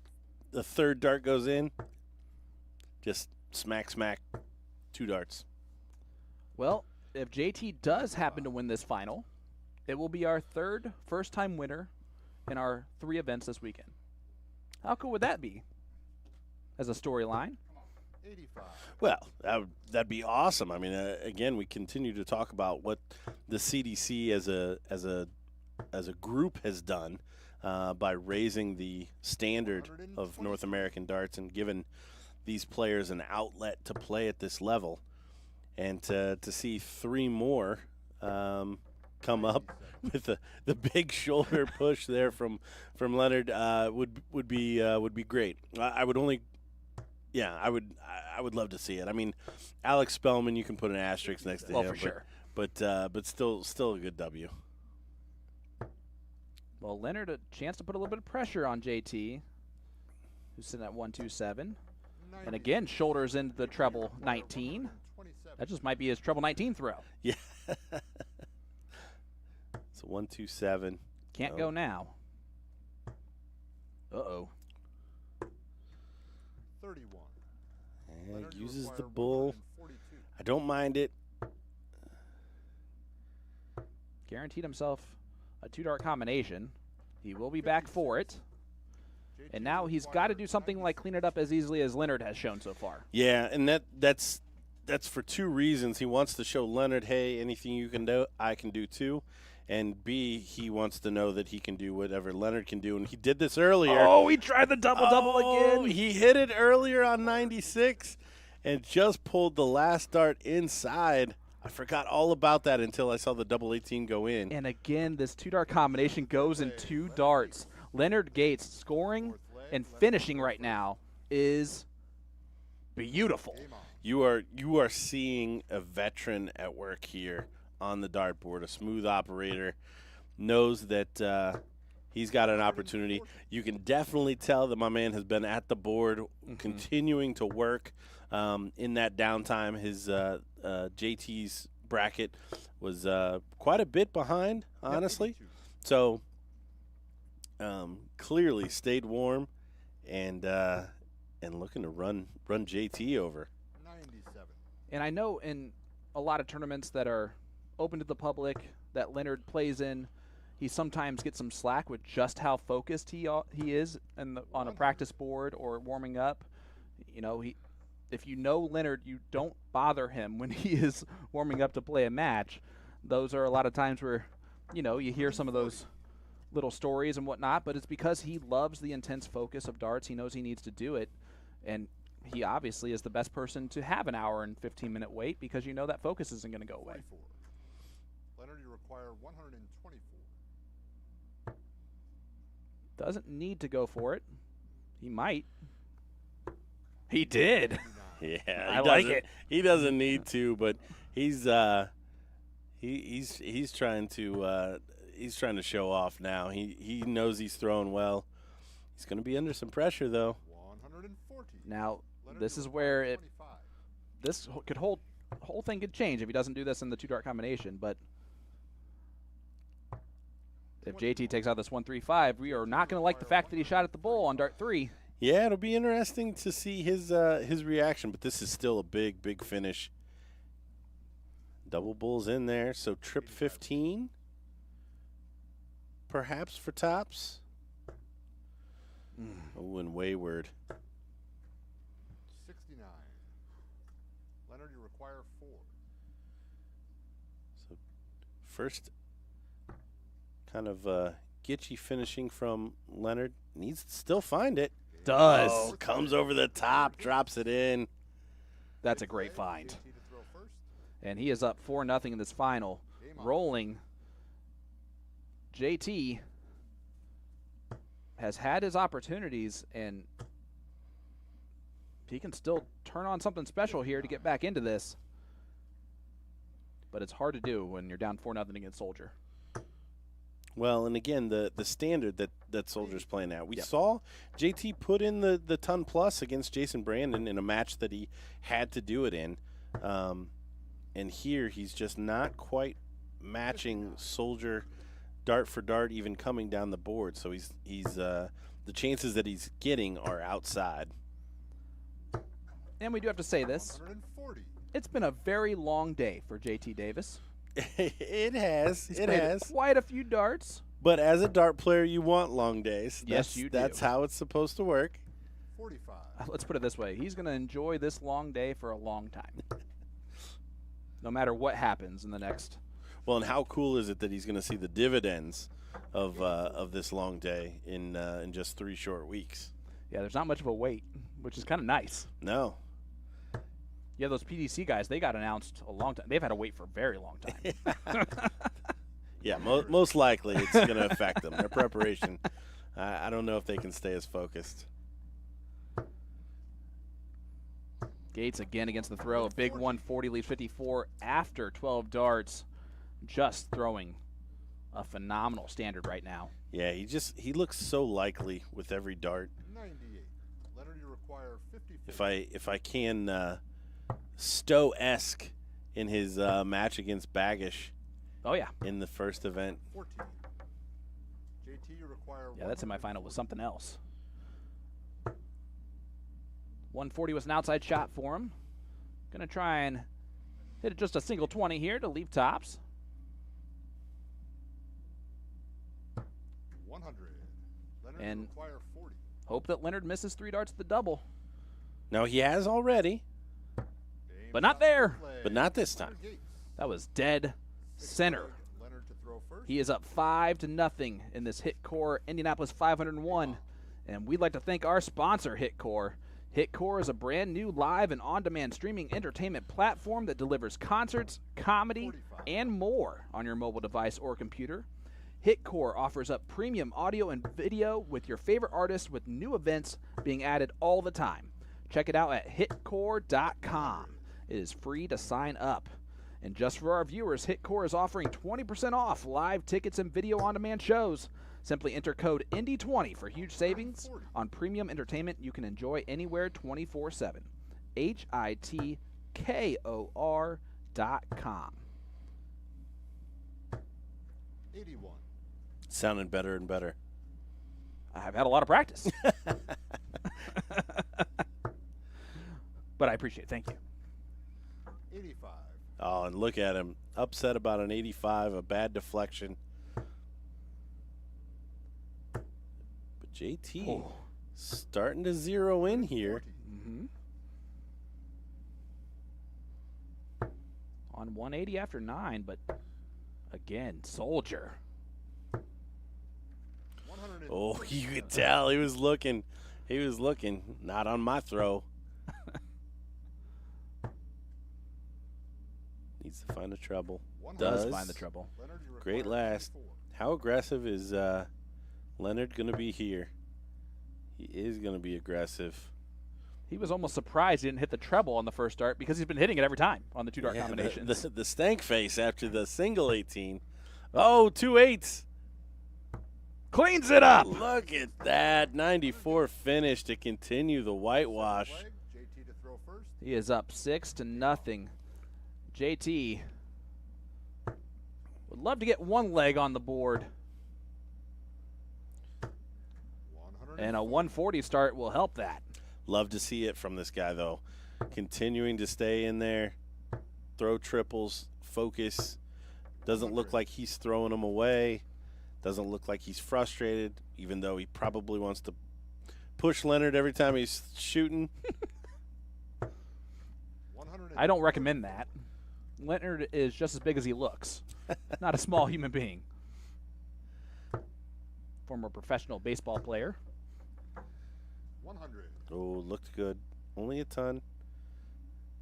third dart goes in. Just smack, 2 darts. Well, if JT does happen to win this final, it will be our third first-time winner in our 3 events this weekend. How cool would that be as a storyline? 85. Well, that'd be awesome. I mean, again, we continue to talk about what the CDC as a group has done by raising the standard of North American darts and giving these players an outlet to play at this level, and to see 3 more come up with the big shoulder push there from Leonard would be great. I would only. Yeah, I would love to see it. I mean, Alex Spellman, you can put an asterisk next to him. For sure. But still a good W. Well, Leonard, a chance to put a little bit of pressure on JT, who's sitting at 127. And again, shoulders into the treble 19. That just might be his treble 19 throw. Yeah. So 127. Can't go now. Uh-oh. 31. Yeah, uses the bull. I don't mind it. Guaranteed himself a 2-dart combination. He will be back for it. And now he's got to do something like clean it up as easily as Leonard has shown so far. Yeah, and that's for 2 reasons. He wants to show Leonard, hey, anything you can do, I can do too. And B, he wants to know that he can do whatever Leonard can do. And he did this earlier. Oh, he tried the double-double again. He hit it earlier on 96 and just pulled the last dart inside. I forgot all about that until I saw the double 18 go in. And again, this 2-dart combination goes in 2 darts. Leonard Gates scoring and finishing right now is beautiful. You are seeing a veteran at work here on the dartboard, a smooth operator, knows that he's got an opportunity. You can definitely tell that my man has been at the board, continuing to work in that downtime. His JT's bracket was quite a bit behind, honestly. So clearly stayed warm and looking to run JT over. 97. And I know in a lot of tournaments that are open to the public that Leonard plays in, he sometimes gets some slack with just how focused he is on a practice board or warming up. You know, if you know Leonard, you don't bother him when he is warming up to play a match. Those are a lot of times where, you know, you hear some of those little stories and whatnot, but it's because he loves the intense focus of darts. He knows he needs to do it, and he obviously is the best person to have an hour and 15-minute wait because you know that focus isn't going to go away. 24. Leonard, you require 124. Doesn't need to go for it. He might. He did. Yeah, I like it. He doesn't need to, but he's He's trying to show off now. He knows he's throwing well. He's going to be under some pressure though. 140. Now, Leonard, this you is require where 25. this could whole thing could change if he doesn't do this in the 2-dart combination. But if JT takes out this 135, we are not going to like the fact that he shot at the bull on dart 3. Yeah, it'll be interesting to see his reaction, but this is still a big finish. Double bulls in there, so trip 15 perhaps for tops. Oh, and wayward. 69. Leonard, you require 4. So first kind of gitchy finishing from Leonard. Needs to still find it. Does. Oh, comes over the top, drops it in. That's a great find. JT to throw first. And he is up 4-0 in this final. Game on. Rolling. JT has had his opportunities, and he can still turn on something special here to get back into this. But it's hard to do when you're down 4-0 against Soldier. Well, and again, the standard that Soldier's playing at. We saw JT put in the ton plus against Jason Brandon in a match that he had to do it in. And here he's just not quite matching Soldier dart for dart, even coming down the board. So he's the chances that he's getting are outside. And we do have to say this. 140. It's been a very long day for JT Davis. It has. He's It played has. quite a few darts. But as a dart player, you want long days. Yes, you do. That's how it's supposed to work. 45. Let's put it this way. He's going to enjoy this long day for a long time. No matter what happens in the next. Well, and how cool is it that he's going to see the dividends of this long day in just 3 short weeks? Yeah, there's not much of a wait, which is kind of nice. No. Yeah, those PDC guys, they got announced a long time. They've had to wait for a very long time. Yeah, most likely it's going to affect them. Their preparation, I don't know if they can stay as focused. Gates again against the throw. A big 140 leads 54 after 12 darts. Just throwing a phenomenal standard right now. Yeah, he looks so likely with every dart. 98. Leonard, you require 54. If I can Stowe-esque in his match against Baggish Oh, yeah. in the first event. 14. JT, you require Yeah, that semifinal was something else. 140 was an outside shot for him. Going to try and hit it just a single 20 here to leave tops. 100. Leonard, And you require 40. hope that Leonard misses 3 darts at the double. Now, he has already, Game But not shot there. for play. but not this time. Leonard Gates. That was dead center. Leonard to throw first. He is up 5-0 in this HitKor Indianapolis 501. And we'd like to thank our sponsor, HitKor. HitKor is a brand new live and on-demand streaming entertainment platform that delivers concerts, comedy, and more on your mobile device or computer. HitKor offers up premium audio and video with your favorite artists, with new events being added all the time. Check it out at hitkor.com. It is free to sign up. And just for our viewers, HitKor is offering 20% off live tickets and video on-demand shows. Simply enter code INDY20 for huge savings on premium entertainment you can enjoy anywhere 24/7. hitkor.com. 81. Sounding better and better. I've had a lot of practice. But I appreciate it. Thank you. 85. Oh, and look at him. Upset about an 85, a bad deflection. But JT starting to zero in here. 40. On 180 after 9, but again, Soldier. 100. Oh, you could tell he was looking. He was looking. Not on my throw. Needs to find the treble. Does Does. find the trouble. Leonard, you Great require last. 54. How aggressive is Leonard going to be here? He is going to be aggressive. He was almost surprised he didn't hit the treble on the first dart because he's been hitting it every time on the 2 dart combinations. The stank face after the single 18. Oh, 2 8s. Cleans it up. Look at that. 94 finish to continue the whitewash. Flag, JT to throw first. He is up 6-0. JT would love to get one leg on the board. And a 140 start will help that. Love to see it from this guy, though. Continuing to stay in there, throw triples, focus. Doesn't look like he's throwing them away. Doesn't look like he's frustrated, even though he probably wants to push Leonard every time he's shooting. I don't recommend that. Leonard is just as big as he looks. Not a small human being. Former professional baseball player. 100. Oh, looked good. Only a ton.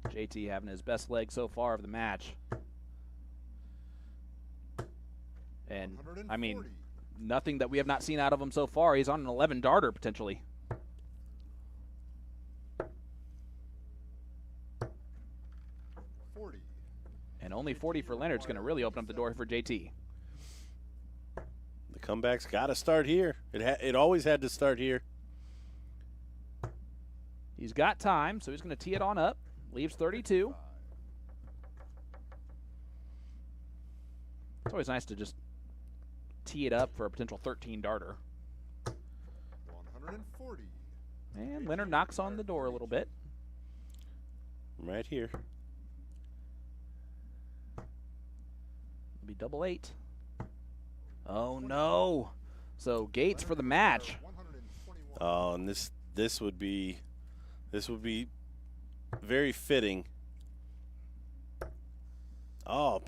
JT having his best leg so far of the match. And, I mean, 140. nothing that we have not seen out of him so far. He's on an 11 darter potentially. 40. And only 40 for Leonard's going to really open up the door for JT. The comeback's got to start here. It always had to start here. He's got time, so he's going to tee it on up. Leaves 32. It's always nice to just tee it up for a potential 13 darter. 140. And Leonard knocks on the door a little bit. Right here. It'll be double 8. Oh no! So Gates for the match. 121. Oh, and this would be very fitting. Oh,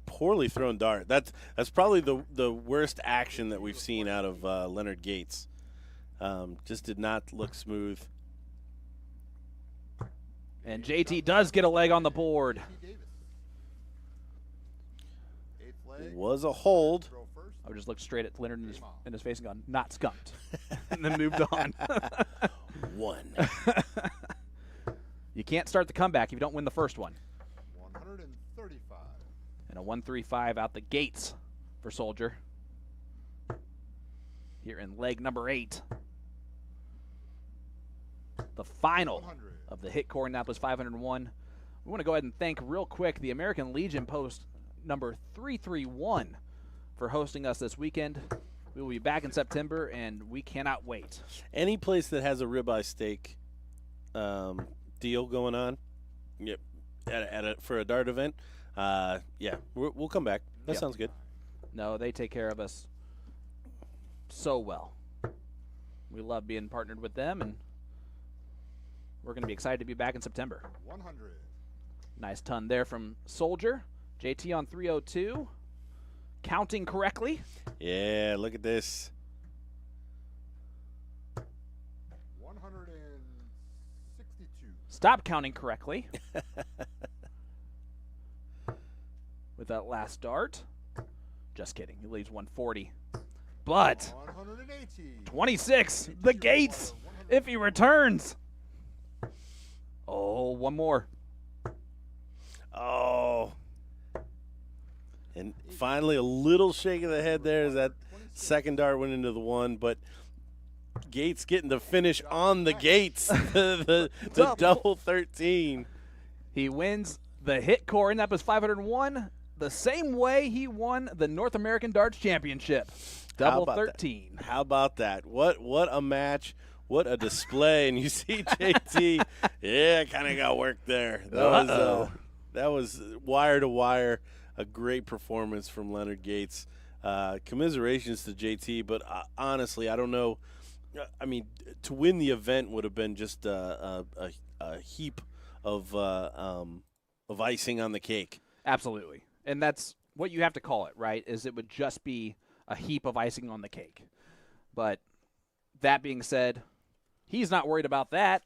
poorly thrown dart. That's probably the worst action that we've seen out of Leonard Gates. Just did not look smooth. And JT does get a leg on the board. Davis. 8th leg. Was a hold. Throw first. I would just look straight at Leonard in his face and gone, not skunked. And then moved on. 1. You can't start the comeback if you don't win the first one. 135. And a 135 out the gates for Soldier. Here in leg number 8. The final 100. of the HitKor Indianapolis 501. We want to go ahead and thank real quick the American Legion Post number 331 for hosting us this weekend. We will be back in September, and we cannot wait. Any place that has a ribeye steak deal going on, yep, for a dart event, yeah, we'll come back. That Yep. sounds good. No, they take care of us so well. We love being partnered with them, and we're going to be excited to be back in September. 100. Nice ton there from Soldier. JT on 302. Counting correctly. Yeah, look at this. 162. Stop counting correctly. With that last dart. Just kidding. He leaves 140. But 180. 26. The Gates. If he returns. Oh, one more. Oh. And finally, a little shake of the head there as that second dart went into the 1, but Gates getting the finish on the Gates, the double 13. He wins the HitKor Indianapolis 501 the same way he won the North American Darts Championship. Double 13. How about that? What a match. What a display. And you see JT, yeah, kind of got worked there. That was wire to wire. A great performance from Leonard Gates. Commiserations to JT, but honestly, I don't know. I mean, to win the event would have been just a heap of icing on the cake. Absolutely. And that's what you have to call it, right, is it would just be a heap of icing on the cake. But that being said, he's not worried about that.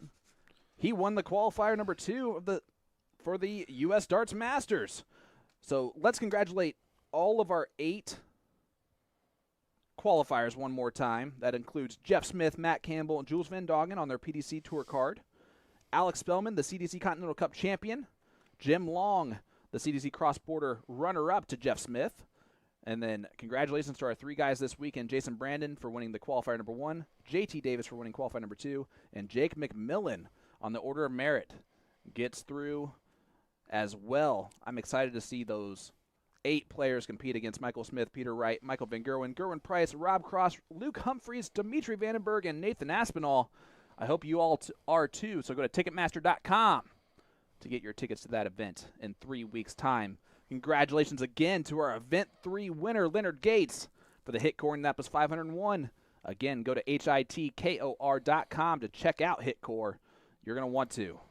He won the qualifier number 2 for the U.S. Darts Masters. So let's congratulate all of our 8 qualifiers one more time. That includes Jeff Smith, Matt Campbell, and Jules Van Doggen on their PDC Tour card. Alex Spellman, the CDC Continental Cup champion. Jim Long, the CDC Cross Border runner-up to Jeff Smith. And then congratulations to our 3 guys this weekend, Jason Brandon for winning the qualifier number 1, JT Davis for winning qualifier number 2, and Jake McMillan on the Order of Merit gets through as well. I'm excited to see those 8 players compete against Michael Smith, Peter Wright, Michael Van Gerwen, Gerwin Price, Rob Cross, Luke Humphreys, Dimitri Vandenberg, and Nathan Aspinall. I hope you all are too, so go to Ticketmaster.com to get your tickets to that event in 3 weeks' time. Congratulations again to our Event 3 winner, Leonard Gates, for the HitKor Indianapolis 501. Again, go to HITKOR.com to check out HitKor. You're going to want to.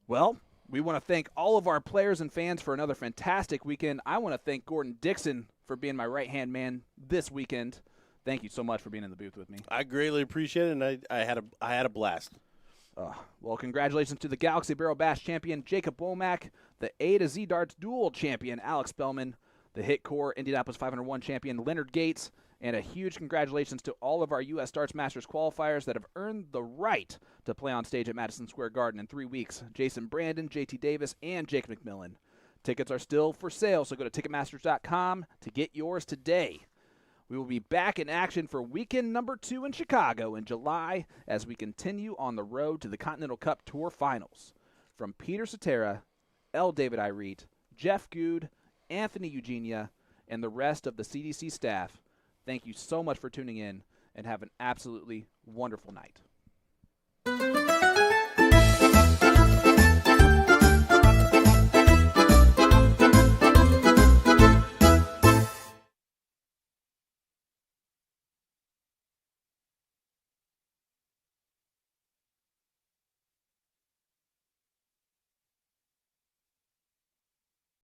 Well, we want to thank all of our players and fans for another fantastic weekend. I want to thank Gordon Dixon for being my right-hand man this weekend. Thank you so much for being in the booth with me. I greatly appreciate it, and I had a blast. Well, congratulations to the Galaxy Barrel Bash champion, Jacob Womack, the A to Z Darts Duel champion, Alex Spellman, the HitKor Indianapolis 501 champion, Leonard Gates, and a huge congratulations to all of our U.S. Darts Masters qualifiers that have earned the right to play on stage at Madison Square Garden in 3 weeks, Jason Brandon, JT Davis, and Jake McMillan. Tickets are still for sale, so go to Ticketmasters.com to get yours today. We will be back in action for weekend number 2 in Chicago in July as we continue on the road to the Continental Cup Tour Finals. From Peter Cetera, L. David Irete, Jeff Good, Anthony Eugenia, and the rest of the CDC staff, thank you so much for tuning in, and have an absolutely wonderful night.